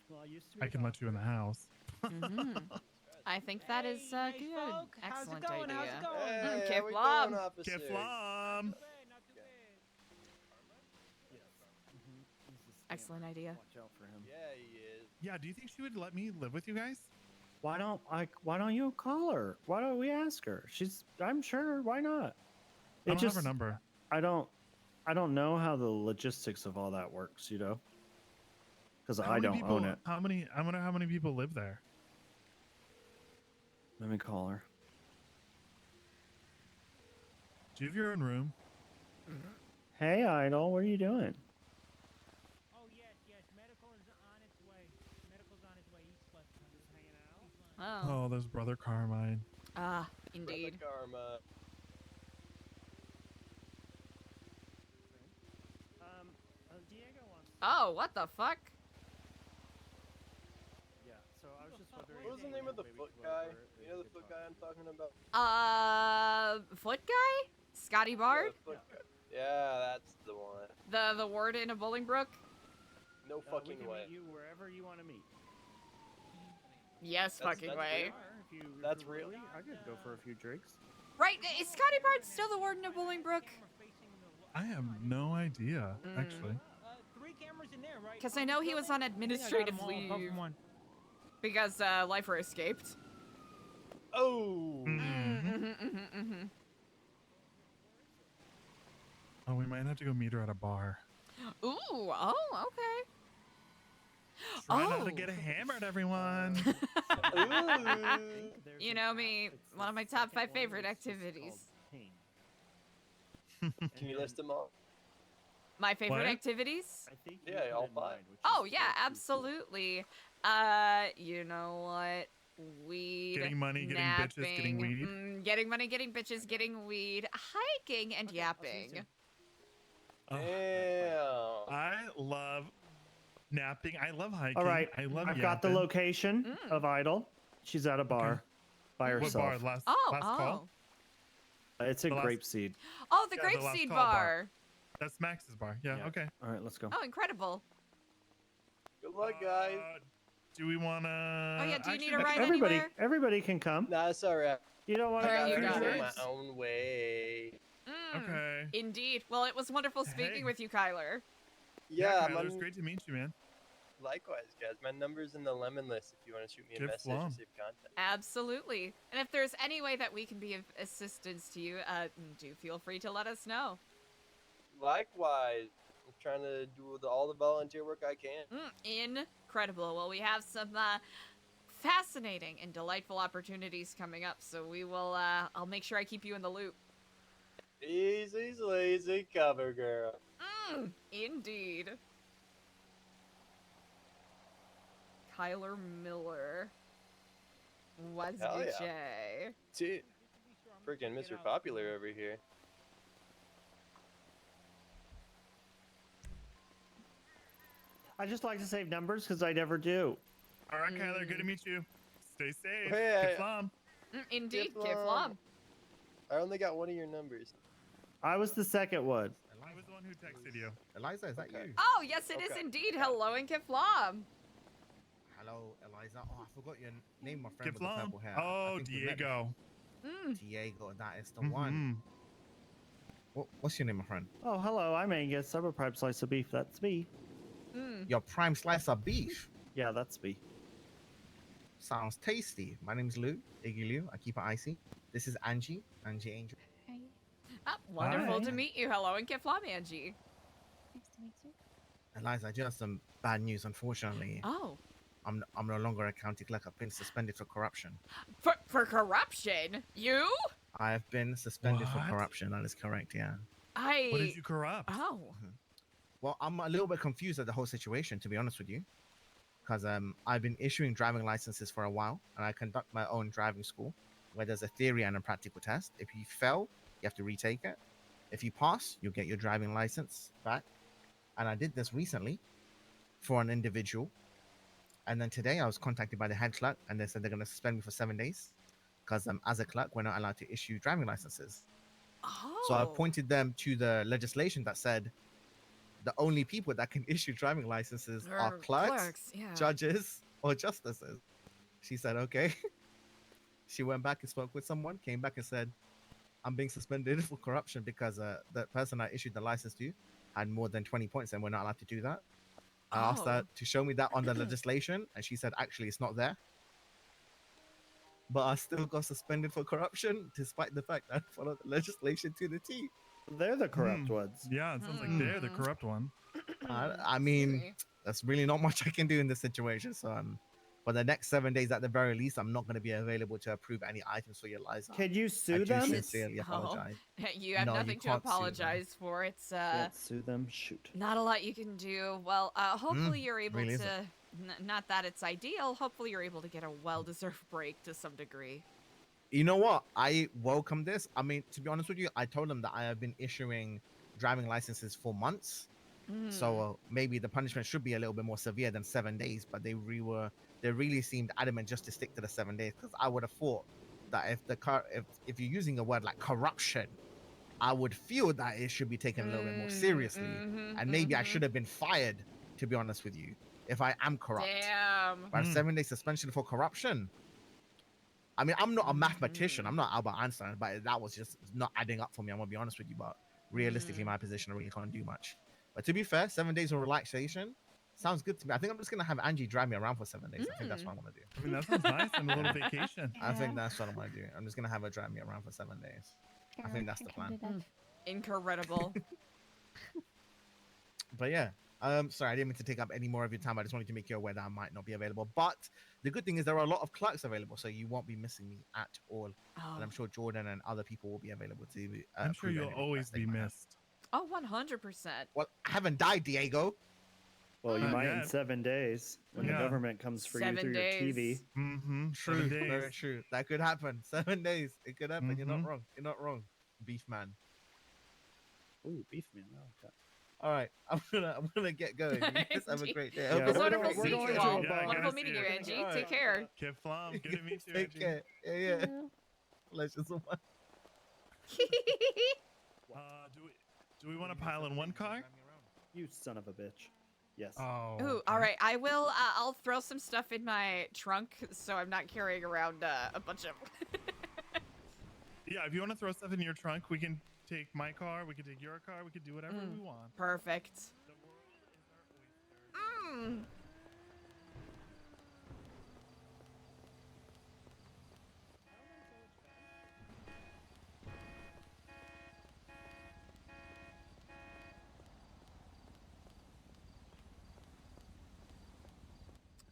Well, I used to be I can a let you in the house. Mm-hmm. I think that is good. folk. How's it Excellent going? idea. How's it going? Hey, how we Kifflom. doing, officer? Kifflom. Excellent idea. Watch out for him. Yeah, he is. Yeah, do you think she would let me live with you guys? Why don't you call her? Why don't we ask her? I'm sure. Why not? I don't have her number. I don't know how the logistics of all that works, you know? Because How I many don't people, own it. I wonder how many people live there. Let me call her. Do you have your own room? Hey, Idol, what are you doing? Oh. Oh, there's Brother Carmine. Ah, indeed. Karma. Diego wants. Oh, what the fuck? Yeah, so I was just wondering. What was the name of the foot guy? You know the foot guy I'm talking about? Foot guy? Scotty Bard? Yeah, foot guy. Yeah, that's the one. The warden of Bolingbrook? No We fucking can way. meet you wherever you want to meet. Yes, fucking way. That's real. I could go for a few drinks. Right, is Scotty Bard still the warden of Bolingbrook? I have no idea, actually. Because I know he was on administrative leave. Because Lifer escaped. Oh. Oh, we might have to go meet her at a bar. Ooh, oh, okay. Try not to get hammered, everyone. You know me, one of my top 5 favorite activities. Can you list them all? My favorite What? activities? Yeah, all 5. Oh yeah, absolutely. You know what? Weed, Getting money, getting bitches, getting napping, weed. getting money, getting bitches, getting weed, hiking, and yapping. Oh, I love napping. I love hiking. All right, I love I've got the yapping. location of Idol. She's at a bar by What herself. bar? Last call? It's in The last- Grapeseed. Oh, the Yeah, the last Grapeseed call bar. That's Max's bar. Yeah, okay. All right, let's go. Oh, incredible. Good luck, guys. Do we want to... Oh yeah, do you need a ride Everybody, anywhere? everybody can come. Nah, it's alright. You don't want I to gotta you got go it. my own way. Okay. Indeed. Well, it was wonderful speaking Hey. with you, Kyler. Yeah, Kyler, it was great to meet you, man. Likewise, guys. My number's in the lemon list if you want to shoot me a message Kifflom. or save contact. Absolutely. And if there's any way that we can be of assistance to you, do feel free to let us know. Likewise. I'm trying to do all the volunteer work I can. Incredible. Well, we have some fascinating and delightful opportunities coming up, so we will, I'll make sure I keep you in the loop. Easy, lazy cover girl. Indeed. Kyler Miller. What's Hell good, yeah. Jay? Dude, freaking Mr. Popular over here. I just like to save numbers because I never do. All right, Kyler, good to meet you. Stay safe. Hey, Kifflom. Indeed, Kifflom. Kifflom. I only got one of your numbers. I was the second one. I was the one who texted you. Eliza, is that you? Oh, yes, it is Okay. indeed. Hello, and Kifflom. Hello, Eliza. Oh, I forgot your name, my friend with the Kifflom. purple hair. Oh, I think we met Diego. Diego, that is the one. What's your name, my friend? Oh, hello. I'm Angus. I'm a prime slice of beef. That's me. Your prime slice of beef. Yeah, that's me. Sounds tasty. My name's Lou, Iggy Lou. I keep it icy. This is Angie, Angie Angel. Wonderful to Hi. meet you. Hello, and Kifflom, Angie. Nice to meet you. Eliza, I do have some bad news, unfortunately. Oh. I'm no longer a county clerk. I've been suspended for corruption. For corruption? You? I have been suspended for What? corruption. That is correct, yeah. What did you corrupt? Oh. Well, I'm a little bit confused at the whole situation, to be honest with you. Because I've been issuing driving licenses for a while, and I conduct my own driving school, where there's a theory and a practical test. If you fail, you have to retake it. If you pass, you'll get your driving license back. And I did this recently for an individual. And then today I was contacted by the head clerk, and they said they're going to suspend me for 7 days. Because as a clerk, we're not allowed to issue driving licenses. So I pointed them to the legislation that said the only people that can issue driving licenses are clerks, yeah. judges, or justices. She said, okay. She went back and spoke with someone, came back and said, I'm being suspended for corruption because the person I issued the license to had more than 20 points and we're not allowed to do that. I asked her to show me that on the legislation, and she said, actually, it's not there. But I still got suspended for corruption, despite the fact that I followed the legislation to the T. They're the corrupt ones. Yeah, it sounds like they're the corrupt one. I mean, that's really not much I can do in this situation. So For the next 7 days, at the very least, I'm not going to be available to approve any items for your ELIZA. Can you I sue do them? sincerely apologize. You have No, you nothing to can't sue them. apologize for. It's Can't sue them. Shoot. not a lot you can do. Well, hopefully you're able really to. isn't. Not that it's ideal. Hopefully you're able to get a well-deserved break to some degree. You know what? I welcome this. I mean, to be honest with you, I told them that I have been issuing driving licenses for months. So maybe the punishment should be a little bit more severe than 7 days. But they really seemed adamant just to stick to the 7 days, because I would have thought that if you're using a word like corruption, I would feel that it should be taken a little bit more seriously, and maybe I should have been fired. To be honest with you, if I am corrupt. Damn. But 7-day suspension for corruption. I mean, I'm not a mathematician. I'm not Albert Einstein, but that was just not adding up for me. I'm gonna be honest with you, but realistically, my position, I really can't do much. But to be fair, 7 days of relaxation sounds good to me. I think I'm just gonna have Angie drive me around for 7 days. I think that's what I'm gonna do. I mean, that sounds nice and a little vacation. I think that's what I'm gonna do. I'm just gonna have her drive me around for 7 days. I think that's the plan. Incredible. But yeah, sorry, I didn't mean to take up any more of your time. I just wanted to make you aware that I might not be available. But the good thing is there are a lot of clerks available, so you won't be missing me at all. And I'm sure Jordan and other people will be available to. I'm sure you'll always be missed. Oh, 100%. Well, I haven't died, Diego. Well, you might in 7 days when the government comes for you through your TV. Mm-hmm. True. Very true. That could happen. 7 days. It could happen. You're not wrong. You're not wrong. Beef man. Ooh, beef man. I like that. All right, I'm gonna get going. You guys have a great day. Yeah, It's wonderful seeing you all. Wonderful meeting you, Angie. Take care. Kiffloms, good to meet you, Take Angie. care. Yeah. Pleasure so much. Do we want to pile in one car? You son of a bitch. Yes. Oh. Ooh, all right. I will. I'll throw some stuff in my trunk so I'm not carrying around a bunch of. Yeah, if you want to throw stuff in your trunk, we can take my car. We can take your car. We can do whatever we want. Perfect.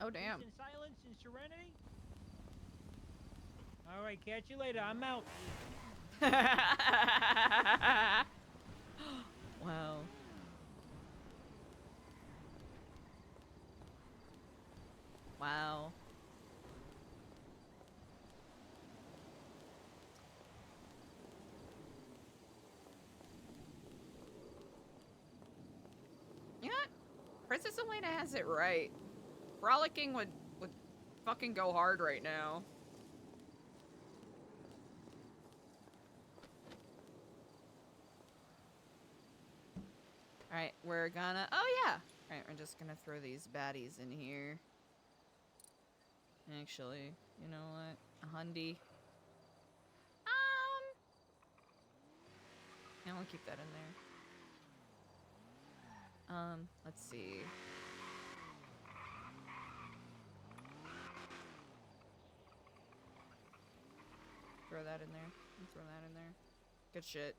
Oh damn. Peace and silence and serenity. All right, catch you later. I'm out. Wow. Wow. You know what? Princess Elena has it right. Frolicking would fucking go hard right now. Alright, we're gonna... Oh, yeah! Alright, we're just gonna throw these baddies in here. Actually, you know what? A hundy. Yeah, we'll keep that in there. Let's see. Throw that in there. Throw that in there. Good shit.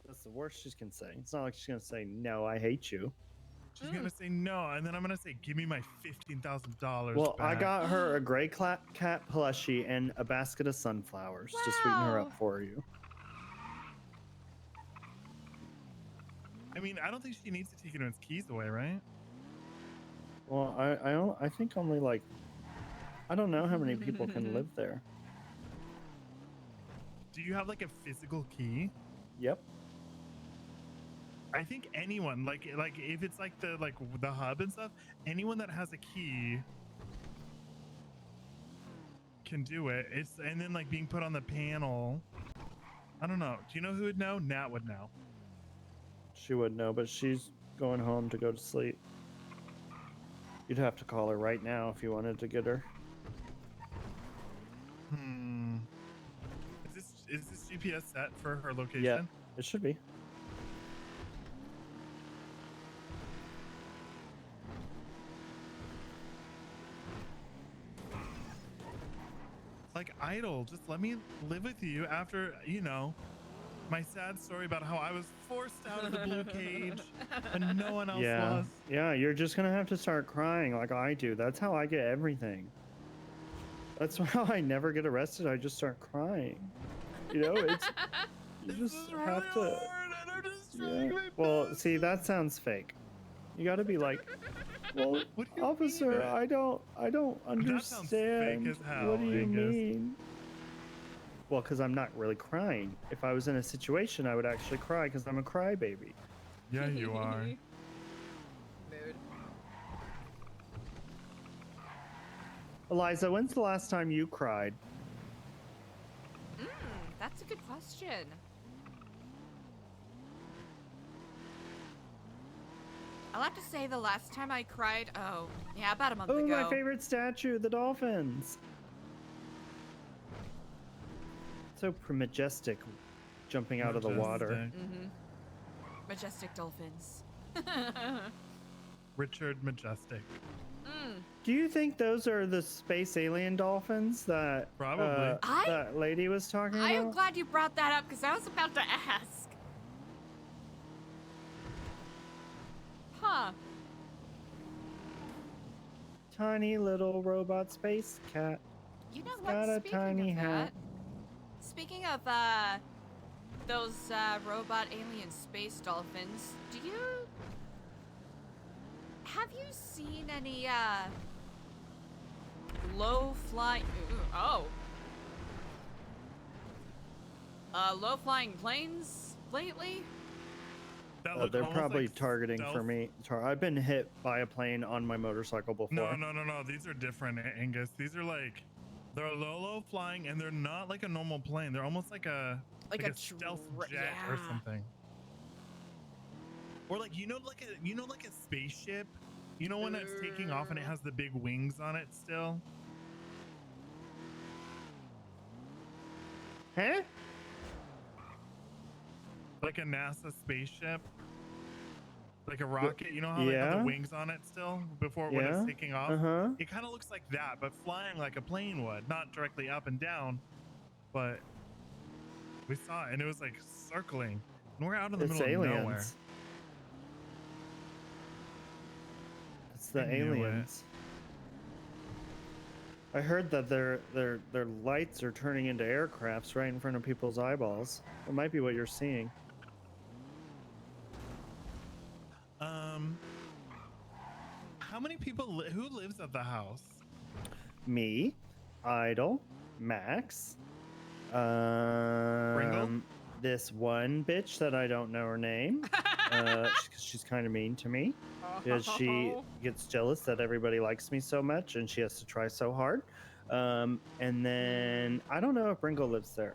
That's the worst she can say. It's not like she's gonna say, "No, I hate you." She's gonna say no, and then I'm gonna say, "Give me my $15,000." Well, I back." got her a gray cat plushie and a basket of sunflowers to sweeten her up for you. I mean, I don't think she needs to take anyone's keys away, right? Well, I think only like, I don't know how many people can live there. Do you have like a physical key? Yep. I think anyone, like if it's like the hub and stuff, anyone that has a key can do it. And then like being put on the panel. I don't know. Do you know who would know? Nat would know. She would know, but she's going home to go to sleep. You'd have to call her right now if you wanted to get her. Hmm. Is this GPS set for her location? Yeah, it should be. Like, Idol, just let me live with you after, you know, my sad story about how I was forced out of the blue cage and no one else Yeah, was. yeah. You're just gonna have to start crying like I do. That's how I get everything. That's how I never get arrested. I just start crying. You know, it's you just have to. Yeah. Well, see, that sounds fake. You got to be like, well, officer, I don't That sounds fake understand. as hell, What do you Angus. mean? Well, because I'm not really crying. If I was in a situation, I would actually cry because I'm a crybaby. Yeah, you are. Mood. Eliza, when's the last time you cried? That's a good question. I'll have to say the last time I cried, about a month Oh, ago. my favorite statue, the dolphins. So majestic, jumping out of the water. Majestic dolphins. Richard Majestic. Do you think those are the space alien dolphins that Probably. that lady was talking I am about? glad you brought that up because I was about to ask. Huh. Tiny little robot space cat. You know It's what? got a Speaking tiny of hat. that, speaking of those robot alien space dolphins, have you seen any low flying low flying planes lately? They're probably targeting for me. I've been hit by a plane on my motorcycle before. No. These are different, Angus. These are like, they're low flying, and they're not like a normal plane. They're almost like a stealth jet or something. Or like like a spaceship. You know when it's taking off and it has the big wings on it still? Huh? Like a NASA spaceship. Like a rocket, you know how they have the wings on it still before when it's taking off? It kind of looks like that, but flying like a plane would. Not directly up and down, but we saw it and it was like circling. And we're out in the It's middle aliens. of nowhere. It's the I knew it. aliens. I heard that their lights are turning into aircrafts right in front of people's eyeballs. It might be what you're seeing. How many people who lives at the house? Me, Idol, Max, this one bitch that I don't know her name, because she's kind of mean to me, because she gets jealous that everybody likes me so much and she has to try so hard. And then I don't know if Bringle lives there.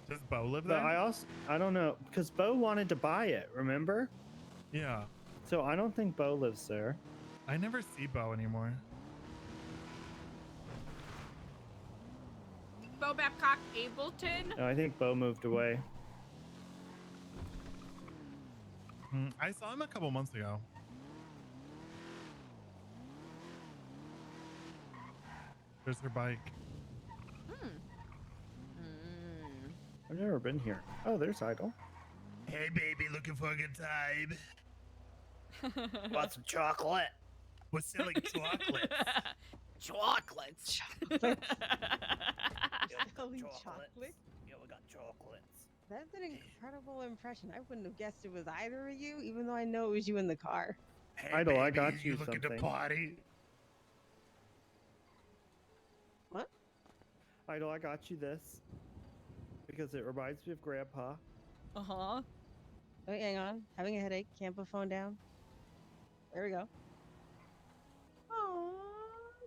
Does Bo live But there? I don't know, because Bo wanted to buy it, remember? Yeah. So I don't think Bo lives there. I never see Bo anymore. Bo Babcock Ableton? No, I think Bo moved away. I saw him a couple months ago. There's her bike. I've never been here. Oh, there's Idol. Hey, baby, looking for a good time? Want some chocolate? We're selling chocolates. Chocolates. Selling chocolate? Yeah, we got chocolates. That's an incredible impression. I wouldn't have guessed it was either of you, even though I know it was you in the car. Hey, Idol, I baby, got you looking something. to party? What? Idol, I got you this because it reminds me of Grandpa. Uh-huh. Wait, hang on. Having a headache. Can't put phone down. There we go. Oh,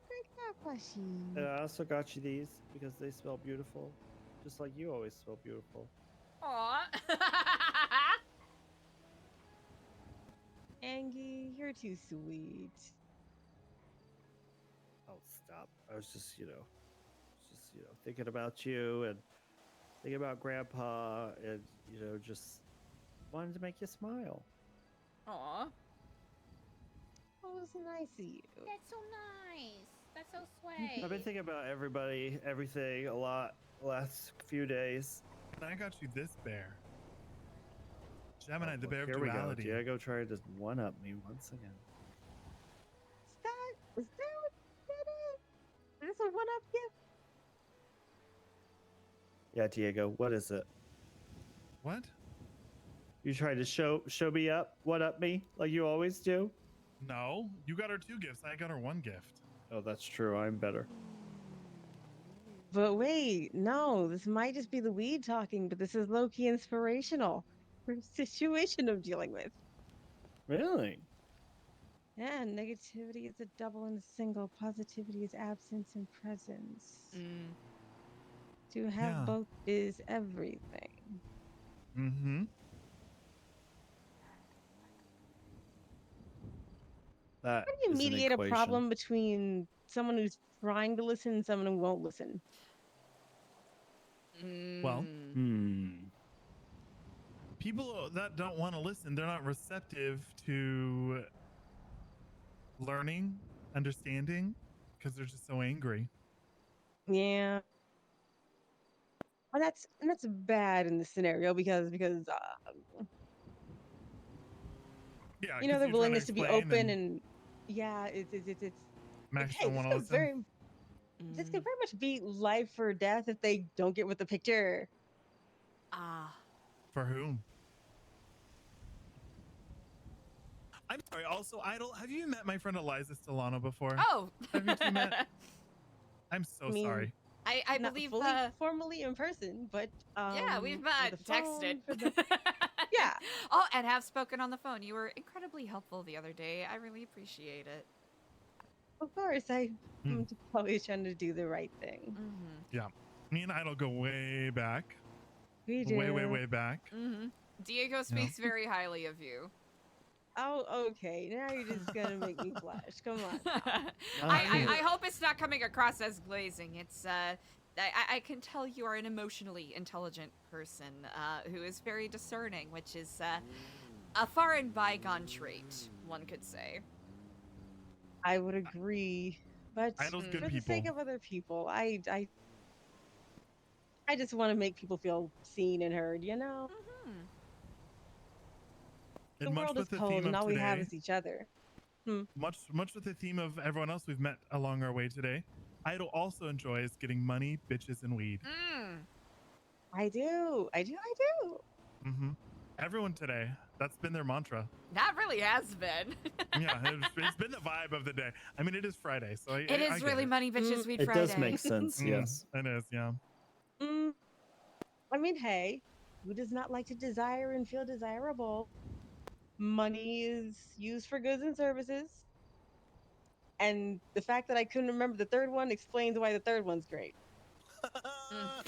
great cat plushie. And I also got you these because they smell beautiful, just like you always smell beautiful. Aw. Angie, you're too sweet. Oh, stop. I was just, just thinking about you and thinking about Grandpa, and just wanted to make you smile. Aw. Oh, it's nice of you. That's so nice. That's so sweet. I've been thinking about everybody, everything a lot the last few days. And I got you this bear. Gemini, the Oh, bear of here we go. duality. Diego tried to one-up me once again. Is that what that is? Is this a one-up gift? Yeah, Diego, what is it? What? You tried to show me up, one-up me, like you always do? No, you got her 2 gifts. I got her 1 gift. Oh, that's true. I'm better. But wait, no, this might just be the weed talking, but this is low-key inspirational for the situation I'm dealing with. Really? Yeah, negativity is a double and a single. Positivity is absence and presence. To have Yeah. both is everything. Mm-hmm. That How do you is an mediate a equation. problem between someone who's trying to listen and someone who won't listen? Well, Hmm. people that don't want to listen, they're not receptive to learning, understanding, because they're just so angry. Yeah. And that's bad in this scenario because Yeah, you know, 'cause the you're trying willingness to be explain open and yeah, it's Max hey, don't want to listen. this could very much be life or death if they don't get with the picture. Ah. For whom? I'm sorry. Also, Idol, have you met my friend ELIZA Stellano before? Oh. Have you two met? I'm so I mean, sorry. I not believe fully formally in person, but yeah, we've for met, the phone, texted. for the- yeah. Oh, and have spoken on the phone. You were incredibly helpful the other day. I really appreciate it. Of course, I'm always trying to do the right thing. Yeah. Me and Idol go way back. We Way back. Diego speaks very highly of you. Oh, okay. Now you're just gonna make me blush. Come on. I hope it's not coming across as glazing. It's I can tell you are an emotionally intelligent person who is very discerning, which is a far and bygone trait, one could say. I would agree, but Idol's good for the sake people. of other people, I just want to make people feel seen and heard. You know, the And much world with is the cold, theme and of all we have today- is each other. Much with the theme of everyone else we've met along our way today, Idol also enjoys getting money, bitches, and weed. I do. Mm-hmm. Everyone today, that's been their mantra. That really has been. Yeah, it's been the vibe of the day. I mean, it is Friday, so It is I get really it. money, bitches, weed It Friday. does make sense, yes. It is, yeah. I mean, hey, who does not like to desire and feel desirable? Money is used for goods and services. And the fact that I couldn't remember the third one explains why the third one's great.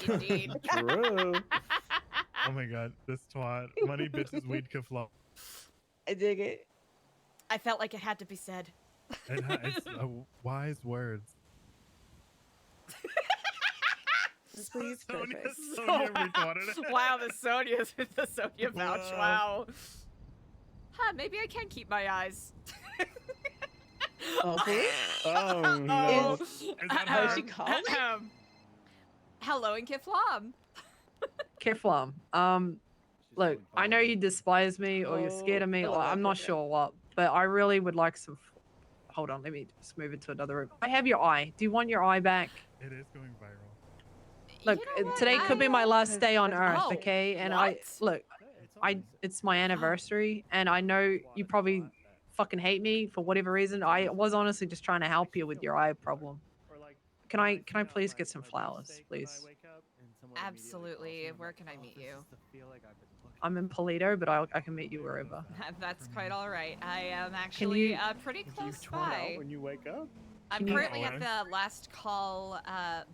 Indeed. True. Oh my god, this twat. Money, bitches, weed, Kiffloms. I dig it. I felt like it had to be said. It's wise words. Please, Sonya Wow. retweeted it. Wow, the Sonya vouch. Wow. Huh, maybe I can keep my eyes. Oh, please? Oh, no. Is that her? She called me? Hello and Kifflom. Kifflom, look, I know you despise me or you're scared of me, or I'm not sure what, but I really would like some. Hold on, let me just move into another room. I have your eye. Do you want your eye back? It is going viral. Look, today could be my last day on Earth, Oh, okay? And what? it's my anniversary, and I know you probably fucking hate me for whatever reason. I was honestly just trying to help you with your eye problem. Can I please get some flowers, please? Absolutely. Where can I meet you? I'm in Polito, but I can meet you wherever. That's quite all right. I am actually you- pretty Do you close twin out by. when you wake up? I'm Can you- currently at the Last Call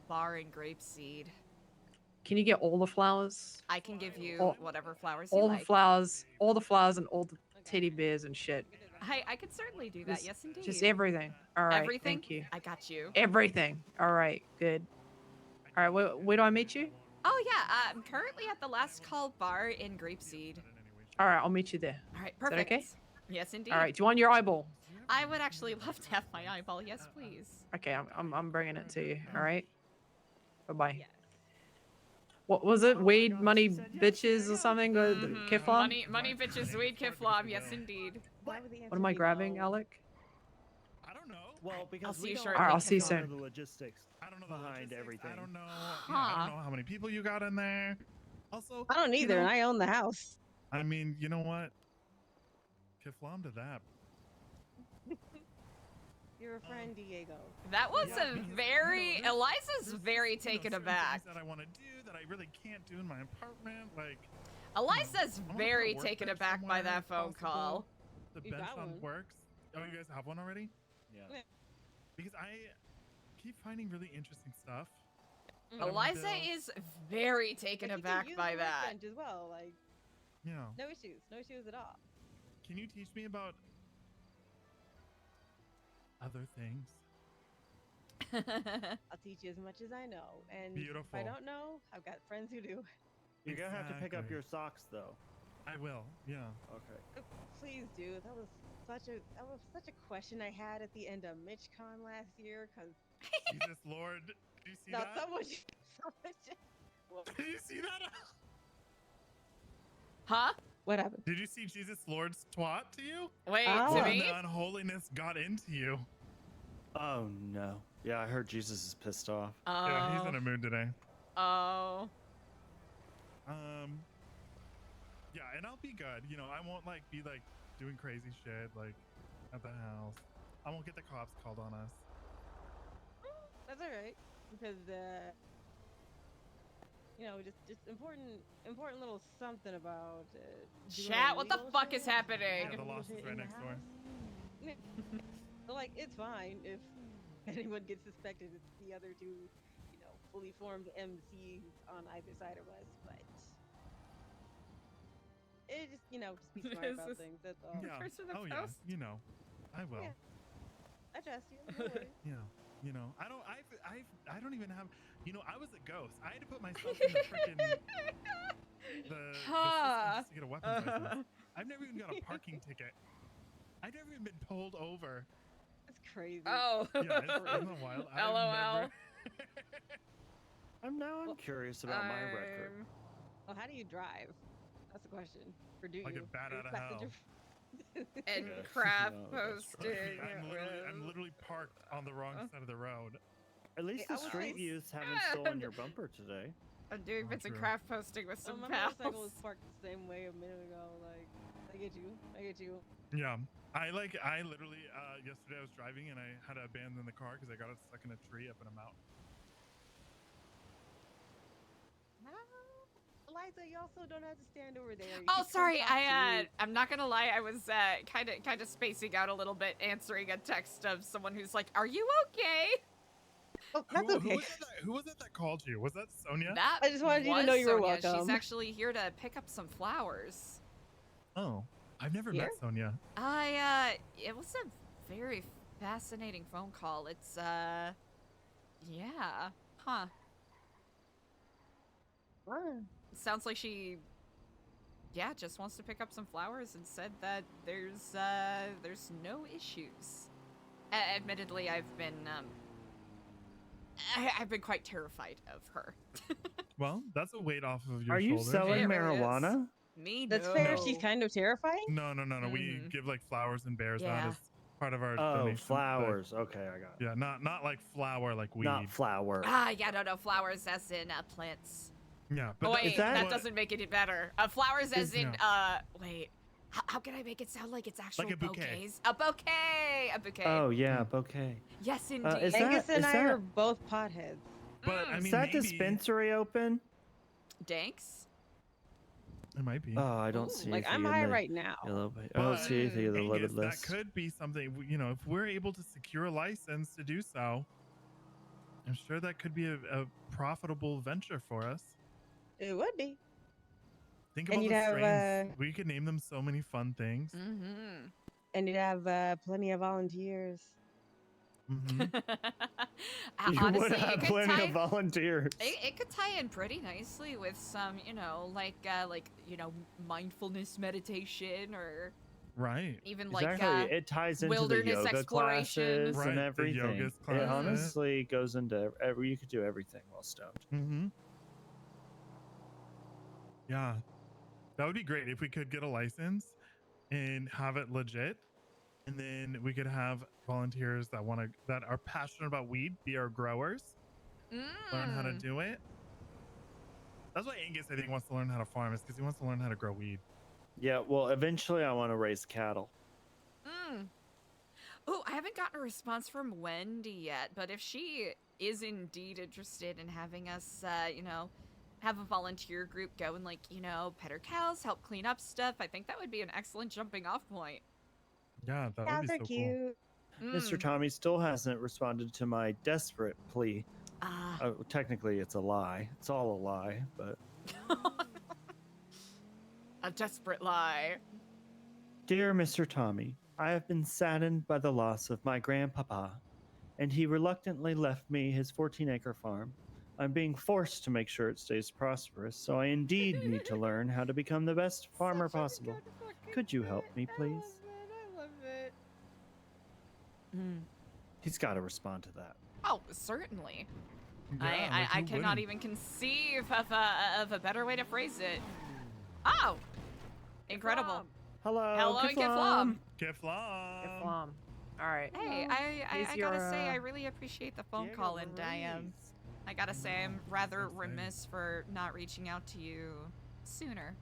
bar in Grapeseed. Can you get all the flowers? I can give you All- whatever flowers you All the like. flowers, and all the teddy bears and shit. I could certainly do that. Yes, indeed. Just everything. All right. Everything? Thank you. I got you. Everything. All right. Good. All right, where do I meet you? Oh yeah, I'm currently at the Last Call bar in Grapeseed. All right, I'll meet you there. All right, Is that perfect. okay? Yes, indeed. All right, do you want your eyeball? I would actually love to have my eyeball. Yes, please. Okay, I'm bringing it to you. All right. Bye-bye. What was it? Weed, money, bitches, or something? Kifflom? Money, bitches, weed, Kifflom. Yes, indeed. What am I grabbing, Alec? I don't know. Well, because I'll see we you don't shortly. Alright, I'll see you know soon. the logistics. I don't know behind everything. I don't know. Yeah, I don't know how many people you got in there. Also, I don't either, and I own the house. I mean, you know what? Kifflom to that. You're a friend, Diego. That was a very. Eliza's very taken aback. That I want to do that I really can't do in my apartment. Like, Eliza's I wanna very put a taken workbench aback by somewhere that if phone possible. call. The You bench got on one. works. Oh, you guys have one already? Yeah. Because I keep finding really interesting stuff. Eliza is very taken aback by that. Bench as well, like Yeah. no issues at all. Can you teach me about other things? I'll teach you as much as I know, and if Beautiful. I don't know, I've got friends who do. You're gonna have to pick up Exactly. your socks, though. I will. Yeah. Okay. Please do. That was such a question I had at the end of MitchCon last year, because Jesus Lord, did you see now that? someone Did you see that? Huh? What happened? Did you see Jesus Lord's twat to you? Wait, Oh. to When me? the unholiness got into you. Oh no. Yeah, I heard Jesus is pissed off. Yeah, he's in a mood today. Oh. Yeah, and I'll be good. You know, I won't be doing crazy shit like at the house. I won't get the cops called on us. That's all right, because just important little something about. doing Chat, what the illegal fuck is shit, happening? having The loss shit is right in the next door. house. So, like, it's fine if anyone gets suspected. It's the other two, fully formed MCs on either side of us, but it just, just be smart This about is- things. That's all. Yeah. person of Oh yeah. house? You know, I will. Yeah. I trust you. No worries. Yeah. You know, I don't even have. You know, I was a ghost. I had to put myself in the freaking the Huh. system just to get a weapons license. I've never even got a parking ticket. I've never even been pulled over. That's crazy. Oh. Yeah, isn't that wild? I've LOL. never- I'm curious about my record. Well, how do you drive? That's the question. Or do Like a you? bat Are you out of passenger- And Yeah. craft No, that's right. posting. I'm literally parked on the wrong side of the road. At least I the would street say- views haven't stolen your bumper today. I'm doing Oh, bits of true. craft posting with Oh, some my pals. motorcycle was parked the same way a minute ago. Like, I get you. Yeah, I literally yesterday I was driving and I had to abandon the car because I got it stuck in a tree up in a mountain. Eliza, you also don't have to stand over there. You Oh, can come sorry. talk to me. I'm not gonna lie. I was kind of spacing out a little bit, answering a text of someone who's like, "Are you okay?" Oh, that's okay. Who was it that called you? Was that Sonya? That I just wanted you to was know you were Sonya. She's welcome. actually here to pick up some flowers. Oh, I've never Here? met Sonya. It was a very fascinating phone call. It's yeah, huh? Fun. Sounds like she, yeah, just wants to pick up some flowers and said that there's no issues. Admittedly, I've been quite terrified of her. Well, that's a weight off of your Are you shoulders. selling It really is. marijuana? Me, That's no. fair. She's kind of terrifying. No. We Mhm. give flowers and bears Yeah. out as part of our Oh, donation. but- flowers. Okay, I got it. Yeah, not like flower like weed. Not flower. Yeah, no, flowers as in plants. Yeah, Oh, wait, is that- that doesn't make it any better. Flowers as in, wait. How can I make it sound like it's actual Like a bouquet. bouquets? A bouquet! A bouquet. Oh yeah, bouquet. Yes, indeed. Is that- Angus and is I that- are both potheads. But I Is mean, that maybe dispensary open? Danks? it might be. Oh, I don't Ooh, see like, anything I'm in high the right now. yellow page. I don't see anything in the Angus, loaded that list. could be something. You know, if we're able to secure a license to do so, I'm sure that could be a profitable venture for us. It would be. Think And about you'd the have, strains. We could name them so many fun things. Mm-hmm. And you'd have plenty of volunteers. Mm-hmm. You would Honestly, have it could plenty tie. of volunteers. It could tie in pretty nicely with some, like mindfulness meditation or Right. even Exactly. It ties into the wilderness yoga exploration. classes Right, and the everything. yoga It classes. honestly goes into you could do everything while stoned. Mm-hmm. Yeah. That would be great if we could get a license and have it legit. And then we could have volunteers that are passionate about weed, be our growers, learn how to do it. That's why Angus, I think, wants to learn how to farm, is because he wants to learn how to grow weed. Yeah, well, eventually I want to raise cattle. Oh, I haven't gotten a response from Wendy yet, but if she is indeed interested in having us, have a volunteer group go and, pet her cows, help clean up stuff, I think that would be an excellent jumping off point. Yeah, that Cows would be are so cute. cool. Mr. Tommy still hasn't responded to my desperate plea. Technically, it's a lie. It's all a lie, but... A desperate lie. Dear Mr. Tommy, I have been saddened by the loss of my grandpapa, and he reluctantly left me his 14-acre farm. I'm being forced to make sure it stays prosperous, so I indeed need to learn how to become the best farmer possible. Could you help me, please? I love it. He's got to respond to that. Oh, certainly. Yeah, I cannot even conceive of a better way to phrase it. Oh! Incredible. Hello, Hello, Kifflom. Kifflom. Kifflom. All right. Hey, I Here's gotta your, say, I really appreciate the phone call, and I gotta say, I'm rather remiss for not reaching out to you sooner.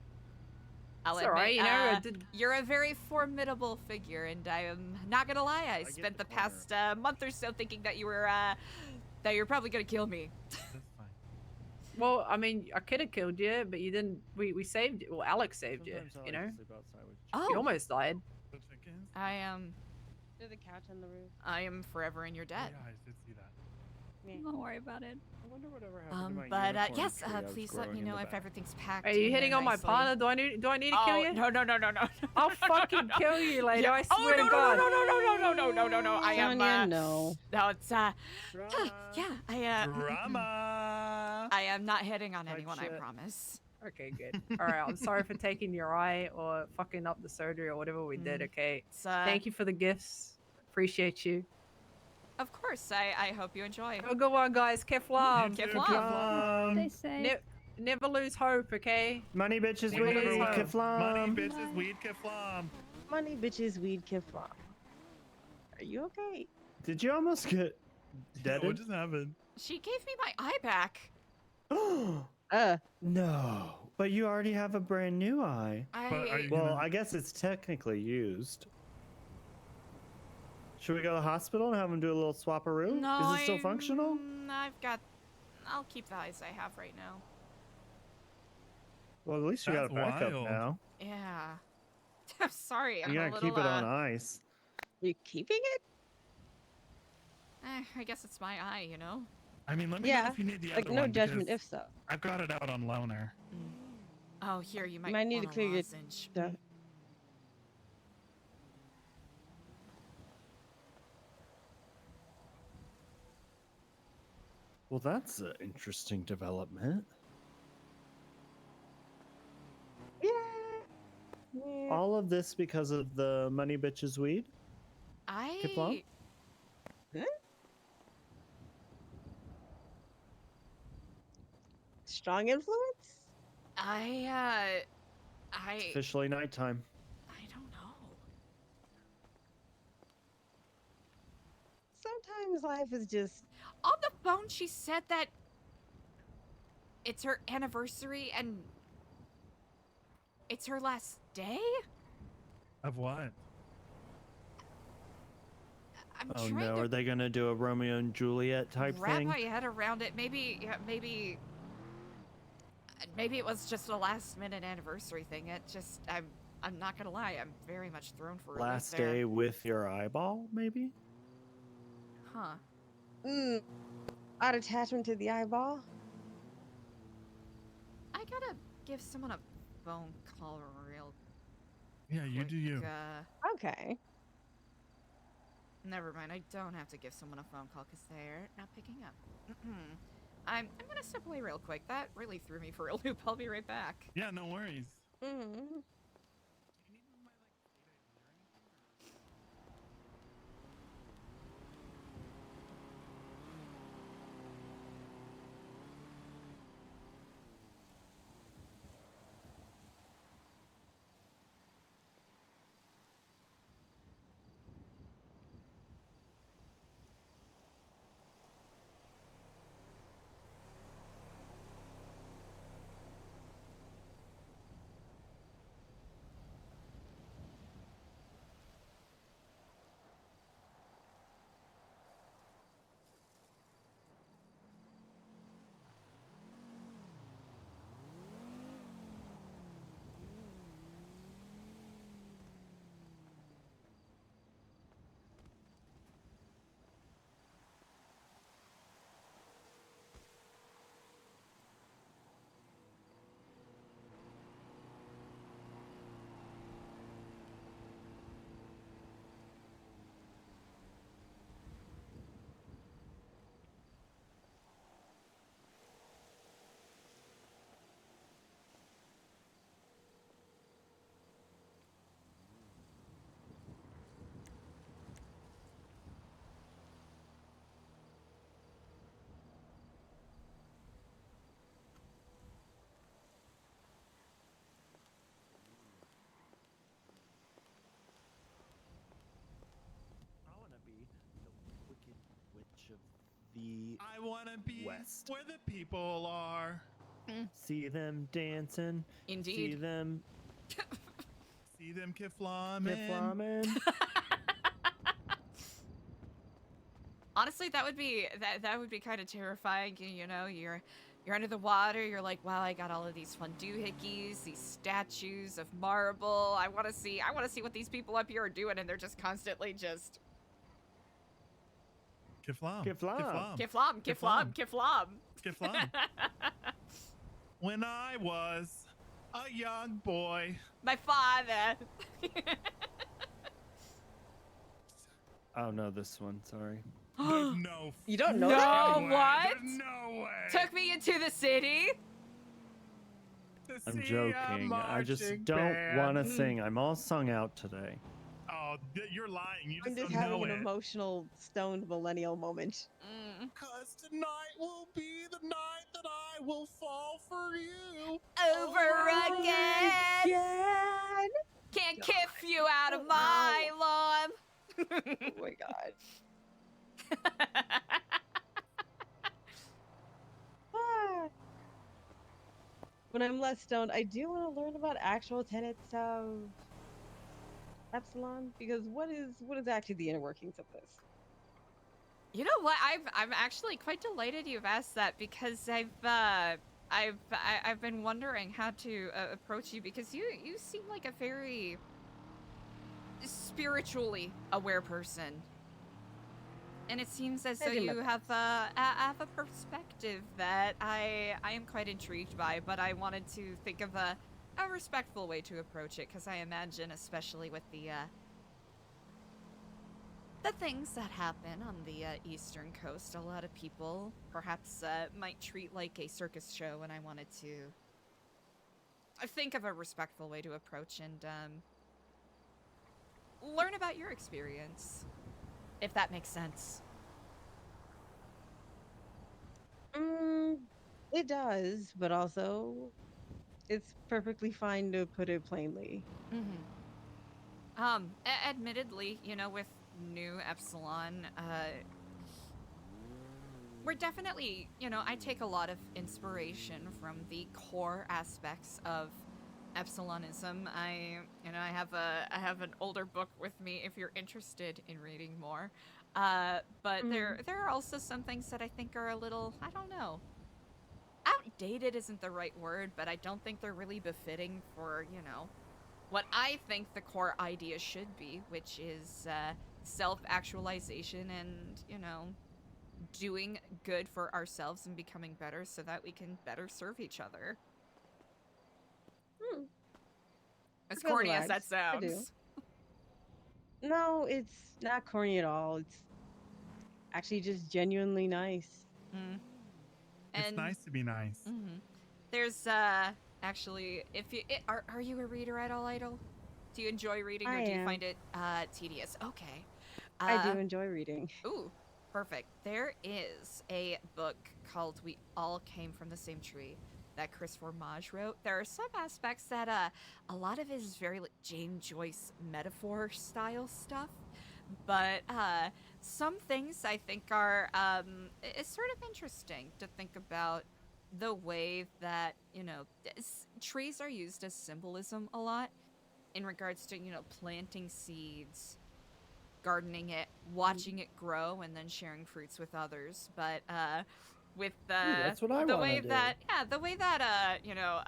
I'll It's admit, all right, you know, I did- you're a very formidable figure, and I am not gonna lie, I spent the past month or so thinking that you were probably gonna kill me. Well, I mean, I could have killed you, but you didn't. We saved you. Well, Alex saved you. You know. You almost died. I am. There's a couch on the roof. I am forever in your debt. Yeah, I did see that. Don't worry about it. I wonder whatever happened to my But unicorn yes, tree I was please let me growing in know the if back. everything's packed. Are you in hitting there on my nicely. partner? Do I need to kill you? No. I'll fucking kill you later. Yeah. I swear to God. No. I am. Sonya, no. No, it's yeah. Drama. I am not hitting on anyone. I promise. Okay, good. All right, I'm sorry for taking your eye or fucking up the surgery or whatever we did. Okay. Thank you for the gifts. Appreciate you. Of course. I hope you enjoy. Have a good one, guys. Kifflom. Kifflom. Stay safe. Never lose hope, okay? Money, bitches, Never weed, lose hope. Kifflom. Money, bitches, weed, Kifflom. Money, bitches, weed, Kifflom. Are you okay? Did you almost get deaded? What just happened? She gave me my eye back. No, but you already have a brand new eye. Well, I guess it's technically used. Should we go to the hospital and have them do a little swapperoo? No, Is it still functional? I'll keep the eyes I have right now. Well, at least you got a That's backup wild. now. Yeah. I'm sorry. I'm You a gotta little, keep it on ice. You keeping it? I guess it's my eye, you know? I mean, let me know Yeah. if you need the Like, other no one, judgment because if so. I've got it out on loaner. Oh, here, you might, Might need to want a clear your lozenge. stuff. Well, that's an interesting development. Yeah. All of this because of the money bitches weed? Kifflom? Huh? Strong influence? I It's officially nighttime. I don't know. Sometimes life is just... On the phone, she said that it's her anniversary and it's her last day? Of what? I'm Oh trying no, to are they gonna do a Romeo and Juliet type wrap thing? my head around it. Maybe it was just a last minute anniversary thing. It just, I'm not gonna lie, I'm very much thrown for a loop Last there. day with your eyeball, maybe? Huh. Odd attachment to the eyeball? I gotta give someone a phone call real Yeah, you do you. Okay. Never mind. I don't have to give someone a phone call because they're not picking up. I'm gonna step away real quick. That really threw me for a loop. I'll be right back. Yeah, no worries. Mm. I want to be the wicked witch of the I want to be West. where the people are. See them dancing. Indeed. See them. See them Kiffloms. Honestly, that would be kind of terrifying. You know, you're under the water. You're like, wow, I got all of these fun doohickeys, these statues of marble. I want to see what these people up here are doing, and they're just constantly just Kifflom. Kifflom. Kifflom, Kifflom, Kifflom. Kifflom. When I was a young boy. My father. I don't know this one. Sorry. There's no. You don't know No, that? what? There's no way. Took me into the city. I'm joking. I just marching don't band. want to sing. I'm all sung out today. Oh, you're lying. You I'm just just don't having know an it. emotional stoned millennial moment. Cause tonight will be the night that I will fall for you. Over again. Can't kiff you out of my lawn. Oh my god. When I'm less stoned, I do want to learn about actual tenets of Epsilon, because what is actually the inner workings of this? You know what? I'm actually quite delighted you've asked that, because I've been wondering how to approach you, because you seem like a very spiritually aware person, and it seems as though you have a perspective that I am quite intrigued by, but I wanted to think of a respectful way to approach it, because I imagine, especially with the things that happen on the eastern coast, a lot of people perhaps might treat like a circus show, and I wanted to think of a respectful way to approach and learn about your experience, if that makes sense. It does, but also it's perfectly fine to put it plainly. Admittedly, you know, with new Epsilon, we're definitely, you know, I take a lot of inspiration from the core aspects of Epsilonism. I have an older book with me if you're interested in reading more. But there are also some things that I think are a little, I don't know, outdated isn't the right word, but I don't think they're really befitting for, you know, what I think the core idea should be, which is self-actualization and, you know, doing good for ourselves and becoming better so that we can better serve each other. As corny as that sounds. No, it's not corny at all. It's actually just genuinely nice. Mm. It's And nice to be nice. there's actually, if you are you a reader at all, Idol? Do you enjoy reading, or I do you am. find it tedious? Okay. I do enjoy reading. Ooh, perfect. There is a book called "We All Came from the Same Tree" that Chris Formage wrote. There are some aspects that a lot of it is very like James Joyce metaphor style stuff, but some things I think are it's sort of interesting to think about the way that, you know, trees are used as symbolism a lot in regards to, you know, planting seeds, gardening it, watching it grow, and then sharing fruits with others. But with that's what I the wanna way do. that the way that you know,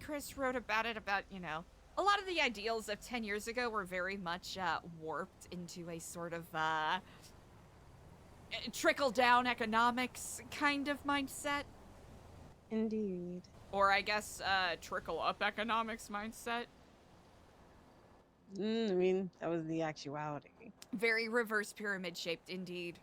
Chris wrote about it, about, you know, a lot of the ideals of 10 years ago were very much warped into a sort of trickle down economics kind of mindset. Indeed. Or I guess trickle up economics mindset. I mean, that was the actuality. Very reverse pyramid shaped indeed.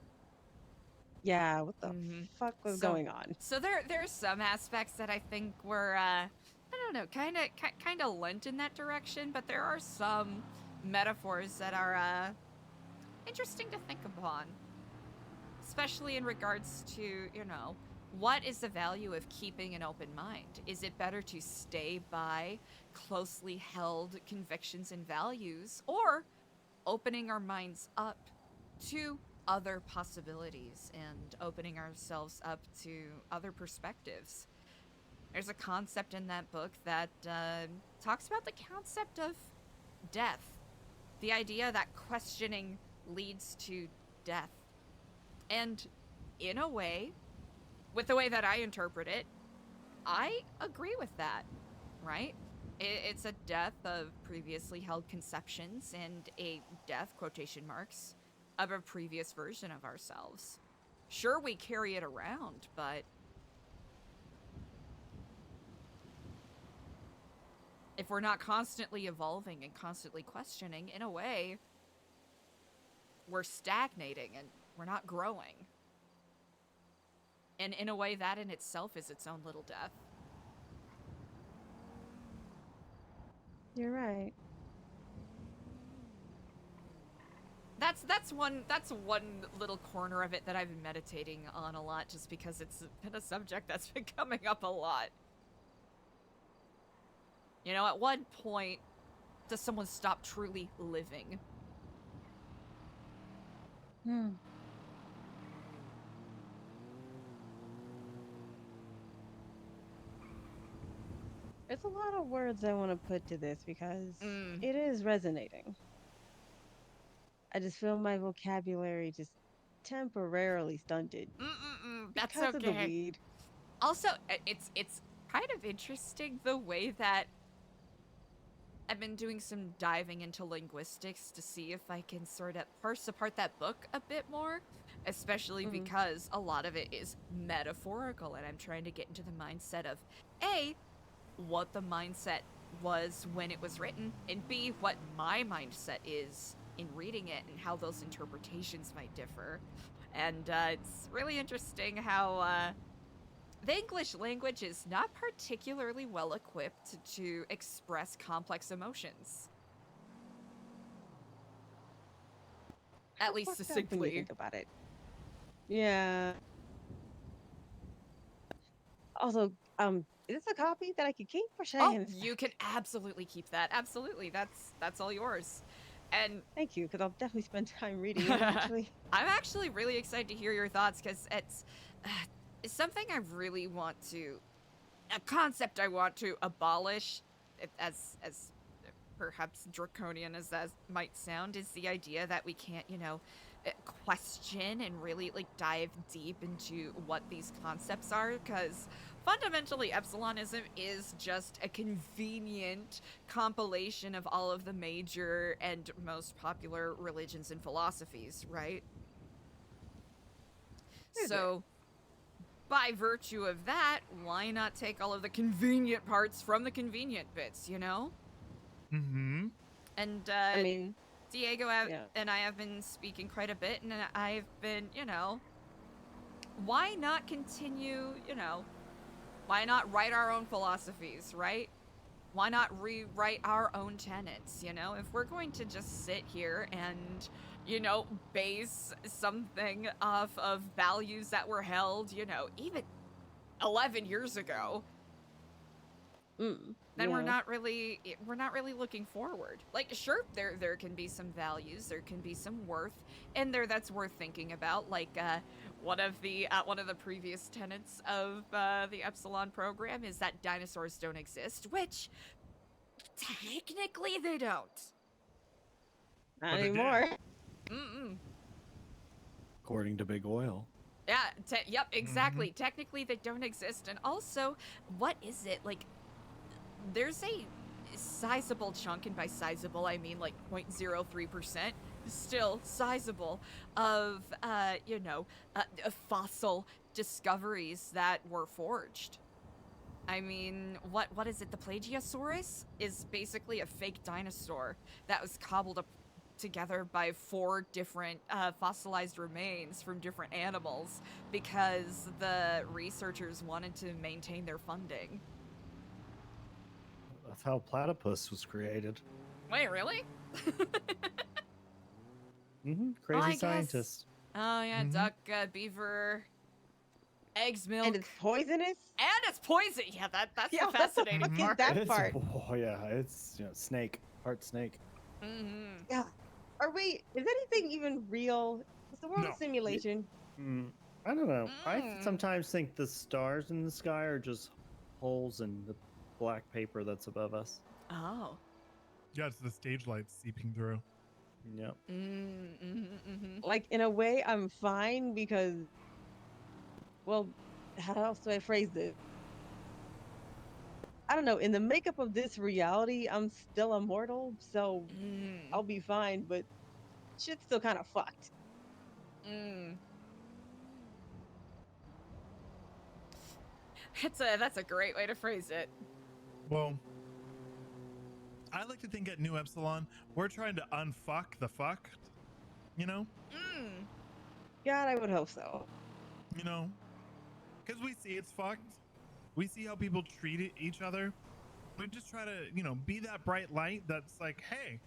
Yeah, what the fuck was going on? So there's some aspects that I think were I don't know, kind of lent in that direction, but there are some metaphors that are interesting to think upon, especially in regards to, you know, what is the value of keeping an open mind? Is it better to stay by closely held convictions and values, or opening our minds up to other possibilities and opening ourselves up to other perspectives? There's a concept in that book that talks about the concept of death. The idea that questioning leads to death. And in a way, with the way that I interpret it, I agree with that, right? It's a death of previously held conceptions and a death, quotation marks, of a previous version of ourselves. Sure, we carry it around, but if we're not constantly evolving and constantly questioning, in a way, we're stagnating and we're not growing. And in a way, that in itself is its own little death. You're right. That's one little corner of it that I've been meditating on a lot, just because it's been a subject that's been coming up a lot. You know, at what point does someone stop truly living? There's a lot of words I want to put to this because it is resonating. I just feel my vocabulary just temporarily stunted. That's because of the okay. weed. Also, it's kind of interesting the way that I've been doing some diving into linguistics to see if I can sort of parse apart that book a bit more, especially because a lot of it is metaphorical, and I'm trying to get into the mindset of A, what the mindset was when it was written, and B, what my mindset is in reading it and how those interpretations might differ. And it's really interesting how the English language is not particularly well equipped to express complex emotions. At least Fucked up when you succinctly. think about it. Yeah. Also, is this a copy that I could keep, or should I Oh, hand this you can absolutely keep that. Absolutely. That's all yours. And thank you, because I'll definitely spend time reading it, actually. I'm actually really excited to hear your thoughts, because it's something I really want to, a concept I want to abolish, as perhaps draconian as that might sound, is the idea that we can't, you know, question and really like dive deep into what these concepts are, because fundamentally epsilonism is just a convenient compilation of all of the major and most popular religions and philosophies, right? So by virtue of that, why not take all of the convenient parts from the convenient bits, you know? Mm-hmm. And I mean, Diego and I have been speaking quite a bit, and I've been, why not continue, why not write our own philosophies, right? Why not rewrite our own tenets, If we're going to just sit here and, base something off of values that were held, even 11 years ago, then we're not really looking forward. Like, sure, there can be some values, there can be some worth in there that's worth thinking about. Like, one of the previous tenets of the Epsilon program is that dinosaurs don't exist, which technically they don't. Not anymore. According to Big Oil. Yeah. Yep. Exactly. Technically, they don't exist, and also, what is it like? There's a sizable chunk, and by sizable I mean like 0.03%, still sizable, of fossil discoveries that were forged. I mean, what is it? The Plagiosaurus is basically a fake dinosaur that was cobbled up together by 4 different fossilized remains from different animals because the researchers wanted to maintain their funding. That's how platypus was created. Wait, really? Crazy scientist. Oh yeah, duck, beaver, eggs, milk. And it's poisonous? And it's poison! Yeah, that's the fascinating part. part? Oh yeah, it's snake, part snake. Yeah. Is anything even real? Is the world No. a simulation? I don't know. I sometimes think the stars in the sky are just holes in the black paper that's above us. Oh. Yeah, it's the stage lights seeping through. Yep. Like, in a way, I'm fine because, well, how else do I phrase this? I don't know. In the makeup of this reality, I'm still immortal, so I'll be fine, but shit's still kind of fucked. That's a great way to phrase it. Well, I like to think at New Epsilon, we're trying to unfuck the fucked, God, I would hope so. Because we see it's fucked. We see how people treat each other. We just try to, be that bright light that's like, hey.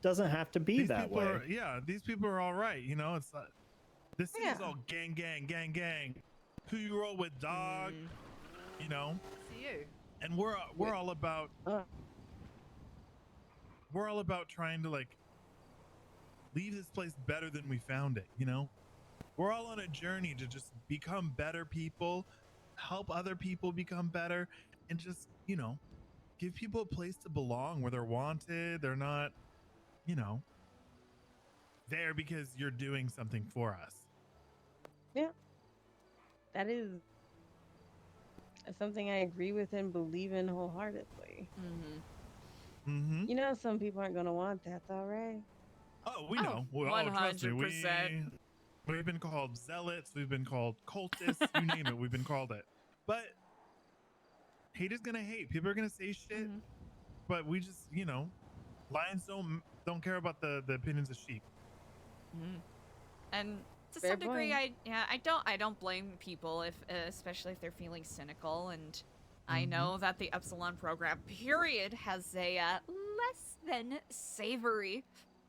Doesn't have to be that way. These people are all right. It's this is all gang, gang, gang, gang. Who you roll with, dog? See you. And we're all about trying to like leave this place better than we found it. We're all on a journey to just become better people, help other people become better, and just give people a place to belong where they're wanted. They're not there because you're doing something for us. Yeah, that is something I agree with and believe in wholeheartedly. Some people aren't gonna want that, though, right? Oh, we know. 100%. We've been called zealots. We've been called cultists. You name it. We've been called it. But hate is gonna hate. People are gonna say shit. But we just, lions don't care about the opinions of sheep. And to Fair some degree, point. I don't blame people especially if they're feeling cynical. And I know that the Epsilon program period has a less than savory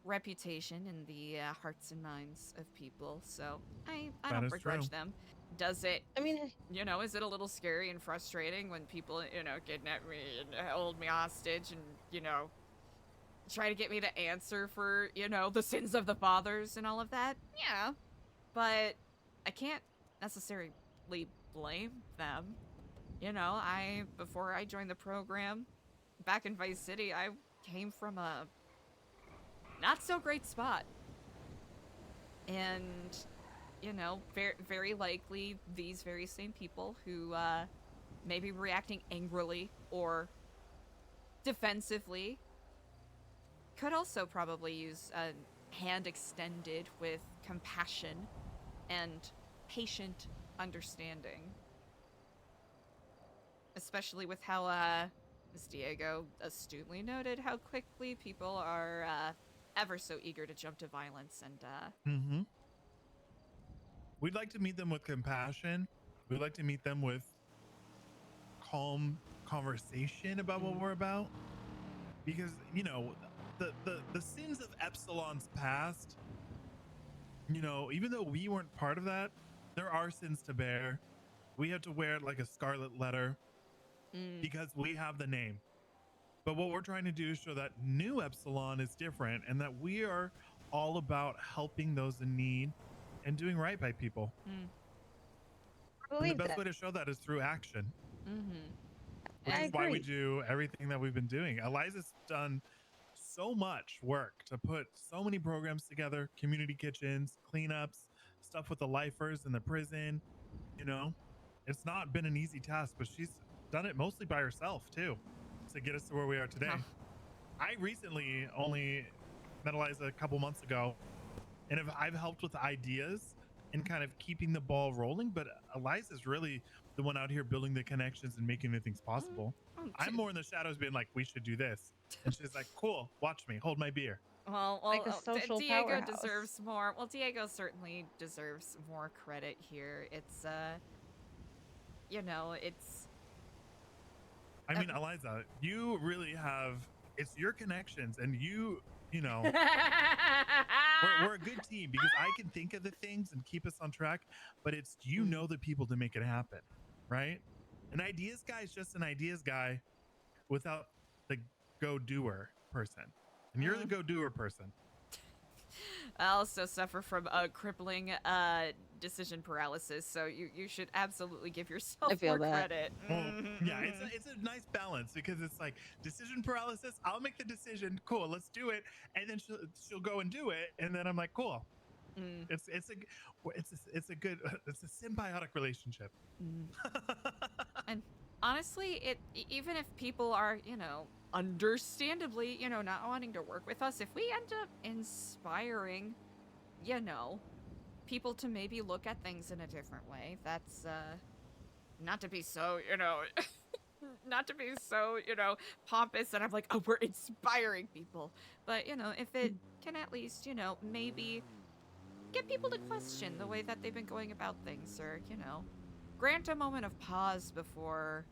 reputation in the hearts and minds of people, so I don't begrudge them. Does it, is it a little scary and frustrating when people, kidnap me and hold me hostage and, try to get me to answer for, the sins of the fathers and all of that? Yeah, but I can't necessarily blame them. Before I joined the program, back in Vice City, I came from a not so great spot. And, very likely these very same people who may be reacting angrily or defensively could also probably use a hand extended with compassion and patient understanding. Especially with how as Diego astutely noted, how quickly people are ever so eager to jump to violence and Mm-hmm. We'd like to meet them with compassion. We'd like to meet them with calm conversation about what we're about. Because, you know, the sins of Epsilon's past, you know, even though we weren't part of that, there are sins to bear. We have to wear it like a scarlet letter because we have the name. But what we're trying to do is show that new Epsilon is different and that we are all about helping those in need and doing right by people. And the best way to show that is through action. Which is why we do everything that we've been doing. Eliza's done so much work to put so many programs together, community kitchens, cleanups, stuff with the lifers in the prison. You know, it's not been an easy task, but she's done it mostly by herself too to get us to where we are today. I recently only met Eliza a couple months ago, and I've helped with ideas and kind of keeping the ball rolling, but Eliza's really the one out here building the connections and making the things possible. I'm more in the shadows being like, we should do this. And she's like, cool, watch me, hold my beer. Well, Like a social Diego powerhouse. deserves more. Well, Diego certainly deserves more credit here. It's, you know, it's... I mean, Eliza, you really have, it's your connections and you know, we're a good team because I can think of the things and keep us on track, but it's, you know, the people to make it happen, right? An ideas guy is just an ideas guy without the go-doer person. And you're the go-doer person. I also suffer from crippling decision paralysis, so you should absolutely give yourself more credit. Well, yeah, it's a nice balance because it's like decision paralysis. I'll make the decision. Cool, let's do it, and then she'll go and do it, and then I'm like, cool. It's a good it's a symbiotic relationship. And honestly, even if people are, you know, understandably, you know, not wanting to work with us, if we end up inspiring, you know, people to maybe look at things in a different way, that's not to be so, you know, not to be so, you know, pompous that I'm like, oh, we're inspiring people, but, you know, if it can at least, you know, maybe get people to question the way that they've been going about things, or, you know, grant a moment of pause before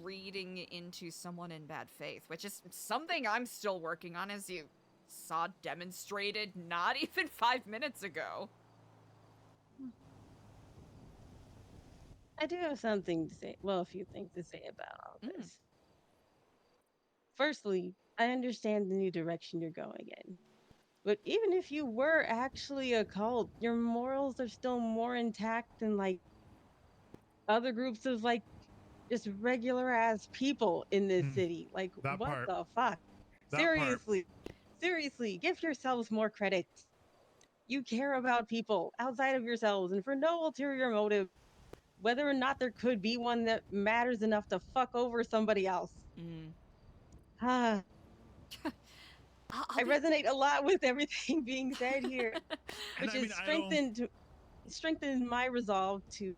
reading into someone in bad faith, which is something I'm still working on, as you saw demonstrated not even 5 minutes ago. I do have something to say. Well, a few things to say about all this. Firstly, I understand the new direction you're going in. But even if you were actually a cult, your morals are still more intact than like other groups of like just regular ass people in this city. Like, That what part. the fuck? That Seriously, give yourselves more credit. You care about people outside of yourselves and for no ulterior motive, whether or not there could be one that matters enough to fuck over somebody else. I resonate a lot with everything being said here, which is strengthened my resolve to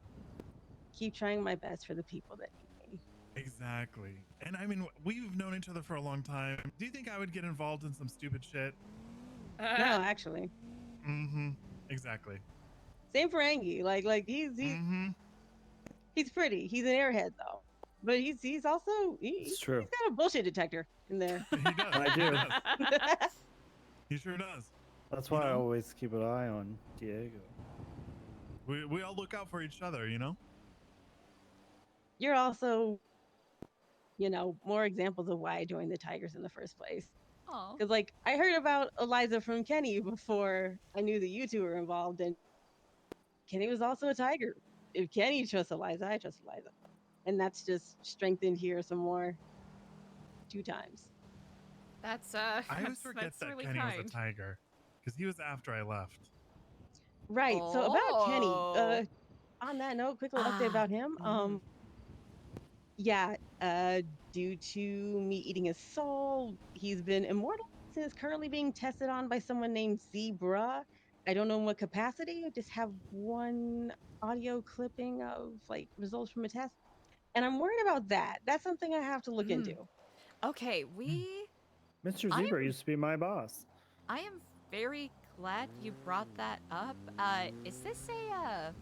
keep trying my best for the people that need me. Exactly. And I mean, we've known each other for a long time. Do you think I would get involved in some stupid shit? No, actually. Exactly. Same for Angie. Like he's pretty. He's an airhead though, but he's also he's true. got a bullshit detector in there. He does. I do. He sure does. That's why I always keep an eye on Diego. We all look out for each other, you know? You're also, you know, more examples of why I joined the Tigers in the first place. Because, like, I heard about Eliza from Kenny before I knew that you two were involved, and Kenny was also a Tiger. If Kenny trusts Eliza, I trust Eliza. And that's just strengthened here some more 2 times. That's, I always forget that really Kenny kind. was a Tiger. Because he was after I left. Right. So about Kenny, on that note, quick little update about him. Due to me eating his soul, he's been immortal and is currently being tested on by someone named Zebra. I don't know in what capacity. I just have one audio clipping of like results from a test. And I'm worried about that. That's something I have to look into. Okay, Mr. I Zebra am- used to be my boss. I am very glad you brought that up. Is this a,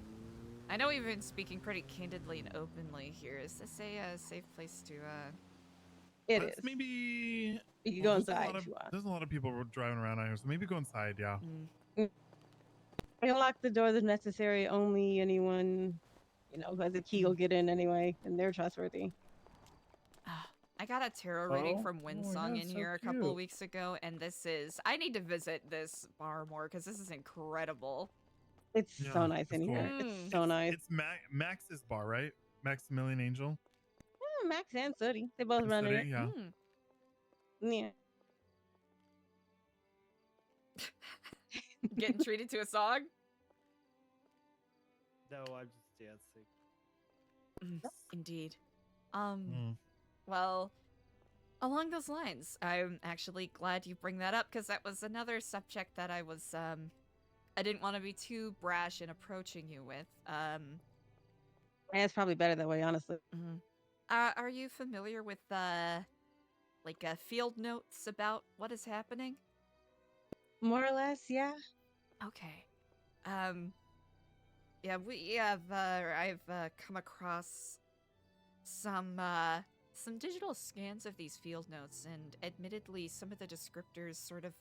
I know we've been speaking pretty candidly and openly here. Is this a safe place to, It Let's is. maybe. You can go there's a inside lot if of you want. there's a lot of people driving around out here, so maybe go inside. Yeah. I can lock the doors if necessary. Only anyone, who has a key will get in anyway, and they're trustworthy. I got a tarot reading Oh, from oh, Windsong yeah, in so here a couple cute. weeks ago, and I need to visit this bar more because this is incredible. It's Yeah, so nice it's in cool. here. It's so nice. It's Max's bar, right? Maximilian Angel. Yeah, Max and Sooty, they both And run Sooty, it. yeah. Yeah. Getting treated to a song? No, I'm just dancing. Indeed. Well, along those lines, I'm actually glad you bring that up because that was another subject that I was, I didn't want to be too brash in approaching you with. Yeah, it's probably better that way, honestly. Are you familiar with, field notes about what is happening? More or less, yeah. Okay. Yeah, I've come across some digital scans of these field notes, and admittedly, some of the descriptors sort of,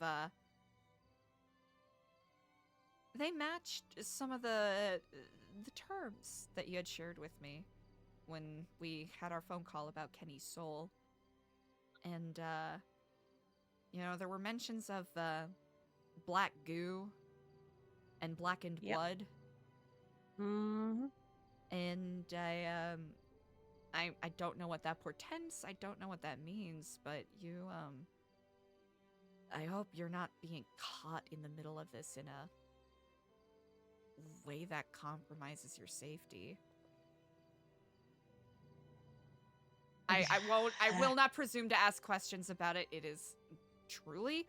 they matched some of the terms that you had shared with me when we had our phone call about Kenny's soul. And, there were mentions of, black goo and blackened blood. And I don't know what that portends. I don't know what that means, but you, I hope you're not being caught in the middle of this in a way that compromises your safety. I will not presume to ask questions about it. It is truly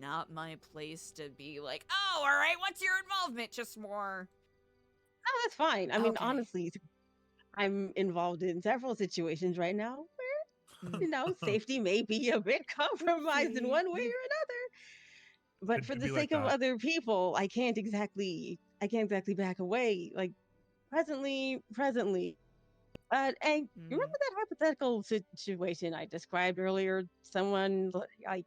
not my place to be like, oh, all right, what's your involvement? Just more. Oh, that's fine. I mean, honestly, I'm involved in several situations right now where, safety may be a bit compromised in one way or another. But for the sake of other people, I can't exactly back away. Like presently. And remember that hypothetical situation I described earlier? Someone like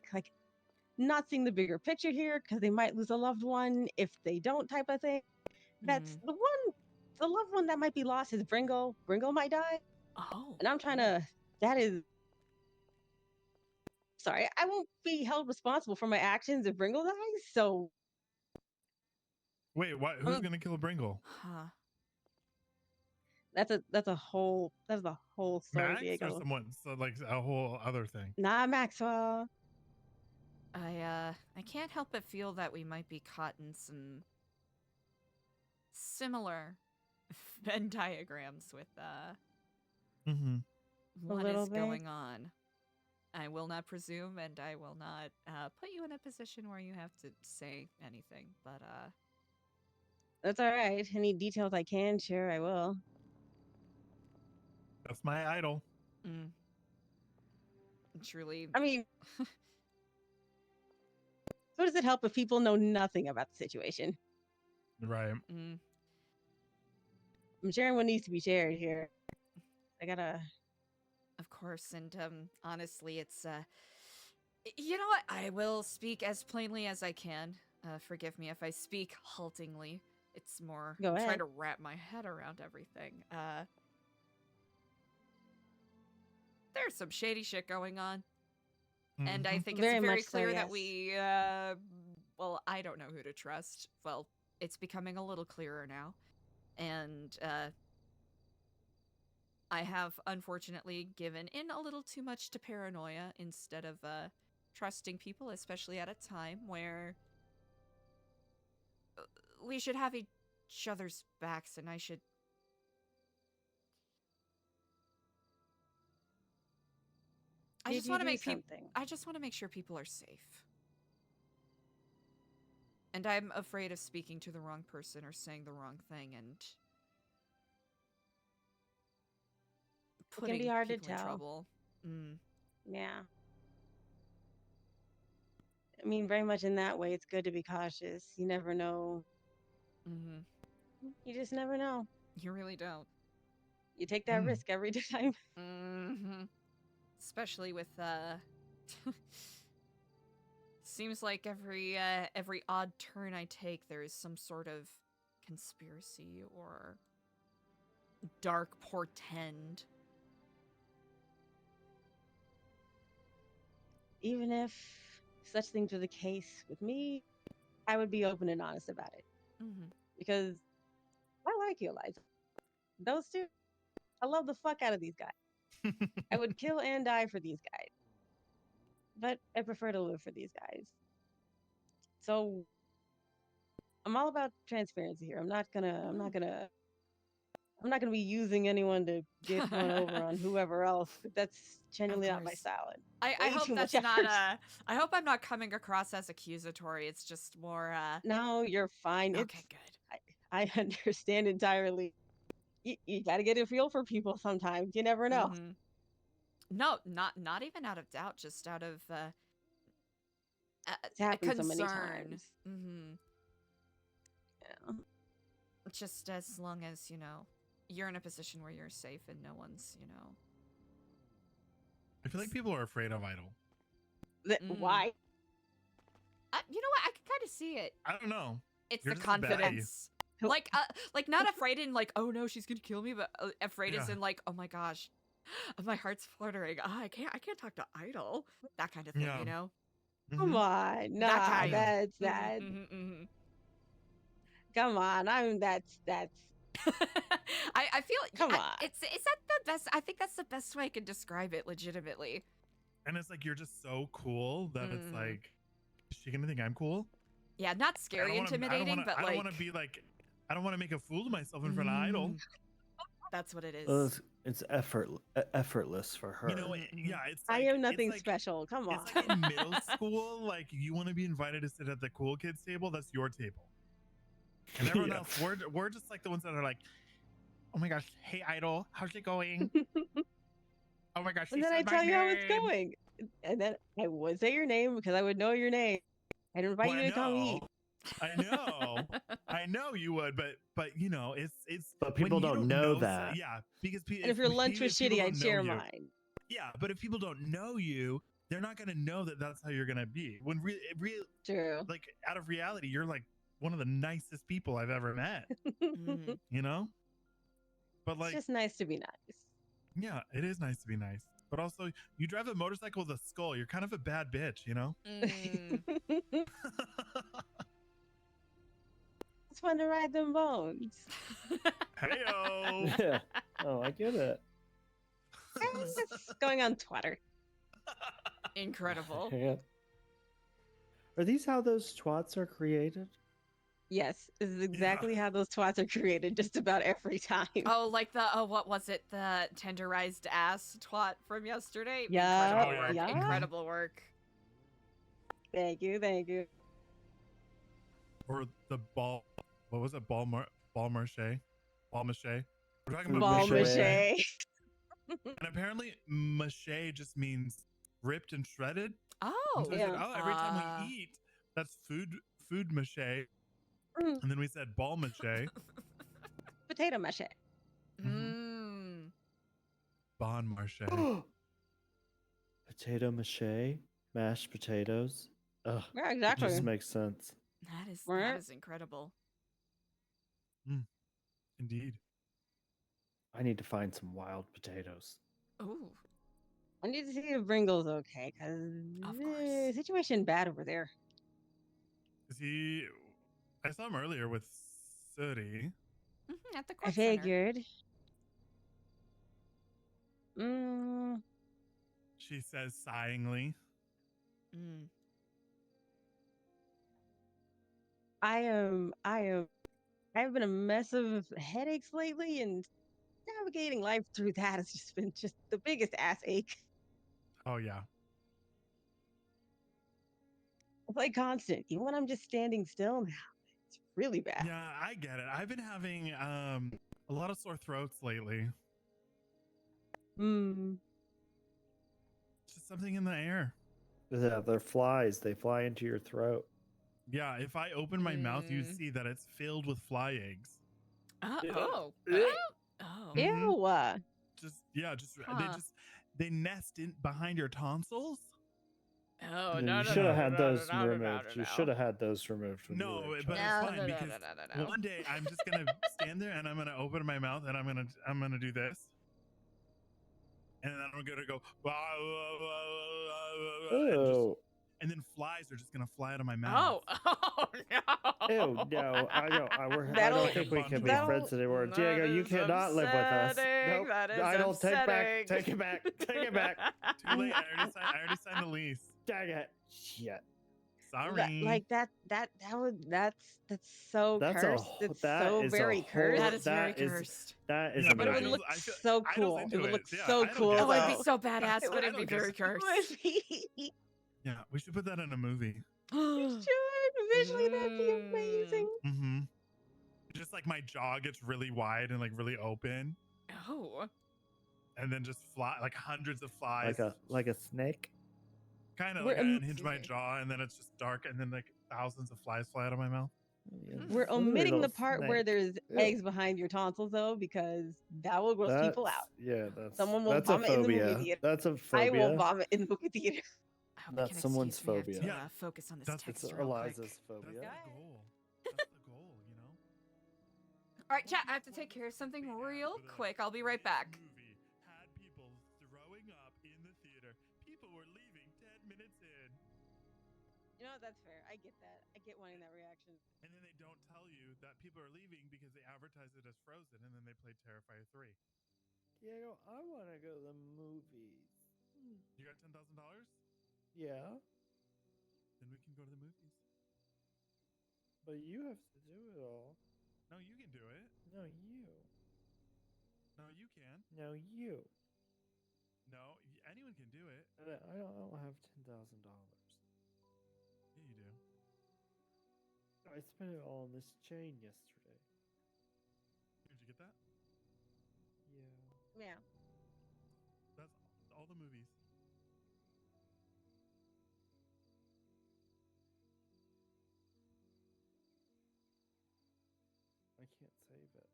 not seeing the bigger picture here because they might lose a loved one if they don't, type of thing. That's the loved one that might be lost is Bringo. Bringo might die. Oh. And I'm trying to, sorry, I won't be held responsible for my actions if Bringo dies, so. Wait, what? Who's gonna kill a Bringle? Huh. That's the whole story, Max Diego. or someone? So like a whole other thing. Nah, Maxwell. I can't help but feel that we might be caught in some similar Venn diagrams with what little is bit. going on. I will not presume, and I will not put you in a position where you have to say anything, but That's all right. Any details I can share, I will. That's my idol. Truly. I mean, so does it help if people know nothing about the situation? Right. I'm sharing what needs to be shared here. I gotta. Of course, and honestly, it's you know what? I will speak as plainly as I can. Forgive me if I speak haltingly. It's more Go ahead. trying to wrap my head around everything. There's some shady shit going on. And I think Very it's very much so, clear that yes. we, well, I don't know who to trust. Well, it's becoming a little clearer now. And, I have, unfortunately, given in a little too much to paranoia instead of, trusting people, especially at a time where we should have each other's backs, and I should... I just want to make sure people are safe. And I'm afraid of speaking to the wrong person or saying the wrong thing and It can putting be hard to people in tell. trouble. Mm. Yeah. I mean, very much in that way, it's good to be cautious. You never know. Hmm. You just never know. You really don't. You take that risk every time. Hmm. Especially with seems like every odd turn I take, there is some sort of conspiracy or dark portend. Even if such things were the case with me, I would be open and honest about it. Mm-hmm. Because I like you, Eliza. Those two, I love the fuck out of these guys. I would kill and die for these guys. But I prefer to live for these guys. So I'm all about transparency here. I'm not gonna be using anyone to get one over on whoever else. That's genuinely not my style. I Way hope too much that's not effort. I hope I'm not coming across as accusatory. It's just more No, you're fine. Okay, good. I understand entirely. You got to get a feel for people sometimes. You never know. Mhm. No, not even out of doubt, just out of It's happened so many concern. times. Mm-hmm. Yeah. Just as long as, you're in a position where you're safe and no one's, I feel like people are afraid of Idol. Why? You know what? I can kind of see it. I don't know. It's You're the just a baddie. confidence. Like not afraid in like, oh no, she's gonna kill me, but afraid as Yeah. in like, oh my gosh, my heart's fluttering. I can't talk to Idol. That kind of thing, Yeah. you know? Come on, nah, That kind. that's that. Mm-hmm. Come on, that's. I feel. Come on. Is that the best? I think that's the best way I can describe it. Legitimately. And it's like you're just so cool that it's Mhm. like, is she gonna think I'm cool? Yeah, not scary, intimidating, but I like. don't want to be like, I don't want to make a fool of myself in front of Idol. That's what it is. Well, it's effortless for her. You know, yeah, it's. I Like, am nothing it's like, special. Come on. It's like in middle school, like you want to be invited to sit at the cool kids table. That's your table. And everyone Yeah. else, we're just like the ones that are like, oh my gosh, hey Idol, how's it going? Oh my gosh, And she then I said my tell you how it's name. going. And then I would say your name because I would know your name. I'd invite Well, you to come eat. I know you would, but it's. But when people you don't know so- that. Yeah, because And if your lunch was shitty, I'd share mine. Yeah, but if people don't know you, they're not gonna know that that's how you're gonna be. When True. like out of reality, you're like one of the nicest people I've ever met. You know, but like, It's just nice to be nice. yeah, it is nice to be nice. But also, you drive a motorcycle with a skull. You're kind of a bad bitch, you know. It's fun to ride them bones. Heyo. Yeah. Oh, I get it. It's going on Twitter. Incredible. Yeah. Are these how those twats are created? Yes, this is exactly how those twats are created just about every time. Oh, like what was it? The tenderized ass twat from yesterday? Yeah, Incredible work. yeah. Incredible work. Thank you. Or the ball. What was it? Ball mache. Ball mache. We're talking about Ball mache. mache. And apparently, mache just means ripped and shredded. Oh, And so we said, yeah. every time we eat, that's food mache. Mm. And then we said ball mache. Potato mache. Bon marche. Potato mache, mashed potatoes. Ugh, Yeah, It exactly. just makes sense. That is incredible. Indeed. I need to find some wild potatoes. Ooh. I need to see if Bringle's okay, because situation bad over there. I saw him earlier with Suri. At the I Kortz Center. figured. She says sighingly. I've been a mess of headaches lately, and navigating life through that has just been the biggest ass ache. Oh yeah. It's like constant, even when I'm just standing still now. It's really bad. Yeah, I get it. I've been having a lot of sore throats lately. Just something in the air. Yeah, they're flies. They fly into your throat. Yeah, if I open my mouth, you see that it's filled with fly eggs. Oh. Ew. They nest in behind your tonsils. Oh, Yeah, no, you no, should no, have had no, those no, no, no, removed. no, You no. should have had those removed. When you No, were a but child. it's fine because one day I'm just gonna stand there and I'm gonna open my mouth and I'm gonna do this, and then I'm gonna go, and then flies are just gonna fly out of my mouth. Oh no! Ew, no, I don't. I That'll- don't think we can be that'll- friends anymore. That Diego, you is cannot live with us. upsetting. Nope, That is I don't upsetting. take it back. Take it back. Too late. I already signed the lease. Dang it. Shit. Sorry. That's so That's cursed. It's so very cursed. That is very cursed. That is Yeah, a but It movie. would look I feel- so I cool. don't It into would it. look Yeah, so I don't cool. get Oh, it'd be though. so badass, It but it'd be would- very cursed. would be. Yeah, we should put that in a movie. You should. Visually, that'd be amazing. Mm-hmm. Just like my jaw gets really wide and like really open, Oh. and then just fly like hundreds of flies. Like a snake. Kind of We're like I im- unhinge my jaw, and then it's just dark, and then like thousands of flies fly out of my mouth. We're omitting the Little part where snake. there's Ew. eggs behind your tonsils, though, because that will gross people out. Yeah, that's Someone will that's a vomit in the movie phobia. theater. That's a I phobia. will vomit in the movie theater. I hope you That's can someone's excuse me, I have phobia. to, Yeah. focus on this That's- text It's real quick. Eliza's phobia. That's the goal. That's the goal, you know. All right, chat. I have to take care of something real quick. I'll be right back. Movie had people throwing up in the theater. People were leaving 10 minutes in, You know, that's fair. I get that. I get wanting that reaction. and then they don't tell you that people are leaving because they advertise it as Frozen, and then they play Terrifier 3. Diego, I want to go to the movies. You got $10,000? Yeah, Then we can go to the movies. but you have to do it all. No, you can do it. No, you. No, you can. No, you. No, anyone can do it. I don't have $10,000. Yeah, you do. I spent it all on this chain yesterday. Did you get that? Yeah. Yeah. That's all the movies. I can't save it.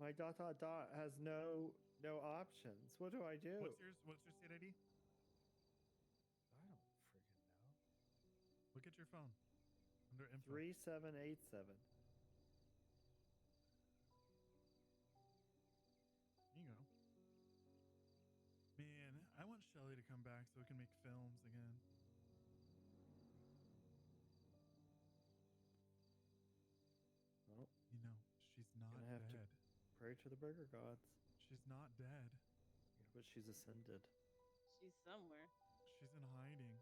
My dot has no options. What do I do? What's your state ID? I don't freaking know. Look at your phone. Under info. 3787. There you go. Man, I want Shelly to come back so we can make films again. Well, You know, she's not gonna have to dead. pray to the burger gods. She's not dead. Yeah, but she's ascended. She's somewhere. She's in hiding.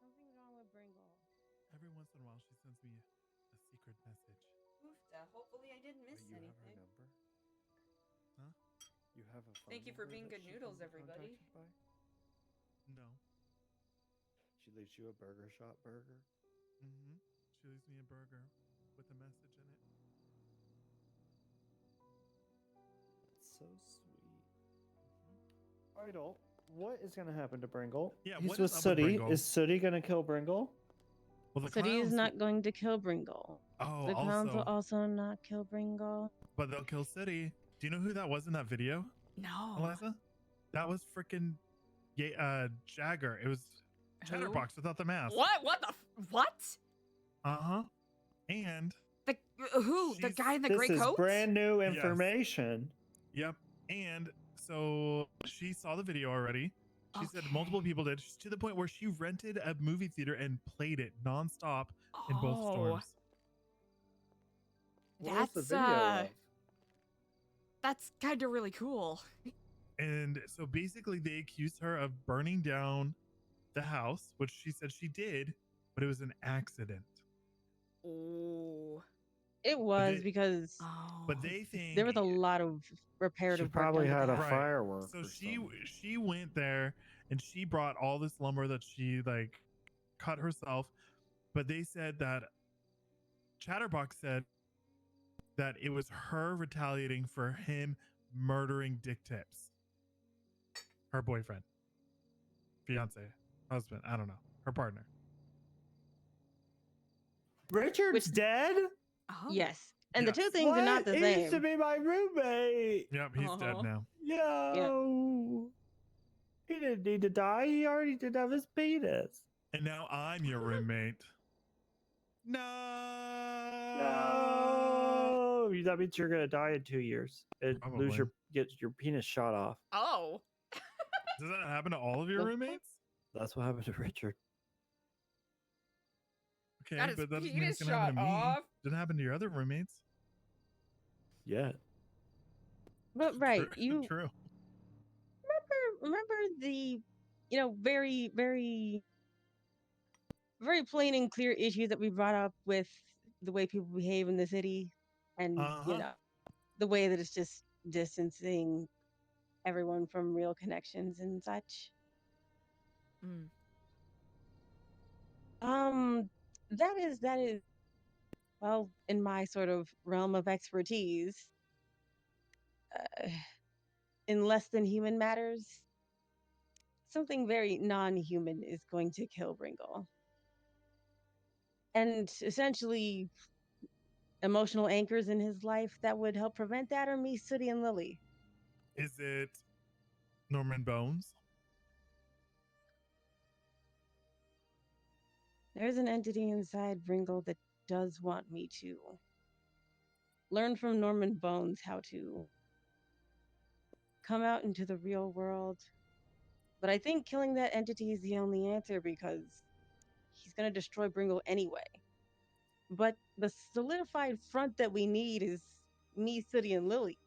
Something's wrong with Bringle. Every once in a while, she sends me a secret message. Oofta. Hopefully, I didn't miss You have her anything. number? Huh? You have a phone Thank you for number being that good she noodles, can be everybody. contacted by? No. She leaves you a burger shot burger. Mm-hmm. She leaves me a burger with a message in it. That's so sweet. Idol, what is going to happen to Bringle? Yeah, He's what with is up with Sooty. Bringle? Is Sooty going to kill Bringle? Well, the City is clowns- not going to kill Bringle. Oh, The clowns will also, also not kill Bringle. but they'll kill City. Do you know who that was in that video, No. Eliza? That was freaking Jagger. It was Chatterbox without the mask. What? What the? What? Uh-huh. And The who? The guy in the This gray is coat? brand new Yes. information. Yep. And so she saw the video already. She said multiple people did, to the point where she rented a movie theater and played it nonstop in both Oh. storms. What was the That's video of? that's kind of really cool. And so basically they accused her of burning down the house, which she said she did, but it was an accident. Oh. It was they- because But they think there was a lot of reparative She probably work done had to a the house. firework. So or she something. she went there and she brought all this lumber that she like cut herself, but they said that Chatterbox said that it was her retaliating for him murdering Dick Tips. Her boyfriend, fiance, husband, I don't know, her partner. Richard's dead? Oh. Yes. And Yes. the two things are not the He same. used to be my roommate. Yep, he's dead now. No. He didn't need to die. He already did have his penis. And now I'm your roommate. No. No. That means you're gonna die in 2 years and lose Probably. get your penis shot off. Oh. Does that happen to all of your roommates? That's what happened to Richard. Okay, Got his but that doesn't mean penis it's gonna happen to shot me. off. Didn't happen to your other roommates. Yeah. But right, you True. remember the, very, very, very plain and clear issues that we brought up with the way people behave in the city, and the way that it's just distancing everyone from real connections and such. Mm. That is well, in my sort of realm of expertise, in less than human matters, something very non-human is going to kill Bringle. And essentially, emotional anchors in his life that would help prevent that are me, Sooty, and Lily. Is it Norman Bones? There's an entity inside Bringle that does want me to learn from Norman Bones how to come out into the real world. But I think killing that entity is the only answer because he's going to destroy Bringle anyway. But the solidified front that we need is me, Sooty, and Lily.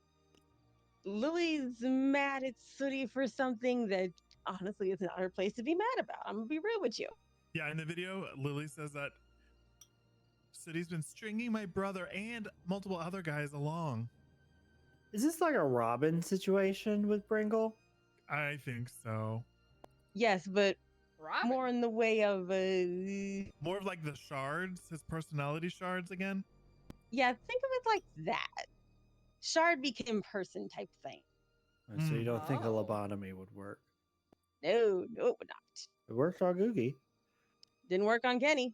Lily's mad at Sooty for something that honestly is not her place to be mad about. I'm going to be real with you. Yeah, in the video, Lily says that Sooty's been stringing my brother and multiple other guys along. Is this like a Robin situation with Bringle? I think so. Yes, but Robin. more in the way of More of like the shards, his personality shards again. yeah, think of it like that. Shard became person type thing. So you don't think a Oh. lobotomy would work? No, it would not. It worked on Googie. Didn't work on Kenny.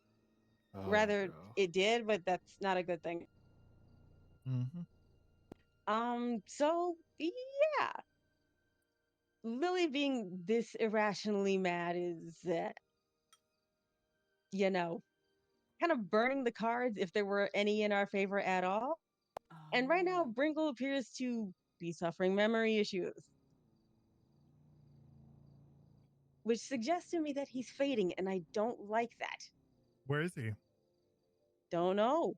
Oh, Rather, no. it did, but that's not a good thing. So yeah. Lily being this irrationally mad is kind of burning the cards if there were any in our favor at all. And right now, Bringle appears to be suffering memory issues, which suggests to me that he's fading, and I don't like that. Where is he? Don't know.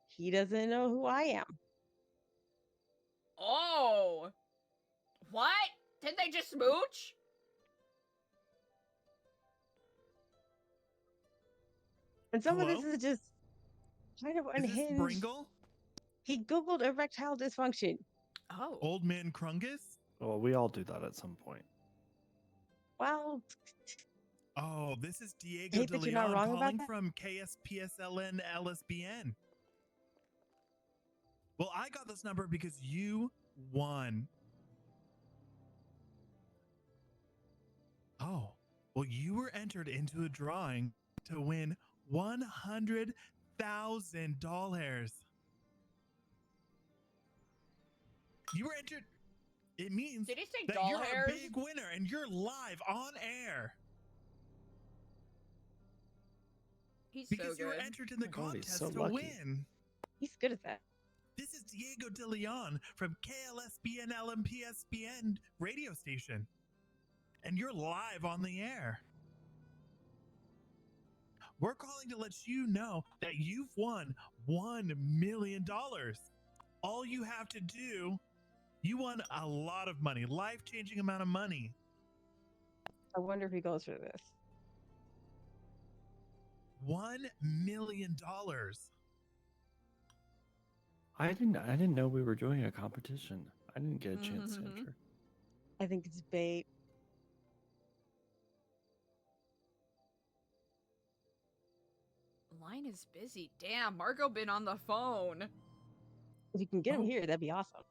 He doesn't know who I am. Oh. What? Did they just smooch? And some of Hello? this is just kind of Is this unhinged. Bringle? He Googled erectile dysfunction. Oh. Old man Krungus? Well, we all do that at some point. Well, Oh, this is Diego hate De that you're not Leon wrong about calling that. from KSPSLN LSBN. Well, I got this number because you won. Oh, well, you were entered into a drawing to win $100,000. You were entered. It means Did he say that doll you're hairs? a big winner and you're live on air. He's Because so you were good. entered in the Oh my God, he's contest so to lucky. win. He's good at that. This is Diego De Leon from KLSBN LMPSBN radio station. And you're live on the air. We're calling to let you know that you've won $1 million. All you have to do, you won a lot of money, life-changing amount of money. I wonder if he goes for this. $1 million. I didn't know we were doing a competition. I didn't get a chance to enter. I think it's bait. Line is busy. Damn, Margot been on the phone. If you can get him here, that'd be awesome.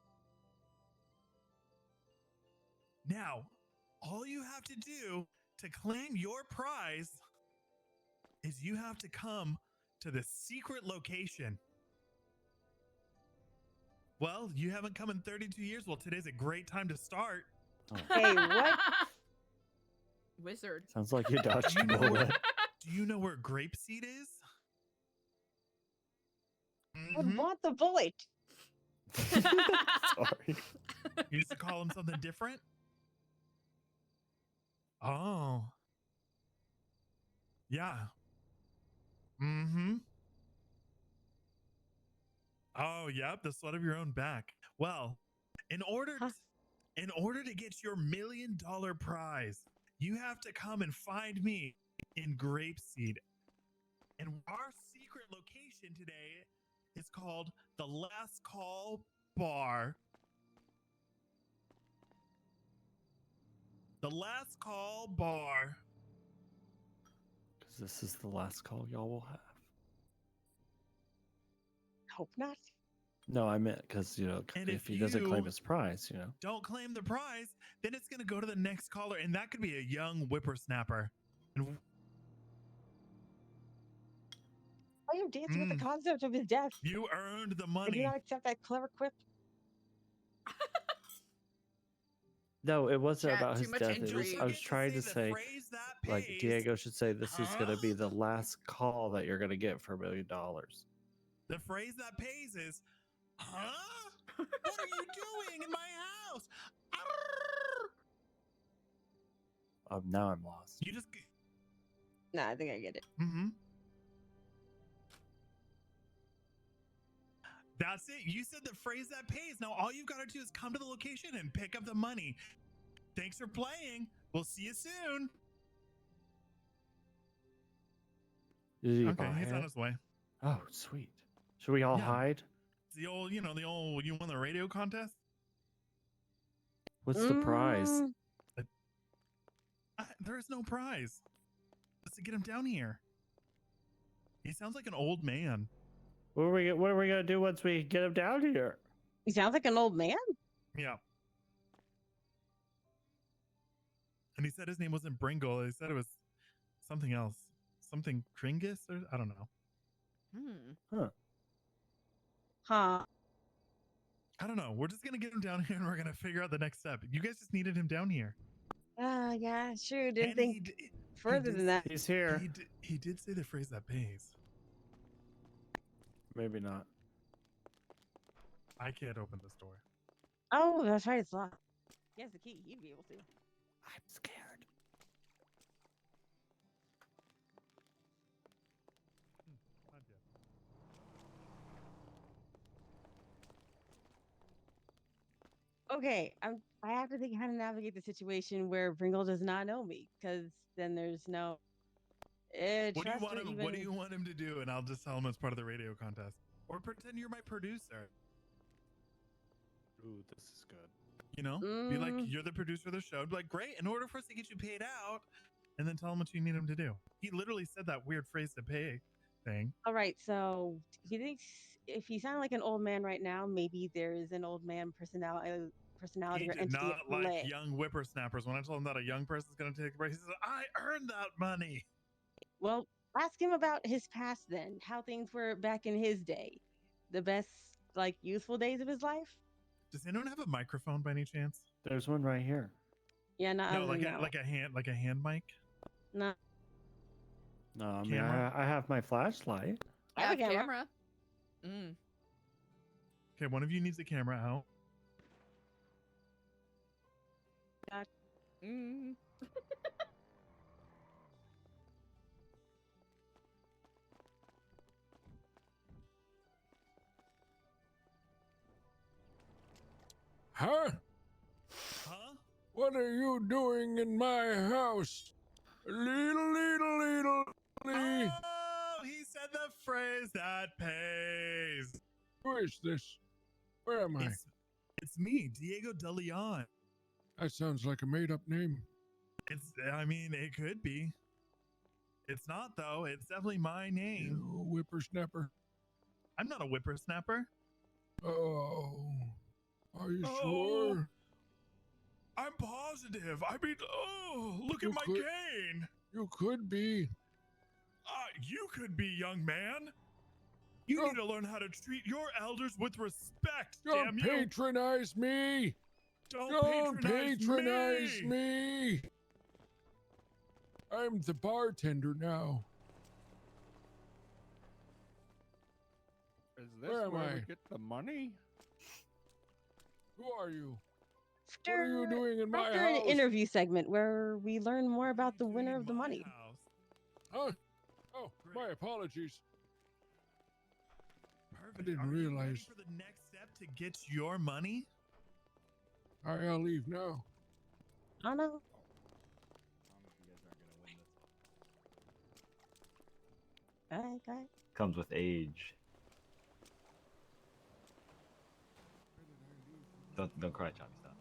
Now, all you have to do to claim your prize is you have to come to the secret location. Well, you haven't come in 32 years. Well, today's a great time to start. Oh. Hey, what? Wizard. Sounds like you dodged Do you a know bullet. Do you know where grapeseed is? I bought the bullet. Sorry. You used to call him something different? Oh. Yeah. Mm-hmm. Oh, yep, the sweat of your own back. Well, in order to get your $1 million prize, you have to come and find me in Grapeseed. And our secret location today is called the Last Call Bar. The Last Call Bar. Because this is the last call y'all will have. Hope not. No, I meant because, And if he doesn't claim his prize, Don't claim the prize, then it's going to go to the next caller, and that could be a young whippersnapper. And Why are you dancing with the concept of his death? you earned the Did money. you not accept that clever quip? No, it wasn't Chat, about too his much death. injury. I was trying to say, like, Diego should say this is going to be the last call that you're going to get for $1 million. The phrase that pays is, huh? What are you doing in my house? Now I'm lost. You just... Nah, I think I get it. Mm-hmm. That's it. You said the phrase that pays. Now all you've got to do is come to the location and pick up the money. Thanks for playing. We'll see you soon. Okay, he's on his way. Oh, sweet. Should we all hide? It's the old, you won the radio contest? What's the prize? There is no prize. Just to get him down here. He sounds like an old man. What are we gonna do once we get him down here? He sounds like an old man. Yeah. And he said his name wasn't Bringle. He said it was something else. Something Kringus or I don't know. Huh. I don't know. We're just gonna get him down here and we're gonna figure out the next step. You guys just needed him down here. Yeah, sure. Didn't And think further than that. He's here. He did say the phrase that pays. Maybe not. I can't open this door. Oh, that's right. It's locked. He has the key. He'd be able to. I'm scared. Okay, I have to think how to navigate the situation where Bringle does not know me, because then there's no. What do you want him to do? And I'll just tell him it's part of the radio contest. Or pretend you're my producer. Ooh, this is good. Be like, you're the producer of the show. Be like, great. In order for us to get you paid out, and then tell him what you need him to do. He literally said that weird phrase to pay thing. All right, so he thinks if he sounds like an old man right now, maybe there is an old man personality He or did entity not at like play. young whippersnappers. When I told him that a young person's going to take a break, he said, I earned that money. Well, ask him about his past then, how things were back in his day, the best youthful days of his life. Does anyone have a microphone by any chance? There's one right here. Yeah, No, no. like a hand mic. No. No, I mean Camera? I have my flashlight. I have a camera. camera. Mm. Okay, one of you needs the camera out. Mm. Huh? Huh? What are you doing in my house? Leedle. Oh, he said the phrase that pays. Who is this? Where am I? It's me, Diego De Leon. That sounds like a made-up name. It could be. It's not, though. It's definitely my name. You whippersnapper. I'm not a whippersnapper. Oh, are you Oh. sure? I'm positive. I mean, oh, look You at my could- cane. You could be. You could be, young man. You need to learn how to treat your elders with respect, Don't damn you. patronize me. Don't patronize me. I'm the bartender now. Is this Where where, am we I? get the money? Who are you? After, What are you doing in my after house? an interview segment where we learn more about the winner of the money. Huh? Oh, my apologies. Perfect. I didn't Are you ready realize. for the next step to get your money? All right, I'll leave now. I know. All right. Comes with age. Don't cry, Johnny. Stop.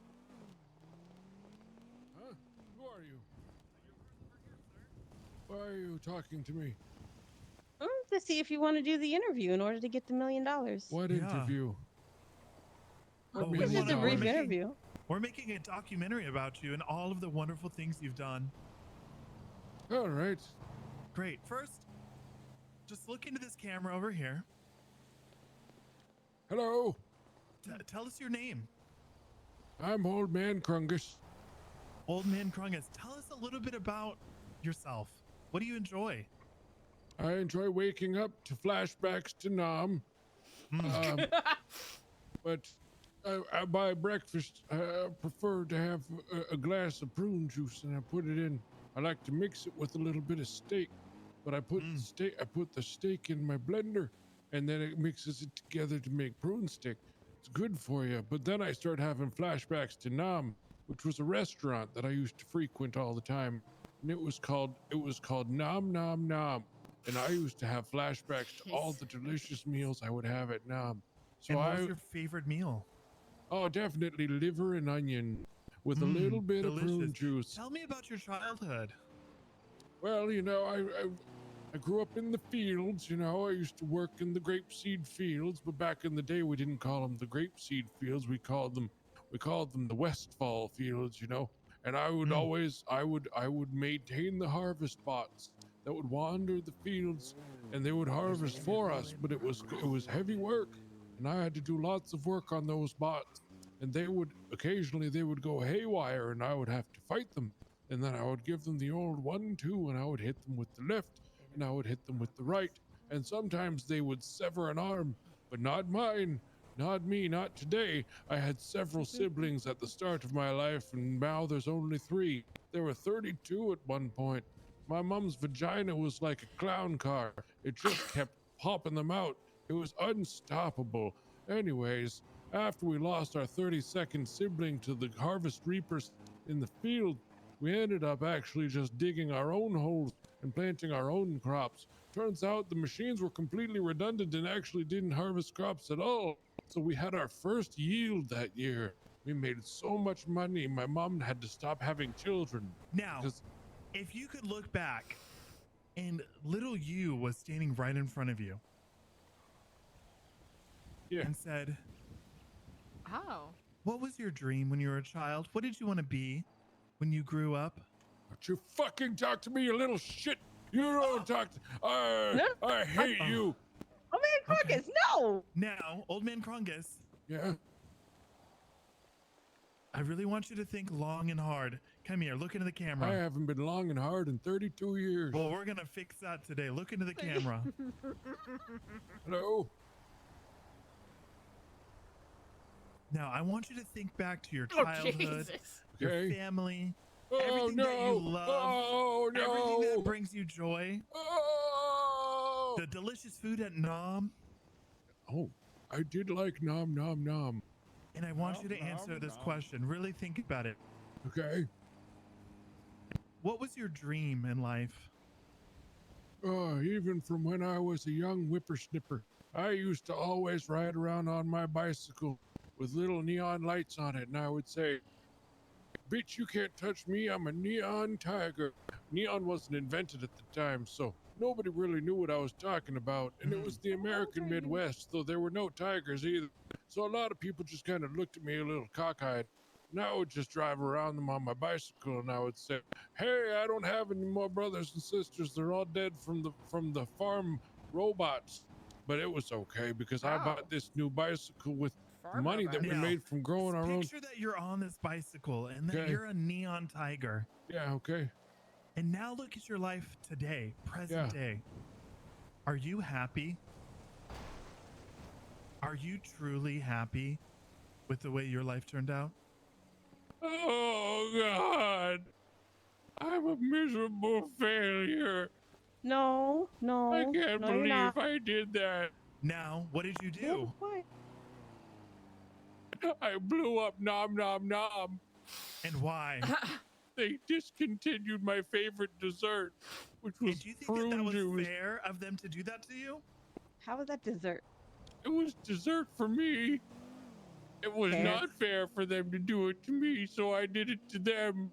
Huh? Who are you? Why are you talking to me? To see if you want to do the interview in order to get the $1 million. What Yeah. interview? Oh, $1 It's just a million? brief interview. We're making a documentary about you and all of the wonderful things you've done. All right. Great. First, just look into this camera over here. Hello. Tell us your name. I'm Old Man Krungus. Old Man Krungus, tell us a little bit about yourself. What do you enjoy? I enjoy waking up to flashbacks to Nam. But by breakfast, I prefer to have a glass of prune juice, and I put it in. I like to mix it with a little bit of steak, but I put the steak in my blender, and then it mixes it together to make prune stick. It's good for you. But then I start having flashbacks to Nam, which was a restaurant that I used to frequent all the time, and it was called Nam Nam Nam. And I used to have flashbacks to all the delicious meals I would have at Nam. So And what was your favorite meal? Oh, definitely liver and onion with a little bit of prune delicious. juice. Tell me about your childhood. Well, you know, I grew up in the fields. You know, I used to work in the grapeseed fields, but back in the day we didn't call them the grapeseed fields. We called them the Westfall fields. You know, and I would I would maintain the harvest bots that would wander the fields, and they would harvest for us. But it was heavy work, and I had to do lots of work on those bots. And they would occasionally go haywire, and I would have to fight them. And then I would give them the old 1-2, and I would hit them with the left, and I would hit them with the right. And sometimes they would sever an arm, but not mine, not me, not today. I had several siblings at the start of my life, and now there's only 3. There were 32 at one point. My mom's vagina was like a clown car. It just kept popping them out. It was unstoppable. Anyways, after we lost our 32nd sibling to the harvest reapers in the field, we ended up actually just digging our own holes and planting our own crops. Turns out the machines were completely redundant and actually didn't harvest crops at all. So we had our first yield that year. We made so much money, my mom had to stop having children. Now, if you could look back and little you was standing right in front of you and said, Oh. what was your dream when you were a child? What did you want to be when you grew up? Don't you fucking talk to me, you little shit. You don't talk to... I hate you. Oh, man, Krungus, no! Now, Old Man Krungus. Yeah? I really want you to think long and hard. Come here, look into the camera. I haven't been long and hard in 32 years. Well, we're going to fix that today. Look into the camera. Hello? Now, I want you to think back to your Oh, childhood, Jesus. your Okay. family, Oh, everything that you no. love, Oh, no. everything that brings you joy, Oh! the delicious food at Nom. Oh, I did like Nom Nom Nom. And I want you to answer this question. Really think about it. Okay. What was your dream in life? Oh, even from when I was a young whippersnipper, I used to always ride around on my bicycle with little neon lights on it, and I would say, bitch, you can't touch me, I'm a neon tiger. Neon wasn't invented at the time, so nobody really knew what I was talking about, and it was the American Midwest, though there were no tigers either. So a lot of people just kind of looked at me a little cockeyed. And I would just drive around them on my bicycle, and I would say, "Hey, I don't have any more brothers and sisters. They're all dead from the farm robots." But it was okay because I bought this new bicycle with money that we Now, made from growing our own. Picture that you're on this bicycle and that Okay. you're a neon tiger. Yeah, okay. And now look at your life today, present day. Are you happy? Are you truly happy with the way your life turned out? Oh God, I'm a miserable failure. No, no. I can't no, you're believe not. I did that. Now, what did you do? What? I blew up Nom Nom Nom. And why? They discontinued my favorite dessert, which was Do you think prune that was juice. fair of them to do that to you? How was that dessert? It was dessert for me. It was Fair. not fair for them to do it to me, so I did it to them.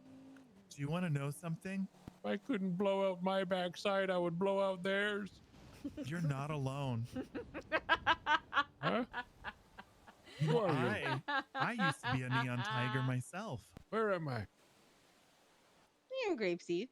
Do you want to know something? If I couldn't blow out my backside, I would blow out theirs. You're not alone. Huh? You Who know, are you? I used to be a neon tiger myself. Where am I? You're in Grapeseed.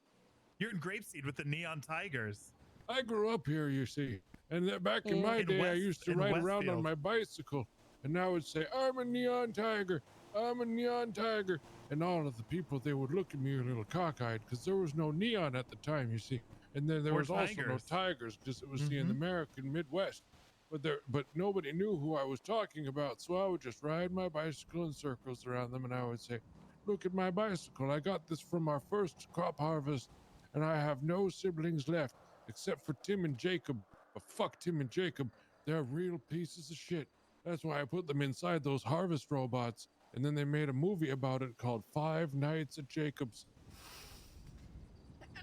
You're in Grapeseed with the neon tigers. I grew up here, you see. And back in my day, I used to ride around on my bicycle. And I would say, "I'm a neon tiger. I'm a neon tiger." And all of the people, they would look at me a little cockeyed because there was no neon at the time, you see. And then there Or was also no tigers. tigers because it was the American Midwest. But nobody knew who I was talking about. So I would just ride my bicycle in circles around them, and I would say, "Look at my bicycle. I got this from our first crop harvest, and I have no siblings left except for Tim and Jacob. But fuck Tim and Jacob. They're real pieces of shit. That's why I put them inside those harvest robots." And then they made a movie about it called 5 Nights at Jacob's.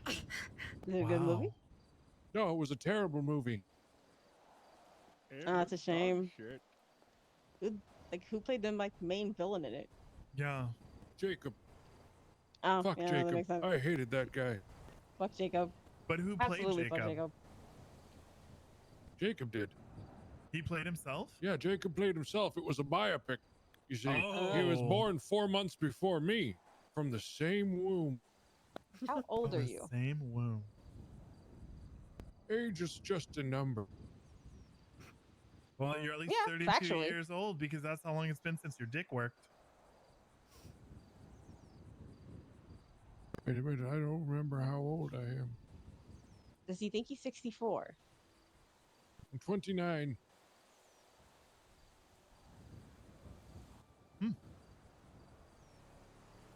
Is it a good movie? No, it was a terrible movie. Oh, that's a shame. Who played the main villain in it? Yeah. Jacob. Oh, Fuck yeah, that makes Jacob. sense. I hated that guy. Fuck Jacob. But who played Absolutely fuck Jacob? Jacob. Jacob did. He played himself? Yeah, Jacob played himself. It was a biopic. You see, he was Oh. born 4 months before me from the same womb. How old are you? Same womb. Age is just a number. Well, you're at least Yeah, 32 factually. years old because that's how long it's been since your dick worked. Wait a minute, I don't remember how old I am. Does he think he's 64? I'm 29.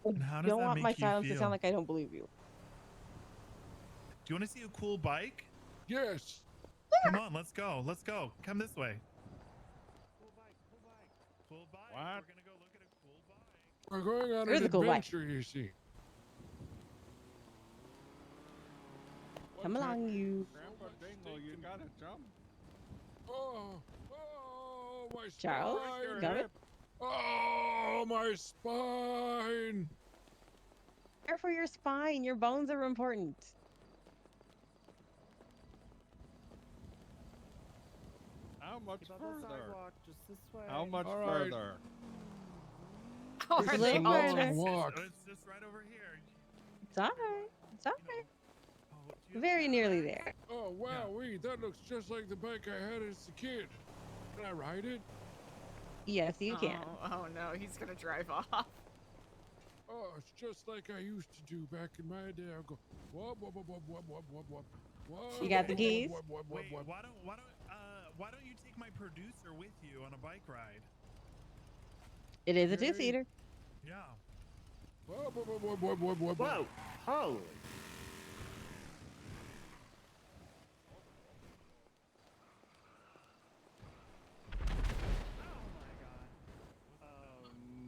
And how You does don't that want make my you silence to feel? sound like I don't believe you. Do you want to see a cool bike? Yes. Come on, let's go. Let's go. Come this way. Cool bike. What? We're gonna go look at a cool bike. We're going on Here's an a cool bike. adventure, you see. Come along, you. Grandpa Dingle, you gotta jump. Oh, my Charles, spine. got it? Oh, my spine. Care for your spine. Your bones are important. How much further? Just this way. How much All right. further? Are It's a they little all further. just- Walk. It's just right over here. It's alright. It's alright. Oh, do you- Very nearly there. Oh, wow, that looks just like the bike I had as a kid. Can I ride it? Yes, you can. Oh no, he's gonna drive off. Oh, it's just like I used to do back in my day. I'll go, whoop, whoop, whoop, whoop, whoop, whoop, whoop, whoop. Whoop, You got the whoop, keys? whoop, whoop, whoop, Wait, whoop. why don't you take my producer with you on a bike ride? It is a Okay. two-seater. Yeah. Whoop, whoop, whoop, whoop, whoop, whoop, whoop. Whoa! Holy!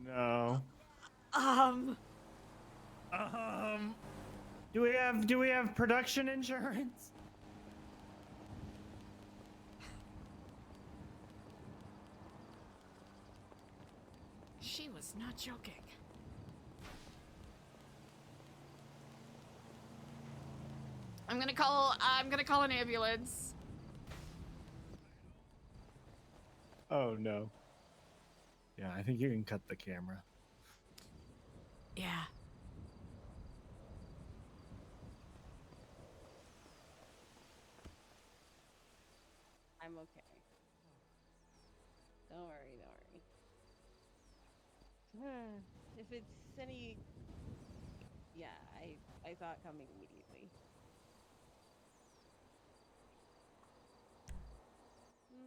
No. Do we have production insurance? She was not joking. I'm gonna call an ambulance. Oh no. Yeah, I think you can cut the camera. Yeah. I'm okay. Don't worry, don't worry. If it's any, yeah, I saw it coming immediately.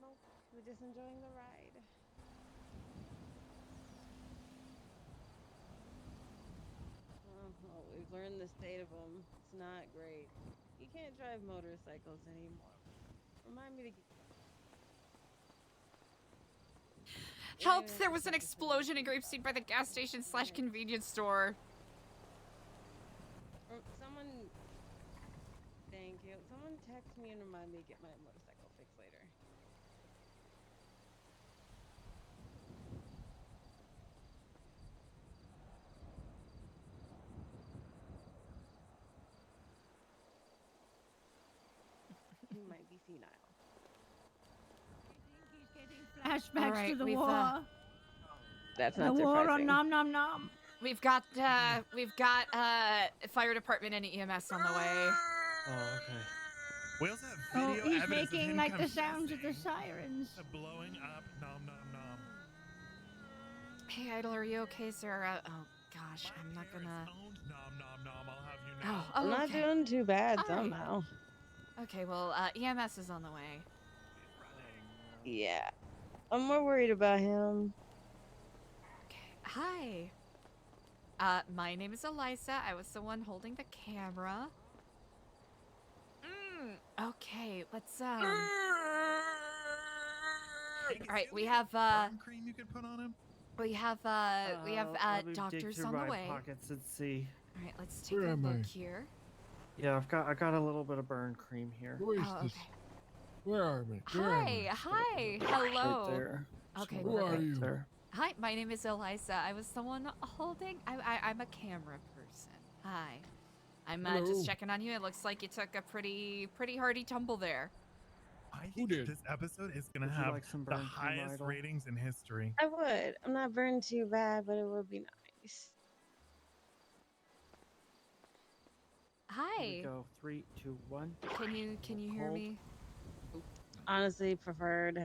Nope, we're just enjoying the ride. Well, we've learned the state of them. It's not great. You can't drive motorcycles anymore. Remind me to get. Help! There was an explosion in Grapeseed by the gas station / convenience store. Someone, thank you. Someone text me and remind me to get my motorcycle fixed later. He might be senile. Flashbacks Alright, to the we've, war. That's The not war on surprising. Nom Nom Nom. We've got fire department and EMS on the way. Oh, okay. We also have Oh, video he's evidence of making him like the sounds of the confessing sirens. to blowing up Nom Nom Nom. Hey, Idol, are you okay, Sarah? Oh gosh, I'm not gonna. Nom Nom Nom, I'll have you know. Oh, I'm not okay. doing too bad All right. somehow. Okay, well, EMS is on the way. Yeah. I'm more worried about him. Hi. My name is ELIZA. I was the one holding the camera. Okay, let's All right, we have Burn cream you could put on him. we have Let me dig doctors through on the my way. pockets and see. All right, let's take Where a am look I? here. Yeah, I got a little bit of burn cream here. Where is Oh, this? okay. Where are we? Hi, hello. Right there. Okay, Who are you? There. Hi, my name is ELIZA. I was the one holding. I'm a camera person. Hi. I'm Hello. just checking on you. It looks like you took a pretty hearty tumble there. I Who think did? this episode is gonna Would you have like some the burn cream, highest Idol? ratings in history. I would. I'm not burned too bad, but it would be nice. Here we Hi. go. 3, 2, 1. Can you hear Hold. me? Honestly, preferred.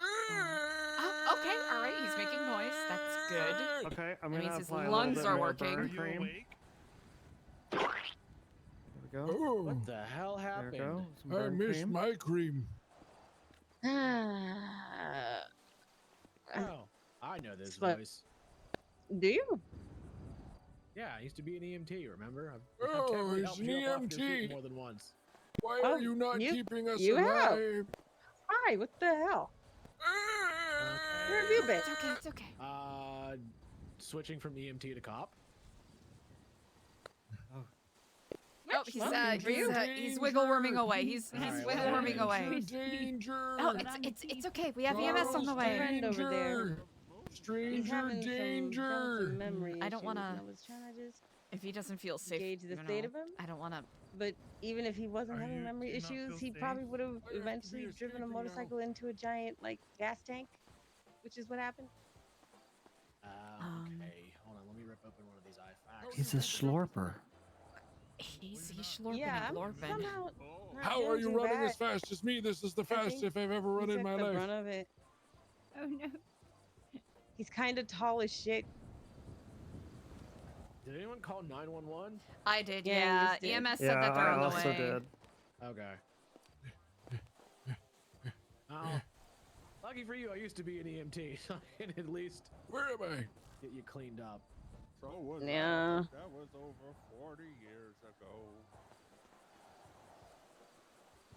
Oh, okay. All right. He's making noise. That's good. Okay, I'm That gonna means his apply a lungs little bit are more working. burn Are you cream. awake? There we go. Oh, What the hell There happened? we go. Some I burn missed cream. my cream. Oh, I know this But- voice. Do you? Yeah, I used to be an EMT. Remember? I've Oh, definitely he's helped an you up off your feet EMT. more than once. Why Oh, are you not you- keeping us you have. alive? Hi, what the hell? Where have you been? It's okay. It's okay. Switching from EMT to cop. Oh, he's Danger, he's wiggle worming away. He's Alright, wiggle well, worming away. Danger! Oh, it's okay. We have EMS on the way. Friend over there. He's Stranger having danger! some memory I don't issues, wanna- and I was trying to just If he doesn't feel safe, gauge the you state know, of him. I don't want to. But even if he wasn't Are having you- memory do you not issues, feel he safe? probably would have I have to be eventually driven a escaping now. motorcycle into a giant like gas tank, which is what happened. Okay. Hold on. Let me rip open one of these iFacts. He's a slurper. He's slurping Yeah, and I'm glorping. somehow not How are doing you too running bad. as fast as me? This is the I think fastest I've ever run he in took my the life. brunt of it. Oh no. He's kind of tall as shit. Did anyone call 911? I did, Yeah, yeah. you just did. EMS said Yeah, that they're I on the also way. did. Okay. Oh. Lucky for you, I used to be an EMT, so I can at least Where am I? get you cleaned up. So was Yeah. That was over 40 years ago.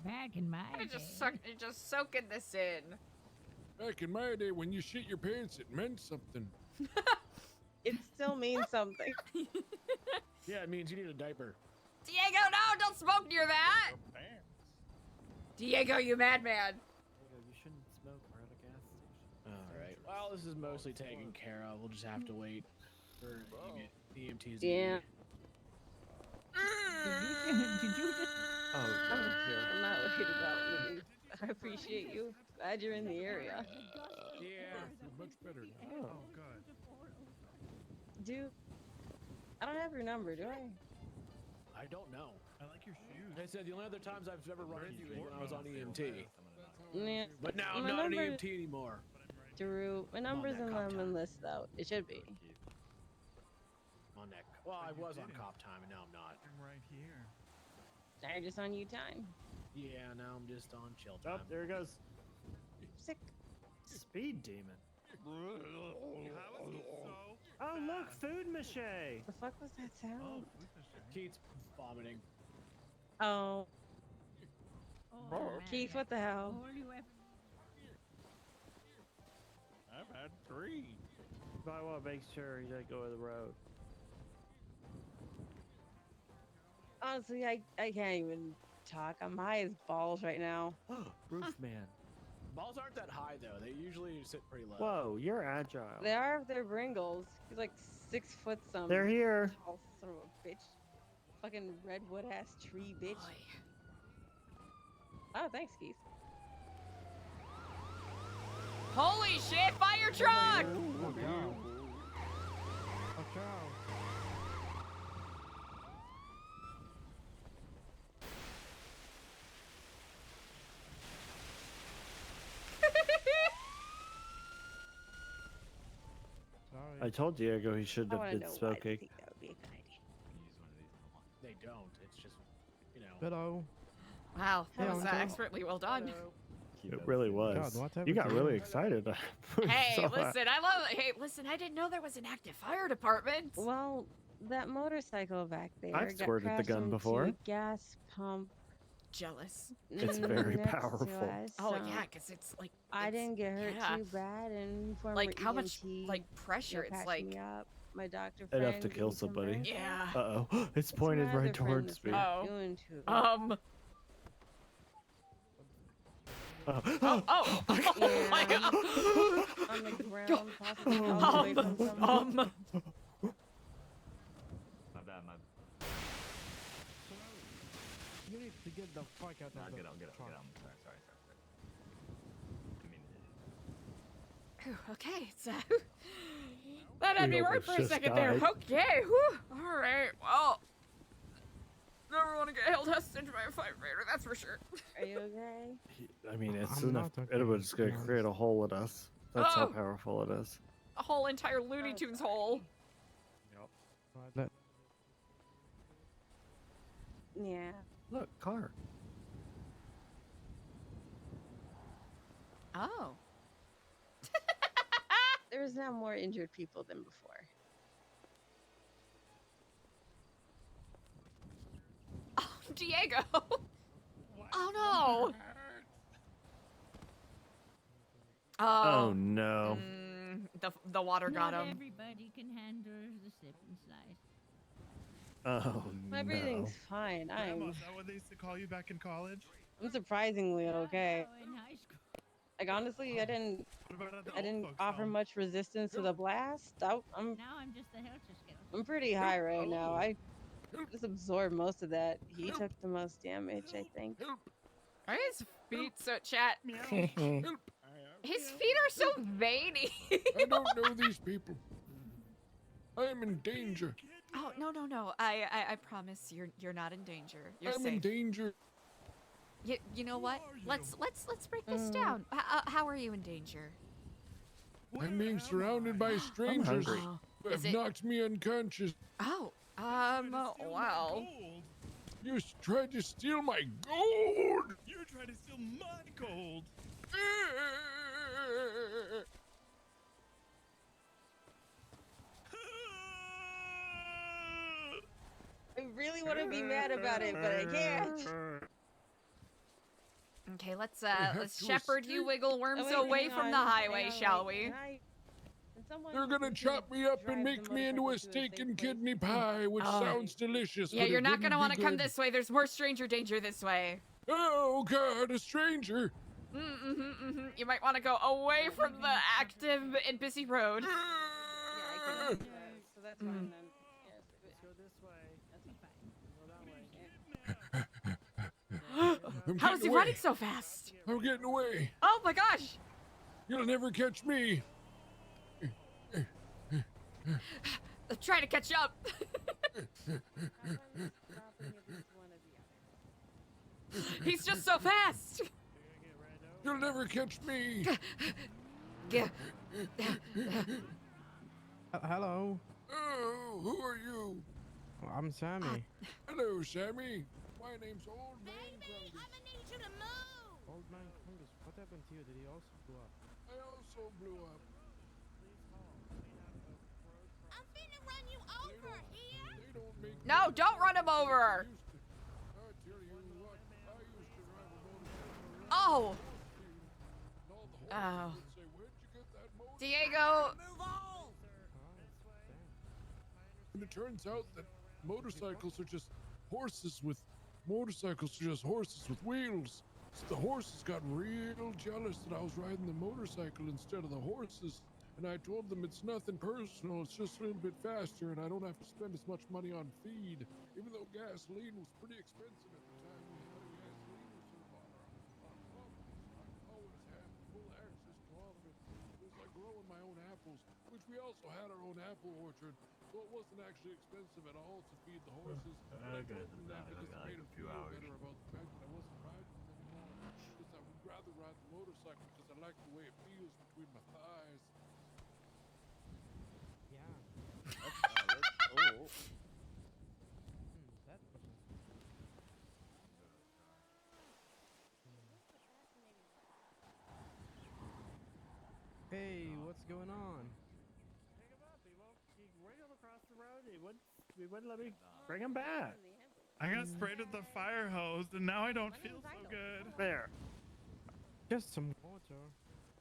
Back in my I'm day. just soaking this in. Back in my day, when you shit your pants, it meant something. It still means something. Yeah, it means you need a diaper. Diego, no! Don't smoke near that! Diego, you madman! You shouldn't smoke. We're at a gas station. All right. Well, this is mostly taken care of. We'll just have to wait for EMTs. Yeah. Did you just? Oh, here. I'm not worried about me. I appreciate you. Glad you're in the area. Yeah. But better now. Oh, good. Dude, I don't have your number, do I? I don't know. I like your shoes. Like I said, the only other times I've ever run into you is when I was on EMT. Yeah. But now I'm My not an number- EMT anymore. Drew, my number's that in cop the time. list though. It should be. On that. Well, I was on cop time and now I'm not. I'm right here. Now you're just on you time. Yeah, now I'm just on chill time. Oh, there it goes. Sick. Speed demon. How is it so? Oh, look, food mache. The fuck was that sound? Keith's vomiting. Oh. Oh, Keith, what the hell? Holy weapon. I've had 3. But I want to make sure he doesn't go over the road. Honestly, I can't even talk. I'm high as balls right now. Roof man. Balls aren't that high though. They usually sit pretty low. Whoa, you're agile. They are if they're Bringles. He's like 6 foot something. They're here. Tall son of a bitch. Fucking redwood ass tree bitch. Oh, thanks, Keith. Holy shit, fire truck! Oh, God. Watch out. I told Diego he should I have wanna been know why I smoking. think that would be a good idea. They don't. It's just, you know. Hello. Wow, that Yeah, was okay. expertly well done. It really was. God, what's You got happening? really excited. Hey, Saw that. listen, I love. Hey, listen, I didn't know there was an active fire department. Well, that motorcycle back there I've got squirted the crashed gun into before. a gas pump. Jealous. It's very next to powerful. us, Oh so yeah, because it's like I it's- didn't get hurt yeah. too bad, and former Like how much EMT, like pressure? It's patched like me up. My doctor Enough friend to kill didn't come somebody. by. yeah. Uh oh, it's It's pointed my right other friend towards that's me. not Oh. doing too good. Oh. Oh. Yeah. On the ground, possibly away from someone. My bad, my You need to get the fuck out of I'll the get out, get out, truck. get out. Sorry. I mean, Phew, okay, so that had We me worried almost for a just second there. died. Okay, whew. All right. Well, never want to get held hostage by a firefighter. That's for sure. Are you okay? I mean, it's I'm enough. not okay, It was to going be to create a honest. hole in us. That's how Oh. powerful it is. A whole entire Looney Tunes hole. Yeah. Look, car. Oh. There's now more injured people than before. Oh, Diego. Oh no. Oh, no. The water got Not him. everybody can handle the slip and slide. Oh My no. breathing's fine. Grandma, is that what they used to call you back in college? I'm surprisingly okay. Oh, in high school. Like honestly, I didn't What about the old folks offer home? much resistance to the blast. I'm Now I'm just a helter skelter. I'm pretty high right now. I just absorbed most of that. He took the most damage, I think. Are his feet so chat? His feet are so veiny. I don't know these people. I am in danger. Oh no. I promise you're not in danger. You're I'm safe. in danger. You know what? Let's break this down. How are you in danger? I'm being surrounded by strangers hungry. who Is have it- knocked me unconscious. Oh, well. You tried to steal my gold. You're trying to steal my gold. I really want to be mad about it, but I can't. Okay, let's have to shepherd you escape. wiggle worms Oh, wait, away hang from on, the hang highway, on, shall wait, we? can someone They're gonna please chop me up drive and the make me into motorcycle a to steak safe and place? kidney pie, which Oh. sounds delicious. Yeah, but you're it not wouldn't gonna be want to come good. this way. There's more stranger danger this way. Oh God, a stranger! You might want to go away from the active and busy road. Yeah, I can do that, so that's fine then. Yes, Let's go this way. that's fine. Go that way. I'm How is getting he away. running so fast? I'm getting away. Oh my gosh! You'll never catch me. I'm trying to catch up. He's just so fast. You'll never catch me. Yeah. Hello. Oh, who are you? I'm Sammy. Hello, Sammy. My name's Old Man Krungus. Old man Krungus, what happened to you? Did he also blow up? I also blew up. I'm finna run you over here. They don't make No, don't run him over. I tell you what, I used to drive a motorcycle around Oh. and all the Oh. horses would say, where'd you get that motorcycle? Diego. And it turns out that motorcycles are just horses with wheels. So the horses got real jealous that I was riding the motorcycle instead of the horses. And I told them it's nothing personal, it's just a little bit faster and I don't have to spend as much money on feed. Even though gasoline was pretty expensive at the time we had a gasoline reserve on pump. I always had full access to all of it. It was like growing my own apples, which we also had our own apple orchard. So it wasn't actually expensive at all to feed the horses. But I told them that because it made them feel better about the fact that I wasn't riding them anymore. Because I would rather ride the motorcycle because I like the way it feels between my thighs. Hey, what's going on? Pick him up. He wiggled across the road. He wouldn't let me bring him back. I got sprayed with the fire hose, and now I don't feel so good. There. Just some water.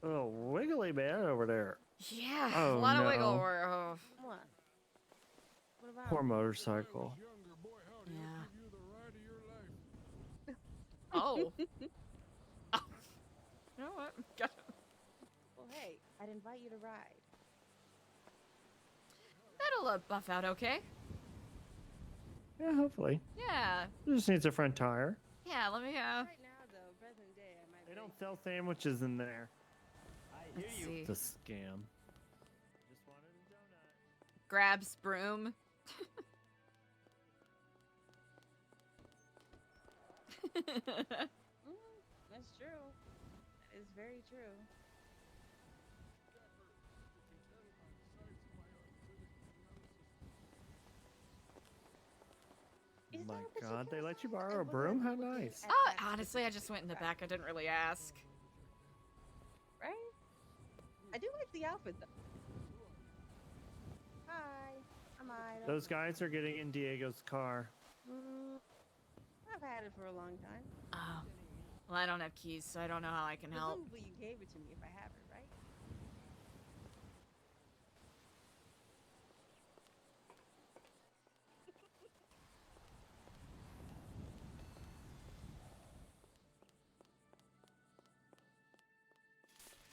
Oh, wiggly man over there. Yeah, Oh, a lot of no. wiggle room. Oh. What? What about Poor motorcycle. Yeah. Oh. You know what? Got it. Well, hey, I'd invite you to ride. That'll buff out okay. Yeah, hopefully. Yeah. It just needs a front tire. Yeah, let me Right now, though, present day, I might They don't sell sandwiches in there. Let's see. It's a scam. Grabs broom. That's true. That is very true. My God, they let you borrow a broom? How nice. Oh, honestly, I just went in the back. I didn't really ask. Right? I do like the outfit, though. Hi, I'm Ida. Those guys are getting in Diego's car. I've had it for a long time. Oh. Well, I don't have keys, so I don't know how I can help. Presumably you gave it to me if I have it, right?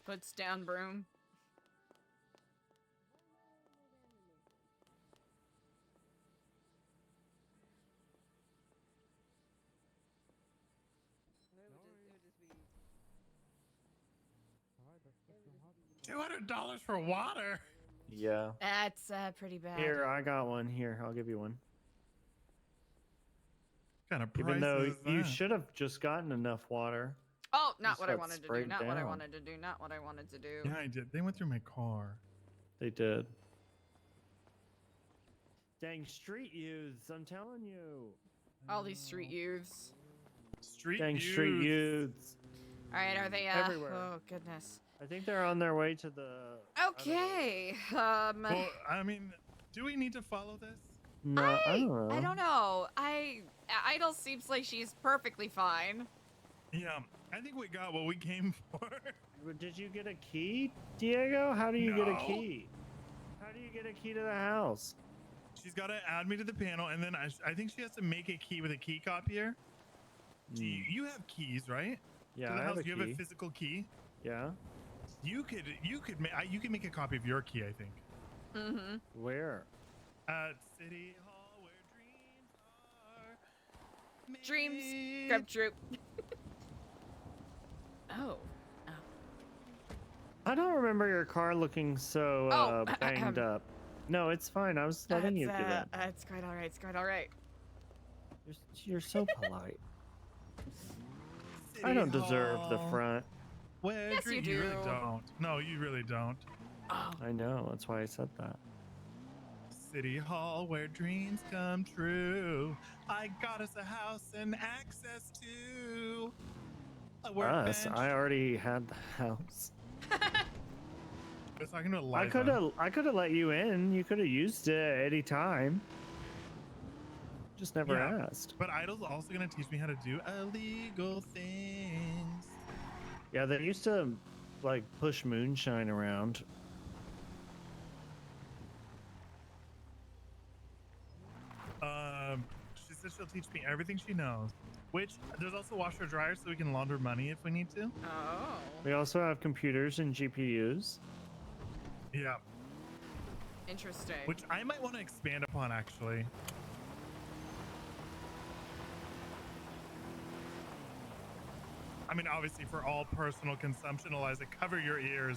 Puts down broom. $200 for water. Yeah. That's pretty bad. Here, I got one. Here, I'll give you one. Kind of Even though price is you that? should have just gotten enough water. Oh, not Just what I got wanted to do. sprayed Not what I down. wanted to do. Not what I wanted to do. Yeah, I did. They went through my car. They did. Dang street youths, I'm telling you. All these street youths. Street Dang youths. street youths. All right, are they? Everywhere. Oh goodness. I think they're on their way to the. Okay. Well, I mean, do we need to follow this? No, I don't know. I don't know. Idle seems like she's perfectly fine. Yeah, I think we got what we came for. Did you get a key, Diego? How do you get a No. key? How do you get a key to the house? She's got to add me to the panel, and then I think she has to make a key with a key copier. Do you have keys, right? Yeah, To the I house, have a you have key. a physical key. Yeah. You could make a copy of your key, I think. Mm-hmm. Where? At City Hall, where dreams are. Dreams. Grub troop. Oh. I don't remember your car looking so banged up. No, it's fine. I was letting you do that. It's quite all right. It's quite all right. You're so polite. I don't deserve the front. Where Yes, you You really do. don't. No, you really don't. Oh. I know. That's why I said that. City Hall, where dreams come true. I got us a house and access to a Us? workbench. I already had the house. I was talking to I could have let you in. You could have used it at any time. Just never asked. But Idle's also gonna teach me how to do illegal things. Yeah, they used to like push moonshine around. She said she'll teach me everything she knows. Which there's also washer dryer, so we can launder money if we need to. Oh. We also have computers and GPUs. Yeah. Interesting. Which I might want to expand upon actually. I mean, obviously, for all personal consumption, Eliza, cover your ears.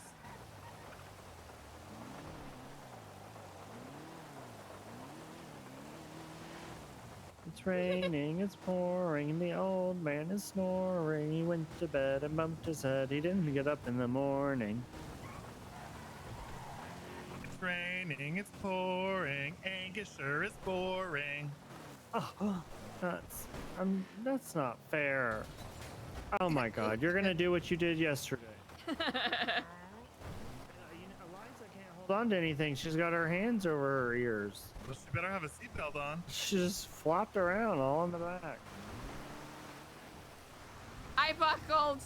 It's raining, it's pouring, the old man is snoring. He went to bed and bumped his head. He didn't get up in the morning. It's raining, it's pouring, Angus sure is boring. Oh, that's not fair. Oh my God, you're gonna do what you did yesterday. Eliza can't hold on to anything. She's got her hands over her ears. Well, she better have a seatbelt on. She just flopped around all in the back. I buckled.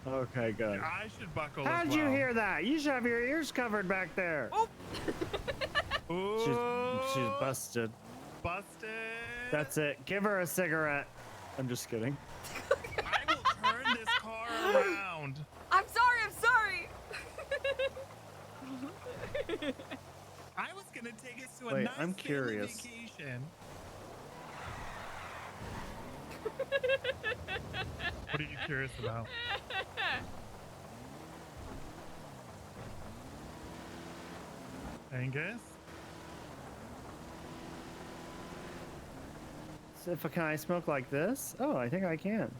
Okay, good. Yeah, I should buckle. How'd as you well. hear that? You should have your ears covered back there. Oh. She's busted. Busted. That's it. Give her a cigarette. I'm just kidding. I will turn this car around. I'm sorry. I'm sorry. I was gonna take us to a Wait, nice I'm family curious. vacation. What are you curious about? Angus? So can I smoke like this? Oh, I think I can.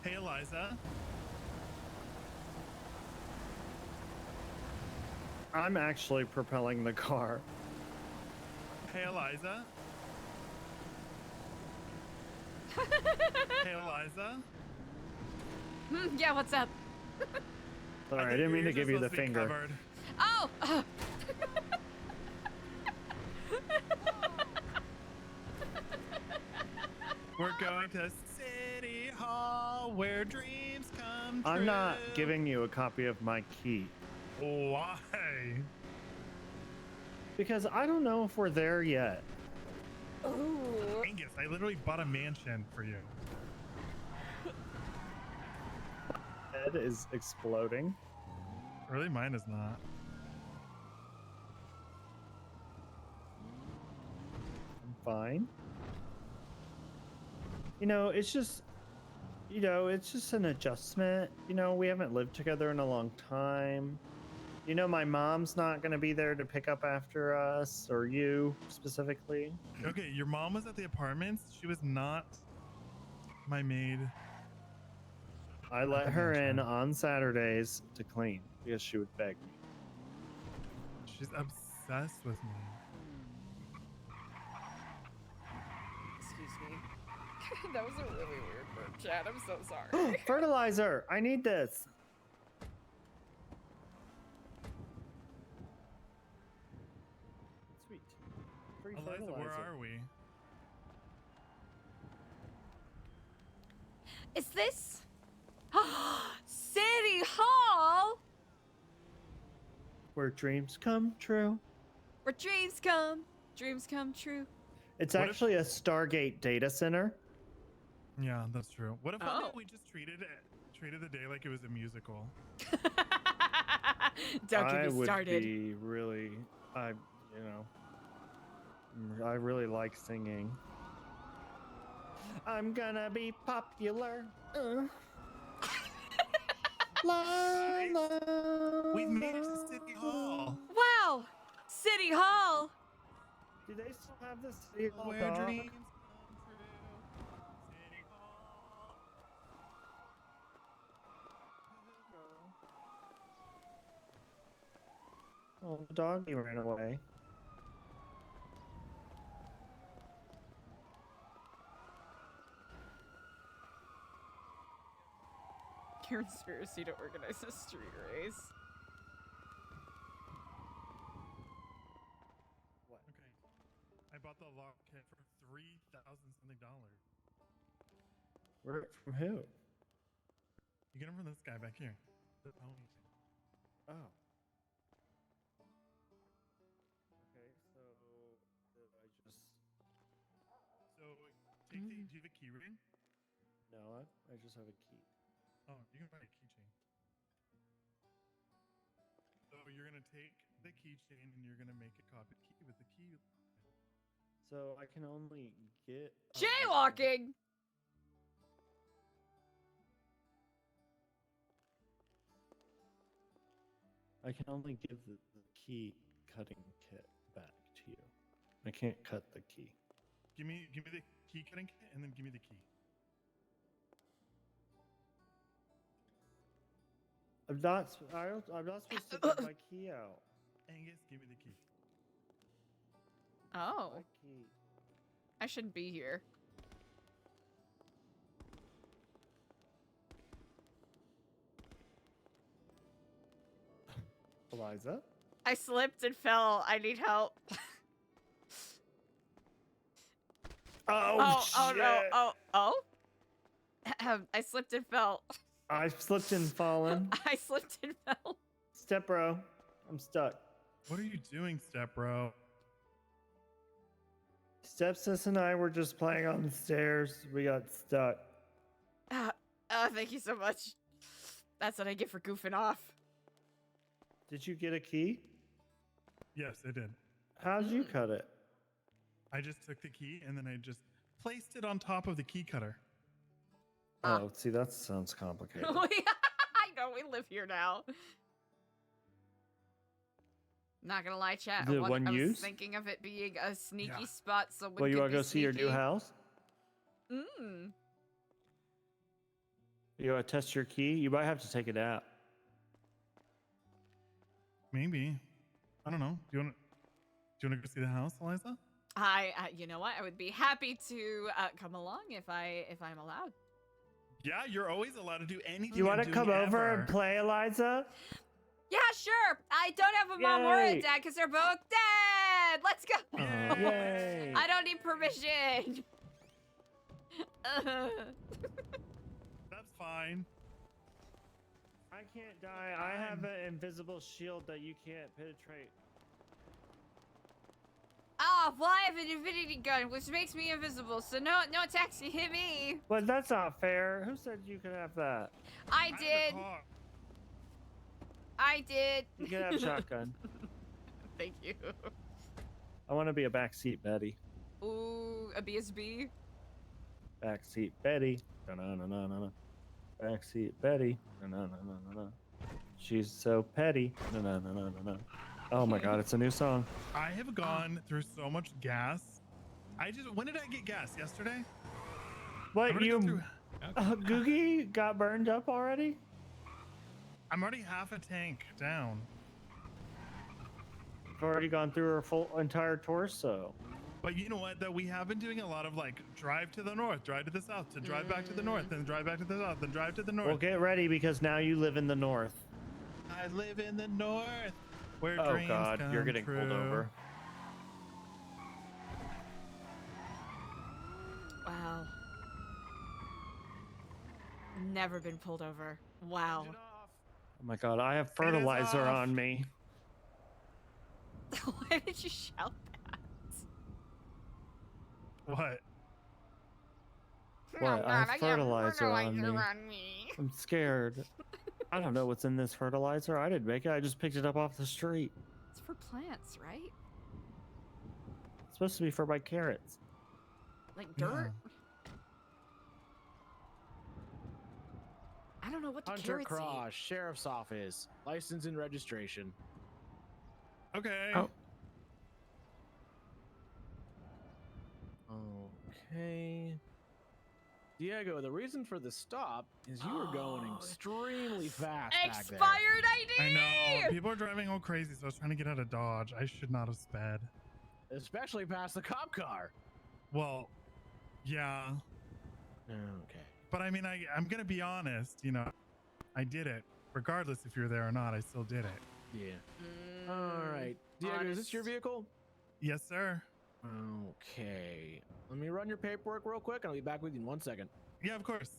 Hey, Eliza. I'm actually propelling the car. Hey, Eliza. Hey, Eliza. Yeah, what's up? Sorry, I didn't mean to give you the finger. Covered. Oh. We're going to City Hall where dreams come true. I'm not giving you a copy of my key. Why? Because I don't know if we're there yet. Ooh. Angus, I literally bought a mansion for you. Head is exploding. Really, mine is not. I'm fine. It's just an adjustment. We haven't lived together in a long time. My mom's not going to be there to pick up after us, or you specifically. Okay, your mom was at the apartments. She was not my maid. I let her in on Saturdays to clean because she would beg me. She's obsessed with me. Excuse me. That was a really weird burp, Chad. I'm so sorry. Fertilizer! I need this! Sweet. Free Eliza, fertilizer. where are we? Is this City Hall? Where dreams come true. Where dreams come true. It's What if- actually a Stargate data center. Yeah, that's true. What if one day Oh. we just treated the day like it was a musical? Don't get I me would started. be really, I really like singing. I'm gonna be popular. La, la. We've made it to City Hall. Wow! City Hall! Do they still have the City Hall Where dog? dreams come true. City Hall. Oh, the doggy ran away. Conspiracy to organize a street race. What? Okay. I bought the lock kit for $3,000 something. Where from who? You get them from this guy back here. The pony. Oh. Okay, so I just. So take the. Do you have a key ring? No, I just have a key. Oh, you can buy a keychain. So you're gonna take the keychain and you're gonna make a copy key with the key. So I can only get. Jaywalking! I can only give the key cutting kit back to you. I can't cut the key. Give me the key cutting kit and then give me the key. I'm not supposed to get my key out. Angus, give me the key. Oh. My key. I shouldn't be here. Eliza? I slipped and fell. I need help. Oh, oh no. shit. Oh. I slipped and fell. I slipped and fallen. I slipped and fell. Step bro, I'm stuck. What are you doing, Step Bro? Stepsis and I were just playing on the stairs. We got stuck. Thank you so much. That's what I get for goofing off. Did you get a key? Yes, I did. How'd you cut it? I just took the key and then I just placed it on top of the key cutter. Oh, see, that sounds complicated. I know, we live here now. Not gonna lie, chat. The one I was use? thinking of it being a sneaky spot. Someone Well, you could want to be go see your new sneaky. house? Mm. You want to test your key? You might have to take it out. Maybe. I don't know. Do you want to go see the house, Eliza? You know what? I would be happy to come along if I'm allowed. Yeah, you're always allowed to do anything. You want to I'm come doing over ever. and play, Eliza? Yeah, sure. I don't have a mom or a Yay. dad because they're both dead. Let's go. Yay. I don't need permission. That's fine. I can't die. I have an invisible shield that you can't penetrate. Well, I have an infinity gun, which makes me invisible, so no attacks can hit me. But that's not fair. Who said you could have that? I did. I did. You can have shotgun. Thank you. I want to be a backseat Betty. Ooh, a BSB. Backseat Betty. Na-na-na-na-na. Backseat Betty. Na-na-na-na-na. She's so petty. Na-na-na-na-na. Oh my god, it's a new song. I have gone through so much gas. When did I get gas? Yesterday? What, you... Googie got burned up already? I'm already half a tank down. I've already gone through her full entire torso. But you know what? That we have been doing a lot of like drive to the north, drive to the south, to drive back to the north, then drive back to the south, then drive to the north. Well, get ready because now you live in the north. I live in the north, where Oh dreams god, come you're getting true. pulled over. Wow. Never been pulled over. Wow. Oh my god, I have fertilizer on me. Why did you shout that? What? What? I have fertilizer on me. on me. I'm scared. I don't know what's in this fertilizer. I didn't make it. I just picked it up off the street. It's for plants, right? It's supposed to be for my carrots. Like dirt? don't know what to Hunter carrots eat. Cross, Sheriff's Office, license and registration. Okay. Oh. Okay. Diego, the reason for the stop is you were going extremely fast back there. Expired ID! I know. People are driving all crazy, so I was trying to get out of Dodge. I should not have sped. Especially past the cop car. Well, yeah. Okay. But I mean, I'm going to be honest, you know, I did it. Regardless if you're there or not, I still did it. Yeah. All right. Diego, is this your vehicle? Yes, sir. Okay. Let me run your paperwork real quick, and I'll be back with you in 1 second. Yeah, of course.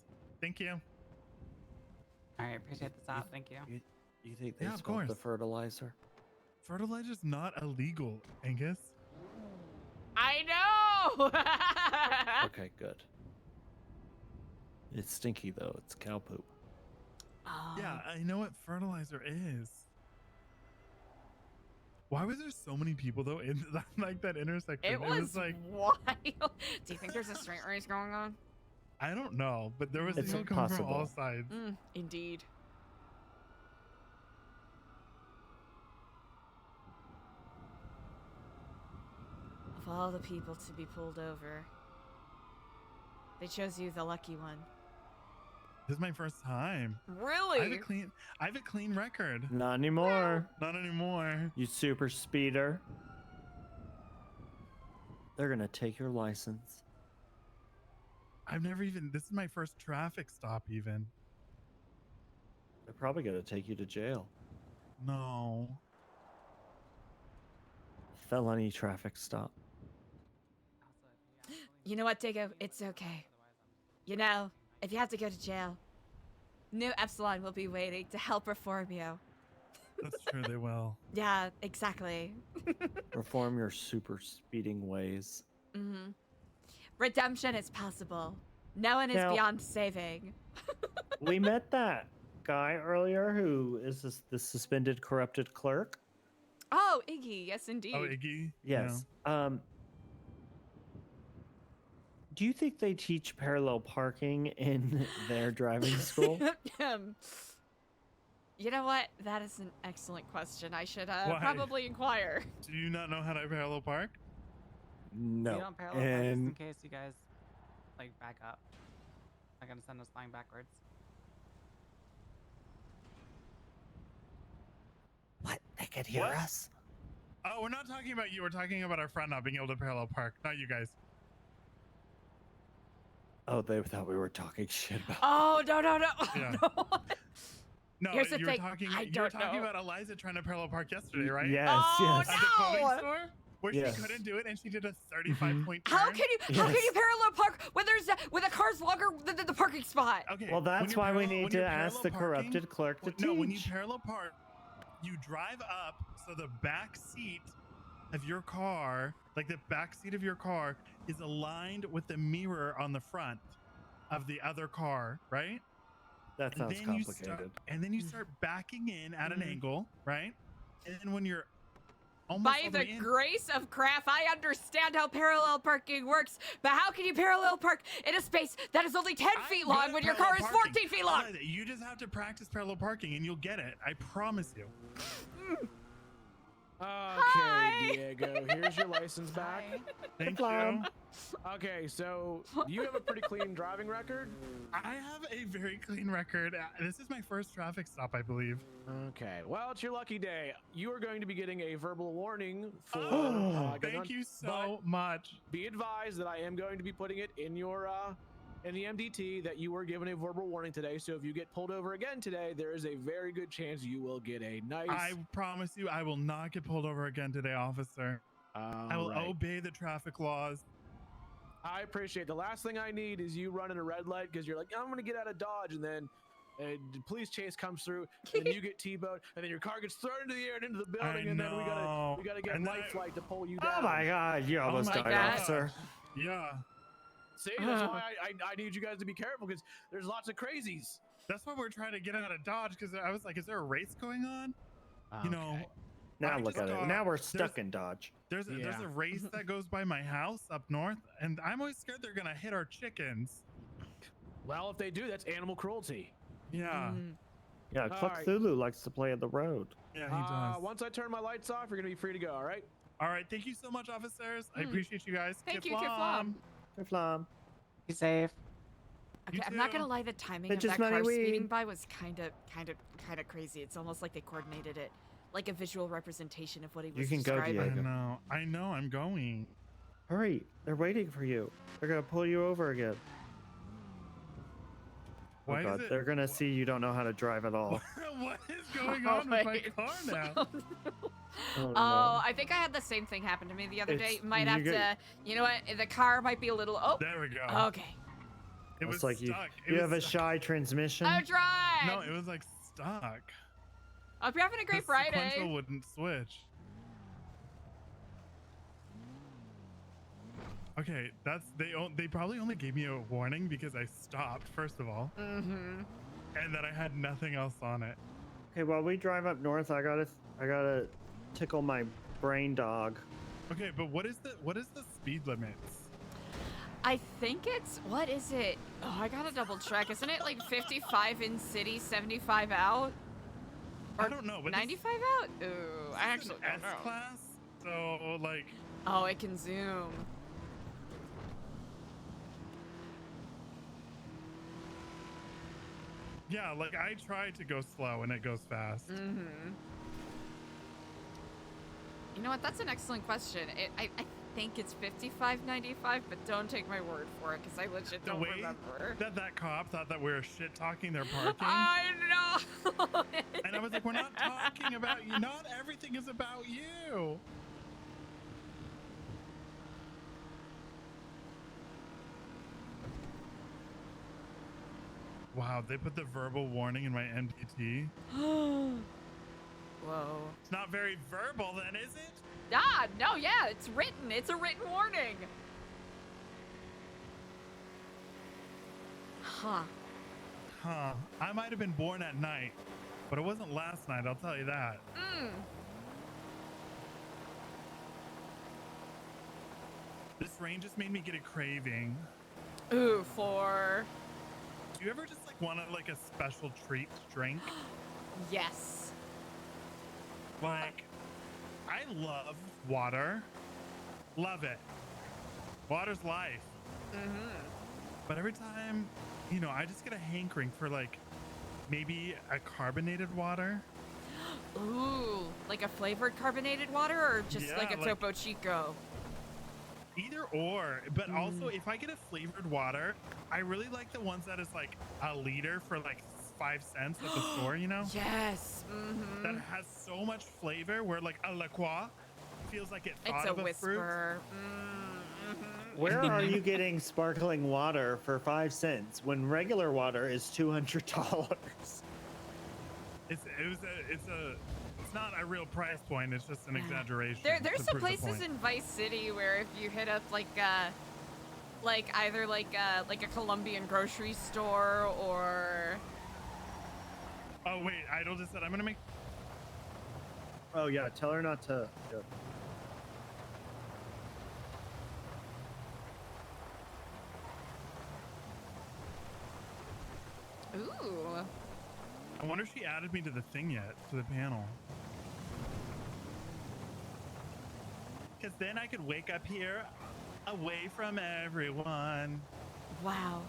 Thank you. All right, appreciate the stop. Thank you. You think they Yeah, of smelled the course. fertilizer? Fertilizer's not illegal, Angus. I know! Okay, good. It's stinky though. It's cow poop. Yeah, I know what fertilizer is. Why was there so many people though in like that intersection? It was like wild. Do you think there's a street race going on? I don't know, but there was It's people coming from all impossible. sides. Indeed. Of all the people to be pulled over, they chose you, the lucky one. This is my first time. Really? I have a clean record. Not anymore. Not anymore. You super speeder. They're gonna take your license. I've never even. This is my first traffic stop. Even. They're probably gonna take you to jail. No. Felony traffic stop. You know what, Diggo? It's okay. You know, if you have to go to jail, New Epsilon will be waiting to help reform you. That's true. They will. Yeah, exactly. Reform your super speeding ways. Mm-hmm. Redemption is possible. No one is Now- beyond saving. We met that guy earlier who is the suspended corrupted clerk. Oh, Iggy, yes indeed. Oh, Iggy. Yes. Do you think they teach parallel parking in their driving school? You know what? That is an excellent question. I should Why? probably inquire. Do you not know how to parallel park? No. You don't parallel park just in And case you guys like back up. I'm gonna send us flying backwards. what? They could hear What? us. Oh, we're not talking about you. We're talking about our friend not being able to parallel park. Not you guys. Oh, they thought we were talking shit about. Oh, no. Yeah. No. No, Here's the you were thing, talking. I You were don't talking know. about Eliza trying to parallel park yesterday, right? Yes, Oh, yes. At the clothing no! store, where Yes. she couldn't do it, and she did a 35-point turn. How can you Yes. parallel park when the car's longer than the parking spot? Okay. Well, when that's you're why we parallel- need when to you're ask the parallel parking- corrupted clerk to No, when you teach. parallel park, you drive up so the back seat of your car, like the back seat of your car, is aligned with the mirror on the front of the other car, right? That And sounds then you complicated. then you start backing in at an angle, right? And then when you're almost By all the way in, grace of craft, I understand how parallel parking works, but how can you parallel park in a space that is only 10 feet I'm long good when at your car is parallel 14 feet long? parking. You just have to practice parallel parking and you'll get it. I promise you. Okay, Diego, here's your license back. Thank you. Okay, so you have a pretty clean driving record? I have a very clean record. This is my first traffic stop, I believe. Okay, well, it's your lucky day. You are going to be getting a verbal warning for. Oh, going thank on- you so but much. Be advised that I am going to be putting it in your in the MDT that you were given a verbal warning today. So if you get pulled over again today, there is a very good chance you will get a nice. I promise you, I will not get pulled over again today, officer. I will Alright. obey the traffic laws. I appreciate it. The last thing I need is you running a red light because you're like, I'm going to get out of Dodge, and then the police chase comes through, and then you get T-boned, and then your car gets thrown into the air and into the building, and then we gotta get And then light flight to pull you down. Oh my God! You almost my died, God. officer. Yeah. See, that's why I need you guys to be careful because there's lots of crazies. That's why we're trying to get out of Dodge because I was like, is there a race going on? You know. Now I look just at it. got- Now we're there's- stuck in Dodge. There's a Yeah. race that goes by my house up north, and I'm always scared they're gonna hit our chickens. Well, if they do, that's animal cruelty. Yeah. Yeah, All Cluck right. Thulu likes to play on the road. Yeah, he does. Once I turn my lights off, you're gonna be free to go. All right. All right. Thank you so much, officers. I appreciate you guys. Thank you, Kifflom. Kifflom. Kifflom. Be safe. Okay, You I'm not gonna too. lie. The timing Bitches, of that money, car speeding weed. by was kind of crazy. It's almost like they coordinated it, like a visual representation of what he was You can go, describing. Diego. I know. I'm going. Hurry, they're waiting for you. They're gonna pull you over again. Why Oh is God, it- they're gonna see you don't know how to drive at all. What is going on with my wait. car now? Oh, no. I think I had the same thing happen to me the other day. It's- Might you have get- to. You know what? The car might be a little. Oh. There we go. Okay. It was It's like stuck. you have a shy transmission. Oh, try. No, it was like stuck. Hope you're having a great The Friday. sequential wouldn't switch. Okay, they probably only gave me a warning because I stopped first of all, Mm-hmm. and that I had nothing else on it. Okay, while we drive up north, I gotta tickle my brain dog. Okay, but what is the speed limits? I think it's what is it? Oh, I gotta double check. Isn't it like 55 in city, 75 out? I don't know. But 95 out? Ooh, I actually don't know. S-Class, so like. Oh, it can zoom. Yeah, like I try to go slow and it goes fast. Mm-hmm. You know what? That's an excellent question. I think it's 55.95, but don't take my word for it because I legit The don't way remember. that cop thought that we were shit talking their parking. I know. And I was like, we're not talking about you. Not everything is about you. Wow, they put the verbal warning in my NPT. Whoa. It's not very verbal then, is it? Ah, no, yeah, it's written. It's a written warning. Huh. Huh. I might have been born at night, but it wasn't last night, I'll tell you that. Mm. This rain just made me get a craving. Ooh, for... Do you ever just like want like a special treat to drink? Yes. Like, I love water. Love it. Water's life. Mm-hmm. But every time, you know, I just get a hankering for like maybe a carbonated water. Ooh, like a flavored carbonated water or just Yeah, like a like- Topo Chico? Either or, but also if I get a flavored water, I really like the ones that is like a liter for like 5 cents at the store, you know? Yes. Mm-hmm. That has so much flavor where like a La Croix feels like it thought It's a of a fruit. whisper. Mm-hmm. Where are you getting sparkling water for 5 cents when regular water is $200? It's not a real price point. It's just an exaggeration. There's to some prove the places point. in Vice City where if you hit up like either like a Colombian grocery store or Oh wait, Idol just said I'm gonna make. Oh yeah, tell her not to. Yeah. ooh. I wonder if she added me to the thing yet, to the panel. Because then I could wake up here away from everyone. Wow.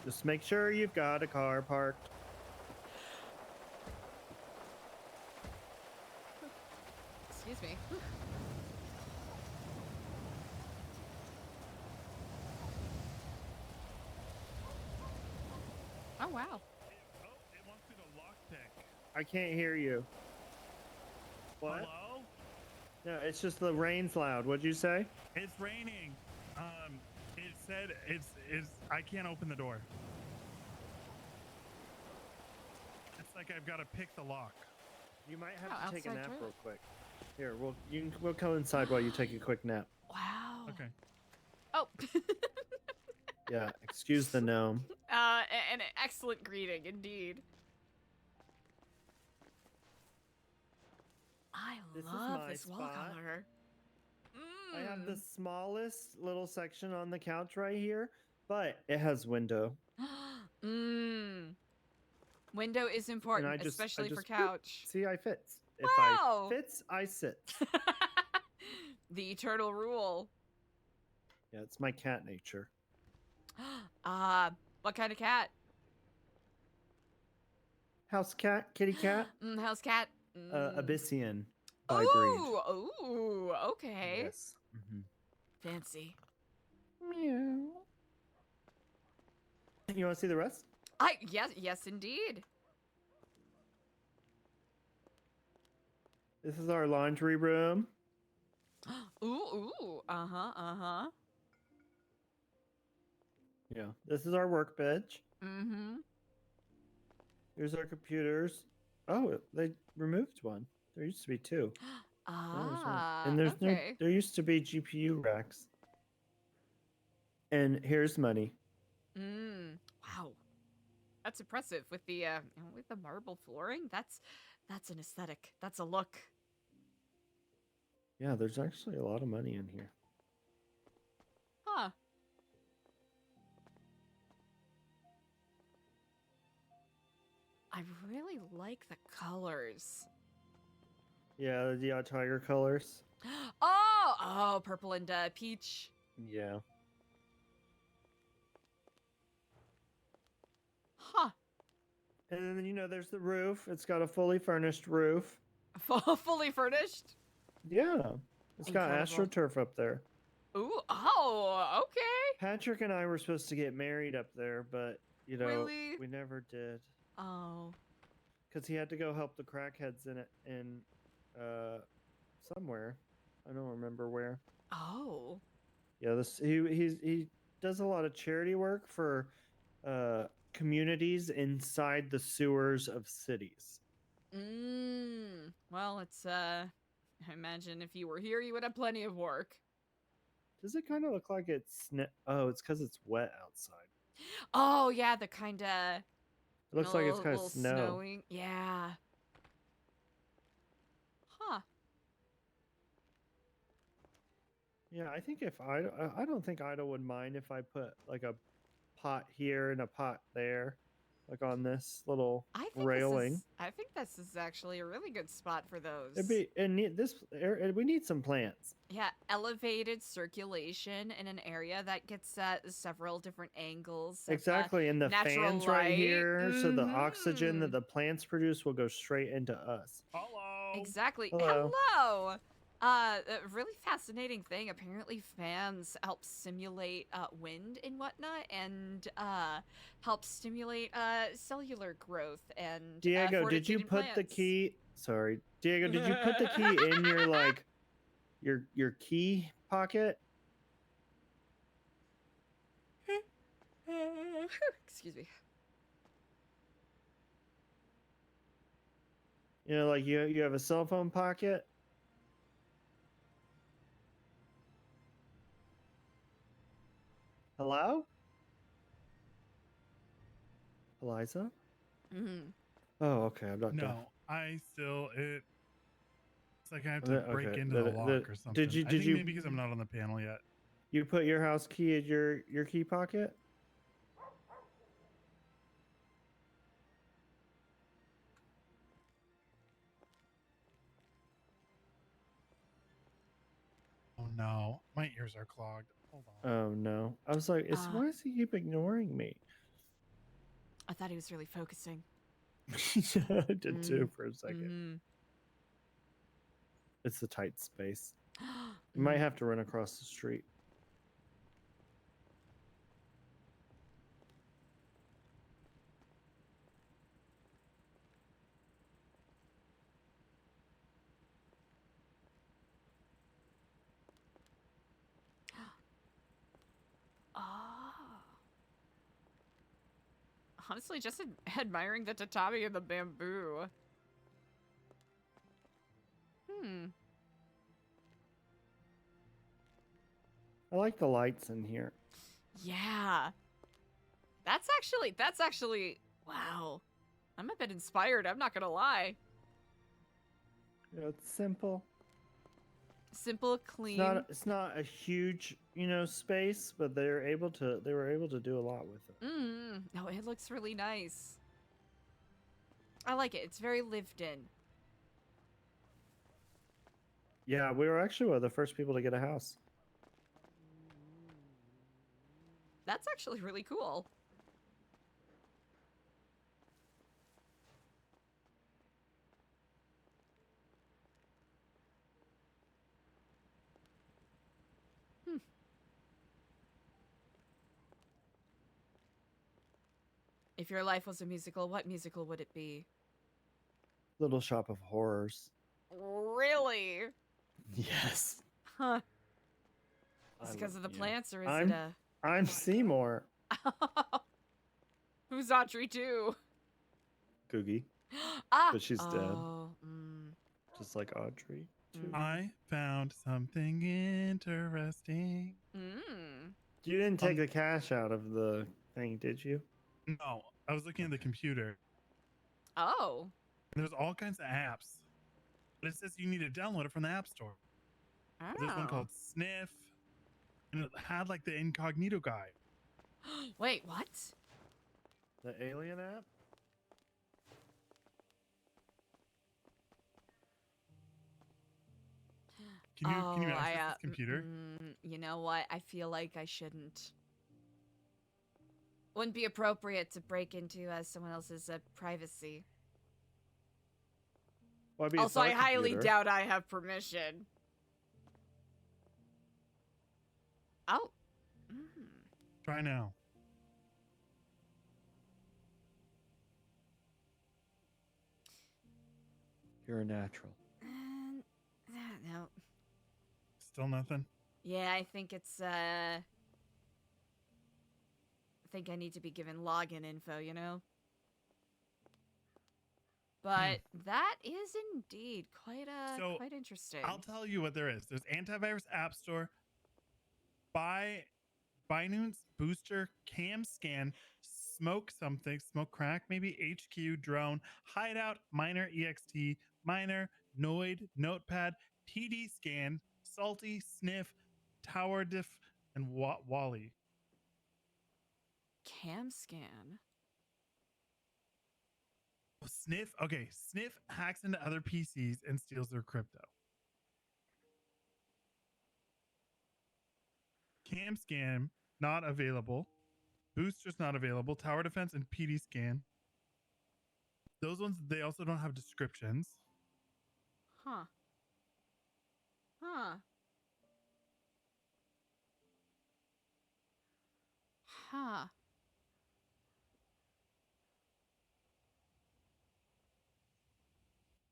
Just make sure you've got a car parked. Excuse me. Oh wow. It wants me to lockpick. I can't hear you. What? Hello? No, it's just the rain's loud. What'd you say? It's raining. It said it's I can't open the door. It's like I've got to pick the lock. You might Oh, have to take a outside nap toilet. real quick. Here, we'll coincide while you take a quick nap. Wow. Okay. Oh. Yeah, excuse the gnome. An excellent greeting indeed. I This is love my this wall spot. color. I have the Mm. smallest little section on the couch right here, but it has window. Mmm. Window is And important, I especially for just couch. See, I fits. If Wow. I fits, I sits. The eternal rule. Yeah, it's my cat nature. What kind of cat? House cat, kitty cat, House cat. Abyssian by breed. Ooh, okay. Yes. Fancy. Meow. You want to see the rest? Yes, indeed. This is our laundry room. Ooh, uh-huh. Yeah, this is our workbench. Mm-hmm. Here's our computers. Oh, they removed one. There used to be two. And there's okay. there used to be GPU racks. And here's money. Wow. That's impressive with the marble flooring. That's an aesthetic. That's a look. Yeah, there's actually a lot of money in here. Huh. I really like the colors. Yeah, the tiger colors. Oh, purple and peach. Yeah. Huh. And then, you know, there's the roof. It's got a fully furnished roof. Fully furnished? Yeah. It's got Incredible. AstroTurf up there. Ooh, oh, okay. Patrick and I were supposed to get married up there, but, you know, Really? we never did. Oh. Because he had to go help the crackheads in somewhere. I don't remember where. Oh. Yeah, he does a lot of charity work for communities inside the sewers of cities. Well, it's I imagine if you were here, you would have plenty of work. Does it kind of look like it's oh, it's because it's wet outside. Oh yeah, the kind of. It looks like it's kind of snowing. Yeah. Huh. Yeah, I think if I don't think Ida would mind if I put like a pot here and a pot there, like on this little railing. I think this is actually a really good spot for those. We need some plants. Yeah, elevated circulation in an area that gets several different angles. Exactly, and the natural fans light. right here, so the oxygen that the plants produce will go straight into us. Hello. Exactly. Hello. Hello. A really fascinating thing. Apparently, fans help simulate wind and whatnot, and help stimulate cellular growth and. Diego, did you put the key? Sorry, Diego, did you put the key in your like your key pocket? Excuse me. You know, like you have a cell phone pocket. Hello? Eliza? Oh, okay. I'm not deaf. No, it's like I have to break into the lock or something. Did I think you maybe because I'm not on the panel yet. You put your house key in your key pocket? Oh no, my ears are clogged. Hold on. Oh no. I was like, why does he keep ignoring me? I thought he was really focusing. I did too for a second. It's a tight space. You might have to run across the street. Honestly, just admiring the tatami and the bamboo. I like the lights in here. Yeah. That's actually, wow. I'm a bit inspired, I'm not gonna lie. You know, it's simple. Simple, clean. It's not a huge, space, but they were able to do a lot with it. No, it looks really nice. I like it. It's very lived in. Yeah, we were actually one of the first people to get a house. That's actually really cool. If your life was a musical, what musical would it be? Little Shop of Horrors. Really? Yes. Huh. Is I it because of the love you. plants, or is it a... I'm Seymour. Who's Audrey too? Googie. Ah! But she's dead. Oh, Just like Audrey. Too. I found something interesting. You didn't take the cash out of the thing, did you? No, I was looking at the computer. Oh. And there's all kinds of apps. But it says you need to download it from the App Store. There's one called Sniff. And it had like the incognito guide. Wait, what? The alien app? Can you access this computer? You know what? I feel like I shouldn't. Wouldn't be appropriate to break into someone else's privacy. Well, Also, I highly doubt I have permission. Oh. Try now. You're a natural. No. Still nothing? Yeah, I think it's, I think I need to be given login info, you know? But that is indeed quite, quite interesting. I'll tell you what there is. There's Antivirus App Store, Binance Booster, Cam Scan, Smoke something, Smoke Crack, maybe HQ, Drone, Hideout, Miner, EXT, Miner, Noid, Notepad, TD Scan, Salty, Sniff, Tower Diff, and Wally. Cam Scan. Sniff, okay, Sniff hacks into other PCs and steals their crypto. Cam Scan, not available. Booster's not available. Tower Defense and PD Scan. Those ones, they also don't have descriptions. Huh. Huh. Huh.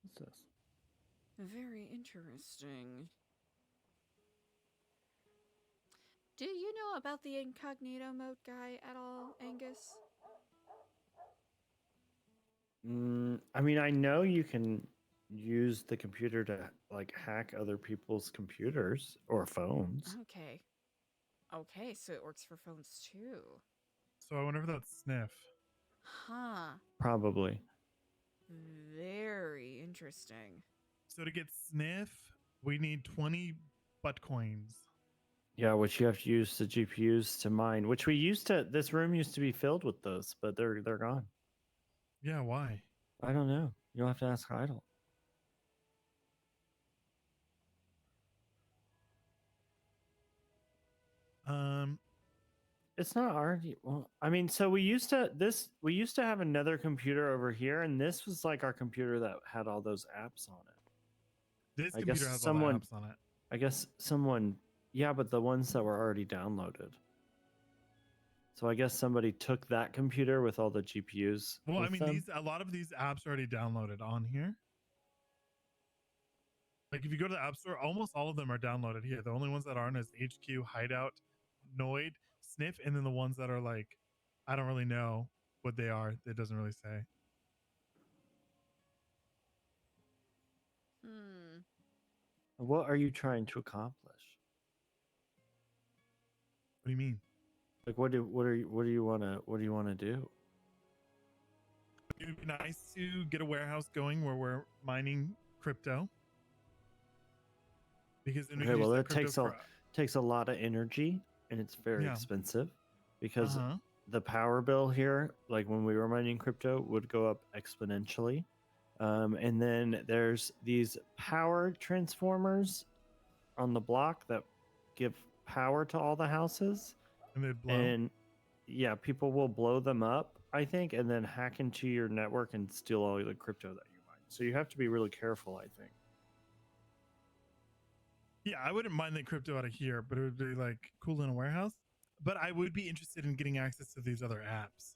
What's this? Very interesting. Do you know about the incognito mode guy at all, Angus? I mean, I know you can use the computer to like hack other people's computers or phones. Okay. Okay, so it works for phones too. So I wonder if that's Sniff. Huh. Probably. Very interesting. So to get Sniff, we need 20 butt coins. Yeah, which you have to use the GPUs to mine, which we used to. This room used to be filled with those, but they're gone. Yeah, why? I don't know. You'll have to ask Idle. It's not already. Well, I mean, so we used to have another computer over here, and this was like our computer that had all those apps on it. This computer has all the apps on it. I guess someone, yeah, but the ones that were already downloaded. So I guess somebody took that computer with all the GPUs. Well, I mean, them. a lot of these apps are already downloaded on here. Like if you go to the App Store, almost all of them are downloaded here. The only ones that aren't is HQ, Hideout, Noid, Sniff, and then the ones that are like, I don't really know what they are. It doesn't really say. What are you trying to accomplish? What do you mean? Like, what do you want to do? It would be nice to get a warehouse going where we're mining crypto. Because then we Okay, can use well, that it crypto takes a lot of energy, and it's very Yeah. expensive because the power bill here, like when we were mining crypto, would go up exponentially. And then there's these power transformers on the block that give power to all the houses. And they blow. And yeah, people will blow them up, I think, and then hack into your network and steal all the crypto that you mine. So you have to be really careful, I think. Yeah, I wouldn't mind the crypto out of here, but it would be like cool in a warehouse. But I would be interested in getting access to these other apps.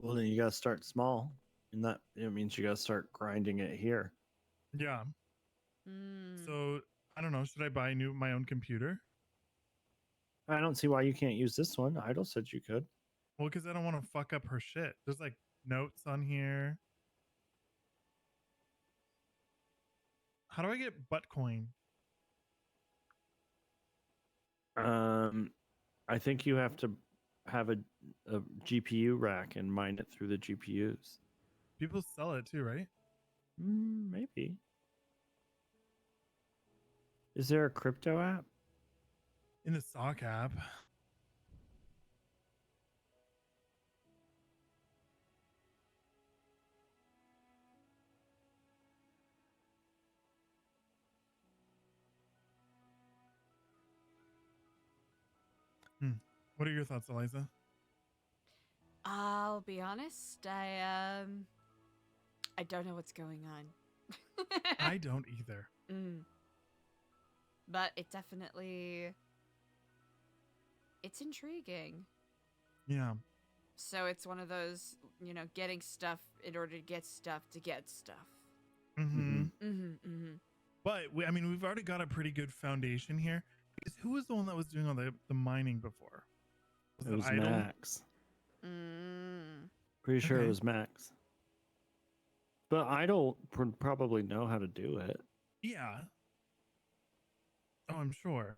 Well, then you gotta start small, and that it means you gotta start grinding it here. Yeah. Mm. So I don't know. Should I buy my own computer? I don't see why you can't use this one. Idle said you could. Well, because I don't want to fuck up her shit. There's like notes on here. How do I get Buttcoin? I think you have to have a GPU rack and mine it through the GPUs. People sell it too, right? Maybe. Is there a crypto app? In the SOC app. What are your thoughts, Eliza? I'll be honest, I don't know what's going on. I don't either. But it definitely, it's intriguing. Yeah. So it's one of those, you know, getting stuff in order to get stuff to get stuff. But I mean, we've already got a pretty good foundation here. Because who was the one that was doing all the mining before? It was Idle? Max. Pretty sure it was Max. But Idle would probably know how to do it. Yeah. Oh, I'm sure.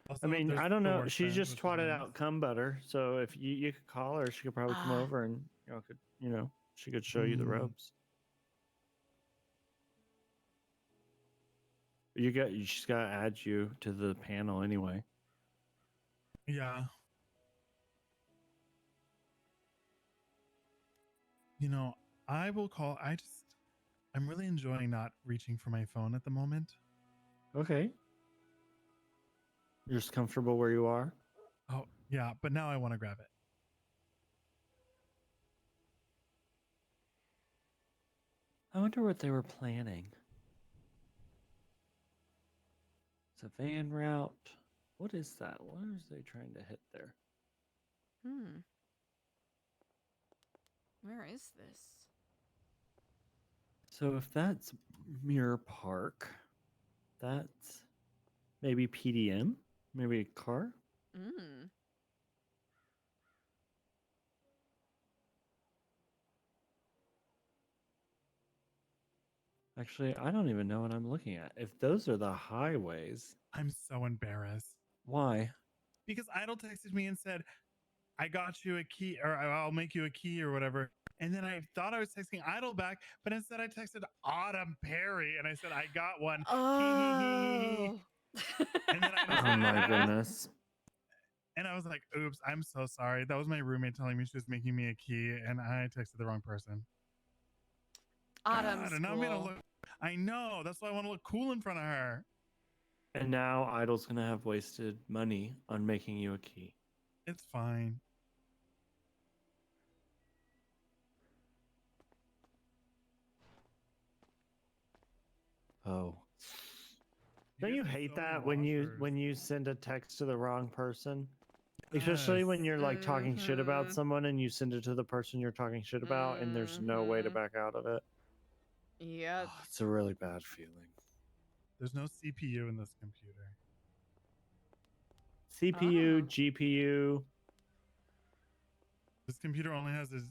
Also, I mean, there's I don't the know. work She bench, just which is twatted nice. out cum butter. So if you could call her, she could probably come over and she could show you the ropes. She's got to add you to the panel anyway. Yeah. You know, I will call. I'm really enjoying not reaching for my phone at the moment. Okay. You're just comfortable where you are? Oh, yeah, but now I want to grab it. I wonder what they were planning. It's a van route. What is that? What are they trying to hit there? Where is this? So if that's Mirror Park, that's maybe PDM? Maybe a car? Actually, I don't even know what I'm looking at. If those are the highways... I'm so embarrassed. Why? Because Idle texted me and said, I got you a key, or I'll make you a key or whatever. And then I thought I was texting Idle back, but instead I texted Autumn Perry and I said, I got one. Oh. And then Oh my goodness. And I was like, oops, I'm so sorry. That was my roommate telling me she was making me a key and I texted the wrong person. Autumn's God, and I'm gonna cool. look. I know. That's why I want to look cool in front of her. And now Idle's going to have wasted money on making you a key. It's fine. Oh. Don't you hate that when you send a text to the wrong person? Especially when you're like talking shit about someone and you send it to the person you're talking shit about and there's no way to back out of it. Yep. Oh, it's a really bad feeling. There's no CPU in this computer. CPU, GPU. This computer only has a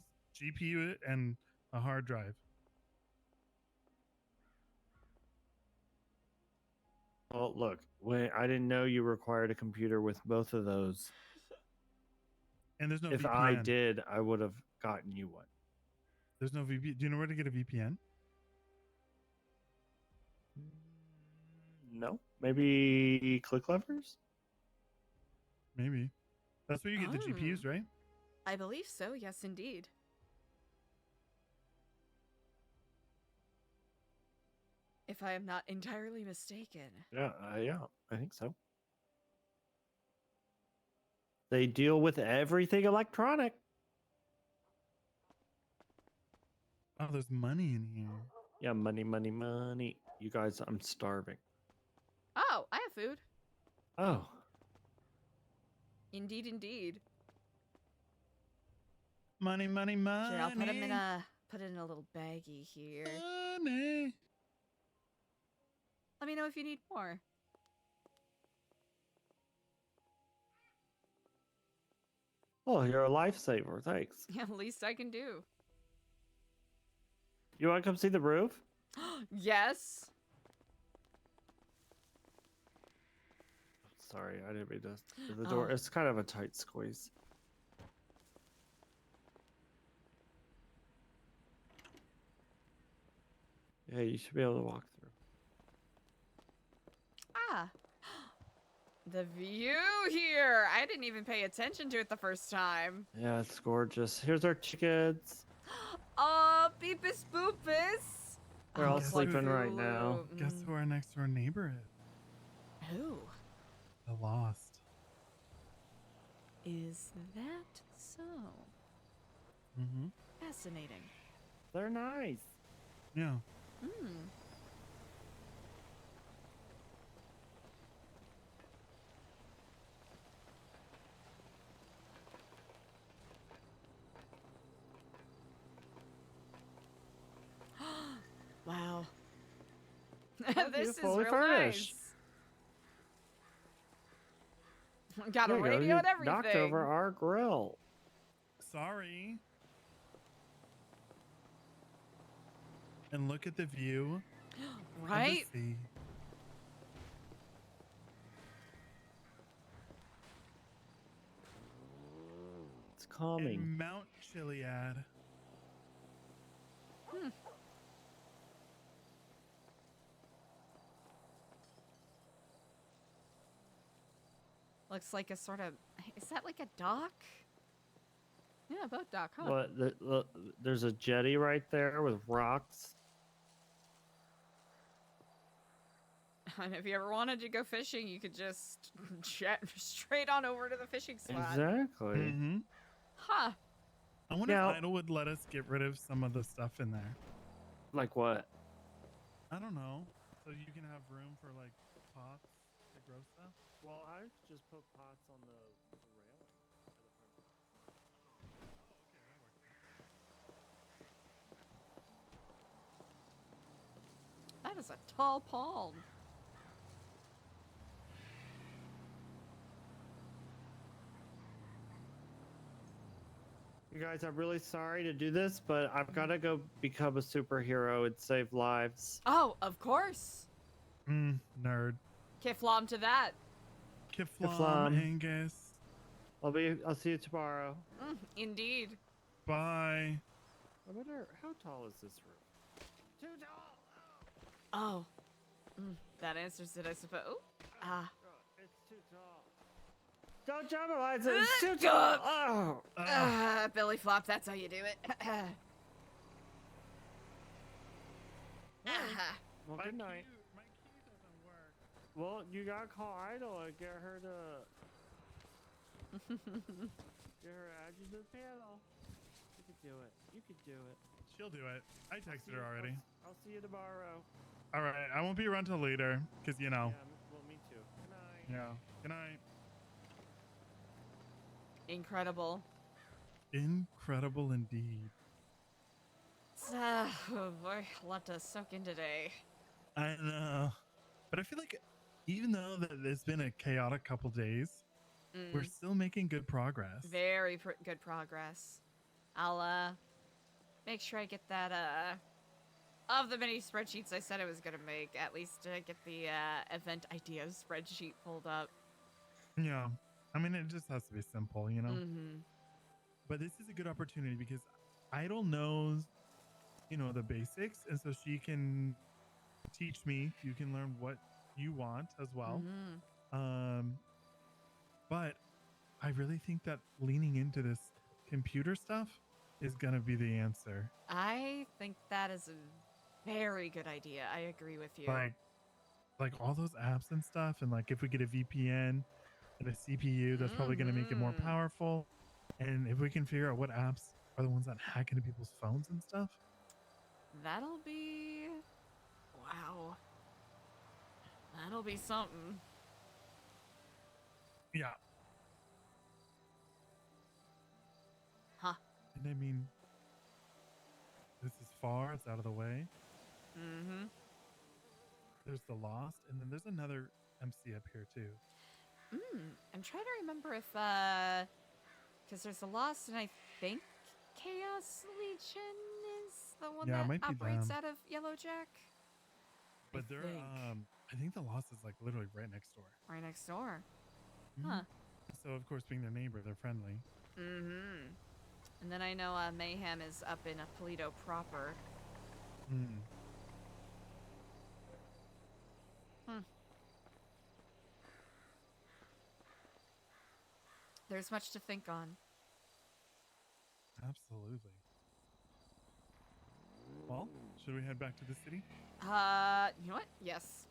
GPU and a hard drive. Well, look, I didn't know you required a computer with both of those. And there's no If VPN. I did, I would have gotten you one. There's no VPN. Do you know where to get a VPN? No, Maybe click levers? Maybe. That's where you get the GPUs, right? I believe so. Yes, indeed. If I am not entirely mistaken. Yeah, yeah, I think so. They deal with everything electronic. Oh, there's money in here. Yeah, money, money, money. You guys, I'm starving. Oh, I have food. Oh. Indeed, indeed. Money, money, money. Here, I'll put them in a little baggie here. Money. Let me know if you need more. Oh, you're a lifesaver. Thanks. Yeah, least I can do. You want to come see the roof? Yes. Sorry, I didn't mean to. The door. It's kind of a tight squeeze. Yeah, you should be able to walk through. Ah. The view here. I didn't even pay attention to it the first time. Yeah, it's gorgeous. Here's our chickens. Beepus Boopus. They're all sleeping right now. Guess who our next door neighbor is? Who? The Lost. Is that so? Mm-hmm. Fascinating. They're nice. Yeah. Hmm. Wow. This is fully real furnished. nice. Got a There you go, radio you and everything. knocked over our grill. Sorry. And look at the view. Right? Of the sea. It's calming. And Mount Chiliad. Hmm. Looks like a sort of... Is that like a dock? Yeah, boat dock, huh? What? There's a jetty right there with rocks. And if you ever wanted to go fishing, you could just jet straight on over to the fishing spot. Exactly. Mm-hmm. Huh. I wonder if Idle would let us get rid of some of the stuff in there. Like what? I don't know. So you can have room for like pots to grow stuff. Well, I just put pots on the rail. That is a tall palm. You guys, I'm really sorry to do this, but I've got to go become a superhero and save lives. Oh, of course. Nerd. Kifflom to that. Kifflom, Angus. I'll see you tomorrow. Indeed. Bye. I wonder, how tall is this roof? Too tall. Oh. That answers it, I suppose. Ah. It's too tall. Don't jump, Eliza. It's too tall. Oh. Billy Flop, that's how you do it. Well, good night. My key doesn't work. Well, you gotta call Idol and get her to add you to the panel. You could do it. You could do it. She'll do it. I texted her already. I'll see you tomorrow. All right. I won't be around till later because, you know. Yeah, well, me too. Good night. Yeah. Good night. Incredible. Incredible indeed. Oh boy, a lot to soak in today. I know. But I feel like even though that it's been a chaotic couple days, we're still making good progress. Very good progress. I'll make sure I get that of the many spreadsheets I said I was gonna make, at least get the event ideas spreadsheet pulled up. Yeah. I mean, it just has to be simple, you know? But this is a good opportunity because Idol knows, you know, the basics. And so she can teach me. You can learn what you want as well. Mhm. But I really think that leaning into this computer stuff is gonna be the answer. I think that is a very good idea. I agree with you. Like all those apps and stuff, and like if we get a VPN and a CPU, that's probably gonna make it more powerful. And if we can figure out what apps are the ones that hack into people's phones and stuff, That'll be... Wow. That'll be something. yeah. Huh. And I mean, this is far, it's out of the way. Mm-hmm. There's the Lost, and then there's another MC up here too. I'm trying to remember if, because there's the Lost, and I think Chaos Legion is the one Yeah, it that might be operates them. out of Yellowjack. But they're I think the Lost is like literally right next door. Right next door. Mhm. Huh. So of course, being their neighbor, they're friendly. Mm-hmm. And then I know Mayhem is up in Polito proper. Mm. There's much to think on. Absolutely. Well, should we head back to the city? You know what? Yes.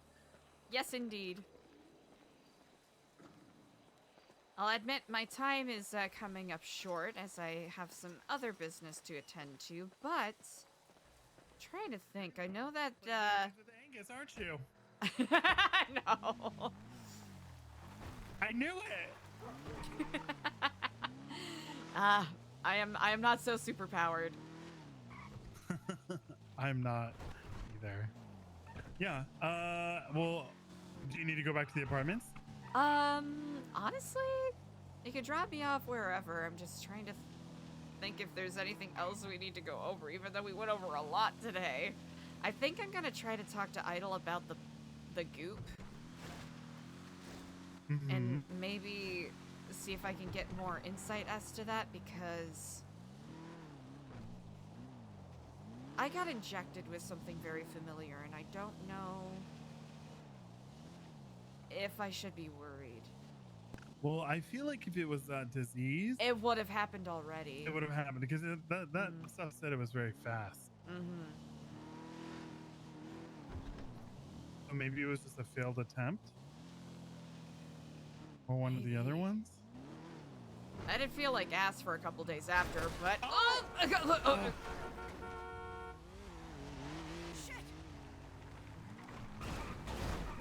Yes, indeed. I'll admit my time is coming up short as I have some other business to attend to, but trying to think. I know that With Angus, aren't you? No. I knew it. I am not so super powered. I'm not either. Yeah. Well, do you need to go back to the apartments? Honestly, you can drop me off wherever. I'm just trying to think if there's anything else we need to go over, even though we went over a lot today. I think I'm gonna try to talk to Idle about the goop. And maybe see if I can get more insight as to that, because I got injected with something very familiar and I don't know if I should be worried. Well, I feel like if it was that disease, It would have happened already. it would have happened because that stuff said it was very fast. Mm-hmm. So maybe it was just a failed attempt, or one of the other ones. I didn't feel like ass for a couple days after, but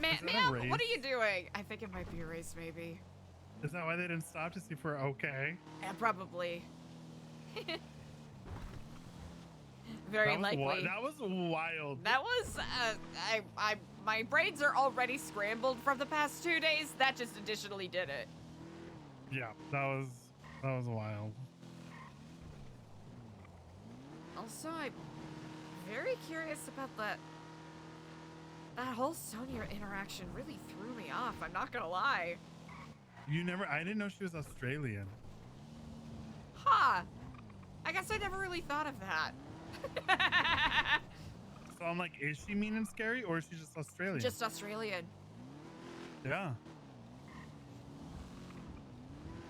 Man, Is that a ma'am, what are race? you doing? I think it might be a race, maybe. Is that why they didn't stop to see if we're okay? Yeah, probably. Very likely. That was wild. That was, my brains are already scrambled from the past 2 days. That just additionally did it. Yeah, that was wild. Also, I'm very curious about that whole Sonya interaction. Really threw me off. I'm not gonna lie. I didn't know she was Australian. Huh. I guess I never really thought of that. So I'm like, is she mean and scary, or is she just Australian? Just Australian. Yeah.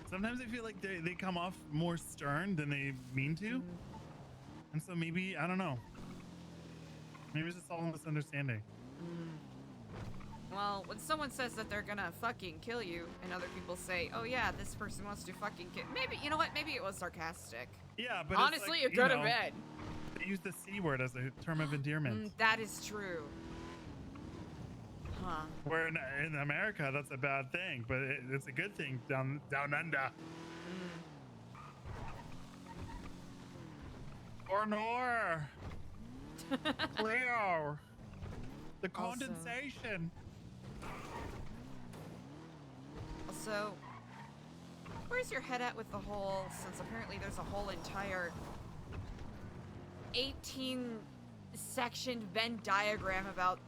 Sometimes I feel like they come off more stern than they mean to. And so maybe, I don't know. Maybe it's just all a misunderstanding. Well, when someone says that they're gonna fucking kill you, and other people say, oh yeah, this person wants to fucking kill... Maybe, you know what? Maybe it was sarcastic. Yeah, but honestly, it's like, it could have been. They use the C word as a term of endearment. That is true. Huh. Where in America, that's a bad thing, but it's a good thing down under. Or nor. Cleo. The condensation. Also, where's your head at with the whole, since apparently there's a whole entire 18-section Venn diagram about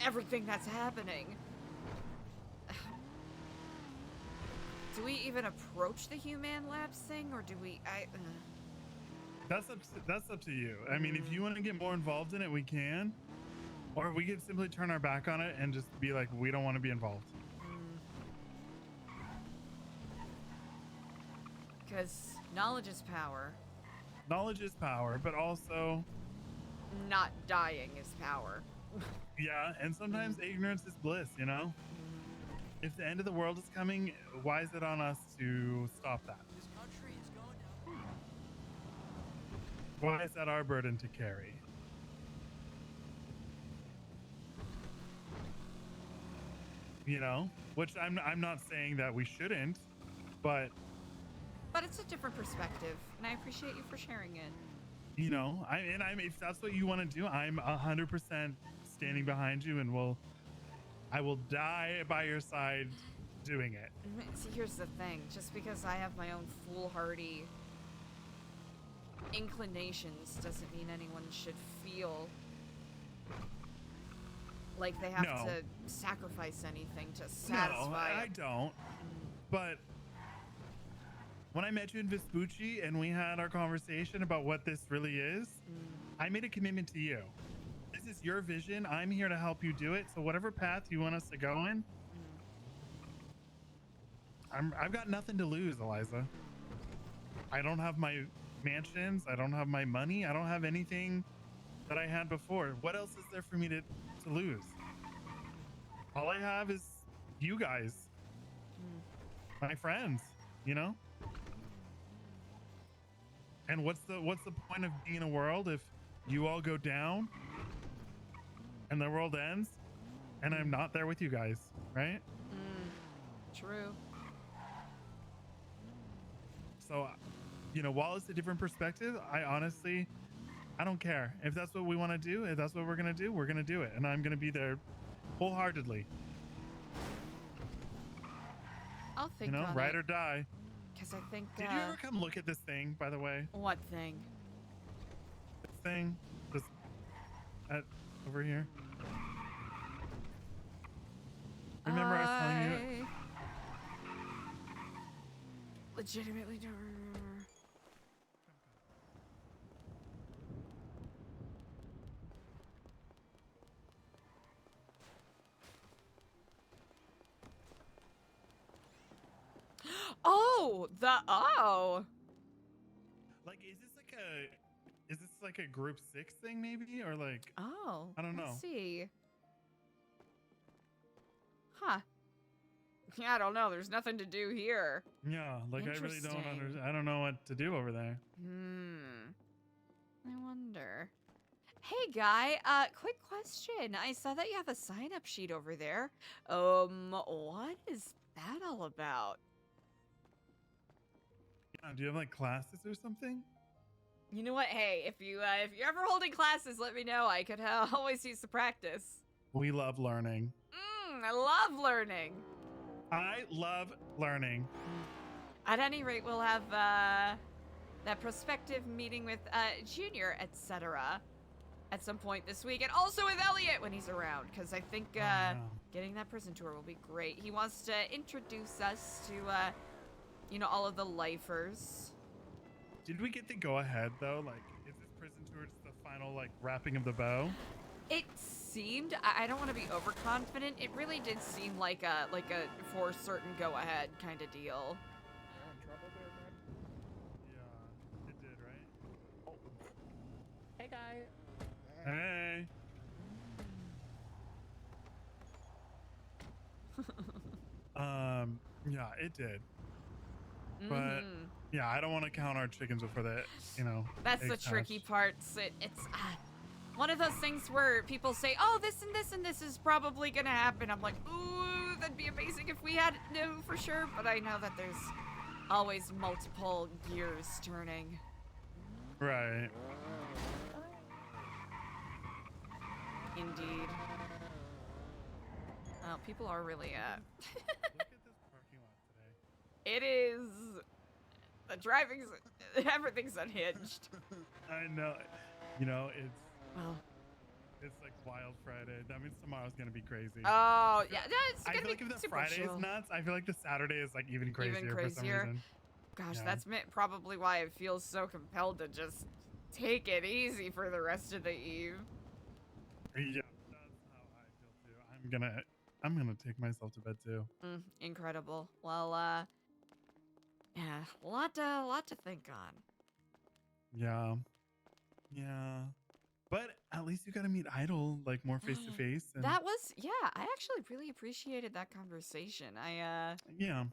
everything that's happening. Do we even approach the human labs thing, or do we... That's up to you. I mean, if you want to get more involved in it, we can. Or we could simply turn our back on it and just be like, we don't want to be involved. Because knowledge is power. Knowledge is power, but also... Not dying is power. Yeah, and sometimes ignorance is bliss, you know? If the end of the world is coming, why is it on us to stop that? This country is going down. Why is that our burden to carry? You know, which I'm not saying that we shouldn't, but it's a different perspective, and I appreciate you for sharing it. you know, if that's what you want to do, I'm 100% standing behind you, and I will die by your side doing it. See, here's the thing. Just because I have my own foolhardy inclinations doesn't mean anyone should feel like they have No. to sacrifice anything to No, satisfy I it. don't. But when I met you in Vespucci and we had our conversation about what this really is, I made a commitment to you. This is your vision. I'm here to help you do it. So whatever path you want us to go in, I've got nothing to lose, Eliza. I don't have my mansions. I don't have my money. I don't have anything that I had before. What else is there for me to lose? All I have is you guys, my friends, you know? And what's the point of being in a world if you all go down and the world ends and I'm not there with you guys, right? True. So, you know, while it's a different perspective, I don't care. If that's what we want to do, if that's what we're going to do, we're going to do it. And I'm going to be there wholeheartedly. I'll think You know, on ride it. or die. Because I think, Did you ever come look at this thing, by the way? What thing? This thing? This... over here? Remember I was telling you... Legitimately don't remember. Oh! Like, is this like a group 6 thing maybe? Or like... Oh. I don't know. Let's see. Huh. Yeah, I don't know. There's nothing to do here. Yeah, like I really don't Interesting. I don't know what to do over there. I wonder. Hey, guy. Quick question. I saw that you have a sign-up sheet over there. What is that all about? Yeah, do you have like classes or something? You know what? Hey, if you're ever holding classes, let me know. I could always use the practice. We love learning. I love learning. I love learning. At any rate, we'll have that prospective meeting with Junior, etc. at some point this week, and also with Elliot when he's around, because I think getting that prison tour will be great. He wants to introduce us to, you know, all of the lifers. Did we get the go ahead though? Like, is this prison tour just the final like wrapping of the bow? It seemed, I don't want to be overconfident, it really did seem like a for certain go ahead kind of deal. Yeah, it did, right? Hey, guy. Hey. Yeah, it did. But yeah, I don't want to count our chickens before that, you know. That's the eggs tricky hatch. part. It's one of those things where people say, oh, this and this and this is probably gonna happen. I'm like, ooh, that'd be amazing if we had no for sure. But I know that there's always multiple gears turning. Right. Indeed. Oh, people are really Look at this parking lot today. It is. The driving's, everything's unhinged. I know. You know, it's Well, it's like Wild Friday. That means tomorrow's gonna be crazy. Oh, yeah, it's I gonna feel like be if the super Friday chill. is nuts, I feel like the Saturday is like even crazier, Even for some crazier. reason. Gosh, Yeah. that's probably why it feels so compelled to just take it easy for the rest of the eve. Yeah, I'm gonna take myself to bed too. Incredible. Well, yeah, a lot to think on. Yeah. Yeah. But at least you got to meet Idol like more face to face. That was, yeah, I actually really appreciated that conversation. Yeah.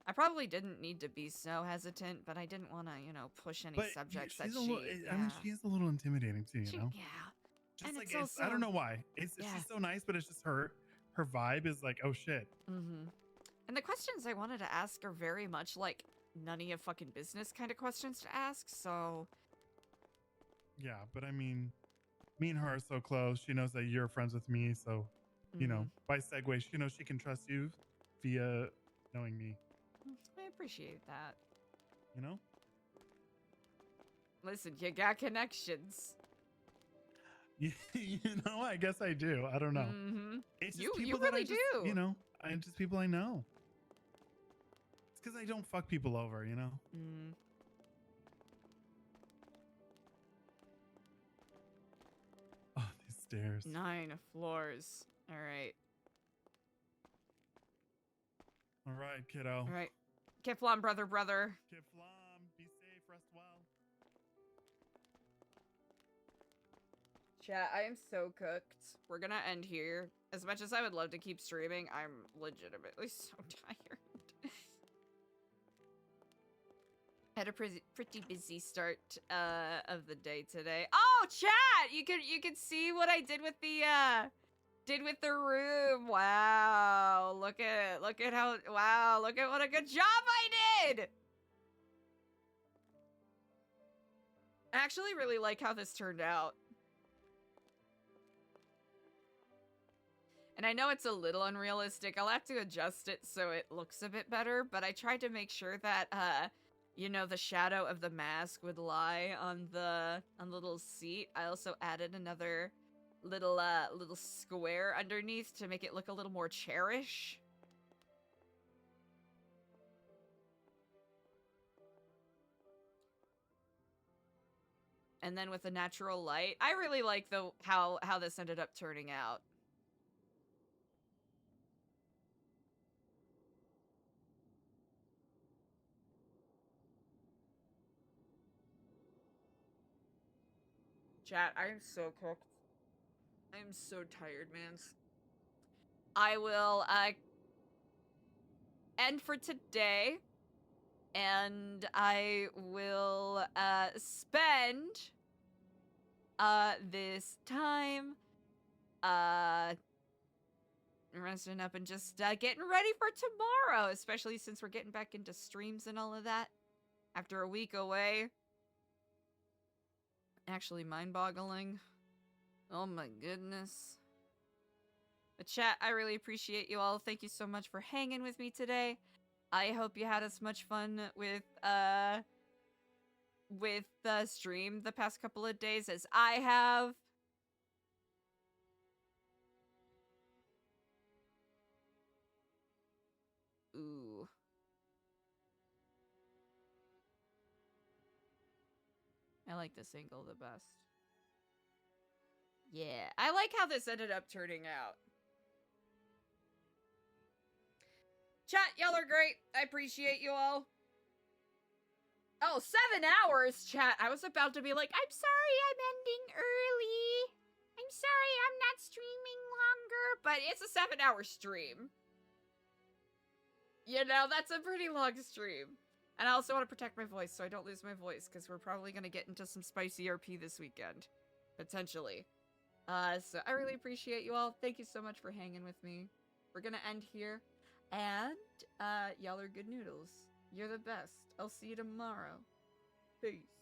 I probably didn't need to be so hesitant, but I didn't want to, push any subjects that she's she. a little, I mean, she is a little intimidating too, you know? Yeah. Just and like it's also, I don't know why. She's so nice, but it's just her vibe is like, oh shit. And the questions I wanted to ask are very much like none of your fucking business kind of questions to ask, so. Yeah, but I mean, me and her are so close. She knows that you're friends with me, so, you know, by segue, she knows she can trust you via knowing me. I appreciate that. You know? Listen, you got connections. You know, I guess I do. I don't know. It's just people that really I just, do. You know, just people I know. It's because I don't fuck people over, you know? Oh, these stairs. 9 floors. All right. All right, kiddo. All right. Kifflom, brother. Kifflom, be safe, rest well. Chat, I am so cooked. We're gonna end here. As much as I would love to keep streaming, I'm legitimately so tired. Had a pretty busy start of the day today. Oh, chat! You can see what I did with the room. Wow. Look at what a good job I did. I actually really like how this turned out. And I know it's a little unrealistic. I'll have to adjust it so it looks a bit better, but I tried to make sure that the shadow of the mask would lie on the little seat. I also added another little square underneath to make it look a little more chairish. And then with the natural light, I really like how this ended up turning out. Chat, I am so cooked. I am so tired, man. I will end for today, and I will spend this time resting up and just getting ready for tomorrow, especially since we're getting back into streams and all of that after a week away. Actually mind-boggling. Oh my goodness. But chat, I really appreciate you all. Thank you so much for hanging with me today. I hope you had as much fun with the stream the past couple of days as I have. Ooh. I like this angle the best. Yeah, I like how this ended up turning out. Chat, y'all are great. I appreciate you all. Oh, 7 hours, chat. I was about to be like, I'm sorry I'm ending early. I'm sorry I'm not streaming longer. But it's a 7-hour stream. You know, that's a pretty long stream. And I also want to protect my voice so I don't lose my voice, because we're probably going to get into some spicy RP this weekend. Potentially. So I really appreciate you all. Thank you so much for hanging with me. We're going to end here. And, y'all are good noodles. You're the best. I'll see you tomorrow. Peace.